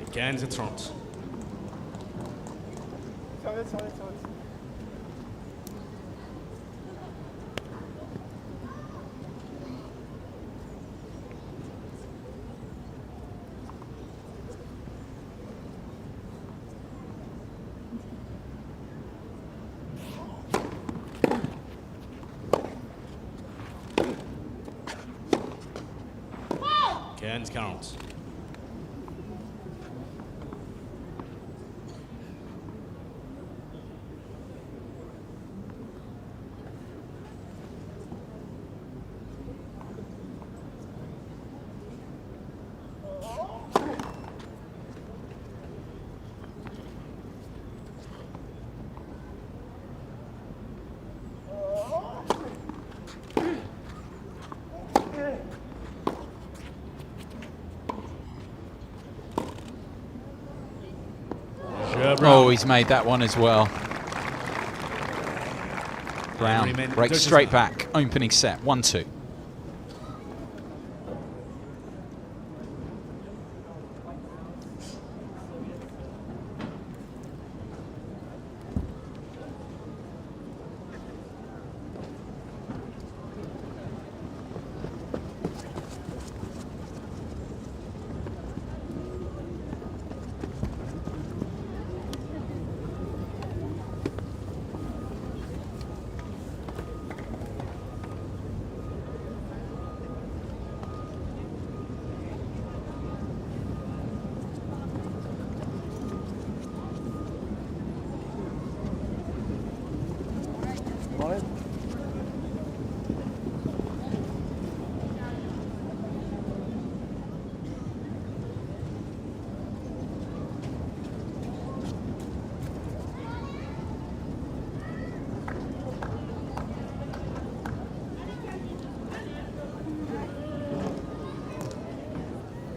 Et 15-30. Ken's count. Oh, he's made that one as well. Brown breaks straight back. Opening set, 1-2.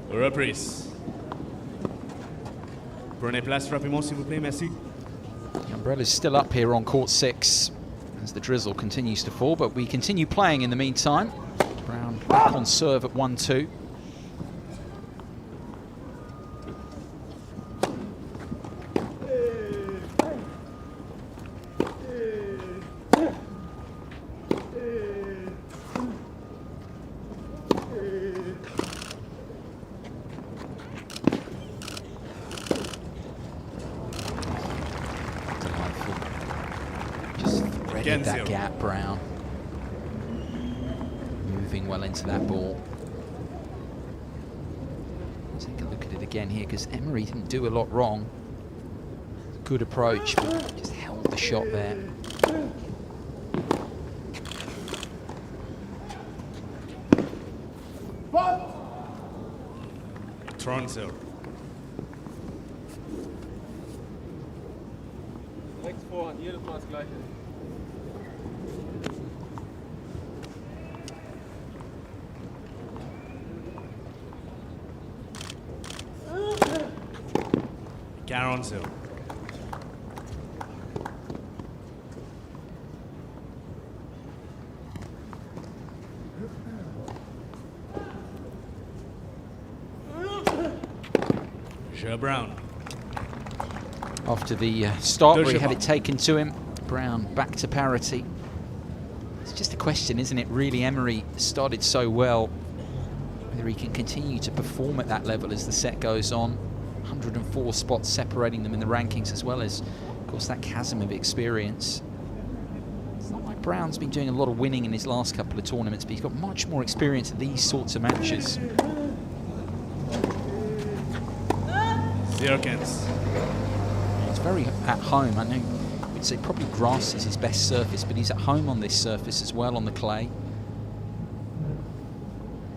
Reprise. Prenez place rapidement, s'il vous plaît, merci. The umbrella's still up here on court 6 as the drizzle continues to fall, but we continue playing in the meantime. Brown back on serve at 1-2. That gap, Brown. Moving well into that ball. Take a look at it again here, because Emory didn't do a lot wrong. Good approach, but just held the shot there. Toronto. Rechts Vorhand, jedes Mal das Gleiche. Johansson. Brown. After the start where he had it taken to him, Brown back to parity. It's just a question, isn't it? Really, Emory started so well. Whether he can continue to perform at that level as the set goes on. 104 spots separating them in the rankings, as well as, of course, that chasm of experience. It's not like Brown's been doing a lot of winning in his last couple of tournaments, but he's got much more experience in these sorts of matches. 0 cans. He's very at home. I know we'd say probably grass is his best surface, but he's at home on this surface as well, on the clay.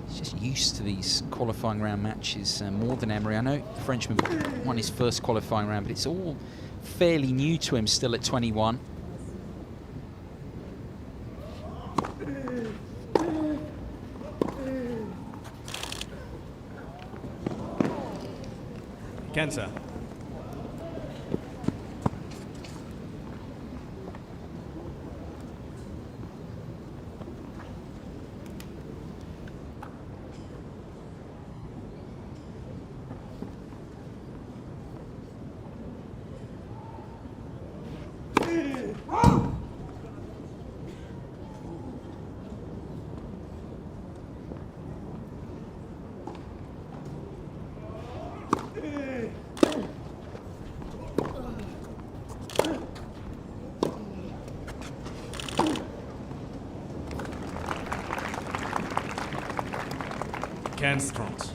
He's just used to these qualifying round matches more than Emory. I know the Frenchman won his first qualifying round, but it's all fairly new to him still at 21. Cancer. Canstront.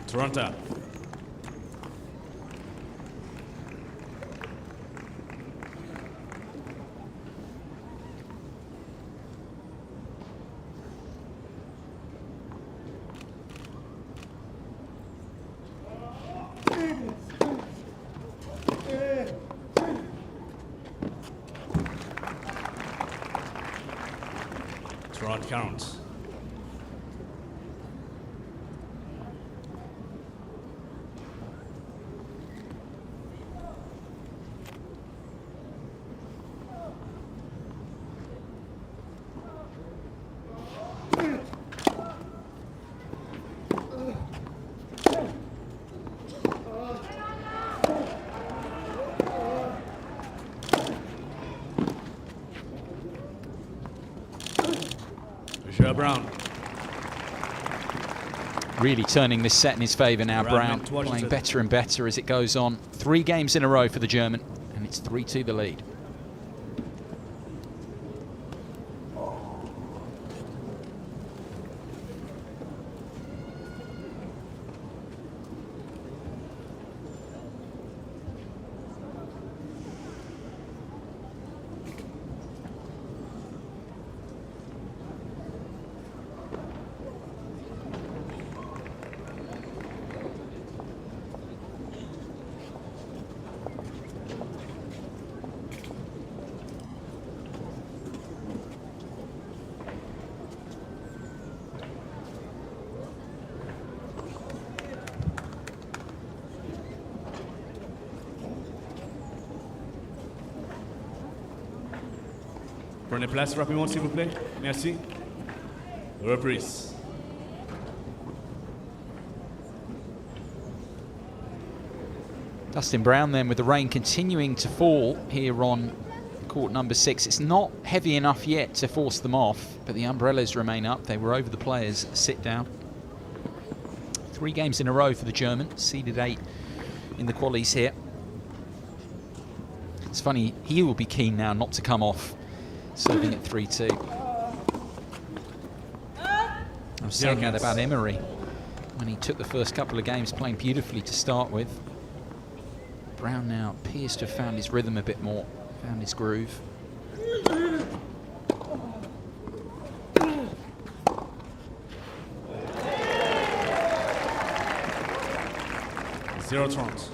Toronto. Toronto counts. Brown. Really turning this set in his favour now, Brown playing better and better as it goes on. 3 games in a row for the German, and it's 3-2 the lead. Prenez place rapidement, s'il vous plaît. Merci. Reprise. Dustin Brown then with the rain continuing to fall here on court number 6. It's not heavy enough yet to force them off, but the umbrellas remain up. They were over the players' sit down. 3 games in a row for the German, seeded 8 in the qualies here. It's funny, he will be keen now not to come off, serving at 3-2. I was saying that about Emory when he took the first couple of games playing beautifully to start with. Brown now appears to have found his rhythm a bit more, found his groove. Zero trumps.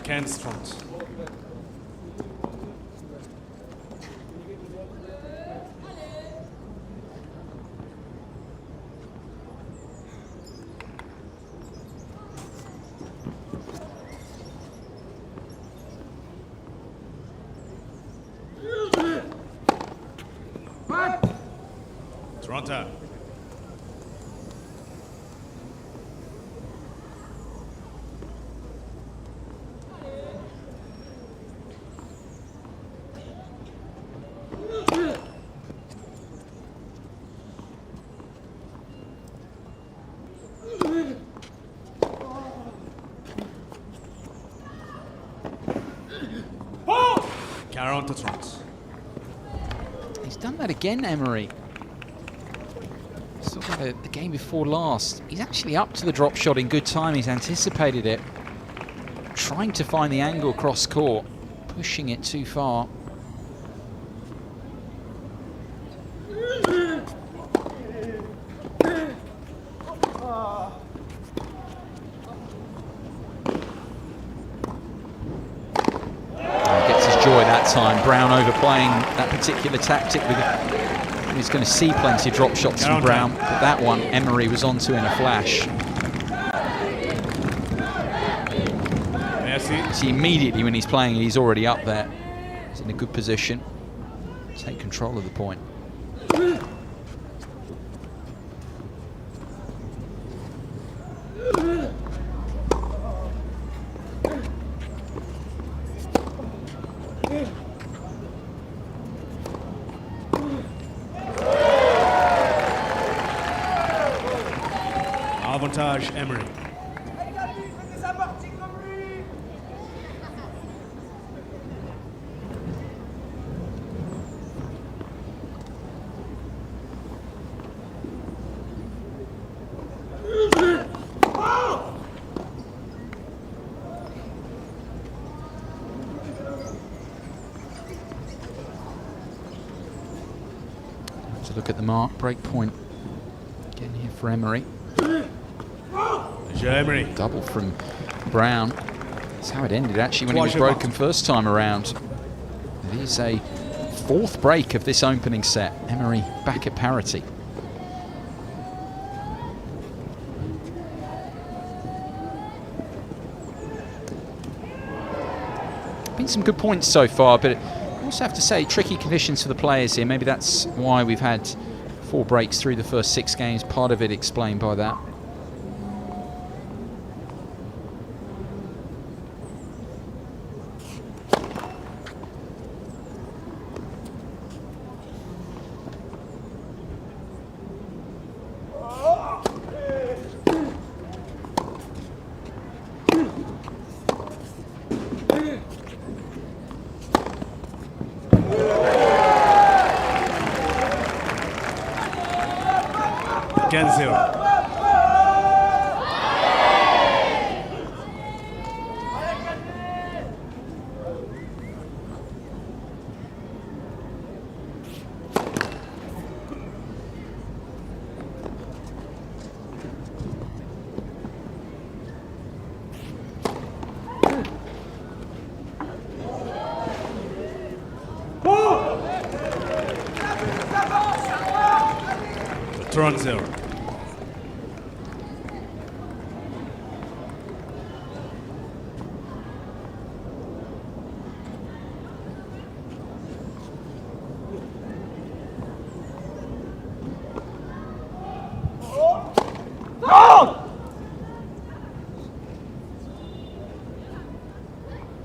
15 30. Toronto. Chero to Toronto. He's done that again, Emory. Saw that the game before last. He's actually up to the drop shot in good time. He's anticipated it. Trying to find the angle cross court. Pushing it too far. Gets his joy that time. Brown overplaying that particular tactic. He's going to see plenty of drop shots from Brown, but that one Emory was onto in a flash. See, immediately when he's playing, he's already up there. He's in a good position. Take control of the point. Avantage Emory. Have to look at the mark, break point. Again here for Emory. Emory. Double from Brown. That's how it ended actually when he was broken first time around. It is a fourth break of this opening set. Emory back at parity. Been some good points so far, but I also have to say tricky conditions for the players here. Maybe that's why we've had 4 breaks through the first 6 games. Part of it explained by that. Toronto.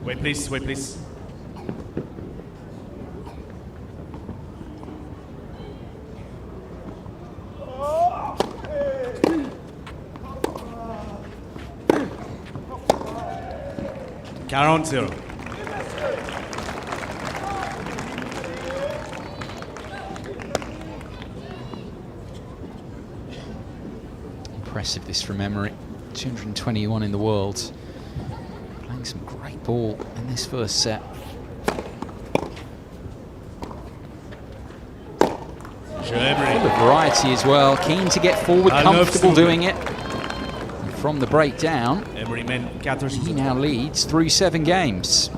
Wait please, wait please. Chero 0. Impressive this from Emory. 221 in the world. Playing some great ball in this first set. Full of variety as well. Keen to get forward, comfortable doing it. And from the breakdown. Emory mène 4-6. He now leads through 7 games.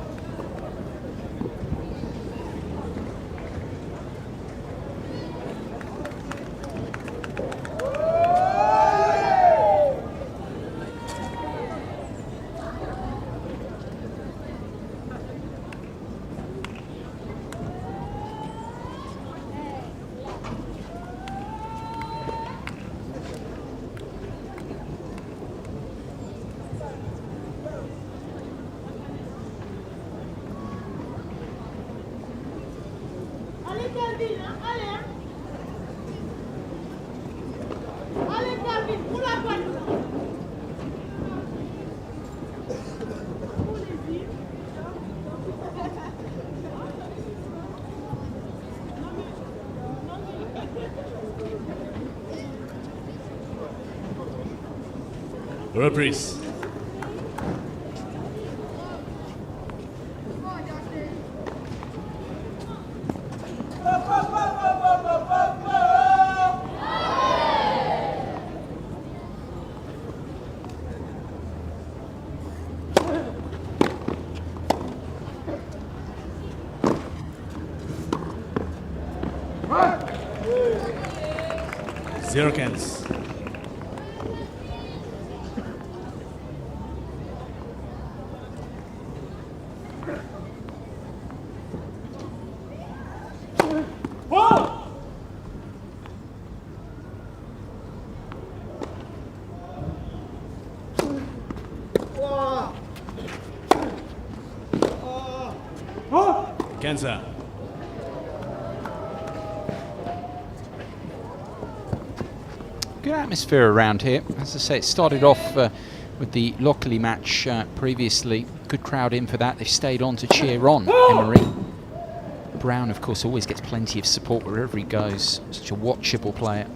Reprise. Zero cans. Kenza. Good atmosphere around here. As I say, it started off with the Lockley match previously. Good crowd in for that. They've stayed on to cheer on Emory. Brown, of course, always gets plenty of support wherever he goes. Such a watchable player.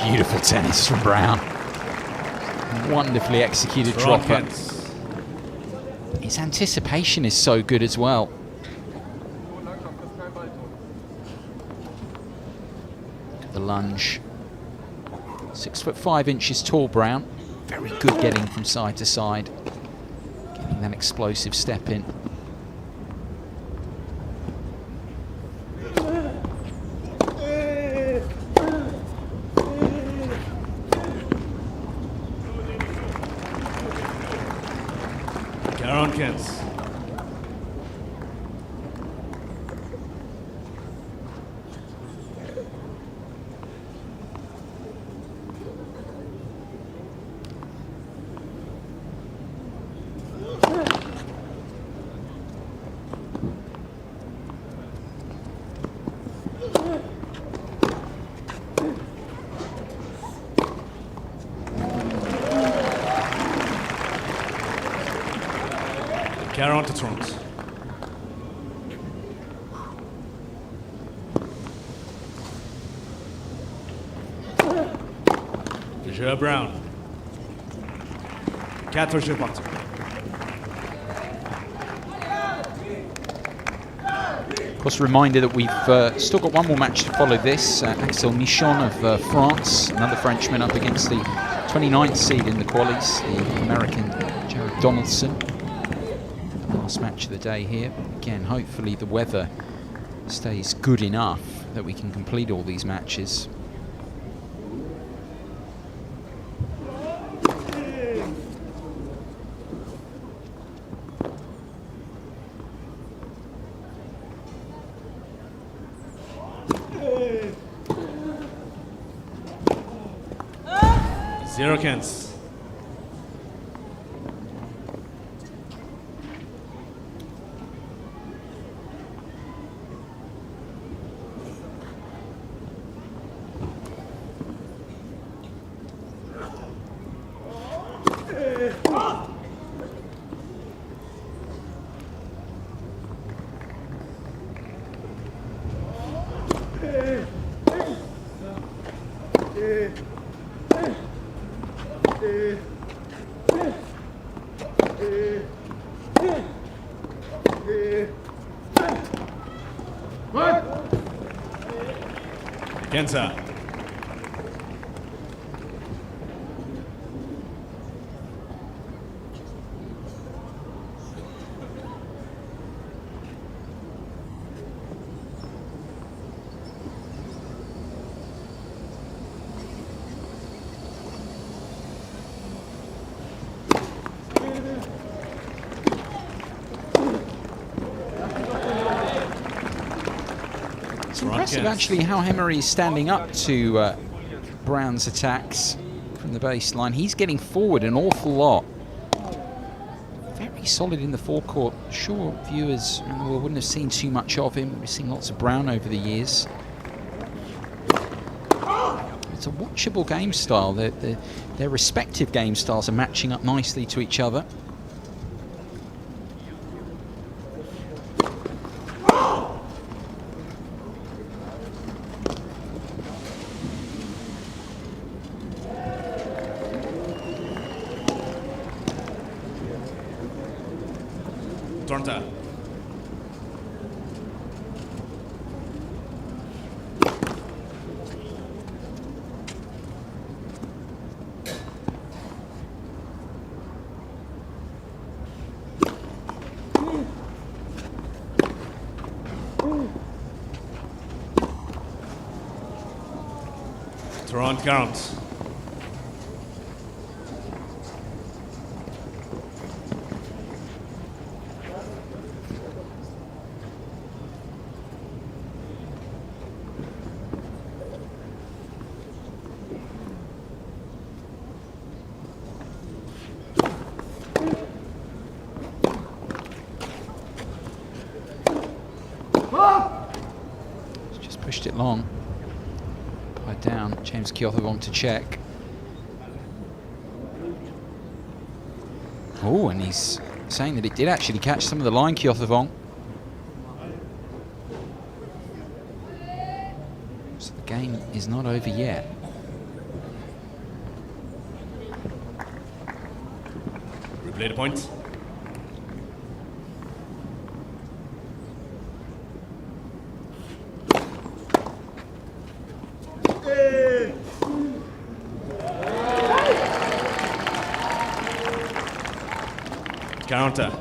Beautiful tennis from Brown. Wonderfully executed dropper. His anticipation is so good as well. Look at the lunge. 6'5" tall, Brown. Very good getting from side to side. Getting that explosive step in. Kens. Chero to Trunks. Jeu Brown. 4 jeux partout. Of course, a reminder that we've still got one more match to follow this. Axel Michon of France, another Frenchman up against the 29th seed in the qualies, the American Donaldson. Last match of the day here. Again, hopefully the weather stays good enough that we can complete all these matches. Zero cans. Kenza. It's impressive actually how Emory is standing up to Brown's attacks from the baseline. He's getting forward an awful lot. Very solid in the forecourt. Sure, viewers wouldn't have seen too much of him. We've seen lots of Brown over the years. It's a watchable game style. Their respective game styles are matching up nicely to each other. Torta. Roland-Garros. Just pushed it long. Pied down. James Kyothevong to check. Oh, and he's saying that it did actually catch some of the line, Kyothevong. So the game is not over yet. Replay the point. Counter.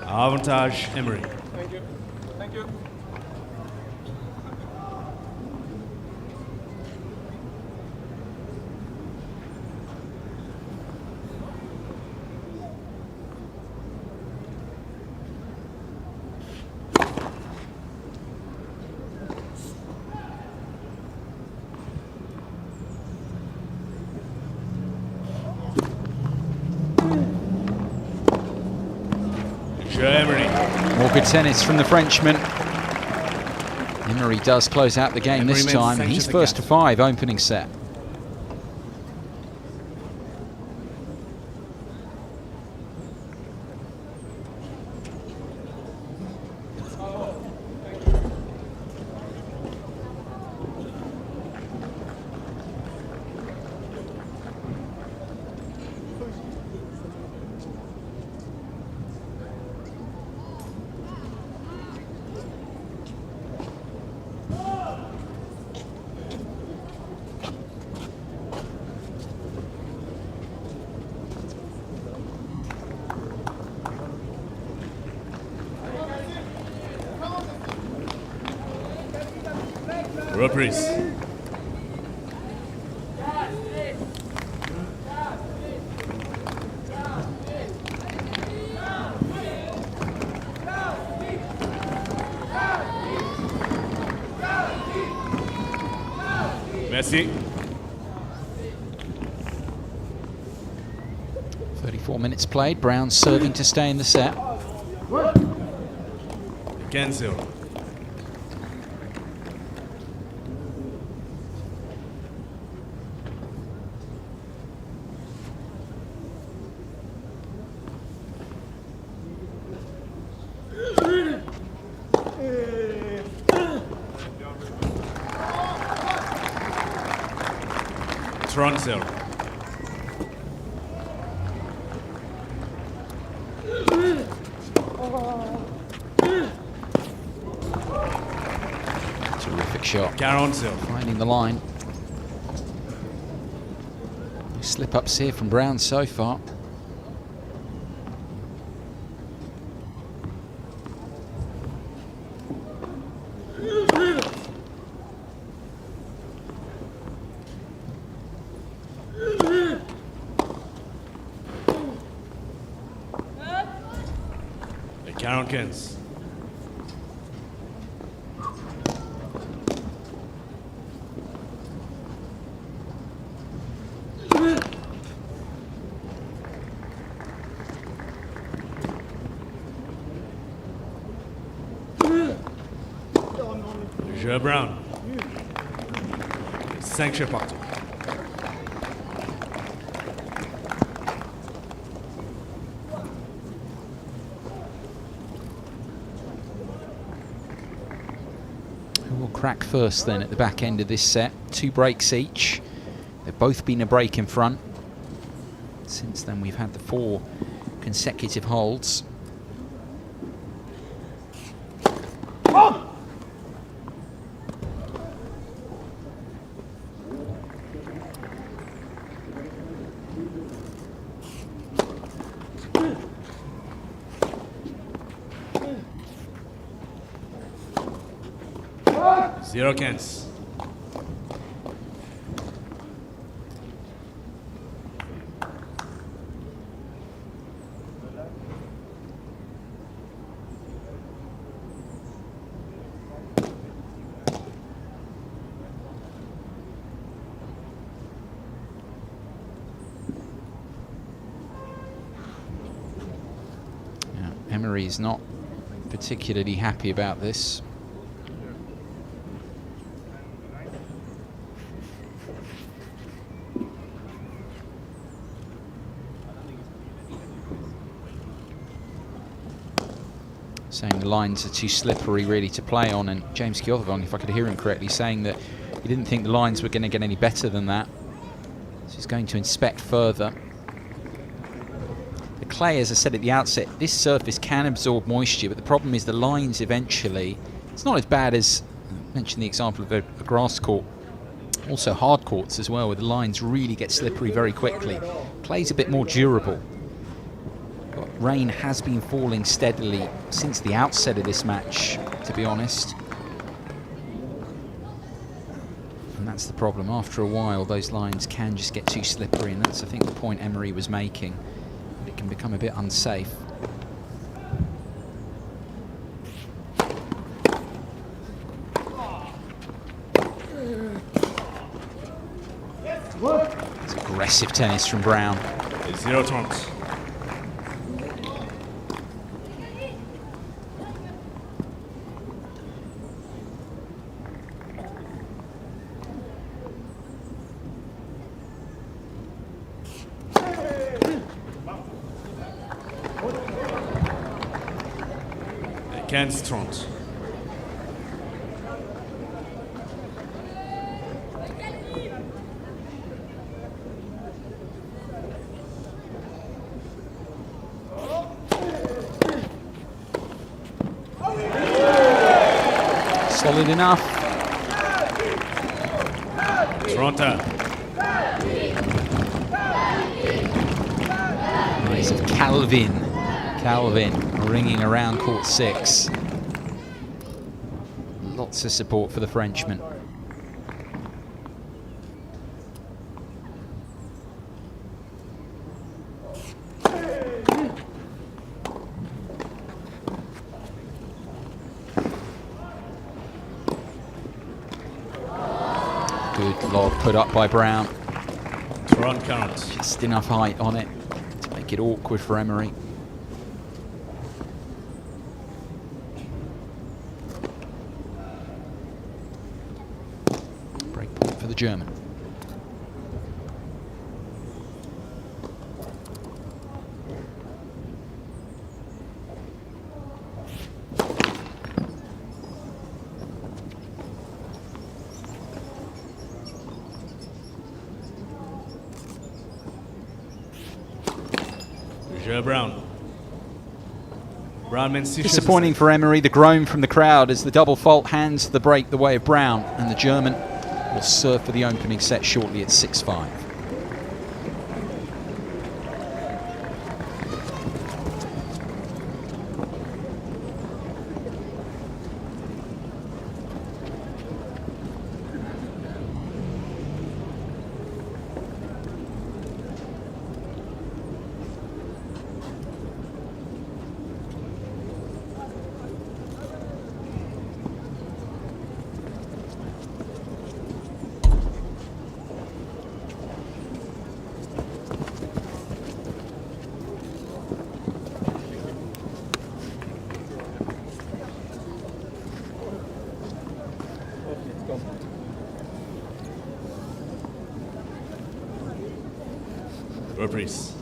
Avantage, Emory. Thank you. Thank you. More good tennis from the Frenchman. Emory does close out the game this time. He's first to 5 opening set. Reprise. Merci. 34 minutes played. Brown serving to stay in the set. Again 0. Toronto. shot. Johansson. Finding the line. No slip-ups here from Brown so far. Johansson. Jeu Brown. 5 jeux partout. Who will crack first then at the back end of this set? 2 breaks each. They've both been a break in front. Since then we've had the 4 consecutive holds. Zero cans. Emory is not particularly happy about this. Saying the lines are too slippery really to play on, and James Johansson, if I could hear him correctly, saying that he didn't think the lines were going to get any better than that. So he's going to inspect further. The clay, as I said at the outset, this surface can absorb moisture, but the problem is the lines eventually, it's not as bad as, I mentioned the example of a grass court, also hard courts as well, where the lines really get slippery very quickly. Clay's a bit more durable. But rain has been falling steadily since the outset of this match, to be honest. And that's the problem. After a while, those lines can just get too slippery, and that's, I think, the point Emory was making. It can become a bit unsafe. It's aggressive tennis from Brown. 0-30. Against 30. Solid enough. Toronto. Nice of Calvin ringing around court 6. Lots of support for the Frenchman. Good lob put up by Brown. Run count. Just enough height on it to make it awkward for Emory. Break point for the German. Brown. Brown men 6 Disappointing for Emory, the groan from the crowd as the double fault hands the break the way of Brown, and the German will serve for the opening set shortly at 6-5. Reprise.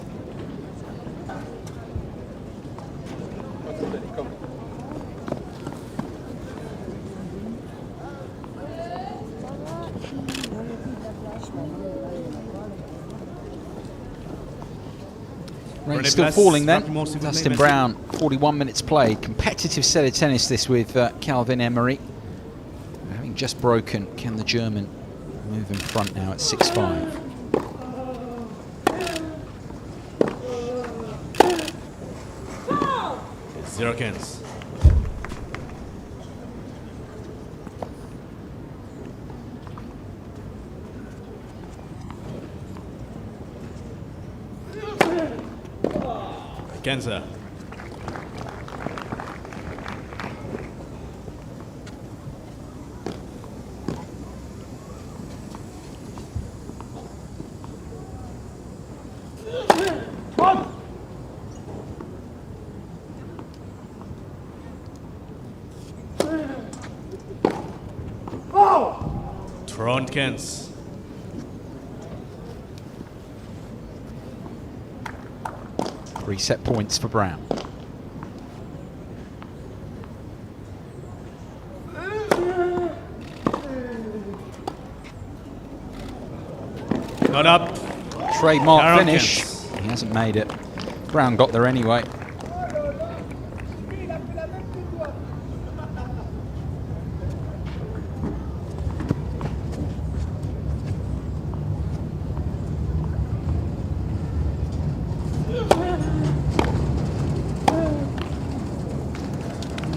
Rain still falling then. Dustin Brown, 41 minutes played. Competitive set of tennis this with Calvin Emory. Having just broken, can the German move in front now at 6-5? Zero cans. Kenza. Kens. Three set points for Brown. Not up. Trademark Aaron finish. Kens. He hasn't made it. Brown got there anyway.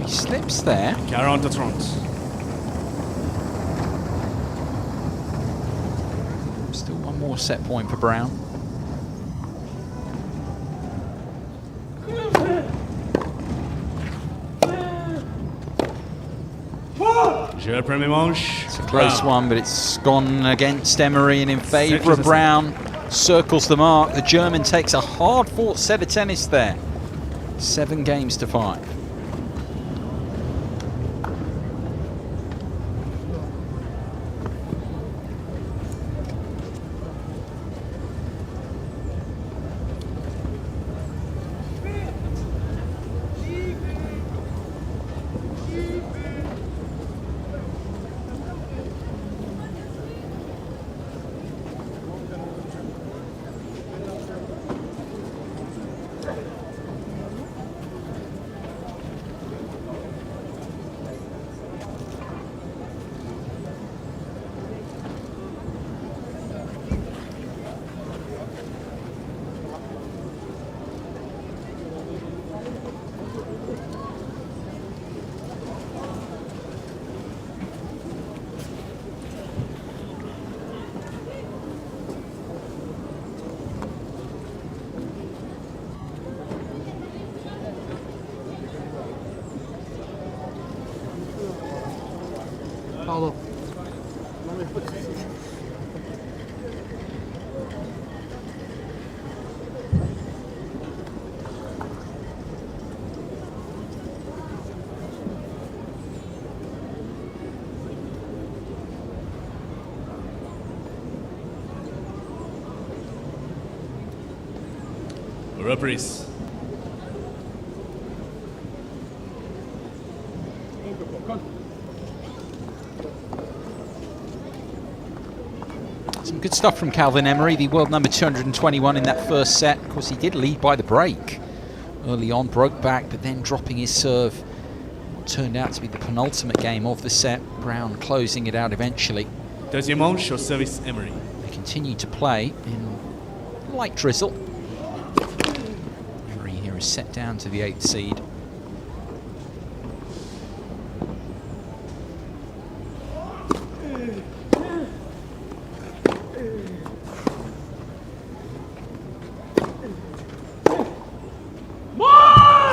Slips there. 40-30. Still one more set point for Brown. It's a close one, but it's gone against Emory and in favour of Brown. Circles the mark. The German takes a hard-fought set of tennis there. 7 games to 5. Pardon. Reprise. Some good stuff from Calvin Emory, the world number 221 in that first set. Of course, he did lead by the break early on, broke back, but then dropping his serve. What turned out to be the penultimate game of the set. Brown closing it out eventually. Deuxième manche au service Emory. They continue to play in light drizzle. Emory here is set down to the 8th seed.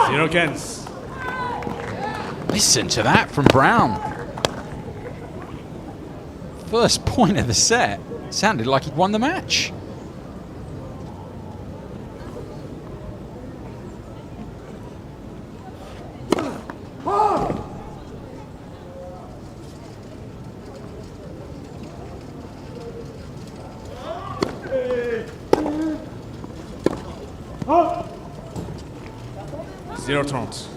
Zero cans. Listen to that from Brown. First point of the set. Sounded like he'd won the match. Zero 30.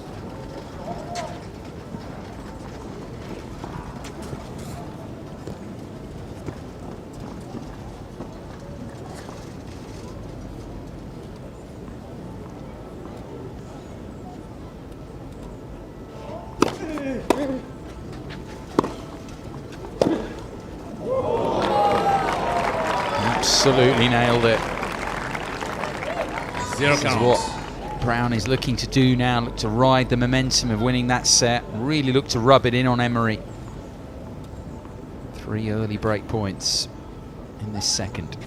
Absolutely nailed it. Zero This is what Brown is looking to do now, look to ride the momentum of winning that set, really look to rub it in on Emory. 3 early break points in this second.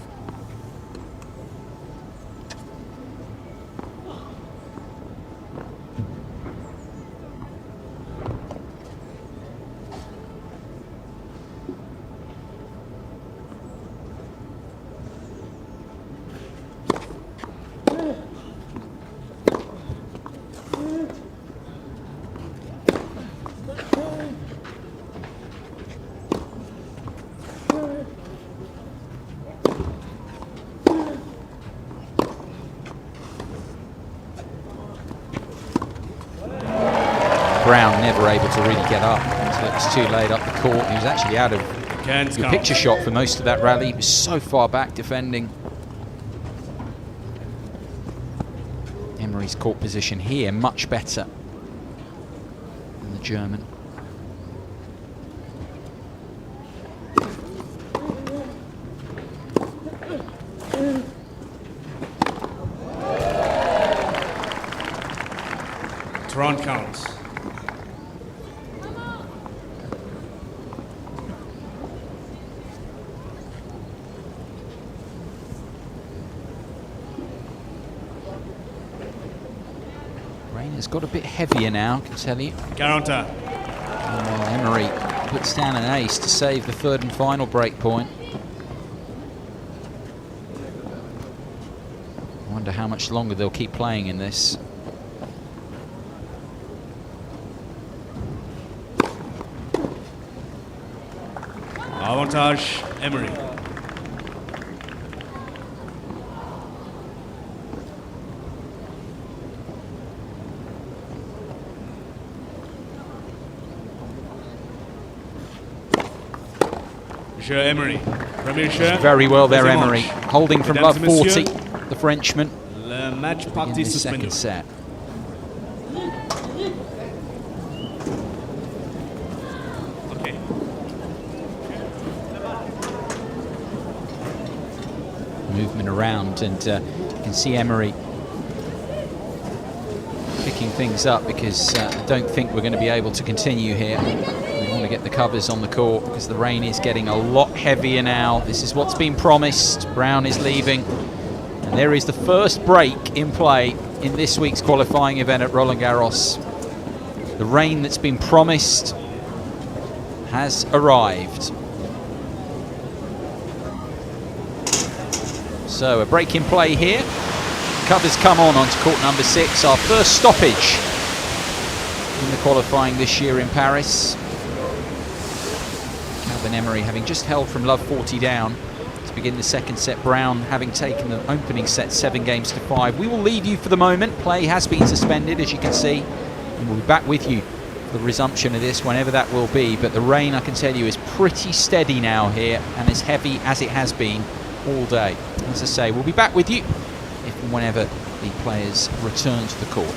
Brown never able to really get up until it was too late up the court. He was actually out of the picture shot for most of that rally. He was so far back defending. Emory's court position here much better than the German. Round counts. Rain has got a bit heavier now, I can tell you. 40. Emory puts down an ace to save the third and final break point. I wonder how much longer they'll keep playing in this. Avantage, Emory. Monsieur Emory. Premier cher. Very well there, Deuxième Emory. manche. Holding from Mesdames love et messieurs, 40, the Frenchman. Le match In partie this second suspendue. set. Okay. Movement around, and you can see Emory picking things up because I don't think we're going to be able to continue here. We want to get the covers on the court because the rain is getting a lot heavier now. This is what's been promised. Brown is leaving, and there is the first break in play in this week's qualifying event at Roland-Garros. The rain that's been promised has arrived. So a break in play here. Covers come onto court number 6. Our first stoppage in the qualifying this year in Paris. Calvin Emory having just held from love 40 down to begin the second set. Brown having taken the opening set 7-5. We will leave you for the moment. Play has been suspended, as you can see, and we'll be back with you for the resumption of this whenever that will be. But the rain, I can tell you, is pretty steady now here and as heavy as it has been all day. As I say, we'll be back with you if and whenever the players return to the court.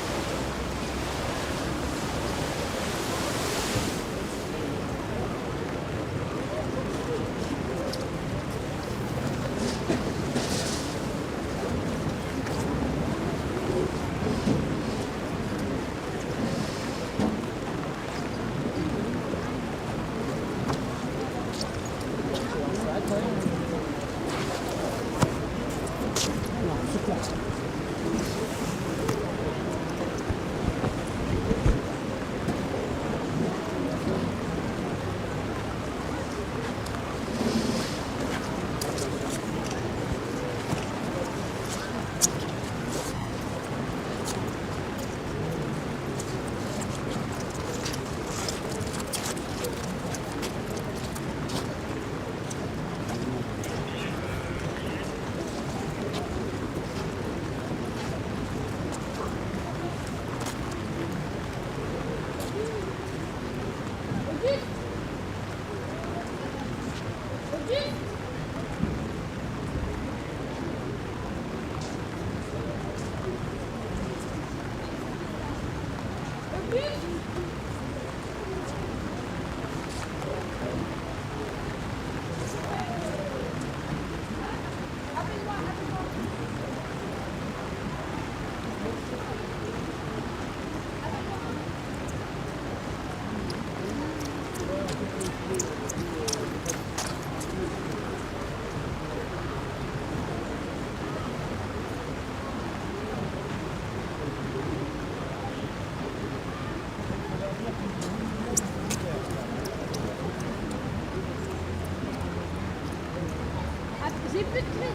J'ai plus de clé.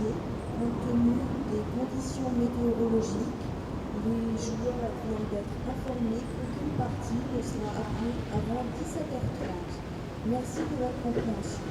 modifié compte tenu des conditions météorologiques. Les joueurs attendent d'être informés qu'aucune partie ne sera appelée avant 17h30. Merci de votre compréhension.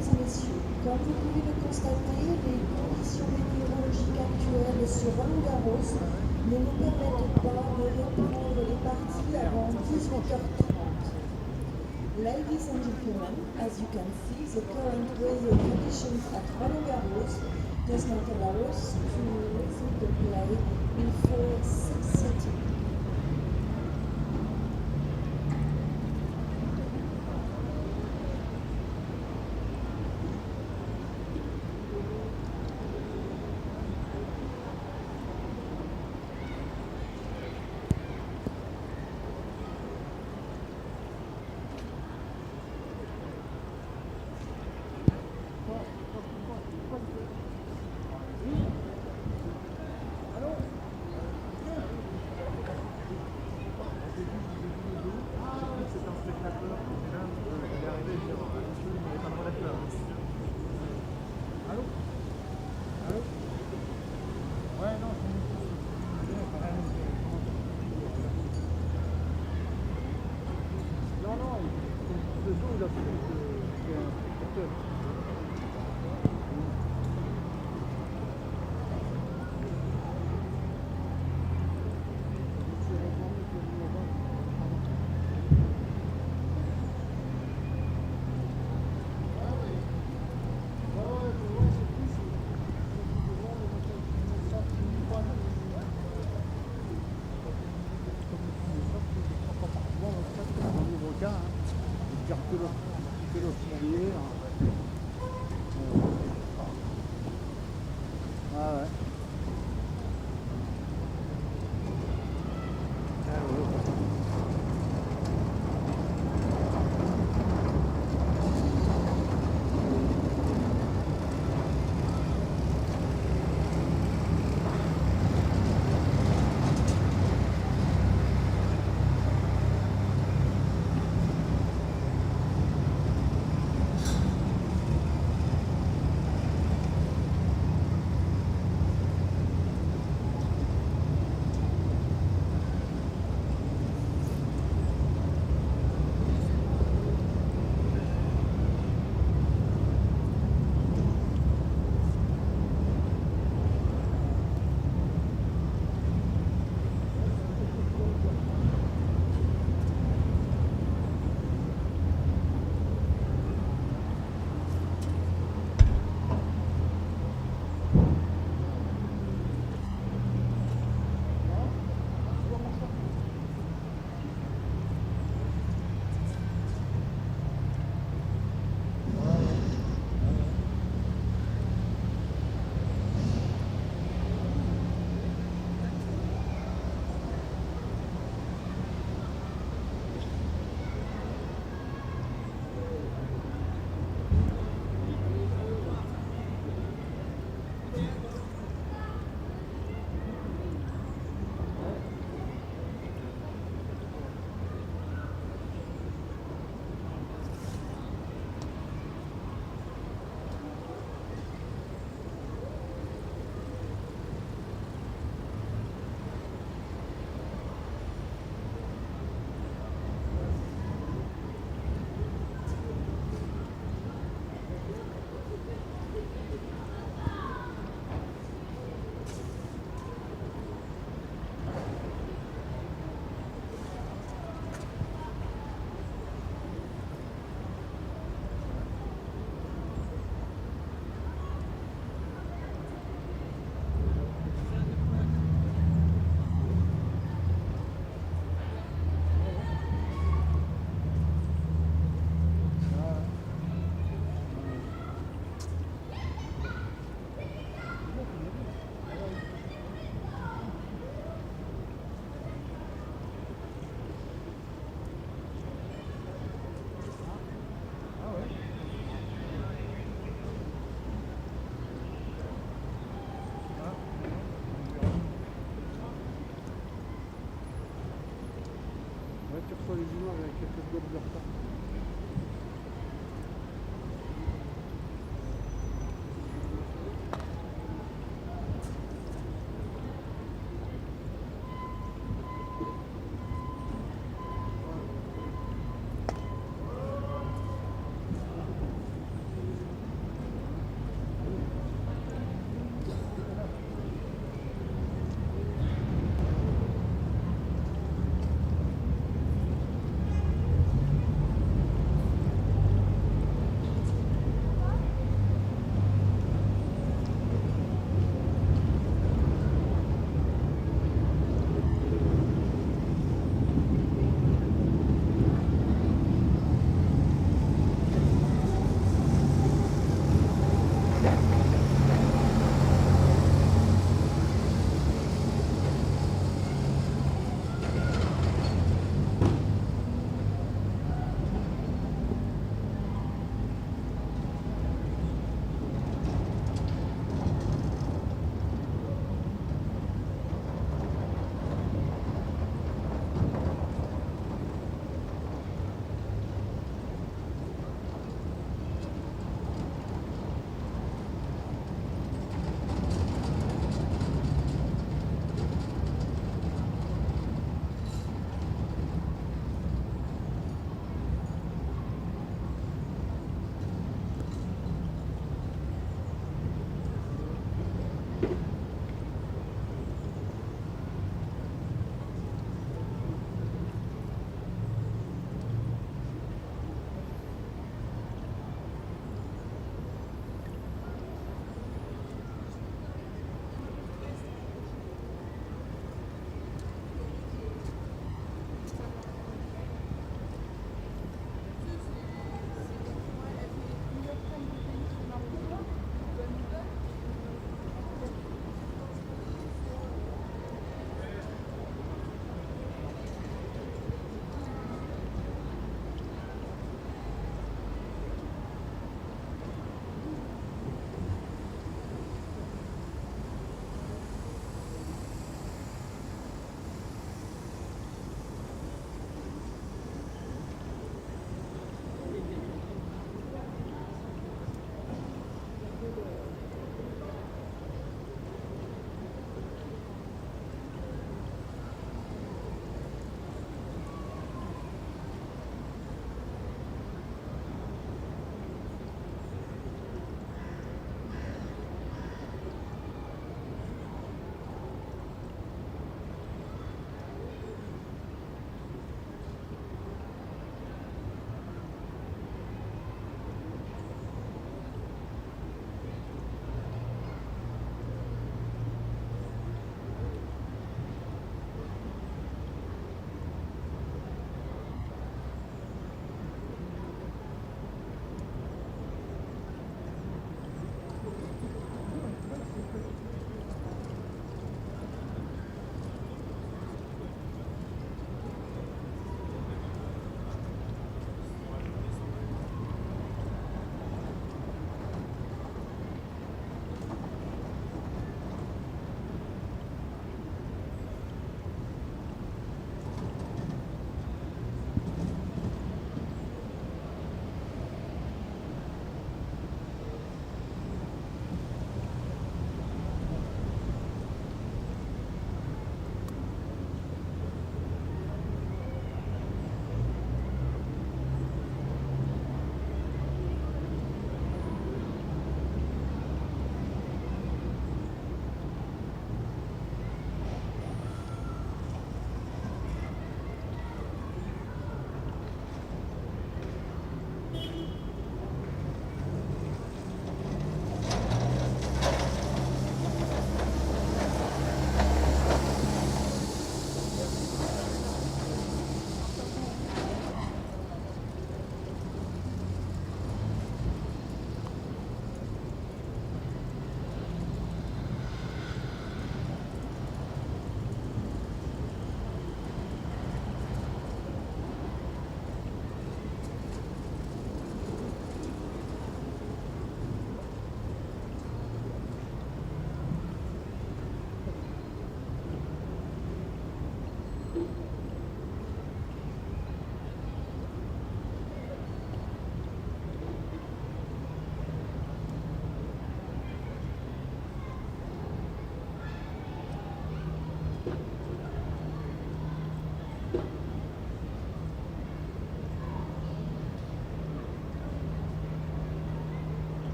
et messieurs, comme vous pouvez le constater, les conditions météorologiques actuelles sur Roland-Garros ne nous permettent pas de reprendre les parties avant 18h30. Ladies and gentlemen, as you can see, the current weather conditions at Roland-Garros does not allow us to resume the play before 6:30.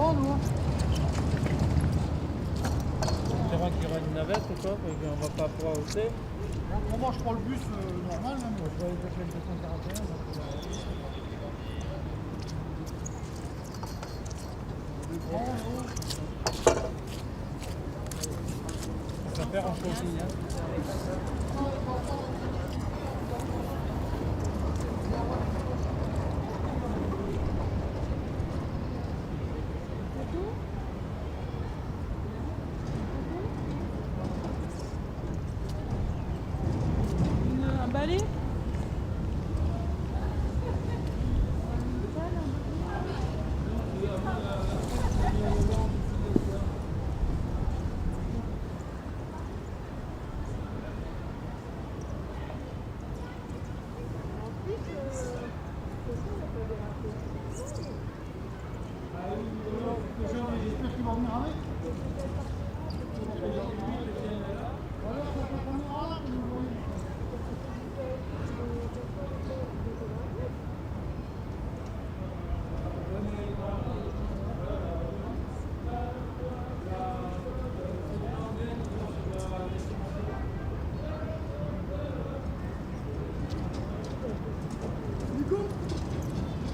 restaurant, nous. C'est vrai qu'il y aura une navette ou quoi, parce qu'on va pas pouvoir ôter. Moi, je prends le bus normal, là, moi. Je vais aller chercher le 241. Ça va faire en chantilly, hein. Un balai?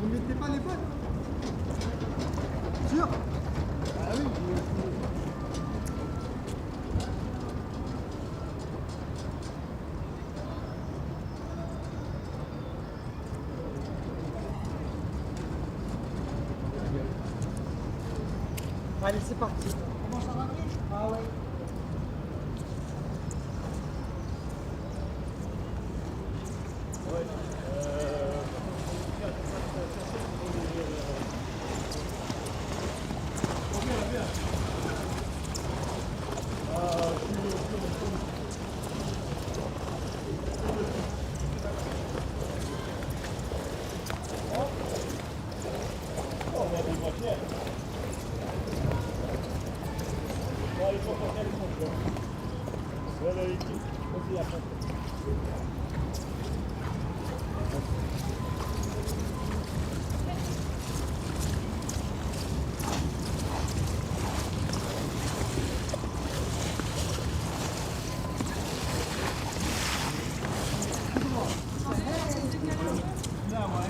Vous mettez pas les bottes? Sûr? Ah oui. Allez, c'est parti. On commence à rentrer? Ah ouais.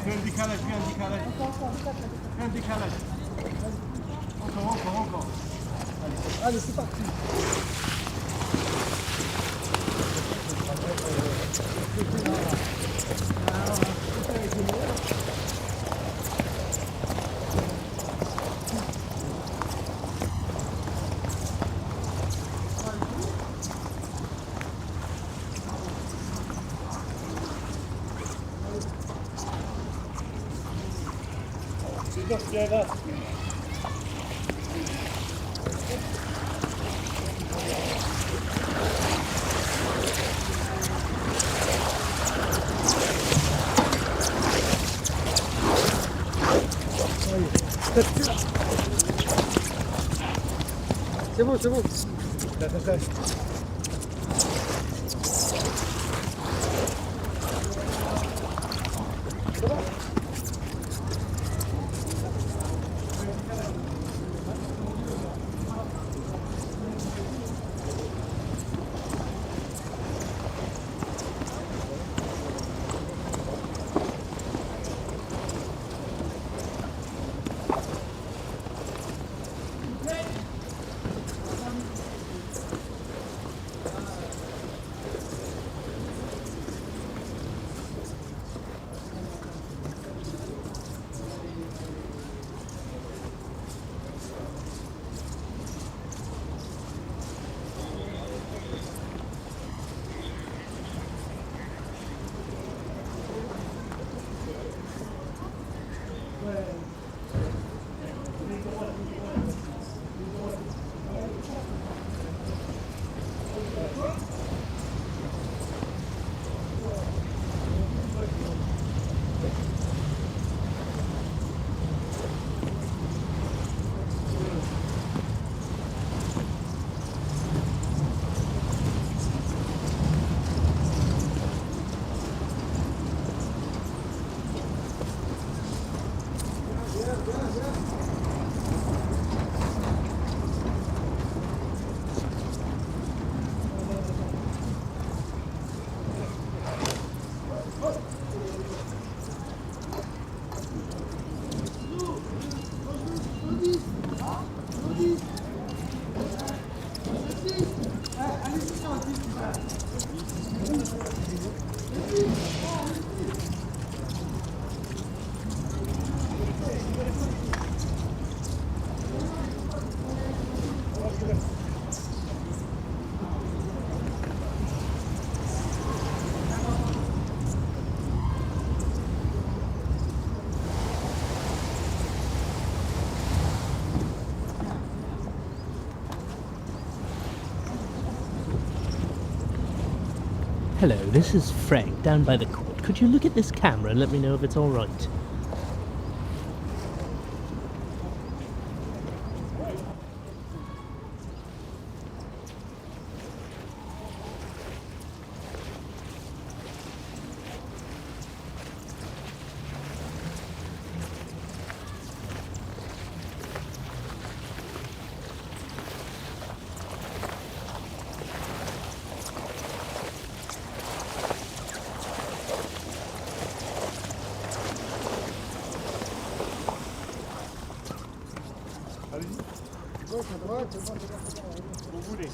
Fais un décalage, fais un décalage. Fais un décalage. Encore. Allez, c'est parti. C'est bon, c'est bon. Hello, this is Frank, down by the court. Could you look at this camera and let me know if it's all right? Gauche, à droite, vous voulez.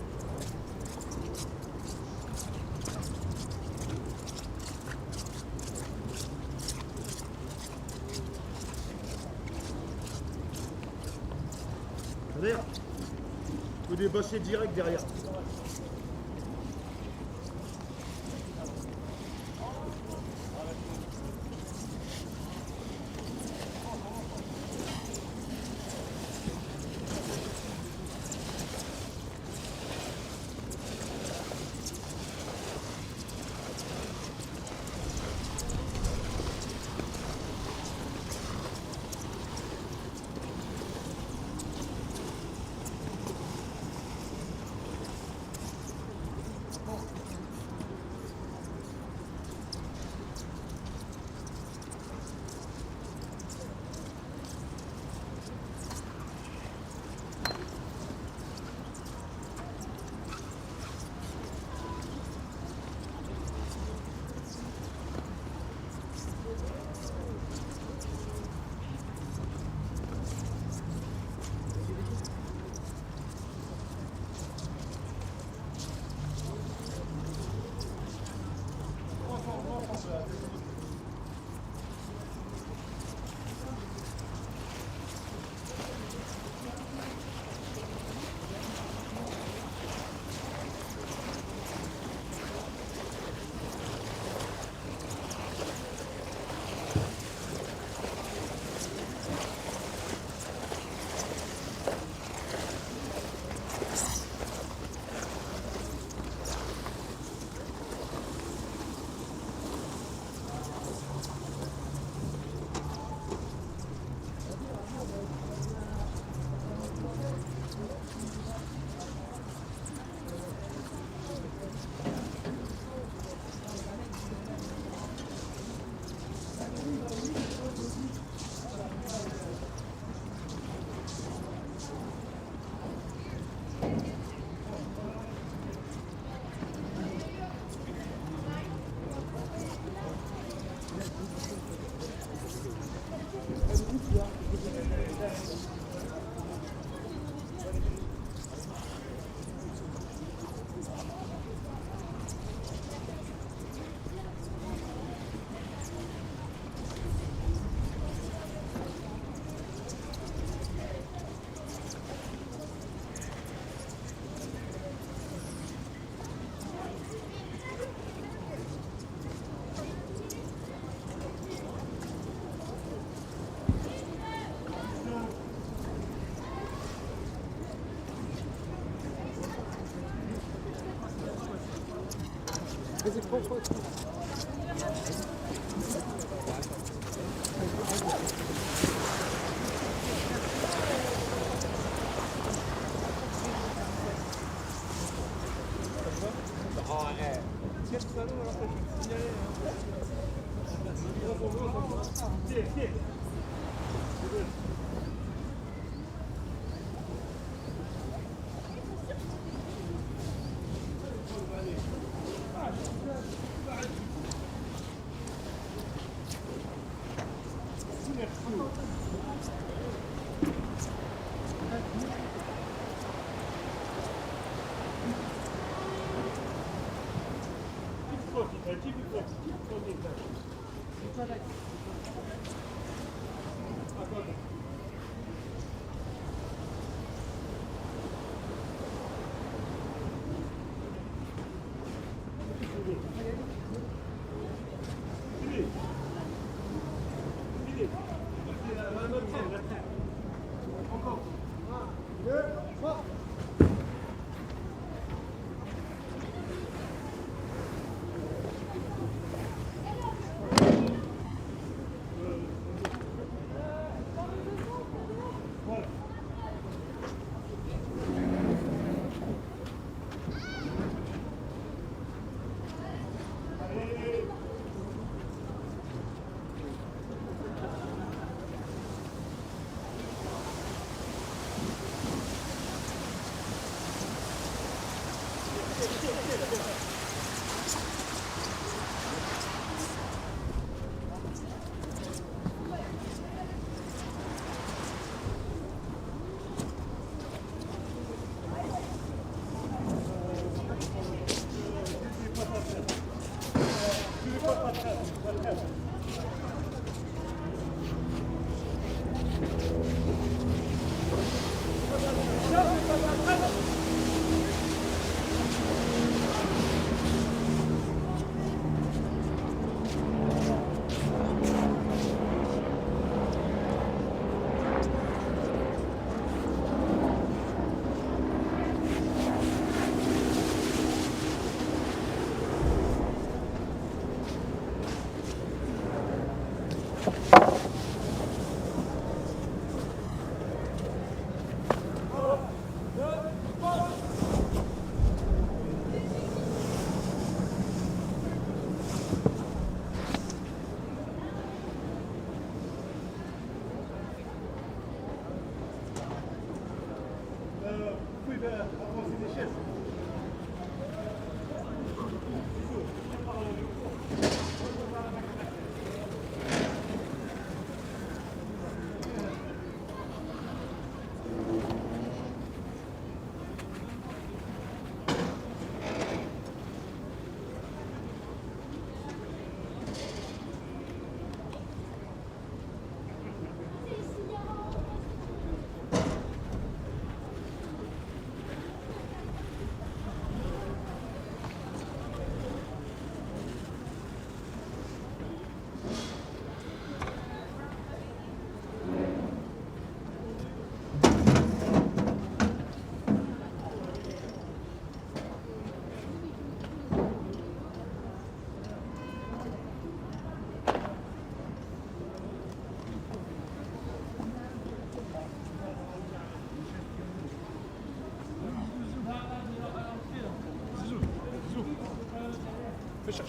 Derrière. Vous débochez direct derrière.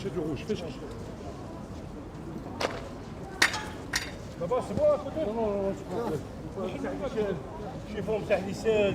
chercher du rouge, fais chercher. Là-bas, c'est bon à côté? Non, non, non, c'est pas. Je suis فوق تاع ليسان.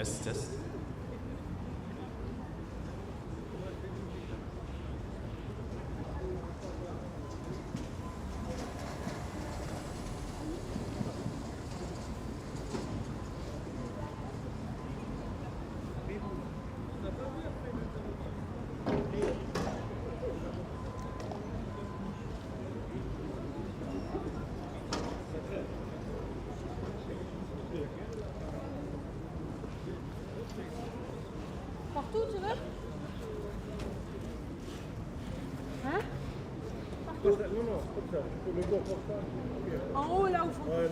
Test, test. Partout, tu veux? Hein? Partout? Non, non, comme ça. Le bord comme ça. En haut, là, au fond. Ouais.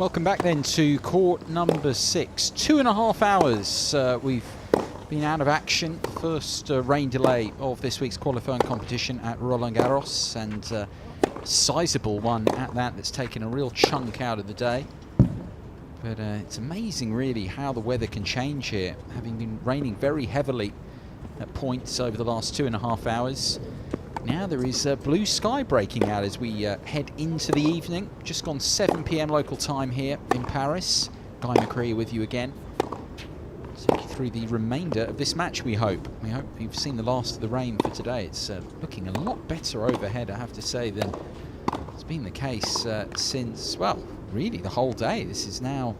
Welcome back then to court number 6. 2.5 hours we've been out of action. First rain delay of this week's qualifying competition at Roland-Garros, and a sizable one at that that's taken a real chunk out of the day. But it's amazing really how the weather can change here, having been raining very heavily at points over the last 2.5 hours. Now there is blue sky breaking out as we head into the evening. Just gone 7 p.m. local time here in Paris. Guy McCree with you again. Take you through the remainder of this match, we hope. We hope you've seen the last of the rain for today. It's looking a lot better overhead, I have to say, than it's been the case since, well, really the whole day. This is now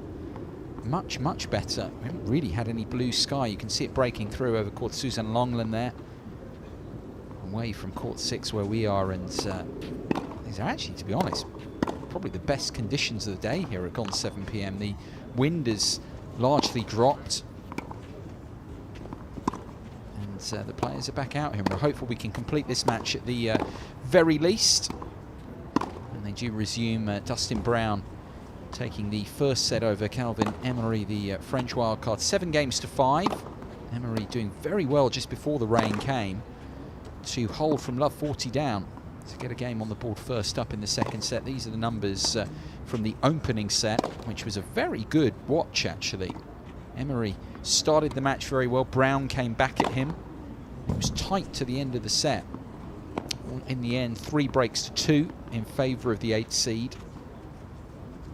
much, much better. We haven't really had any blue sky. You can see it breaking through over court Suzanne Longland there, away from court 6 where we are, and these are actually, to be honest, probably the best conditions of the day here at gone 7 p.m. The wind has largely dropped, and the players are back out here. We're hopeful we can complete this match at the very least. And they do resume. Dustin Brown taking the first set over Calvin Emory, the French wildcard, 7-5. Emory doing very well just before the rain came to hold from love 40 down to get a game on the board first up in the second set. These are the numbers from the opening set, which was a very good watch actually. Emory started the match very well. Brown came back at him. It was tight to the end of the set. In the end, 3 breaks to 2 in favour of the 8th seed.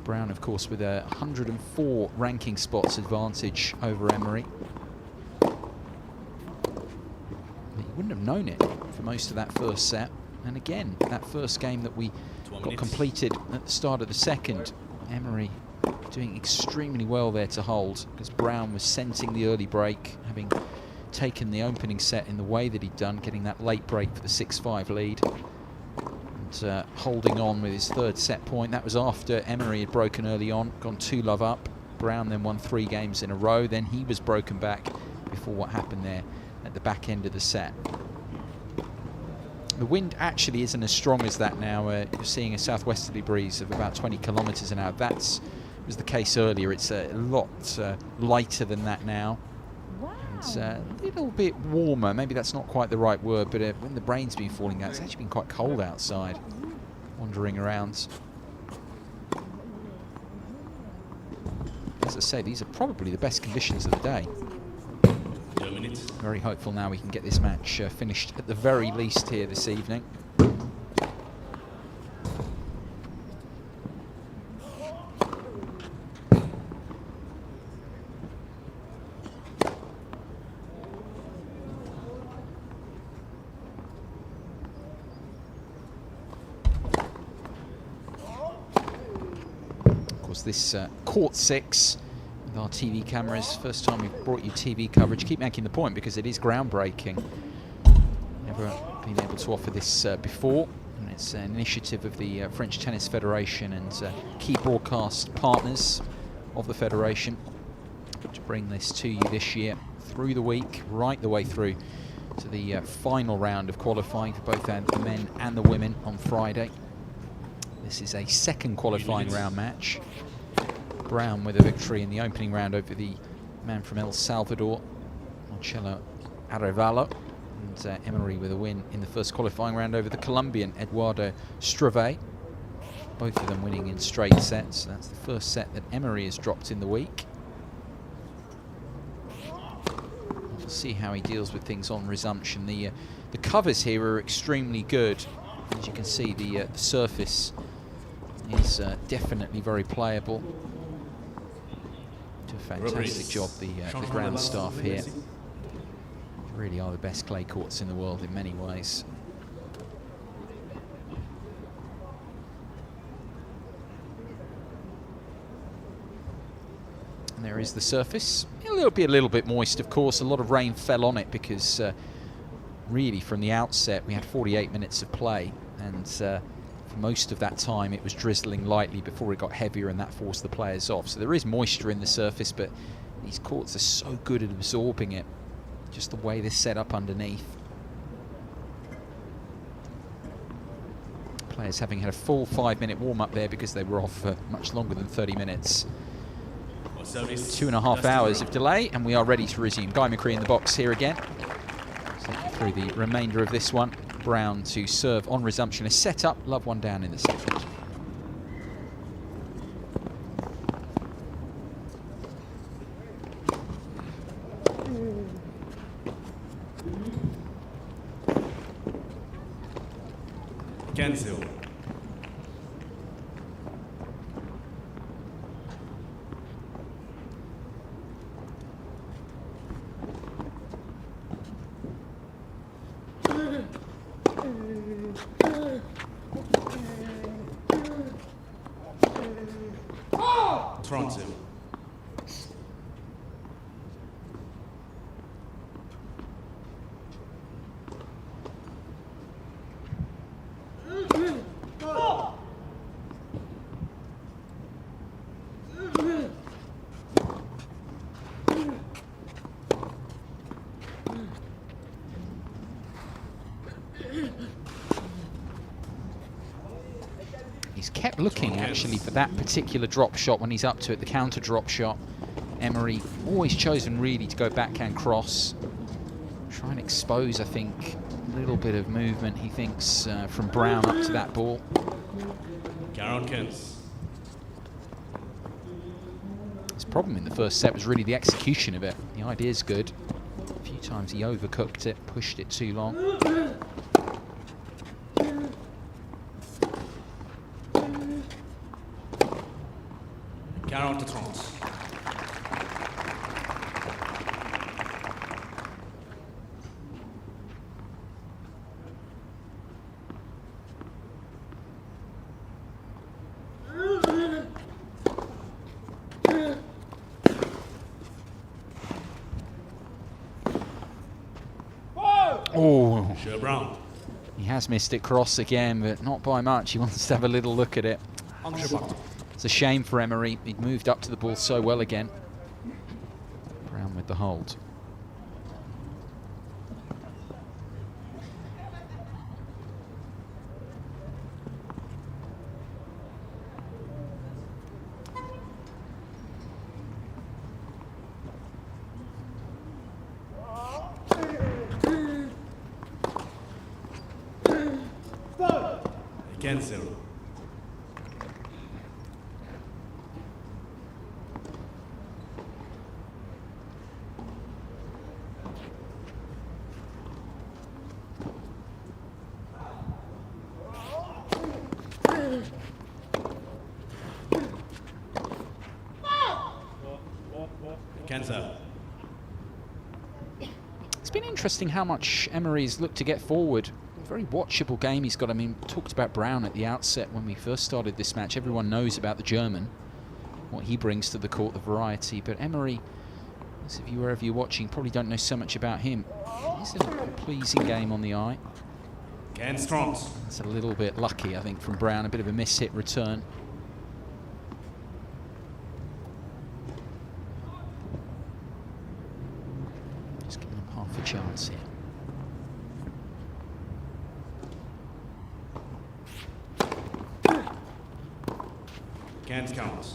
Brown, of course, with a 104 ranking spots advantage over Emory. But you wouldn't have known it for most of that first set. And again, that first game that we got completed at the start of the second, Emory doing extremely well there to hold, because Brown was scenting the early break, having taken the opening set in the way that he'd done, getting that late break for the 6-5 lead. Holding on with his third set point. That was after Emory had broken early on, gone 2-love up. Brown then won 3 games in a row. Then he was broken back before what happened there at the back end of the set. The wind actually isn't as strong as that now. You're seeing a southwesterly breeze of about 20 kilometres an hour. That was the case earlier. It's a lot lighter than that now. It's a little bit warmer. Maybe that's not quite the right word, but when the rain's been falling down, it's actually been quite cold outside, wandering around. As I say, these are probably the best conditions of the day. Very hopeful now we can get this match finished at the very least here this evening. This court 6 with our TV cameras. First time we've brought you TV coverage. Keep making the point because it is groundbreaking. Never been able to offer this before, and it's an initiative of the French Tennis Federation and key broadcast partners of the Federation to bring this to you this year through the week, right the way through to the final round of qualifying for both the men and the women on Friday. This is a second qualifying round match. Brown with a victory in the opening round over the man from El Salvador, Marcelo Arevalo, and Emory with a win in the first qualifying round over the Colombian Eduardo Strave. Both of them winning in straight sets. That's the first set that Emory has dropped in the week. We'll see how he deals with things on resumption. The covers here are extremely good. As you can see, the surface is definitely very playable. Do a fantastic job, the ground staff here. They really are the best clay courts in the world in many ways. And there is the surface. It'll be a little bit moist, of course. A lot of rain fell on it because really from the outset we had 48 minutes of play, and for most of that time it was drizzling lightly before it got heavier, and that forced the players off. So there is moisture in the surface, but these courts are so good at absorbing it, just the way they're set up underneath. Players having had a full 5-minute warm-up there because they were off for much longer than 30 minutes. 2.5 hours of delay, and we are ready to resume. Guy McCree in the box here again. Through the remainder of this one. Brown to serve on resumption. A set up, love one down in the second. Cancel. Toronto. He's kept looking actually for that particular drop shot when he's up to it, the counter drop shot. Emory always chosen really to go backhand cross. Try and expose, I think, a little bit of movement, he thinks, from Brown up to that ball. His problem in the first set was really the execution of it. The idea's good. A few times he overcooked it, pushed it too long. Oh, Brown. He has missed it cross again, but not by much. He wants to have a little look at it. It's a shame for Emory. He'd moved up to the ball so well again. Brown with the hold. Cancel. Cancel. It's been interesting how much Emory's looked to get forward. Very watchable game he's got. I mean, talked about Brown at the outset when we first started this match. Everyone knows about the German, what he brings to the court, the variety. But Emory, as if you wherever you're watching, probably don't know so much about him. It's a pleasing game on the eye. It's a little bit lucky, I think, from Brown. A bit of a miss-hit return. Just giving him half a chance here. Can't count.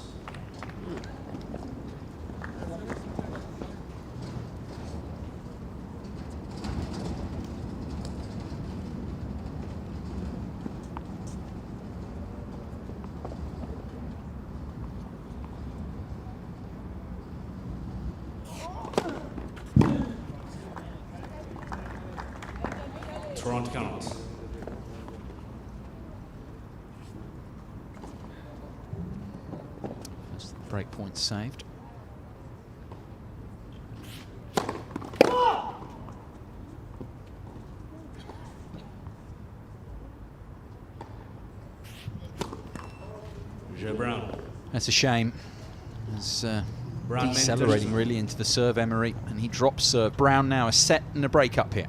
Toronto count. Break point saved. Brown. That's a shame. It's decelerating really into the serve, Emory, and he drops serve. Brown now a set and a break up here.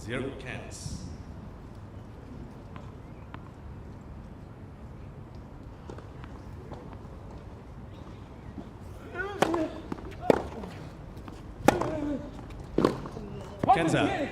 0-15. Kenza.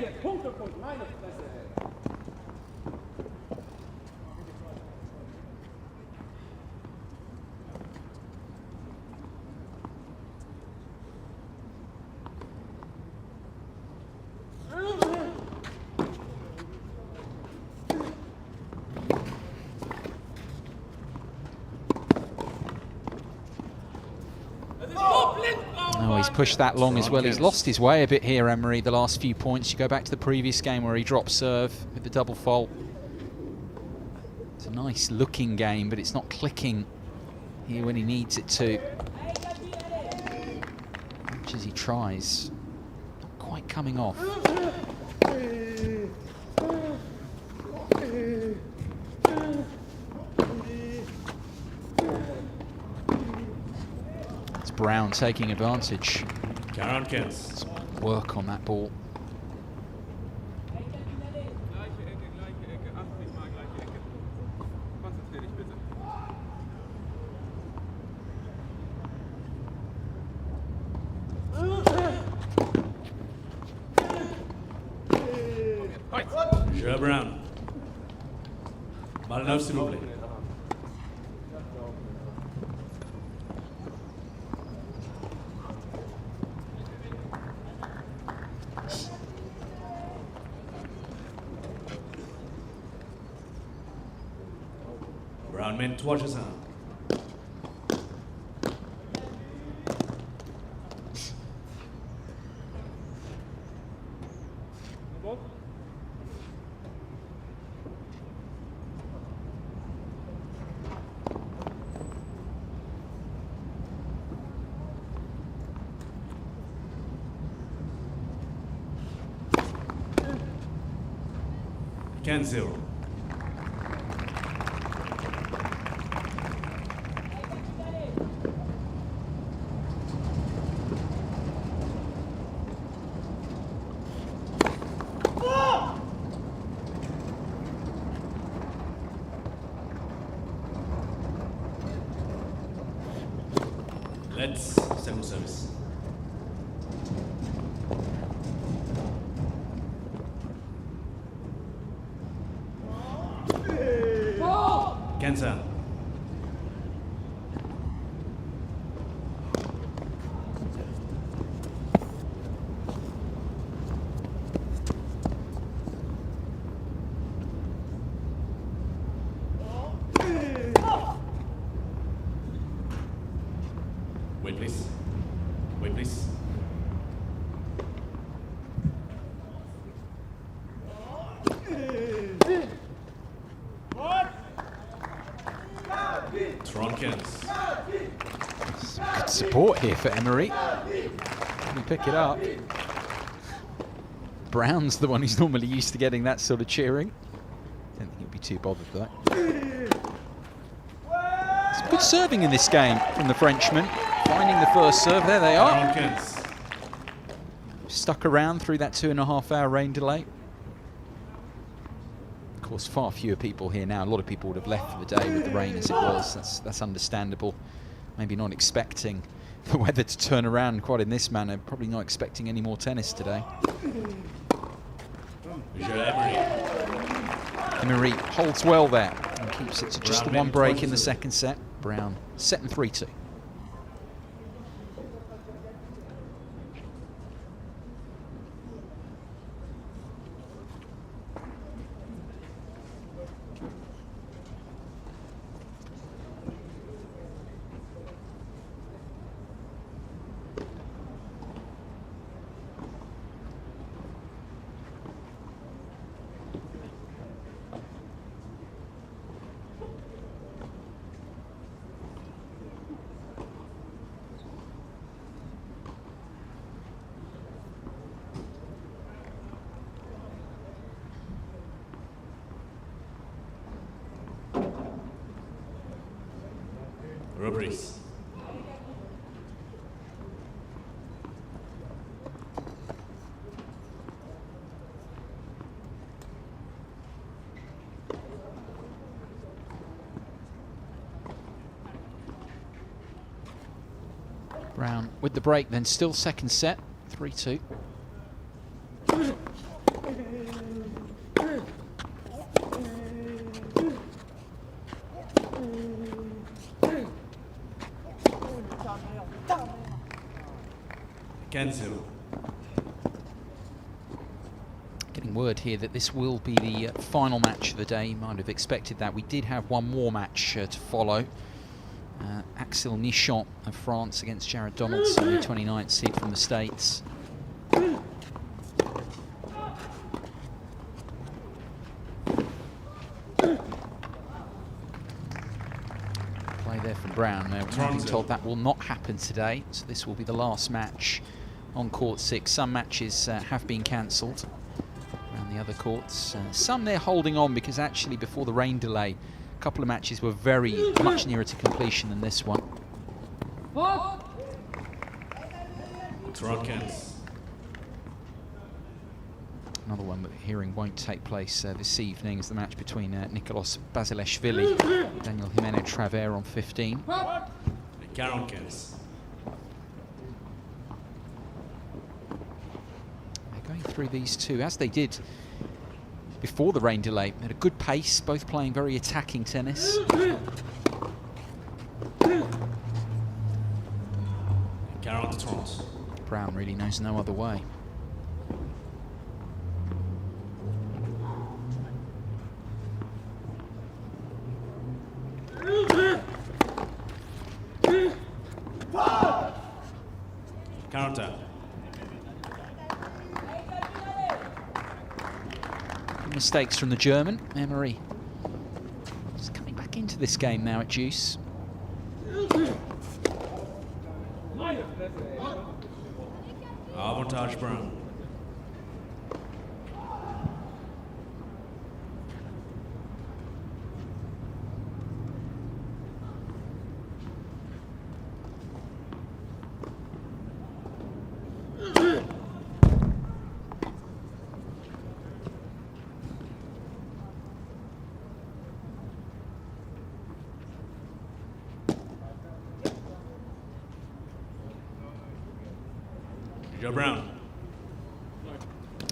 Oh, he's pushed that long as well. He's lost his way a bit here, Emory, the last few points. You go back to the previous game where he dropped serve with the double fault. It's a nice looking game, but it's not clicking here when he needs it to. Much as he tries, not quite coming off. Brown taking advantage. Let's work on that ball. Brown. Balle neuf, s'il vous plaît. Brown mène 3-1. Can 0. Let's second service. Kenza. Wait, please. Wait, please. Good support here for Emory. Can he pick it up? Brown's the one who's normally used to getting that sort of cheering. Don't think he'll be too bothered with that. It's good serving in this game from the Frenchman. Finding the first serve. There they are. Stuck around through that 2.5-hour rain delay. Of course, far fewer people here now. A lot of people would have left for the day with the rain as it was. That's understandable. Maybe not expecting the weather to turn around quite in this manner. Probably not expecting any more tennis today. Emory holds well there and keeps it to just the one break in the second set. Brown set and 3-2. Reprise. with the break then, still second set, 3-2. Cancel. Getting word here that this will be the final match of the day. You might have expected that. We did have one more match to follow. Axel Nichon of France against Jared Donaldson, the 29th seed from the States. Play there from Brown. Now, we're being told that will not happen today, so this will be the last match on court 6. Some matches have been cancelled around the other courts. Some they're holding on because actually before the rain delay, a couple of matches were very much nearer to completion than this one. Another one that the hearing won't take place this evening is the match between Nicolas Basilashvili and Daniel Jimenez Travers on 15. They're going through these two, as they did before the rain delay. At a good pace, both playing very attacking tennis. Brown really knows no other way. Counter. Mistakes from the German, Emory. Just coming back into this game now at deuce. Avantage Brown. Joe Brown.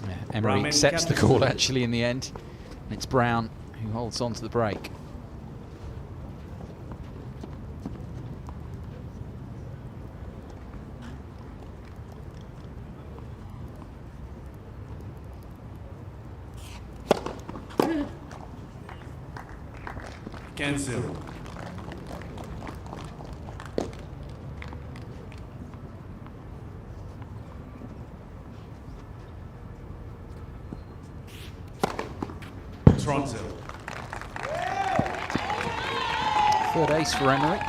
Yeah, Emory accepts the call actually in the end, and it's Brown who holds on to the break. Cancel. Third ace for Emory.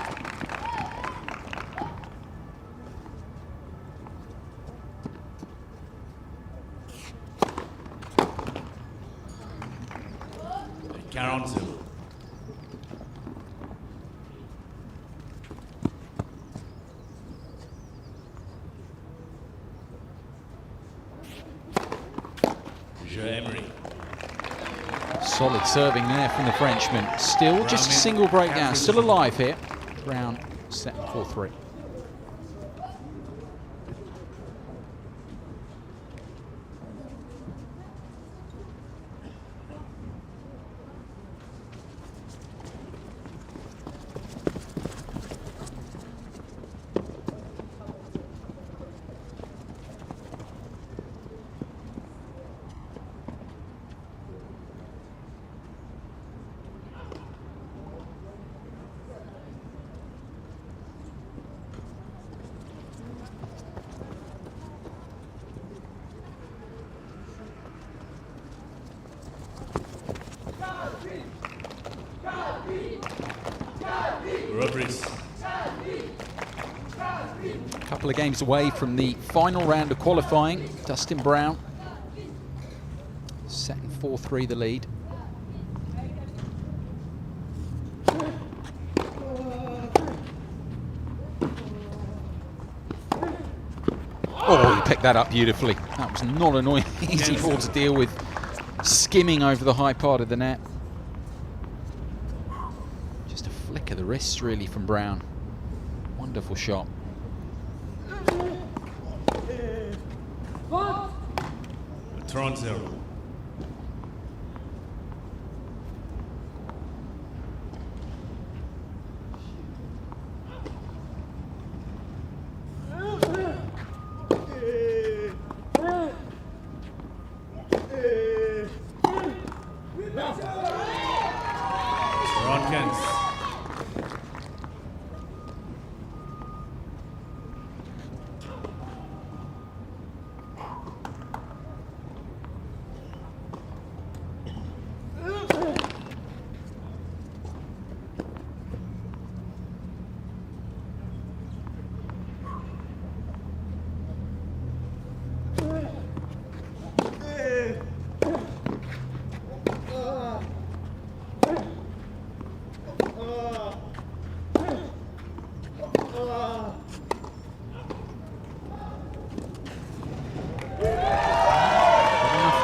Solid serving there from the Frenchman. Still just a single breakdown. Still alive here. Brown set 4-3. Couple of games away from the final round of qualifying. Dustin Brown setting 4-3 the lead. Oh, he picked that up beautifully. That was not an easy ball to deal with. Skimming over the high part of the net. Just a flick of the wrist really from Brown. Wonderful shot. 30.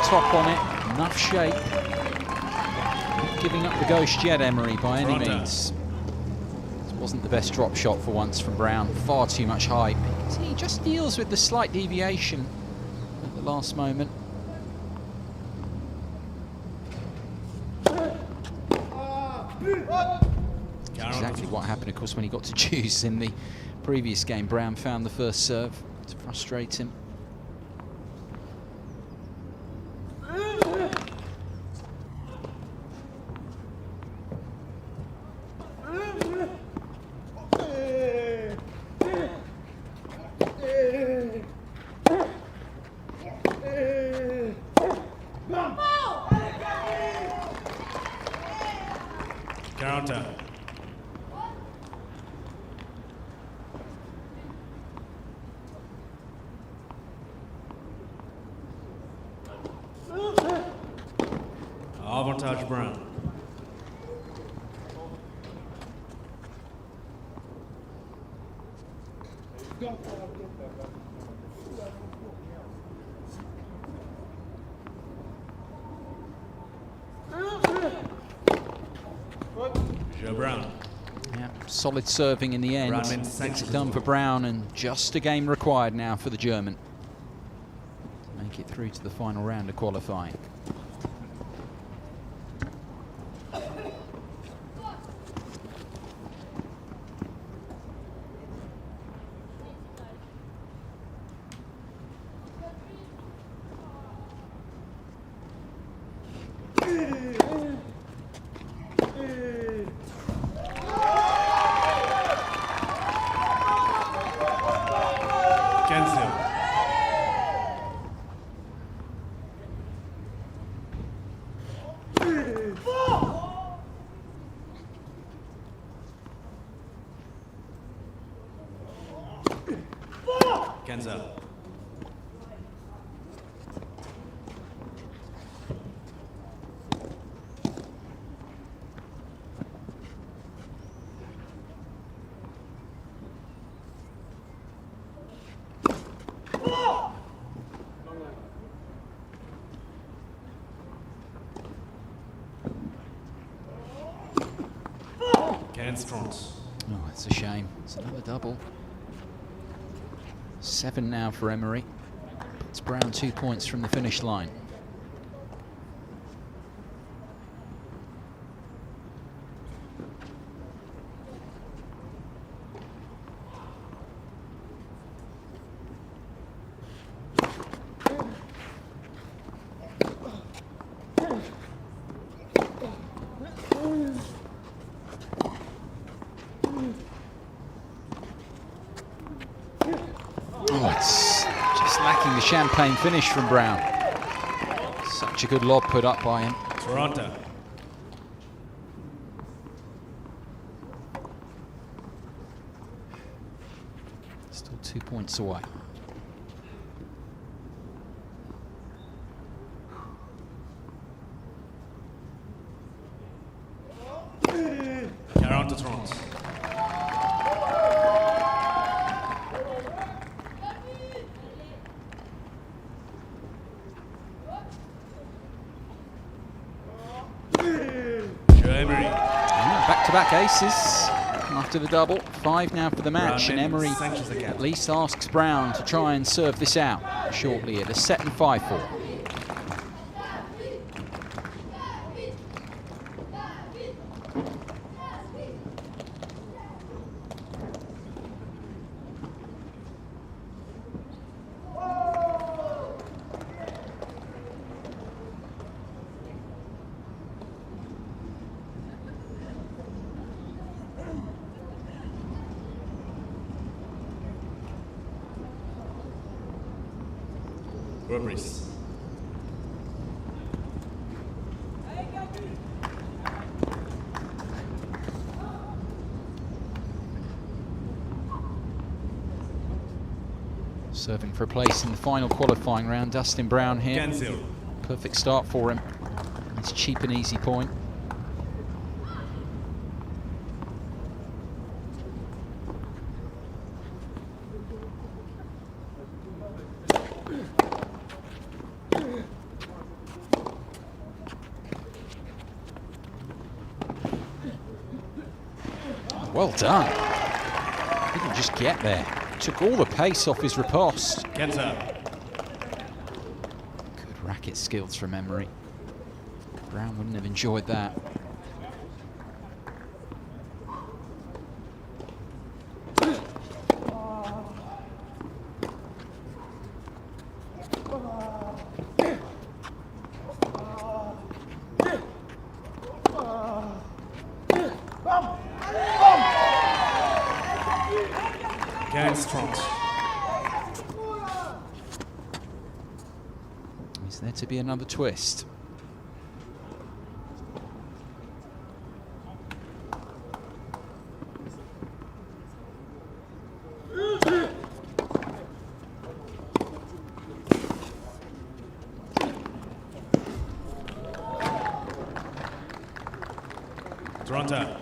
Top on it, enough shape. Not giving up the ghost yet, Emory, by any means. This wasn't the best drop shot for once from Brown. Far too much height. He just deals with the slight deviation at the last moment. Exactly what happened, of course, when he got to choose in the previous game. Brown found the first serve to frustrate him. Counter. Avantage Brown. Brown. Yeah, solid serving in the end. Gets it done for Brown, and just a game required now for the German to make it through to the final round of qualifying. Kenza. Oh, it's a shame. It's another double. 7 now for Emory. It's Brown 2 points from the finish line. Champagne finish from Brown. Such a good lob put up by him. Toronto. Still 2 points away. Toronto, Toronto. Back-to-back aces. after the double. 5 now for the match, and Emory at least asks Brown to try and serve this out shortly at a set and 5-4. Reprise. Serving for a place in the final qualifying round, Dustin Brown here. 10-0. Perfect start for him. It's cheap and easy point. Well done. Didn't just get there. Took all the pace off his riposte. Good racket skills from Emory. Brown wouldn't have enjoyed that. Is there to be another twist? Toronto.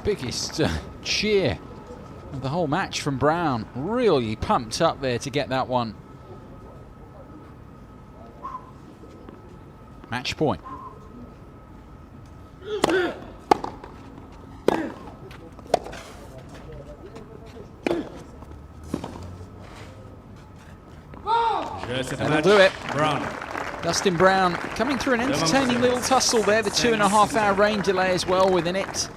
Biggest cheer of the whole match from Brown. Really pumped up there to get that one. Match point. That'll do it. Brown. Dustin Brown coming through an entertaining little tussle there. The 2.5-hour rain delay as well within it.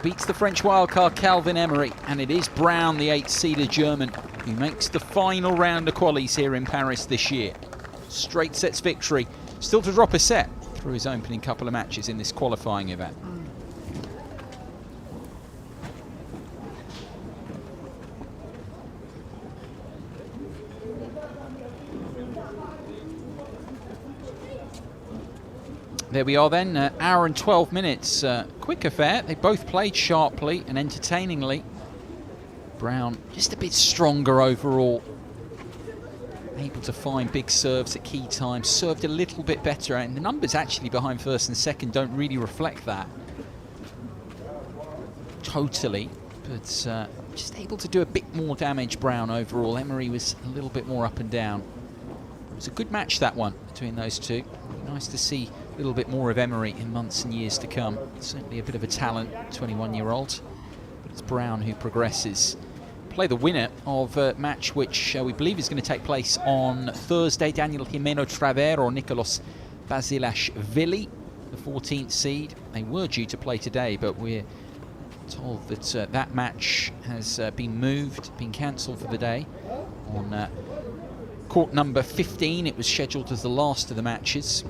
Beats the French wildcard Calvin Emory, and it is Brown, the 8-seeder German, who makes the final round of qualies here in Paris this year. Straight sets victory, still to drop a set through his opening couple of matches in this qualifying event. There we are then, hour and 12 minutes. Quick affair. They both played sharply and entertainingly. Brown just a bit stronger overall. Able to find big serves at key times. Served a little bit better, and the numbers actually behind first and second don't really reflect that totally. But just able to do a bit more damage, Brown, overall. Emory was a little bit more up and down. It was a good match, that one, between those two. Nice to see a little bit more of Emory in months and years to come. Certainly a bit of a talent, 21-year-old. But it's Brown who progresses. Play the winner of a match which we believe is going to take place on Thursday. Daniel Jimeno Traver or Nicolas Basilashvili, the 14th seed. They were due to play today, but we're told that that match has been moved, been cancelled for the day. On court number 15, it was scheduled as the last of the matches.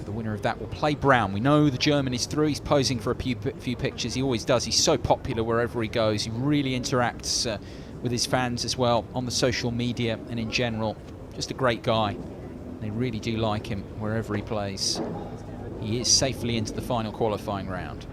The winner of that will play Brown. We know the German is through. He's posing for a few pictures. He always does. He's so popular wherever he goes. He really interacts with his fans as well on the social media and in general. Just a great guy. They really do like him wherever he plays. he is safely into the final qualifying round.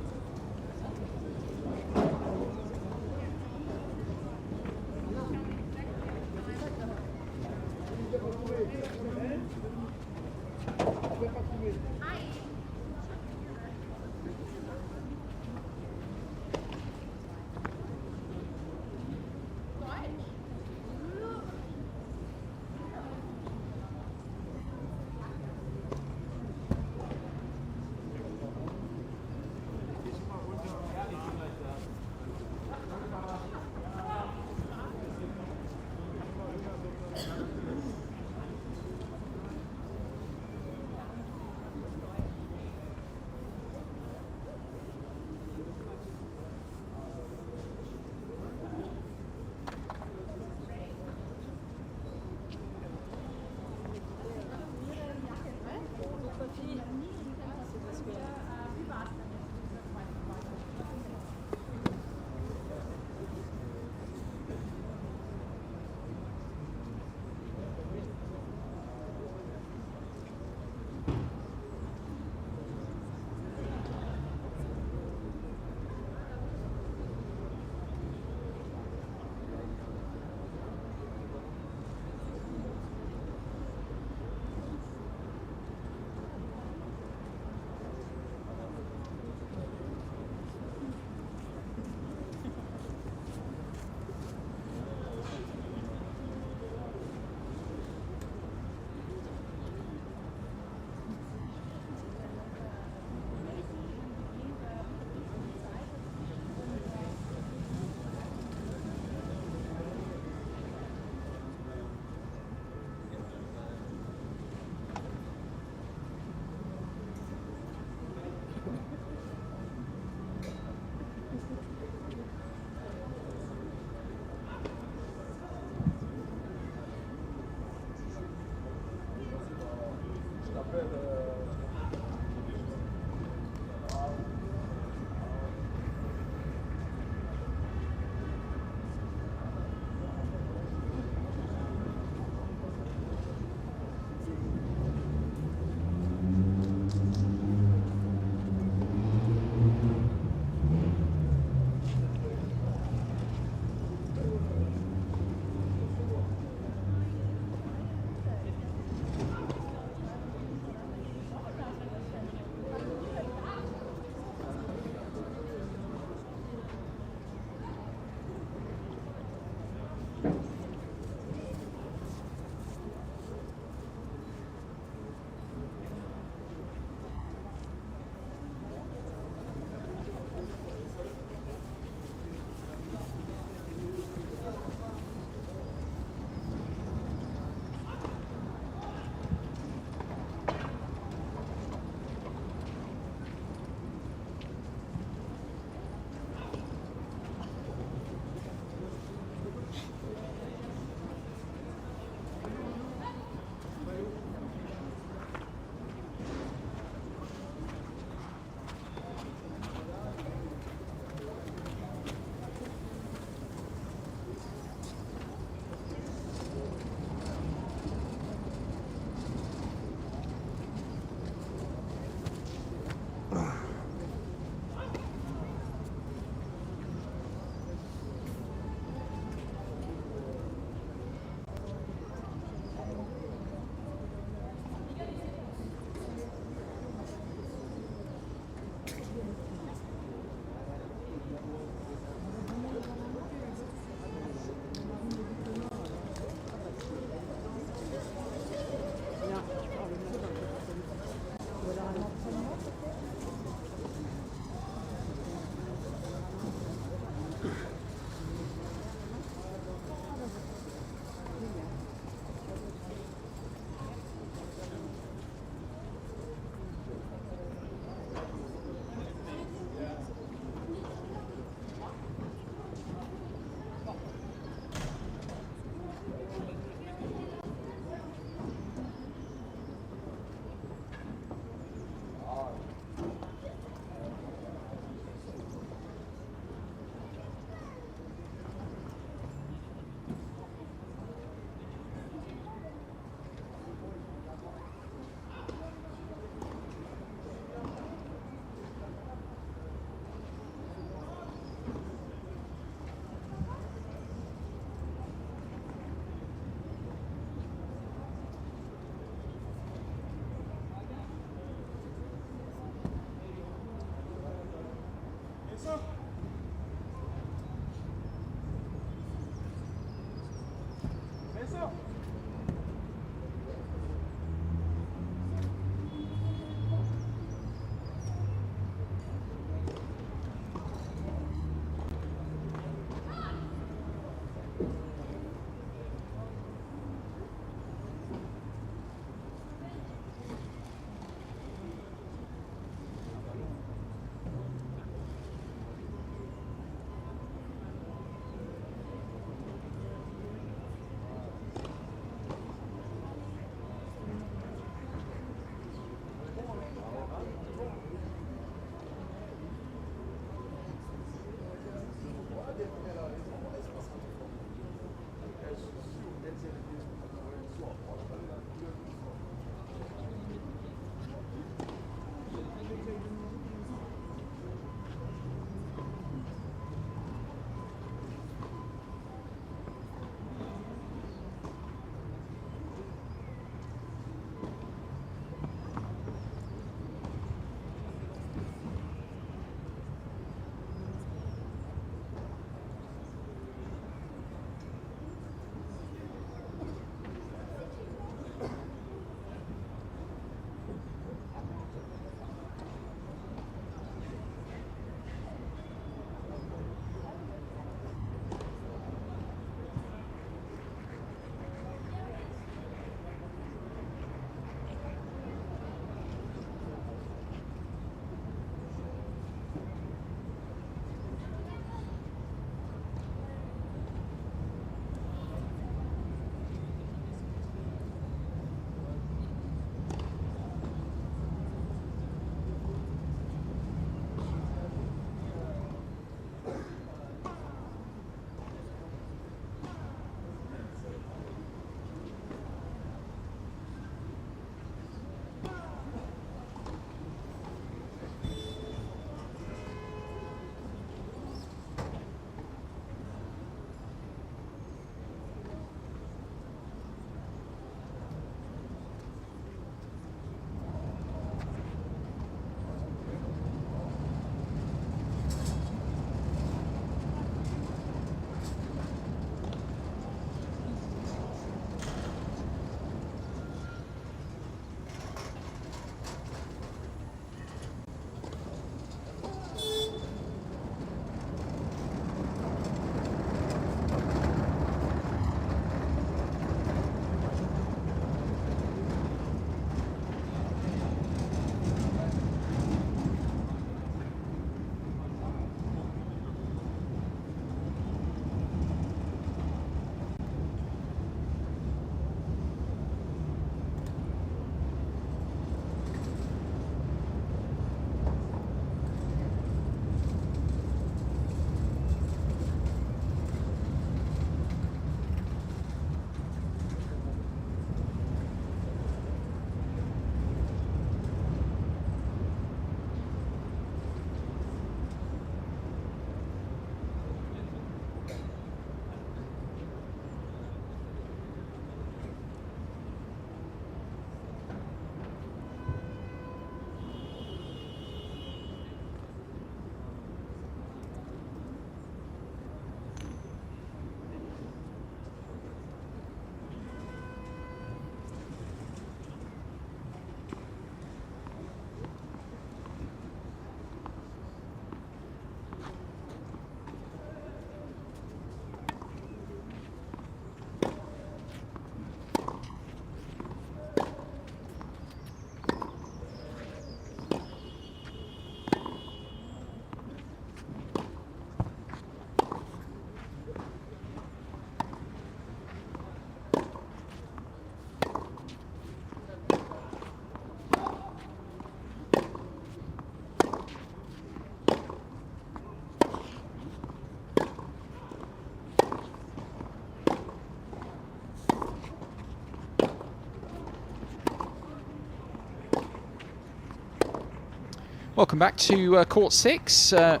Welcome back to Court 6. A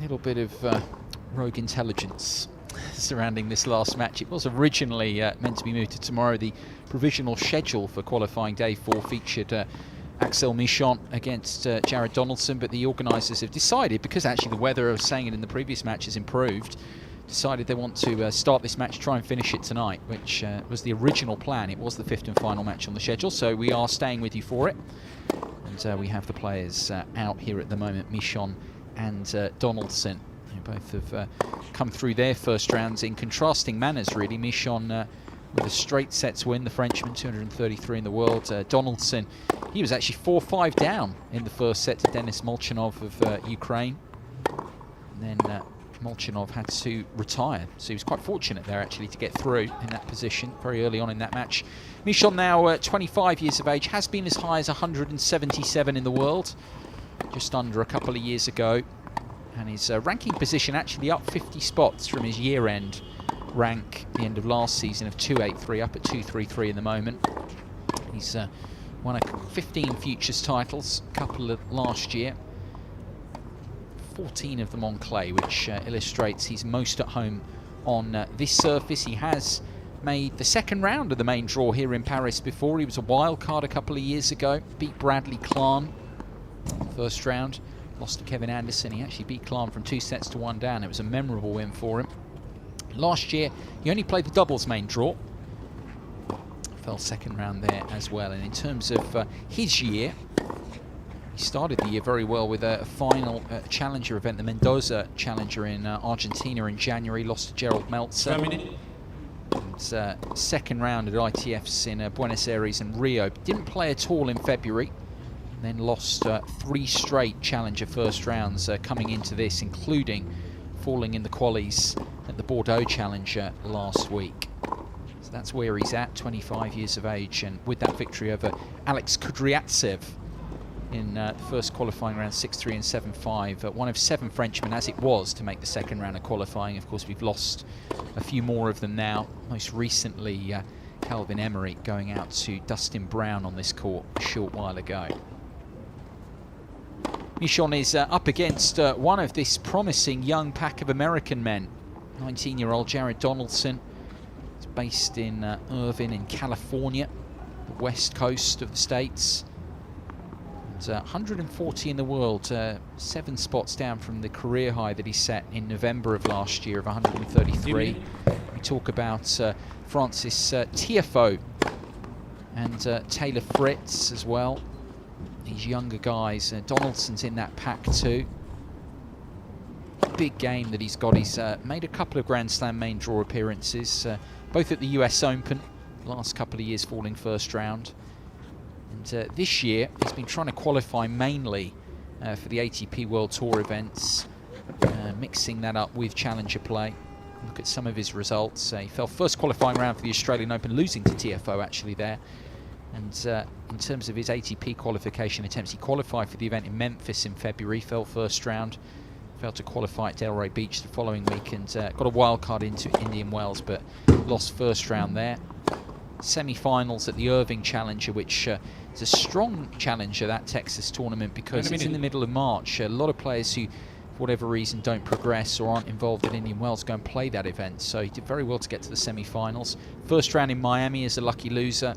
little bit of rogue intelligence surrounding this last match. It was originally meant to be moved to tomorrow. The provisional schedule for qualifying day 4 featured Axel Michon against Jared Donaldson, but the organisers have decided, because actually the weather, I was saying it in the previous match, has improved, decided they want to start this match, try and finish it tonight, which was the original plan. It was the 5th and final match on the schedule, so we are staying with you for it. And we have the players out here at the moment, Michon and Donaldson, who both have come through their first rounds in contrasting manners, really. Michon with a straight sets win, the Frenchman, 233 in the world. Donaldson, he was actually 4-5 down in the first set to Denis Molchanov of Ukraine. And then Molchanov had to retire, so he was quite fortunate there actually to get through in that position very early on in that match. Michon, now 25 years of age, has been as high as 177 in the world, just under a couple of years ago, and his ranking position actually up 50 spots from his year-end rank at the end of last season of 283, up at 233 in the moment. He's won 15 Futures titles, a couple of last year, 14 of them on clay, which illustrates he's most at home on this surface. He has made the second round of the main draw here in Paris before. He was a wild card a couple of years ago, beat Bradley Klan first round, lost to Kevin Anderson. He actually beat Klan from 2-1 down. It was a memorable win for him. Last year he only played the doubles main draw, fell second round there as well. And in terms of his year, he started the year very well with a final challenger event, the Mendoza Challenger in Argentina in January, lost to Gerald Meltzer. And, second round at ITFs in Buenos Aires and Rio. Didn't play at all in February, then lost 3 straight challenger first rounds coming into this, including falling in the qualies at the Bordeaux Challenger last week. So that's where he's at, 25 years of age, and with that victory over Alex Kudryavtsev in the first qualifying round, 6-3 and 7-5. One of 7 Frenchmen, as it was, to make the second round of qualifying. Of course, we've lost a few more of them now. Most recently, Calvin Emory going out to Dustin Brown on this court a short while ago. Michon is up against one of this promising young pack of American men. 19-year-old Jared Donaldson. He's based in Irvine in California, the west coast of the States. 140 in the world, 7 spots down from the career high that he set in November of last year of 133. We talk about Francis Tiafoe and Taylor Fritz as well. These younger guys, Donaldson's in that pack too. Big game that he's got. He's made a couple of Grand Slam main draw appearances, both at the US Open, last couple of years falling first round. And this year, he's been trying to qualify mainly for the ATP World Tour events, mixing that up with Challenger play. Look at some of his results. He fell first qualifying round for the Australian Open, losing to Tiafoe actually there. And in terms of his ATP qualification attempts, he qualified for the event in Memphis in February, fell first round, failed to qualify at Delray Beach the following week, and got a wild card into Indian Wells, but lost first round there. Semi-finals at the Irving Challenger, which is a strong challenger, that Texas tournament, because it's in the middle of March. A lot of players who, for whatever reason, don't progress or aren't involved in Indian Wells go and play that event. So he did very well to get to the semi-finals. First round in Miami as a lucky loser,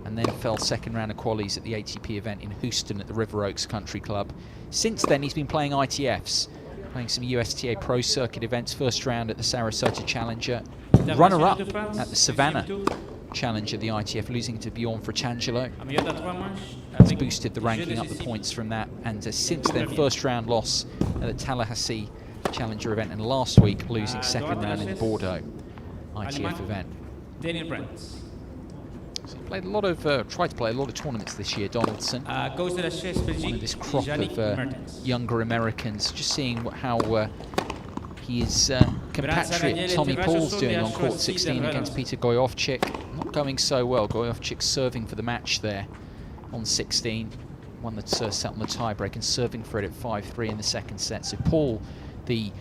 and then fell second round of qualies at the ATP event in Houston at the River Oaks Country Club. Since then, he's been playing ITFs, playing some USTA Pro Circuit events. First round at the Sarasota Challenger, runner-up at the Savannah Challenge of the ITF, losing to Bjorn Fratangelo. He's boosted the ranking up the points from that, and since then, first round loss at the Tallahassee Challenger event, and last week losing second round in the Bordeaux ITF event. So he played a lot of, tried to play a lot of tournaments this year, Donaldson. One of this crop of younger Americans, just seeing how his compatriot Tommy Paul's doing on court 16 against Peter Gojovcik. Not going so well. Gojovcik serving for the match there on 16. One that's set on the tiebreak and serving for it at 5-3 in the second set. So Paul, the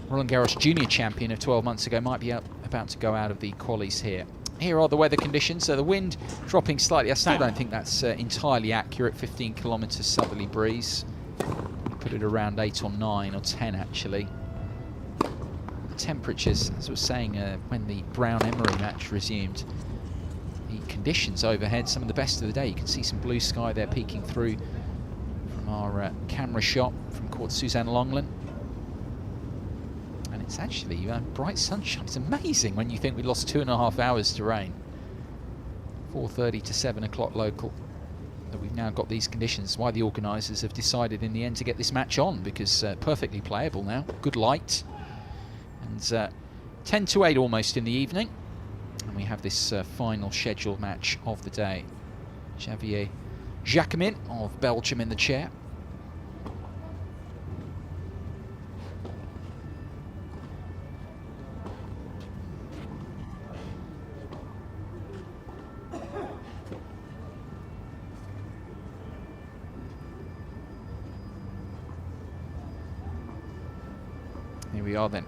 Roland-Garros junior champion of 12 months ago, might be about to go out of the qualies here. Here are the weather conditions. The wind dropping slightly. I still don't think that's entirely accurate. 15 kilometres southerly breeze. put it around 8 or 9 or 10 actually. The temperatures, as I was saying when the Brown-Emory match resumed, the conditions overhead, some of the best of the day. You can see some blue sky there peeking through from our camera shot from Court Suzanne Lenglen. And it's actually bright sunshine. It's amazing when you think we lost 2.5 hours to rain. 4:30 to 7 o'clock local. That we've now got these conditions. Why the organisers have decided in the end to get this match on, because perfectly playable now. Good light. And 10 to 8 almost in the evening. And we have this final scheduled match of the day. Xavier Jacquemin of Belgium in the chair. Here we are then.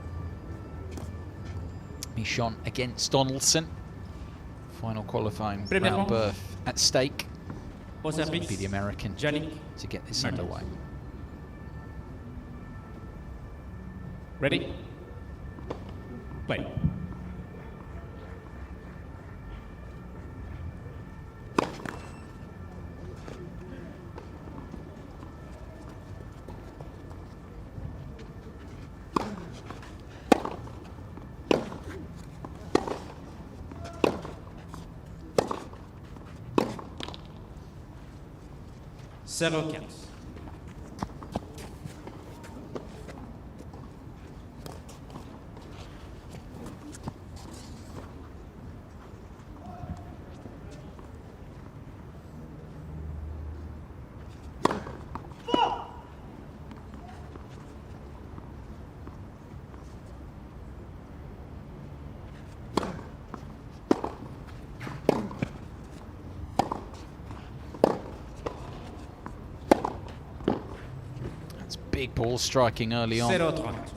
Michon against Donaldson. Final qualifying round berth at stake. It's going to be the American to get this underway. Ready? Play. Zéro 15. Big ball striking early on. 0-30.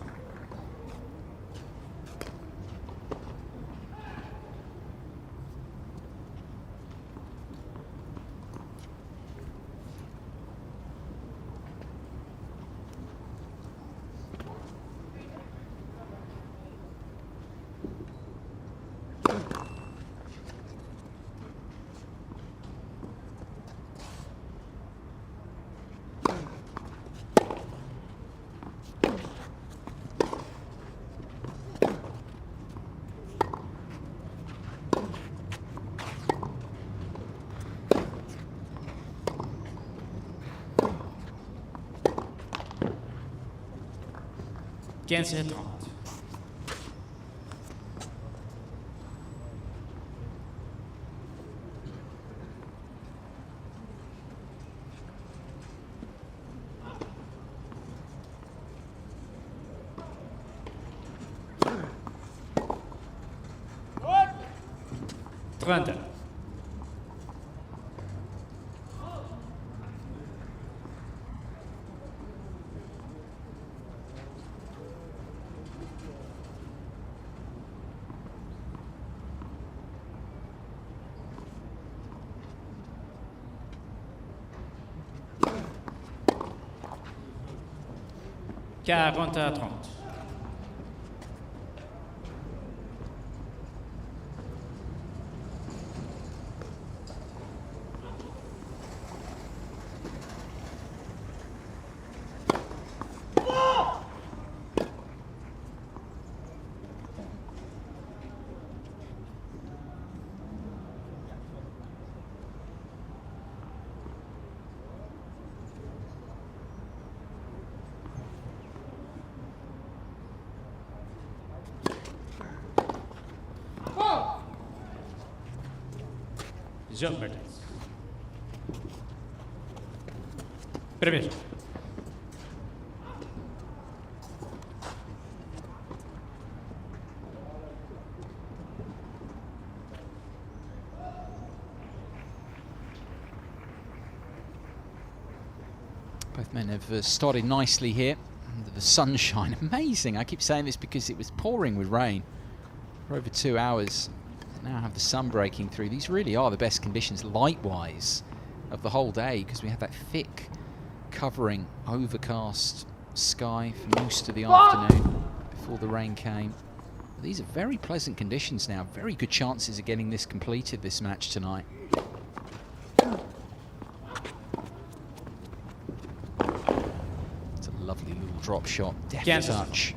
Quinze et 30. Trente. Quarante à 30. Mertens. Primeiro. Both men have started nicely here under the sunshine. Amazing. I keep saying this because it was pouring with rain for over 2 hours. Now have the sun breaking through. These really are the best conditions light-wise of the whole day, because we have that thick covering overcast sky for most of the afternoon before the rain came. But these are very pleasant conditions now. Very good chances of getting this completed, this match tonight. It's a lovely little drop shot, deft touch.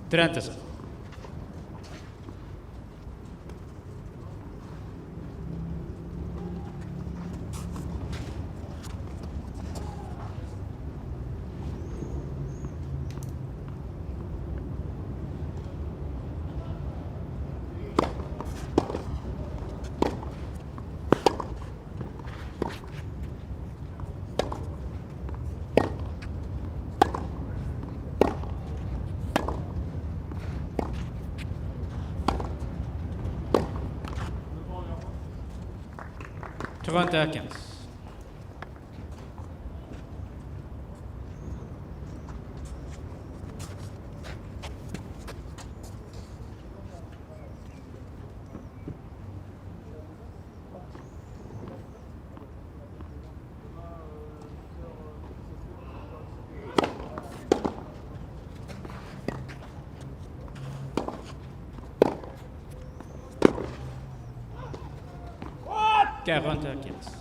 Trenta. 30-15.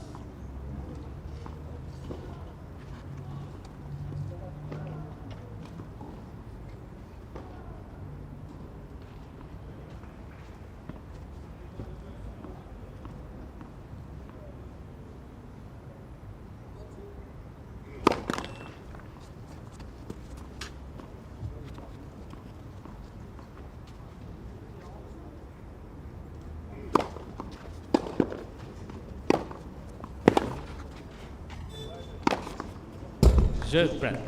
Je prête.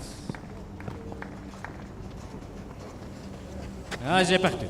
Ah, j'ai parti.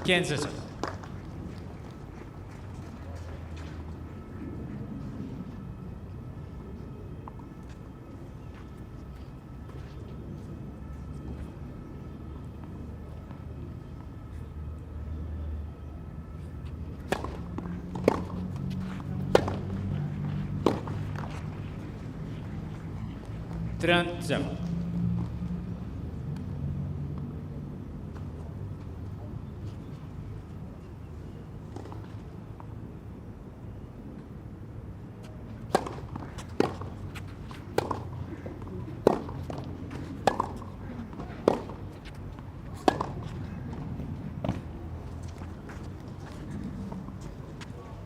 Kansas. Trente-zéro.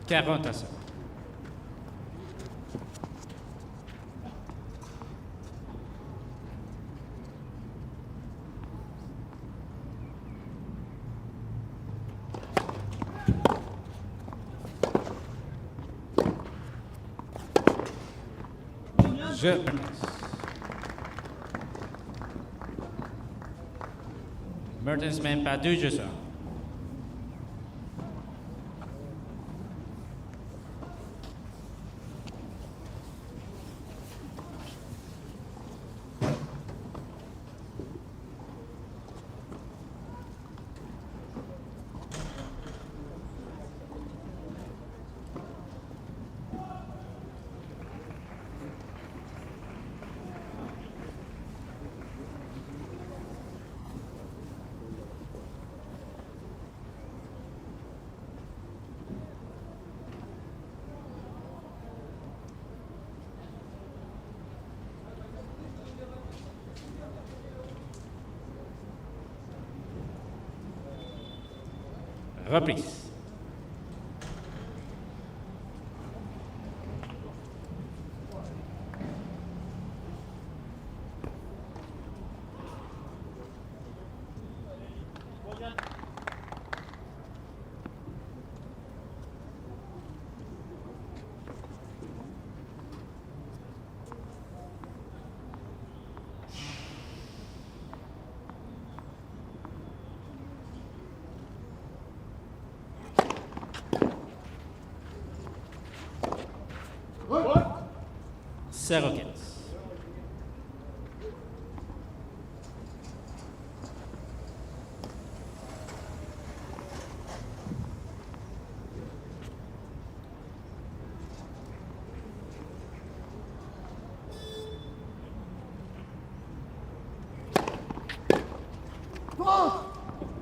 Quarante à 7. Je Mertens mène par 2 jeux. Reprise. Zero-15.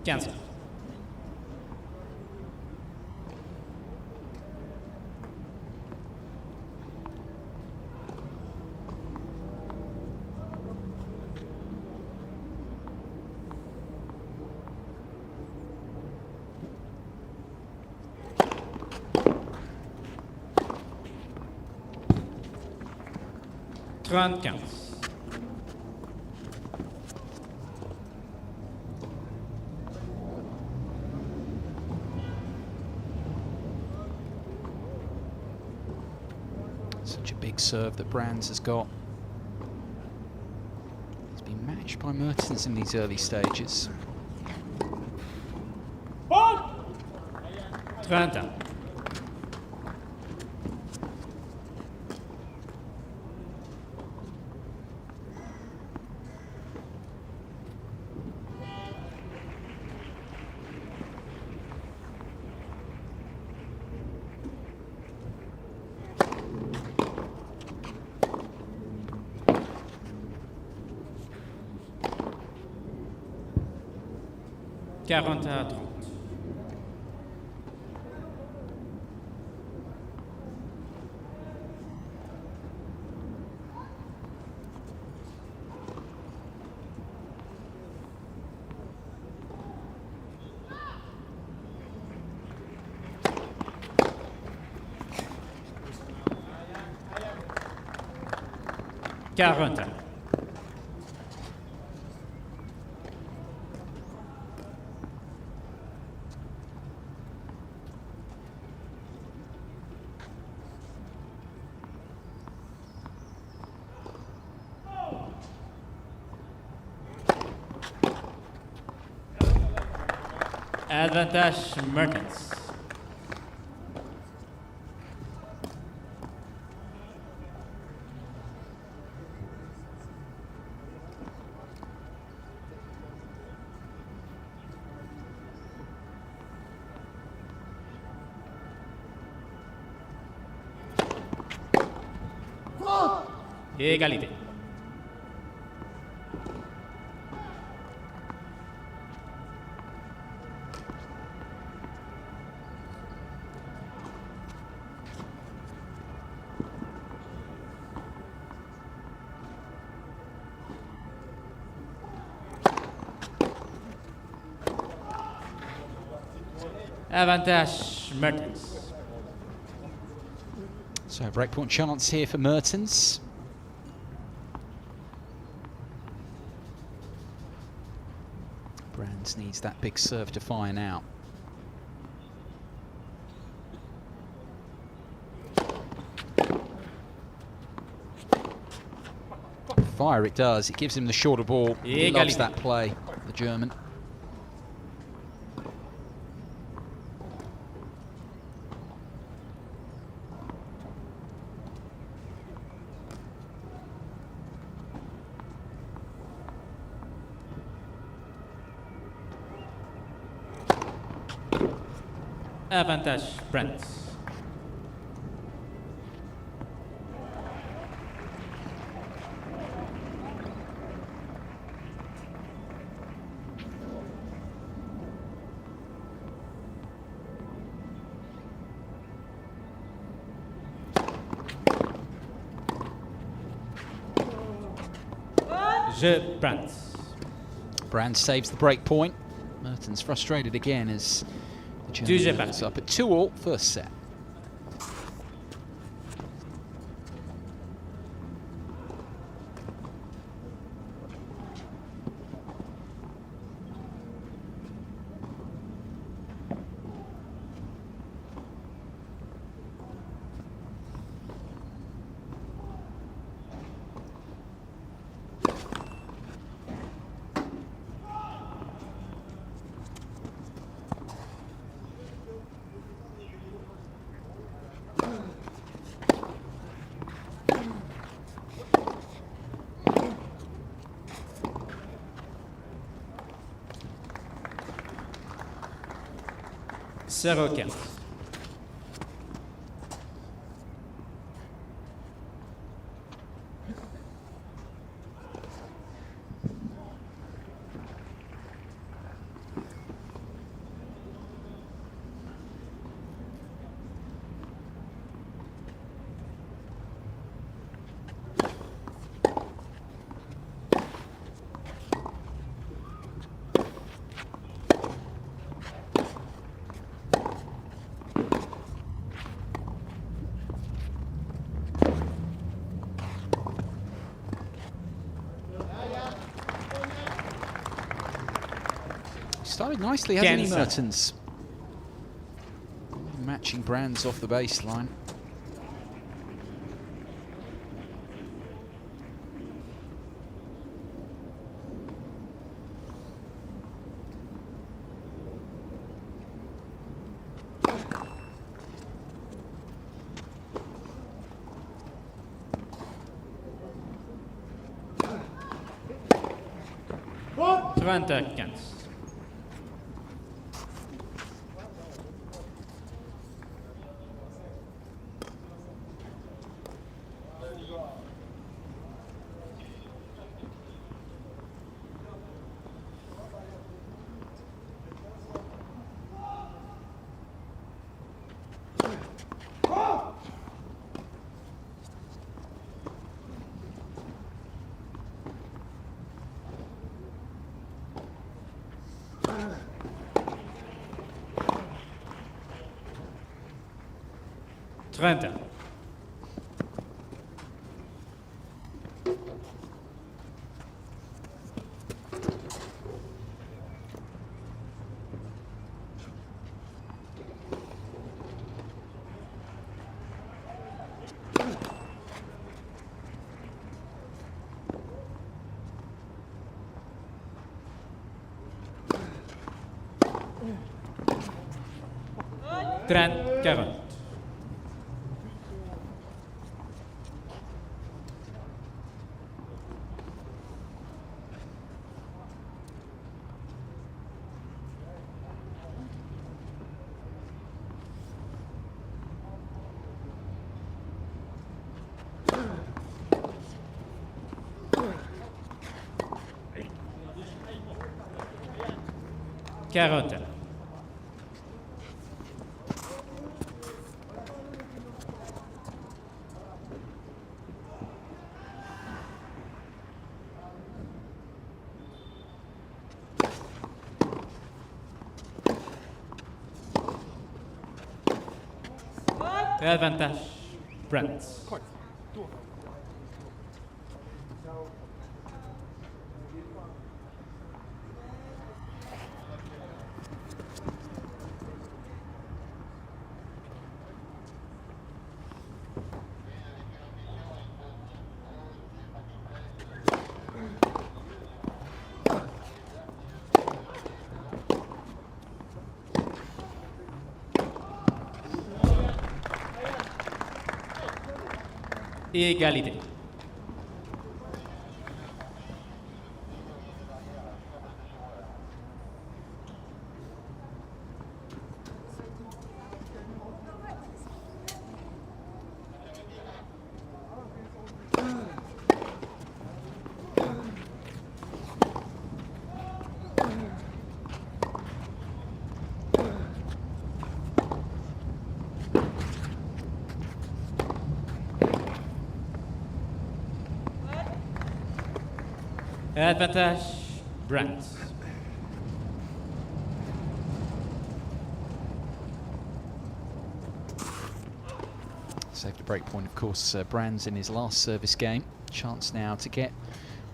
Quinze. Trente-quinze. Such a big serve that Brands has got. He's been matched by Mertens in these early stages. 30. Quarante à 30. Quarante. Avantage Mertens. Égalité. Avantage Mertens. So breakpoint chance here for Mertens. Brands needs that big serve to fire now. Fire it does. It gives him the shorter ball. He loves that play, the German. Avantage Brands. Brands. Brands saves the break point. Mertens frustrated again as the It's up at 2-all, first set. Chero 4. Started nicely, hasn't he, Mertens? Matching brands off the baseline. Trenta. Trente, 40. Quarante. Avantage, Brent. Égalité. Avantage, Brent. Saved a break point, of course, Brands in his last service game. Chance now to get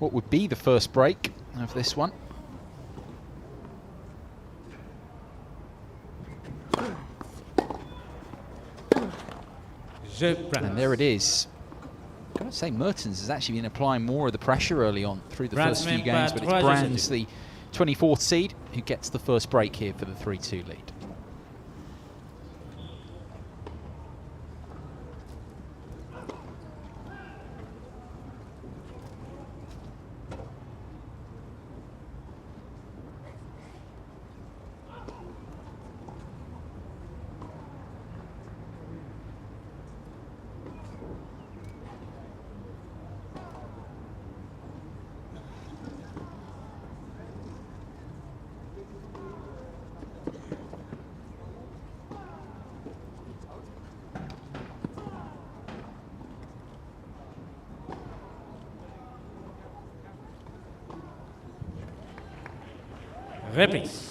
what would be the first break of this one. And there it is. I've got to say, Mertens has actually been applying more of the pressure early on through the first few games, but it's Brands, the 24th seed, who gets the first break here for the 3-2 lead. Reprise.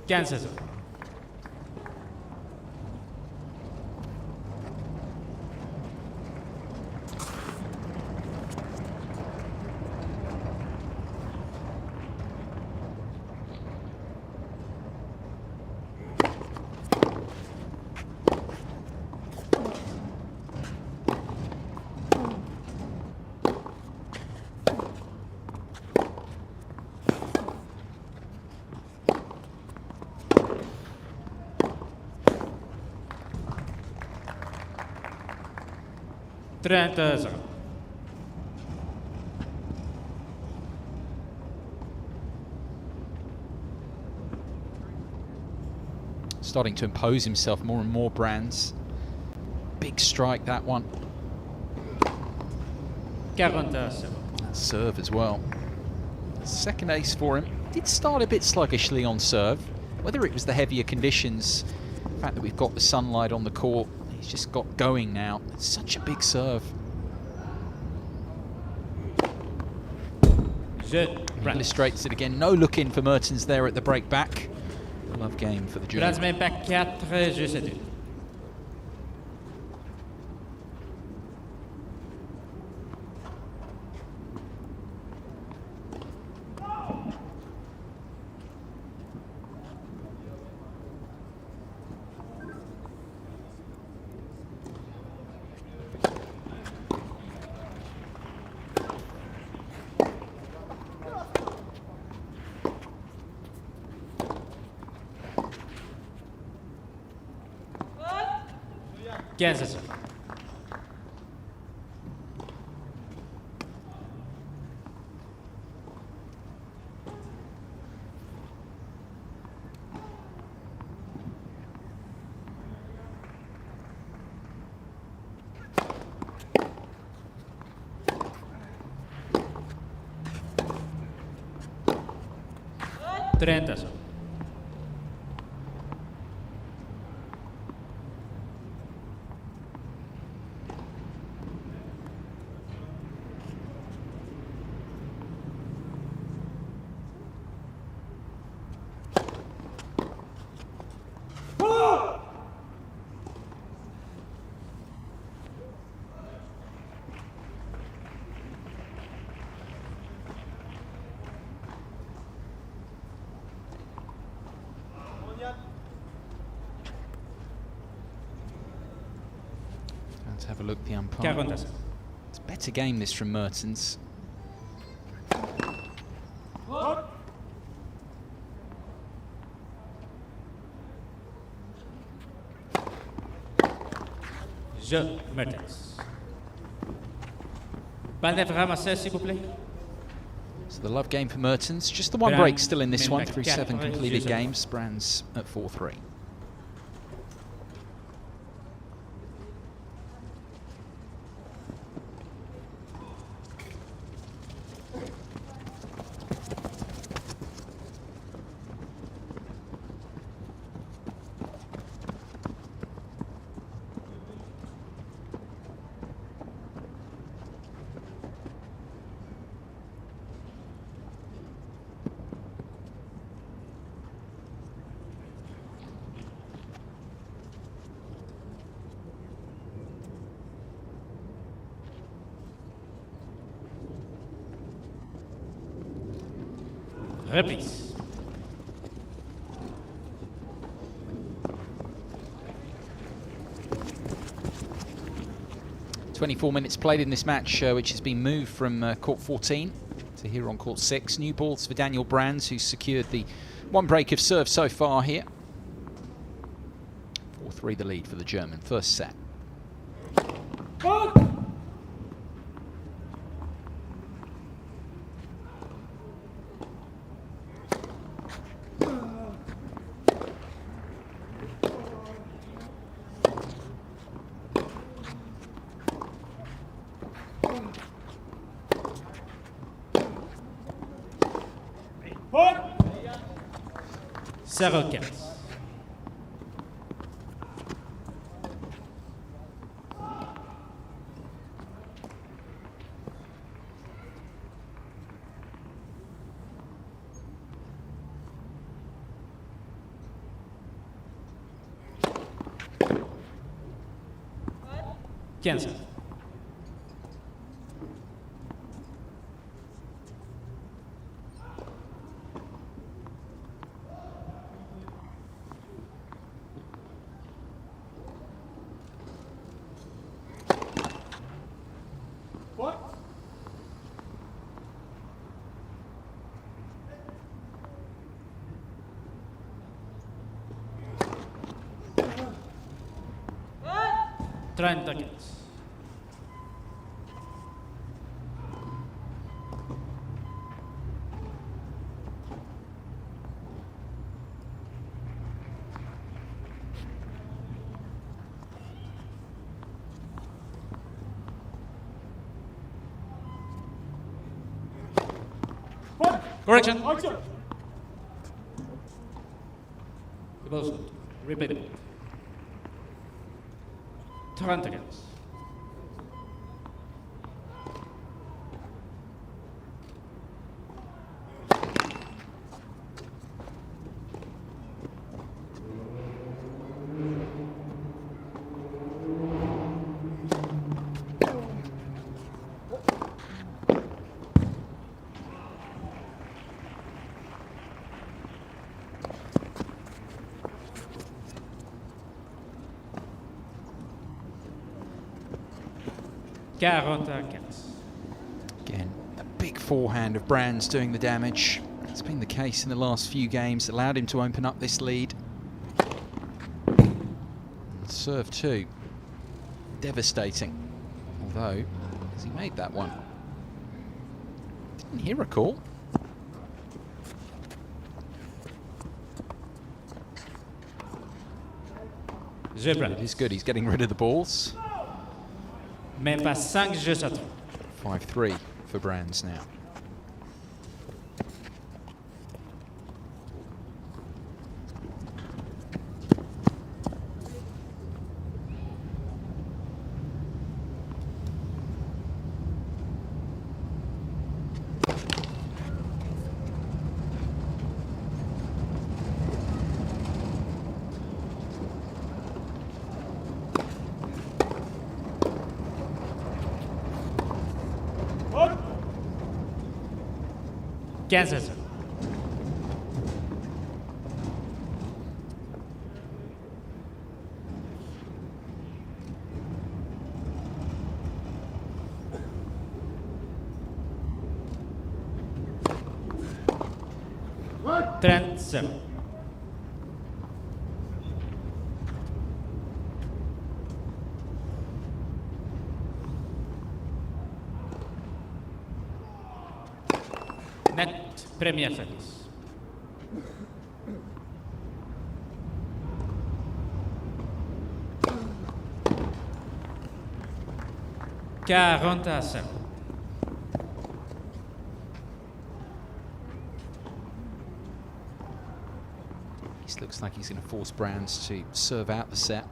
Johansson. Starting to impose himself more and more, Brands. Big strike, that one. That serve as well. Second ace for him. Did start a bit sluggishly on serve. Whether it was the heavier conditions, the fact that we've got the sunlight on the court, he's just got going now. It's such a big serve. Illustrates it again. No look in for Mertens there at the break back. Love game for the German. Johansson. Johansson. Let's have a look at the umpire. It's a better game, this, from Mertens. Mertens. Balle never ramassé, s'il vous plaît. So the love game for Mertens. Just the one break still in this one through 7 completed games. Brands at 4-3. Reprise. .24 minutes played in this match, which has been moved from court 14 to here on court 6. New balls for Daniel Brands, who's secured the one break of serve so far here. 4-3 the lead for the German. First set. Zero 15. Quinze. Trenta 15. Correction. Repeat it. 30 15. Again, a big forehand of Brands doing the damage. It's been the case in the last few games, allowed him to open up this lead. And serve too. Devastating. Although, has he made that one? Didn't hear a call. It is good, he's getting rid of the balls. Mais pas 5 jeux à 3. 5-3 for Brands now. Kansas. What? 37. Net première service. Quarante à 7. This looks like he's going to force Brands to serve out the set.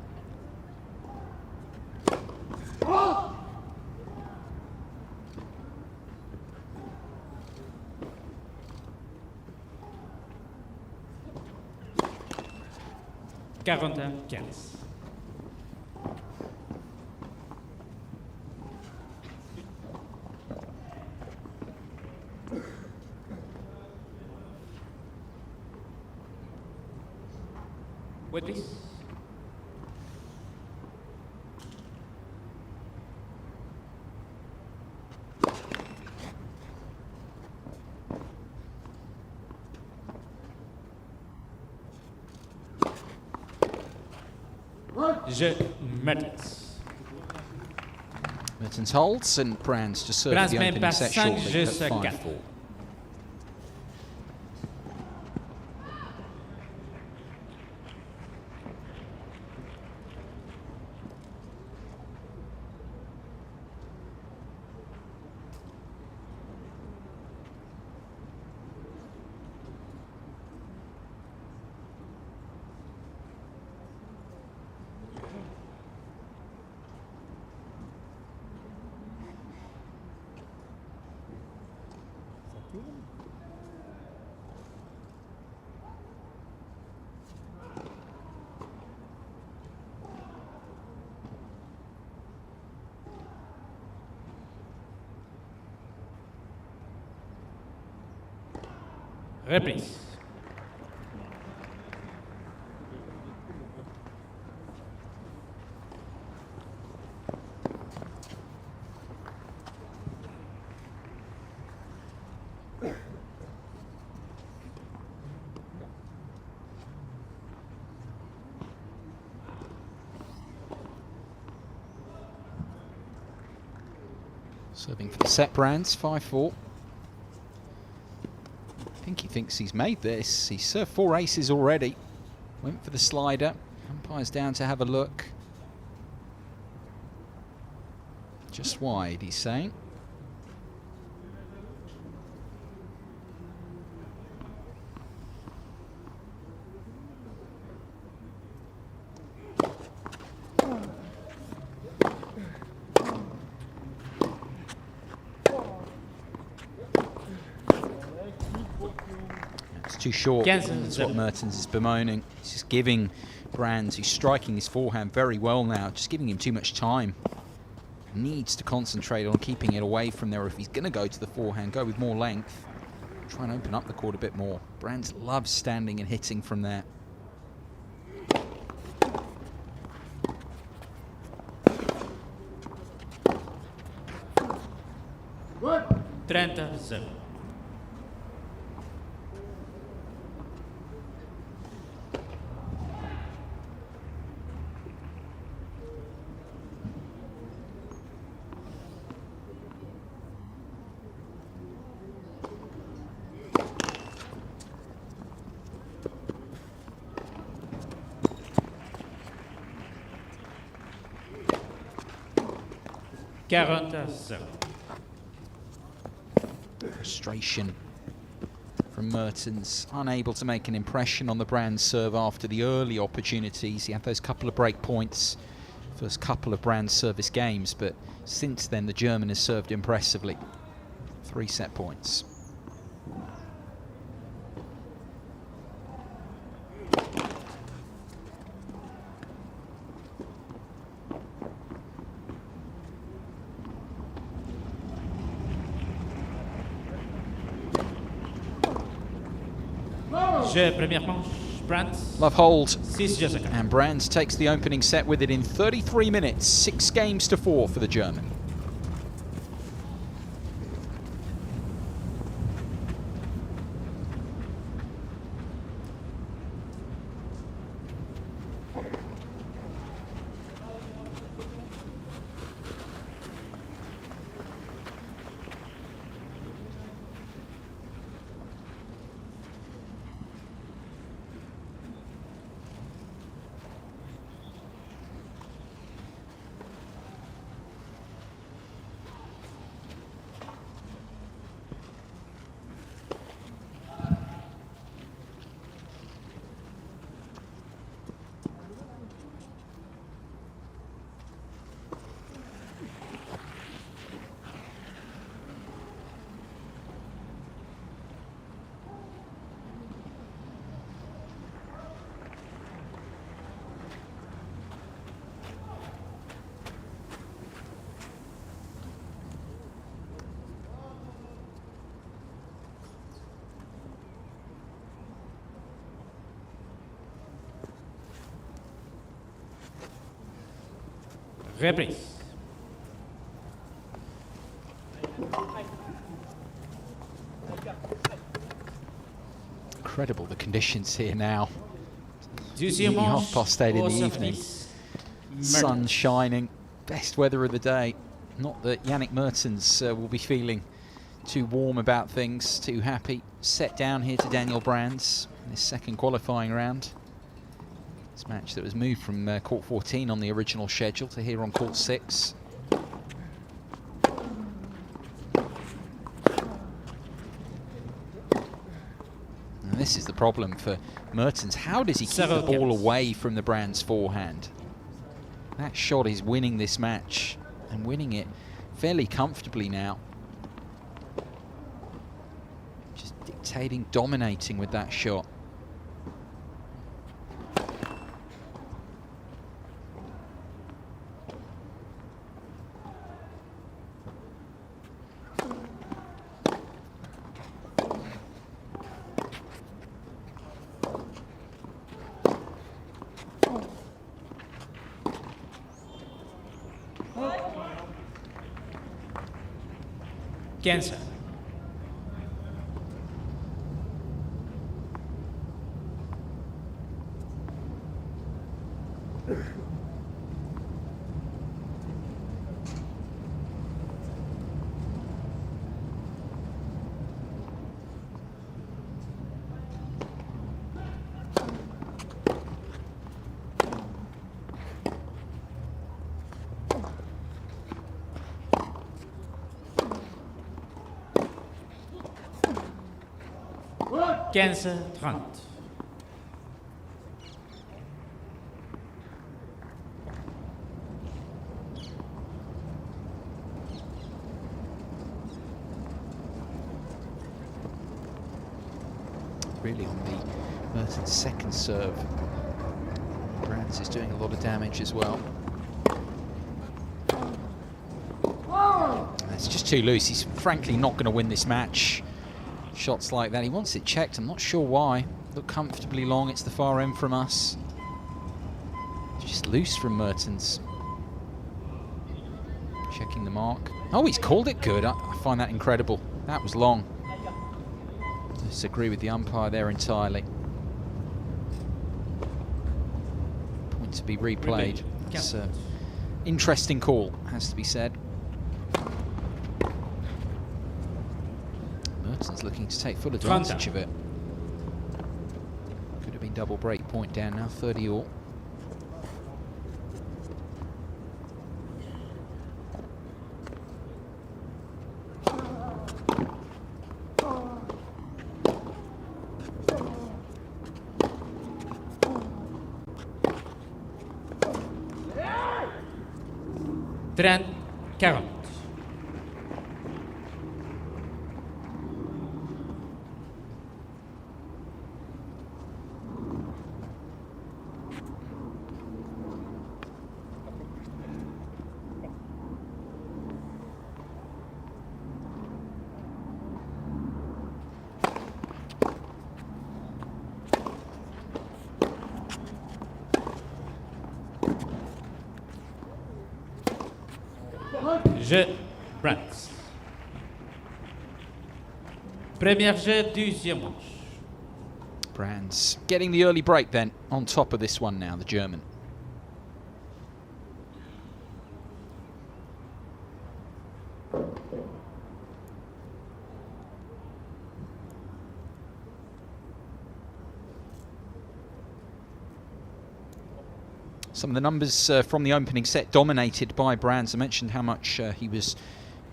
Oh! 41-15. Wait, please. Mertens. Mertens holds and Brands to serve the opening set shortly at 5-4. Reprise. Serving for the set, Brands, 5-4. I think he thinks he's made this. He's served 4 aces already. Went for the slider. Umpire's down to have a look. Just wide, he's saying. Too short. That's what Mertens is bemoaning. He's just giving Brands, who's striking his forehand very well now, just giving him too much time. Needs to concentrate on keeping it away from there. If he's going to go to the forehand, go with more length. Try and open up the court a bit more. Brands loves standing and hitting from there. Good. 30-0. Frustration from Mertens, unable to make an impression on the Brands serve after the early opportunities. He had those couple of break points, first couple of Brands service games, but since then the German has served impressively. 3 set points. Love hold, and Brands takes the opening set with it in 33 minutes, 6 games to 4 for the German. Reprise. Incredible the conditions here now. Deuxième Nearly manche. 8:30 in Au the evening. service. Sun shining. Best weather of the day. Not that Yannick Mertens will be feeling too warm about things, too happy. Set down here to Daniel Brands in this second qualifying round. This match that was moved from court 14 on the original schedule to here on court 6. And this is the problem for Mertens. How does he keep the ball away from the Brands forehand? That shot is winning this match, and winning it fairly comfortably now. Just dictating, dominating with that shot. Cancer. Cancer 30. Really on the Mertens second serve. Brands is doing a lot of damage as well. It's just too loose. He's frankly not going to win this match. Shots like that, he wants it checked. I'm not sure why. Look comfortably long. It's the far end from us. Just loose from Mertens. Checking the mark. Oh, he's called it good. I find that incredible. That was long. Disagree with the umpire there entirely. Point to be replayed. It's an interesting call, has to be said. Mertens looking to take full advantage of it. Could have been double break point down now, 30 all. Trent 40. Jeu Brands. Premier jeu, deuxième manche. Brands getting the early break then, on top of this one now, the German. Some of the numbers from the opening set dominated by Brands. I mentioned how much he was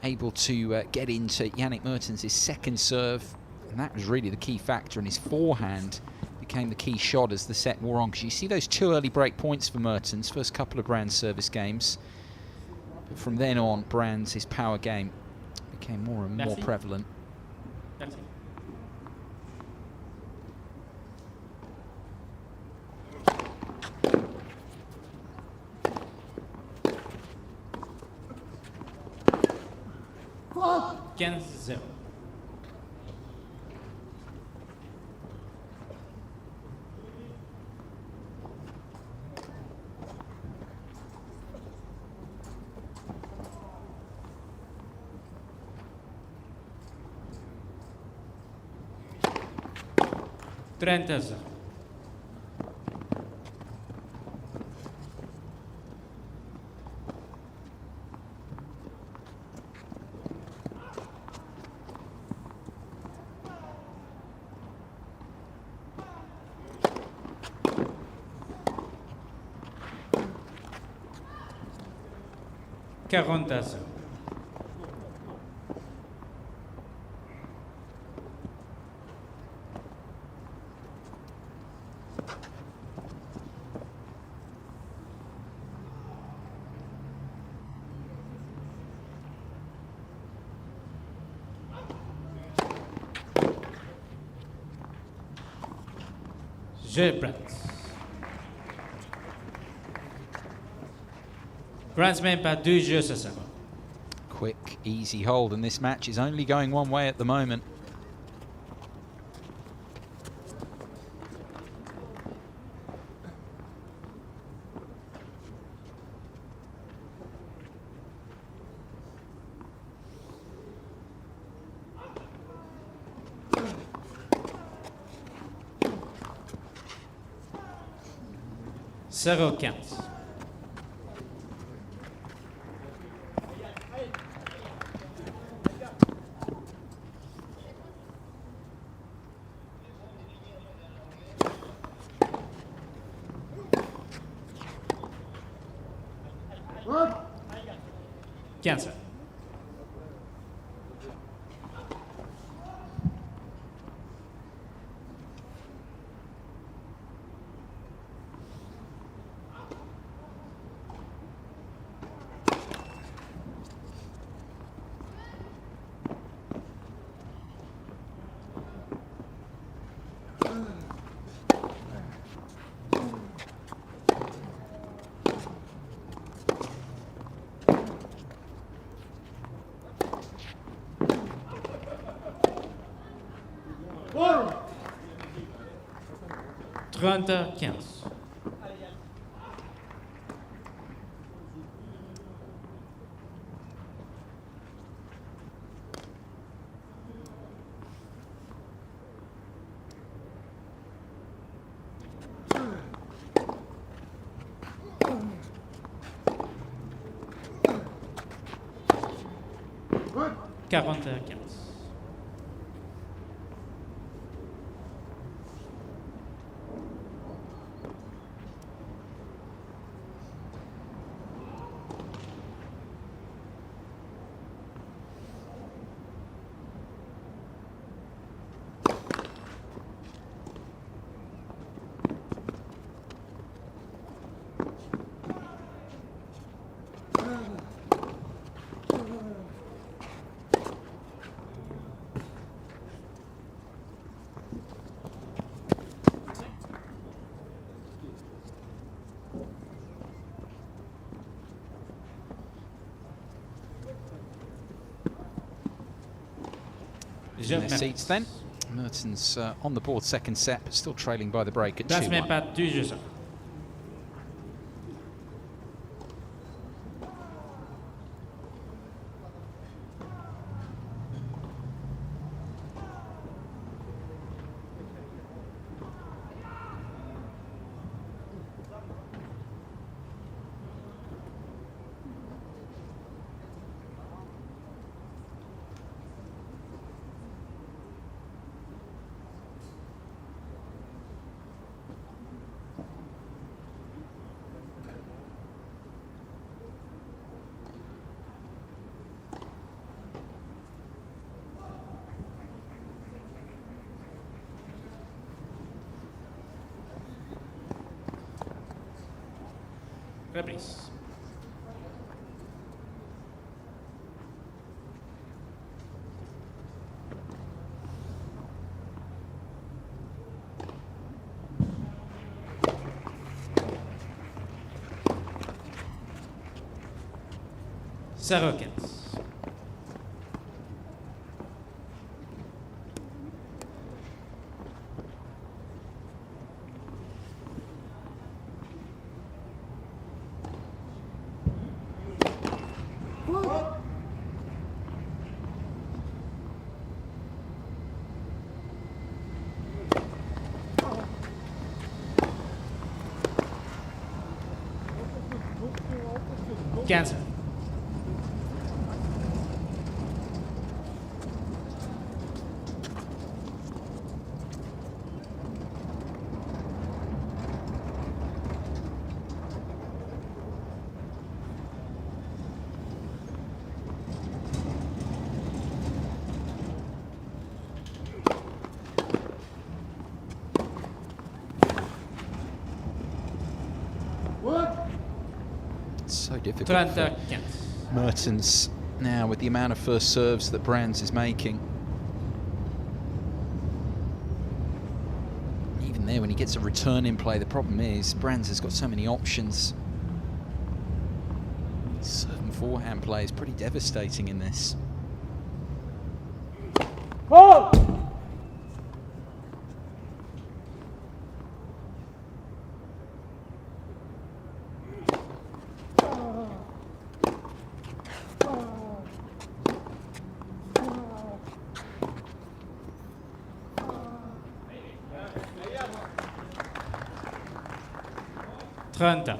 able to get into Yannick Mertens' second serve, and that was really the key factor, and his forehand became the key shot as the set wore on, because you see those two early break points for Mertens, first couple of Brands service games, but from then on Brands, his power game became more and more prevalent. Merci. Quinze 0. 30-0. Quarante-0. Jeu Brands. Brands mène par 2 jeux à 0. Quick, easy hold, and this match is only going one way at the moment. Zéro 15. Quinze. Trente 15. Quarante 15. In their seats then. Mertens on the board second set, but still trailing by the break at 2-1. Reprise. Zéro 15. 15. So difficult for Mertens now with the amount of first serves that Brands is making. Even there, when he gets a return in play, the problem is Brands has got so many options. Serve and forehand play is pretty devastating in this. Oh! Trenta.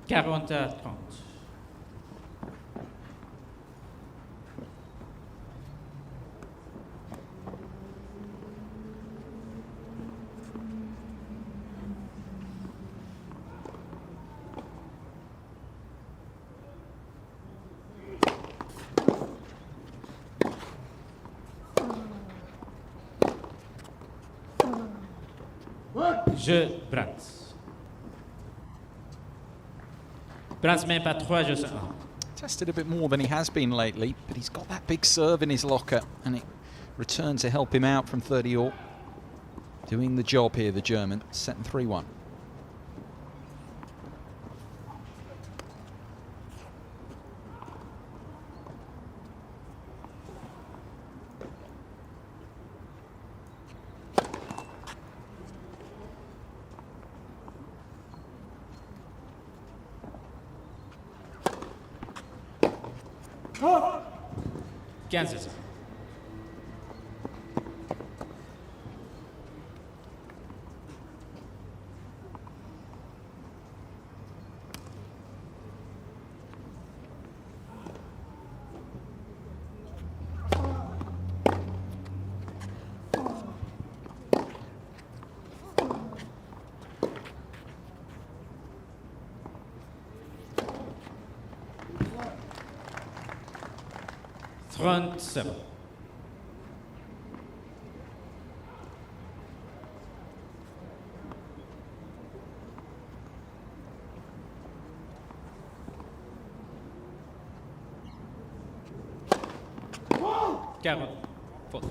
Quarante à 30. Je Brands. Brands mène pas 3 jeux à 1. Tested a bit more than he has been lately, but he's got that big serve in his locker, and it returns to help him out from 30-all. Doing the job here, the German, setting 3-1. Kansas. Front 7. Quarante. Faute.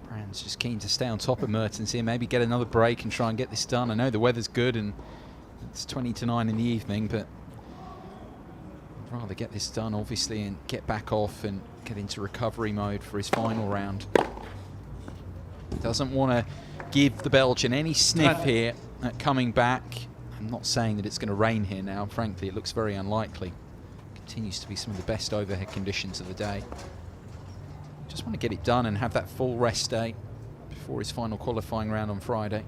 Brands just keen to stay on top of Mertens here, maybe get another break and try and get this done. I know the weather's good and it's 20 to 9 in the evening, but I'd rather get this done, obviously, and get back off and get into recovery mode for his final round. Doesn't want to give the Belgian any sniff here at coming back. I'm not saying that it's going to rain here now. Frankly, it looks very unlikely. Continues to be some of the best overhead conditions of the day. Just want to get it done and have that full rest day before his final qualifying round on Friday.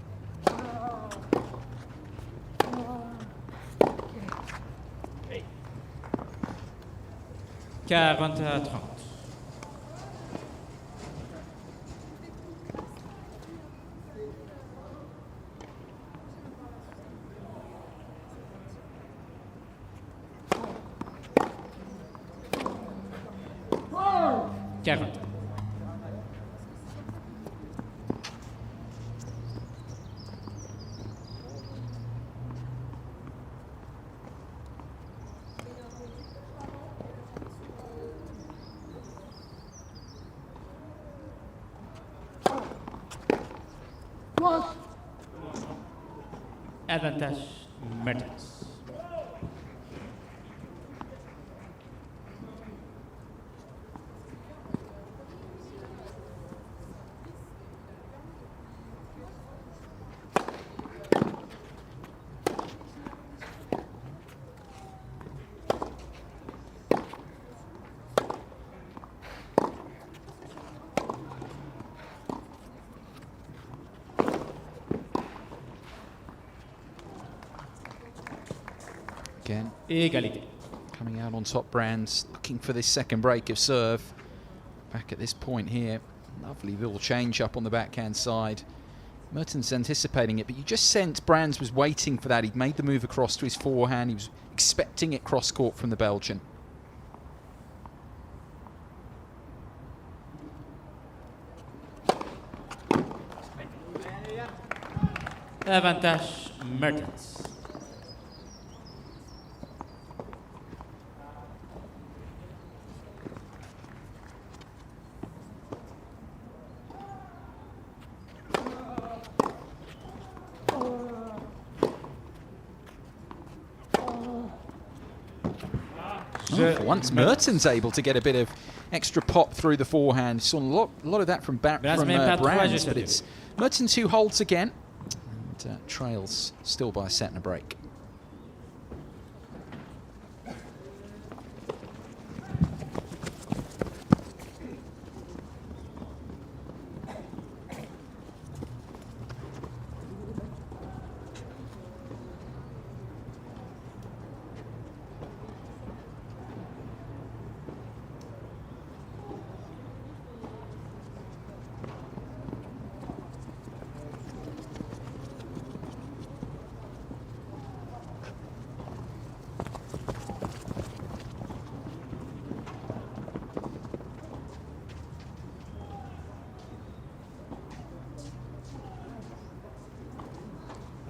Quarante à 30. Quarante. Avantage Mertens. Again, Égalité. coming out on top, Brands, looking for this second break of serve. Back at this point here, lovely little change up on the backhand side. Mertens anticipating it, but you just sense Brands was waiting for that. He'd made the move across to his forehand. He was expecting it cross-court from the Belgian. Avantage Mertens. For once, Mertens able to get a bit of extra pop through the forehand. Saw a lot of that from Brands, but it's Mertens who holds again and trails still by a set and a break.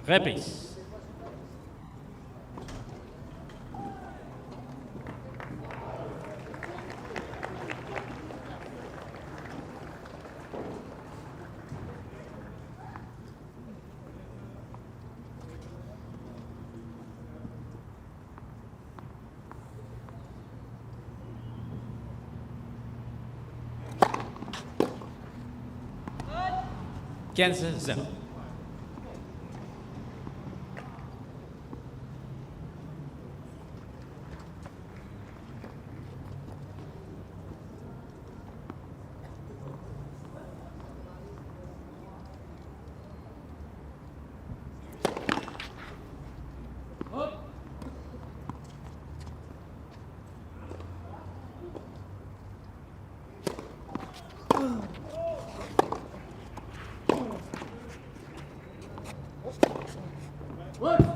Reprise. Quinze 0.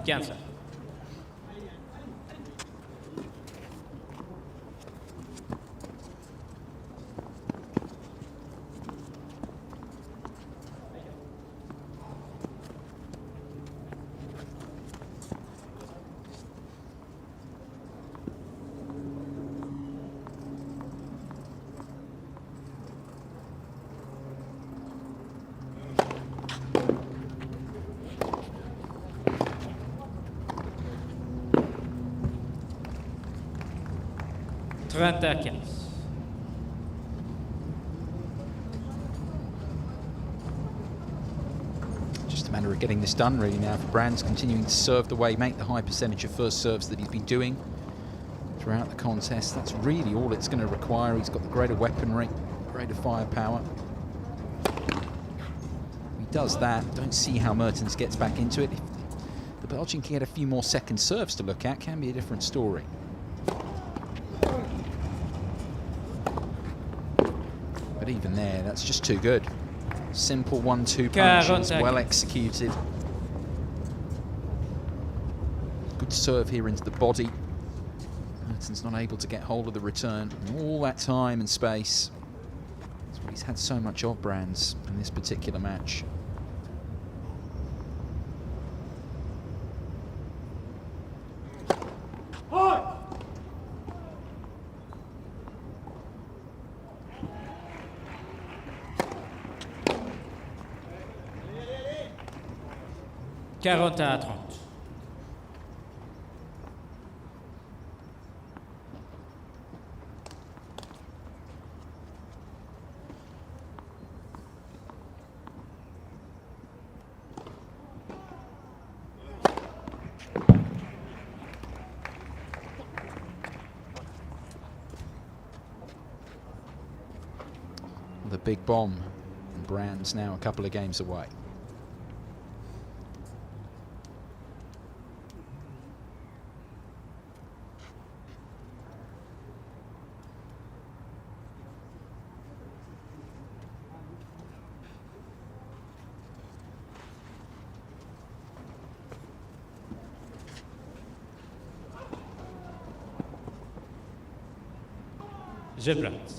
Quinze. Just a matter of getting this done really now for Brands, continuing to serve the way, make the high percentage of first serves that he's been doing throughout the contest. That's really all it's going to require. He's got the greater weaponry, greater firepower. He does that. Don't see how Mertens gets back into it. If the Belgian can get a few more second serves to look at, can be a different story. But even there, that's just too good. Simple 1-2 punches, well executed. Good serve here into the body. Mertens not able to get hold of the return. And all that time and space. That's what he's had so much of, Brands, in this particular match. Quarante à 30. big bomb. And Brands now a couple of games away. Je plante.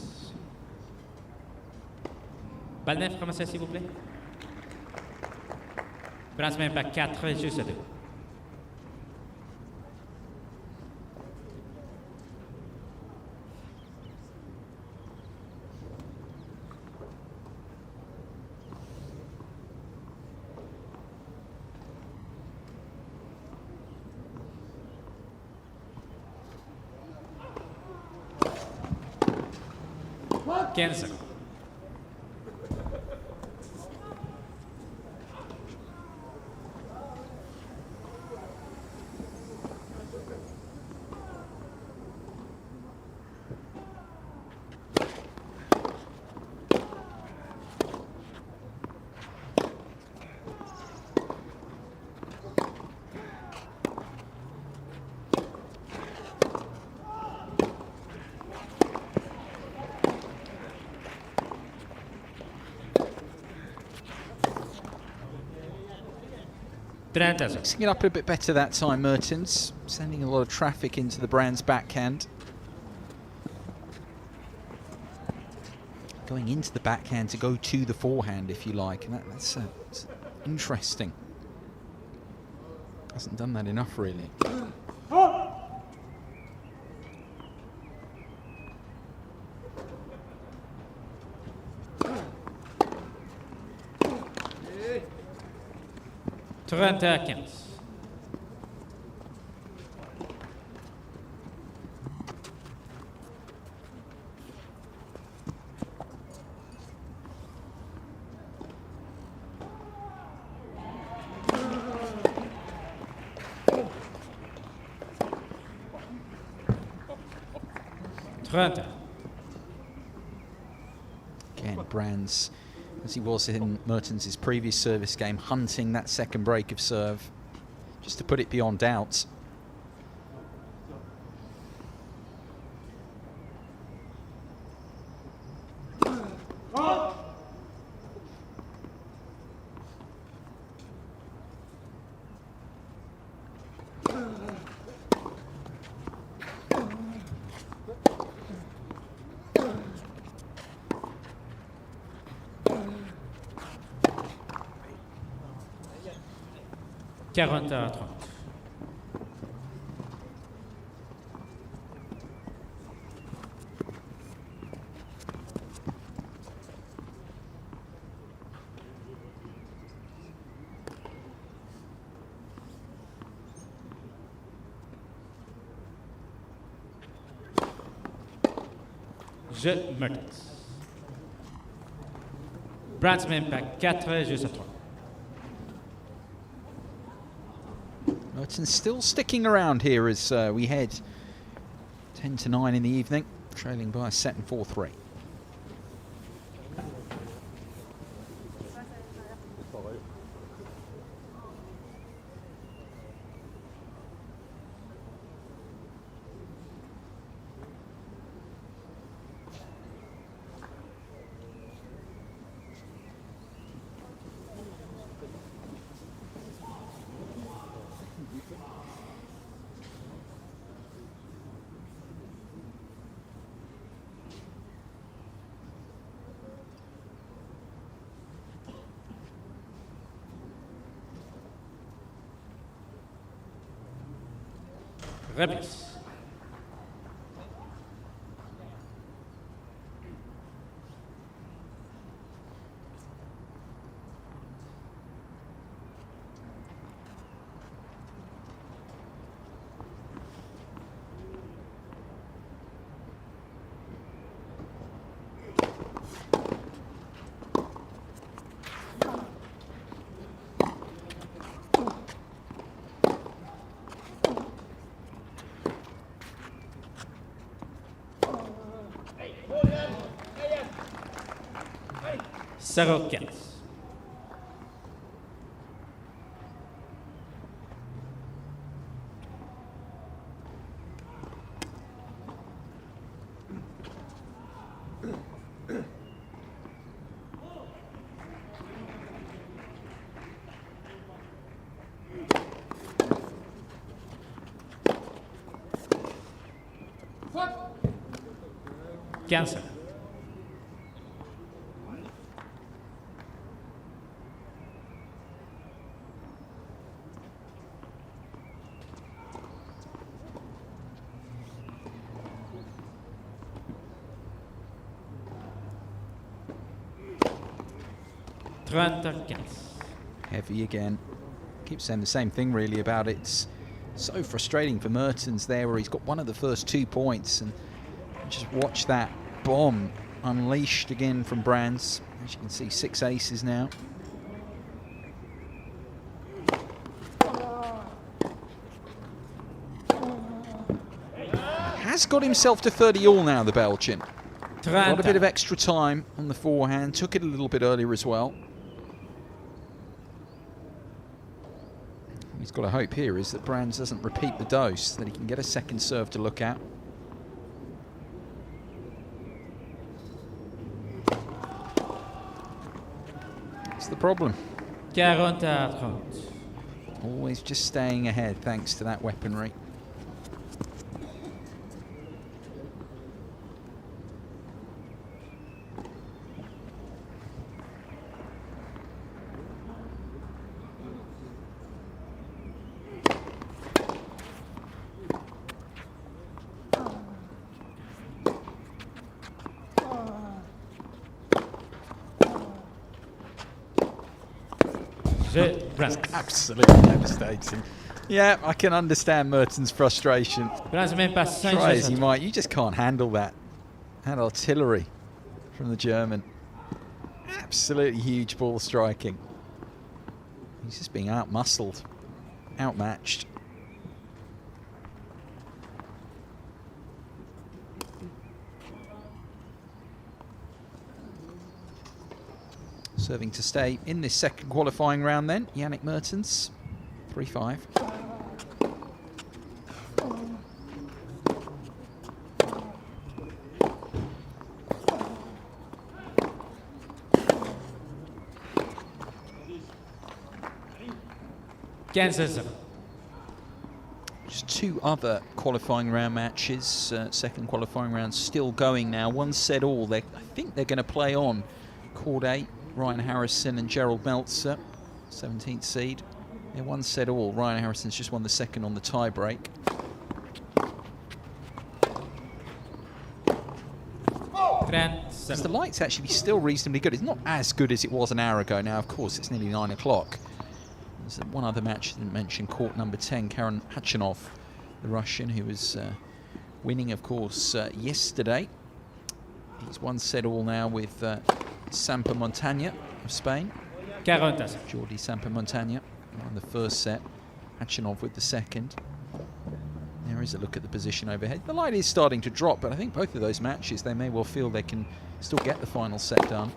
Balle neuf, commencez s'il vous plaît. Brasse même pas 4, juste 2. Cancel. Mixing it up a bit better that time, Mertens. Sending a lot of traffic into the Brands backhand. Going into the backhand to go to the forehand, if you like. And that's interesting. Hasn't done that enough, really. Again, Brands, as he was in Mertens' previous service game, hunting that second break of serve, just to put it beyond doubt. Je Mertens. Brands même pas 4, juste 3. Mertens still sticking around here as we head 10 to 9 in the evening, trailing by a set and 4-3. Reprise. 0-15. Cancel. Heavy again. Keep saying the same thing really about it. It's so frustrating for Mertens there, where he's got one of the first 2 points, and just watch that bomb unleashed again from Brands. As you can see, 6 aces now. Has got himself to 30 all now, the Belgian. Got a bit of extra time on the forehand, took it a little bit earlier as well. He's got a hope here is that Brands doesn't repeat the dose, that he can get a second serve to look at. That's the problem. 40-30. Always just staying ahead thanks to that weaponry. Absolutely devastating. Yeah, I can understand Mertens' frustration. Try as he might, you just can't handle that. That artillery from the German. Absolutely huge ball striking. He's just being out-muscled, outmatched. Serving to stay in this second qualifying round then, Yannick Mertens, 3-5. Just 2 other qualifying round matches, second qualifying round still going now. 1 set all. I think they're going to play on Court 8. Ryan Harrison and Gerald Meltzer, 17th seed. They're 1 set all. Ryan Harrison's just won the second on the tie break. The light's actually still reasonably good. It's not as good as it was an hour ago. Now, of course, it's nearly 9 o'clock. There's one other match I didn't mention, court number 10, Karen Khachanov, the Russian, who was winning, of course, yesterday. He's 1 set all now with Sampa Montaña of Spain. Jordi Sampa Montaña on the first set. Khachanov with the second. There is a look at the position overhead. The light is starting to drop, but I think both of those matches, they may well feel they can still get the final set done.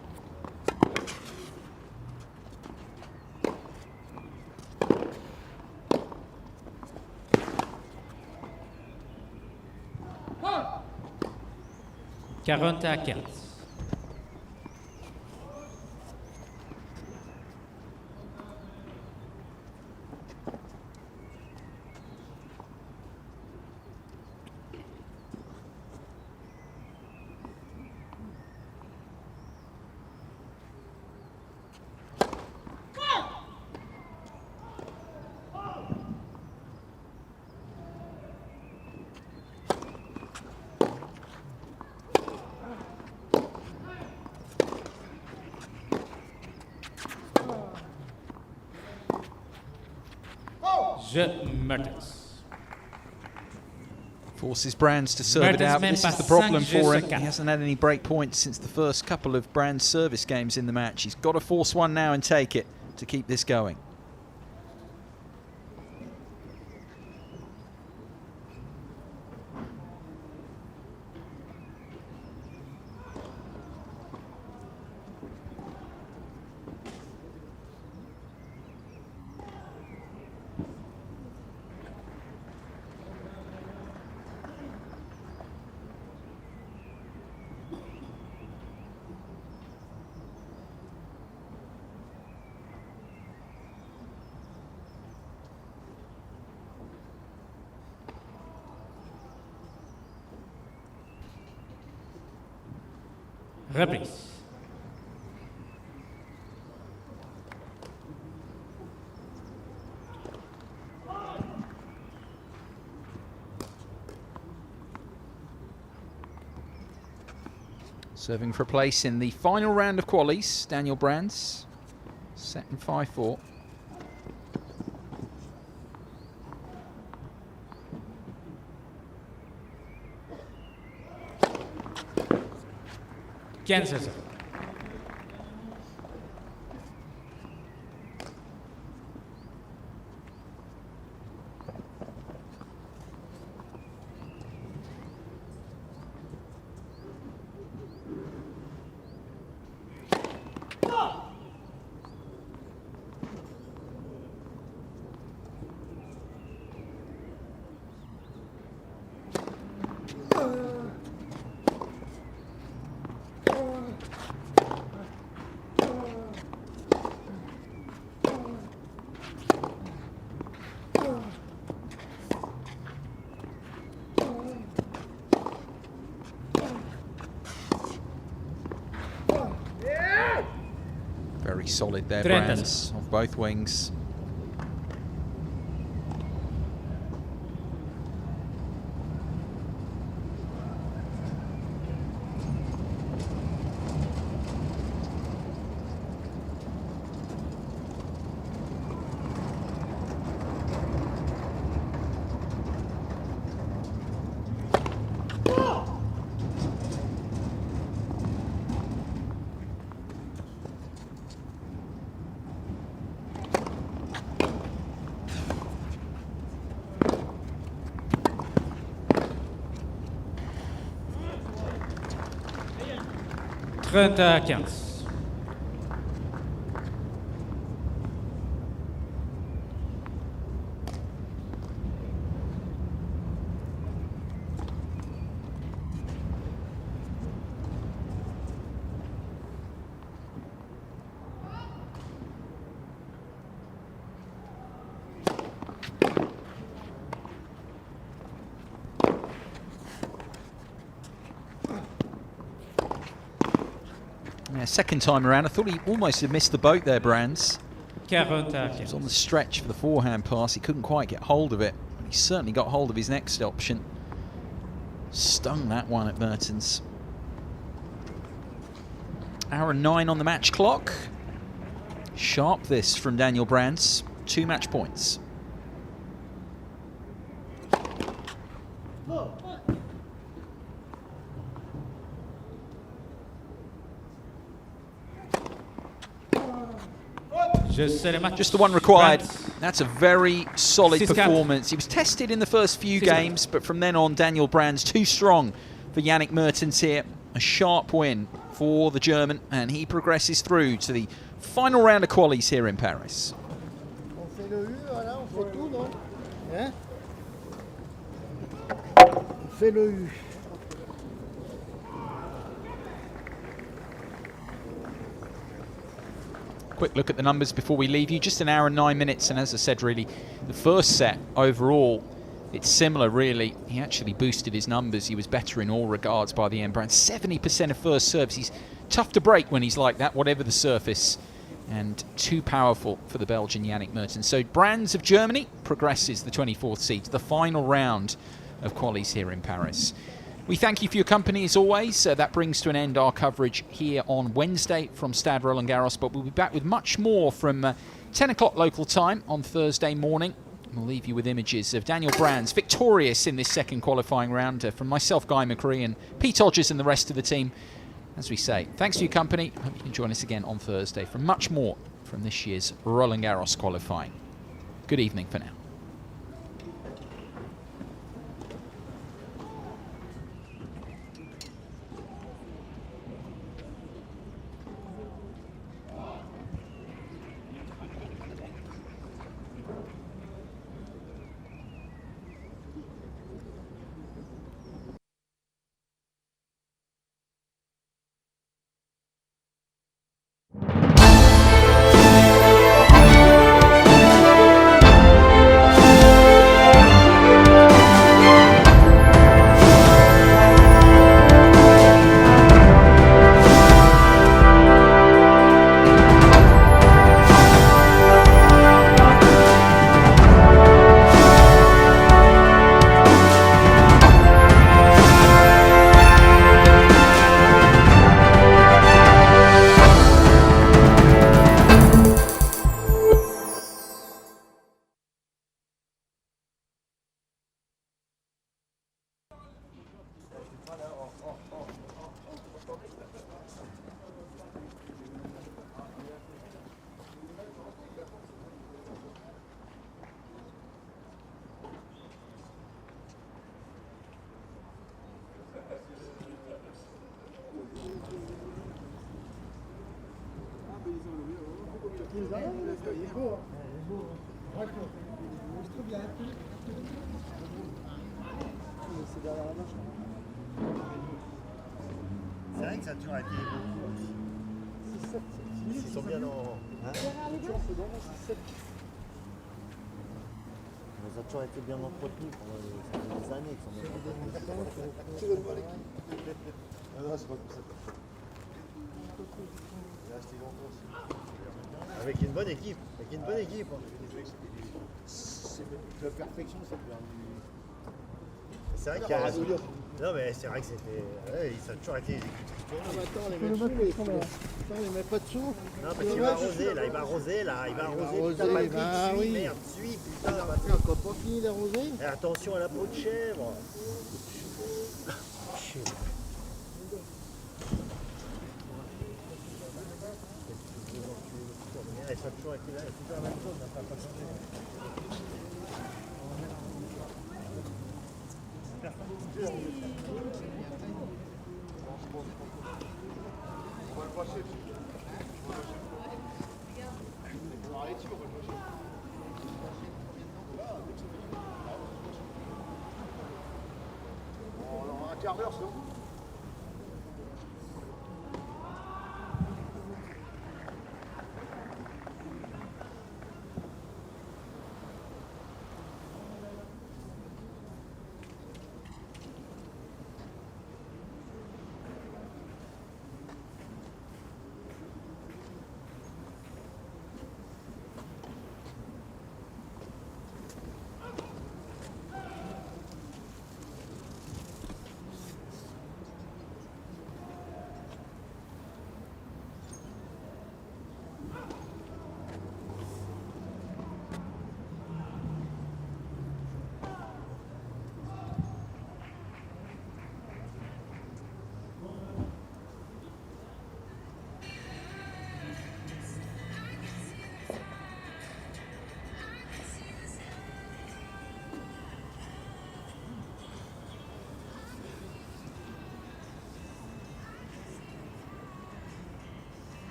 Mertens. Forces Brands to serve it out. This is the problem for him. He hasn't had any break points since the first couple of Brands service games in the match. He's got to force one now and take it to keep this going. Reprise. Serving for a place in the final round of qualies, Daniel Brands. Set in 5-4. Kansas. Very solid there, Trenton. Brands, off both wings. À 15. Yeah, second time around, I thought he almost had missed the boat there, Brands. 40 à He 15. was on the stretch for the forehand pass. He couldn't quite get hold of it. He certainly got hold of his next option. Stung that one at Mertens. Hour and 9 on the match clock. Sharp this from Daniel Brands. 2 match points. Just the one required. That's a very solid performance. He was tested in the first few games, but from then on, Daniel Brands too strong for Yannick Mertens here. A sharp win for the German, and he progresses through to the final round of qualies here in Paris. On fait le U, voilà, on fait tout, non? Hein? On fait le U. Quick look at the numbers before we leave you. Just an hour and 9 minutes, and as I said, really, the first set overall, it's similar, really. He actually boosted his numbers. He was better in all regards by the end. Brands, 70% of first serves. He's tough to break when he's like that, whatever the surface, and too powerful for the Belgian Yannick Mertens. So Brands of Germany progresses the 24th seed to the final round of qualies here in Paris. We thank you for your company as always. That brings to an end our coverage here on Wednesday from Stade Roland-Garros, but we'll be back with much more from 10 o'clock local time on Thursday morning. We'll leave you with images of Daniel Brands victorious in this second qualifying round. From myself, Guy McCree, and Pete Hodges and the rest of the team. As we say, thanks for your company. Hope you can join us again on Thursday for much more from this year's Roland-Garros qualifying. Good evening for now. beau, hein. Ouais, cool. C'est très bien. C'est derrière la marche. C'est vrai que ça a toujours été beau. Ils sont bien en... Hein? Ça a toujours été bien entretenu pendant des années qu'ils sont bien entretenus. Tu veux le voir l'équipe? Ah non, c'est pas comme ça. Il a acheté longtemps aussi. Avec une bonne équipe. Avec une bonne équipe. La perfection, ça peut faire. C'est vrai qu'il y a... Non mais c'est vrai que c'était... Ouais, ça a toujours été des équipes qui tournent. Ah bah attends, les mecs, ils mettent pas de sous. Non parce qu'il va arroser là, il va arroser là, il va arroser. Putain, Patrick, suis, merde, suis, putain. Patrick, encore pas fini d'arroser. Et attention à la peau de chèvre. Ça a toujours été là, c'est toujours la même chose, ça n'a pas changé. On va le passer. On va arrêter, on va le passer. En un quart d'heure, c'est bon.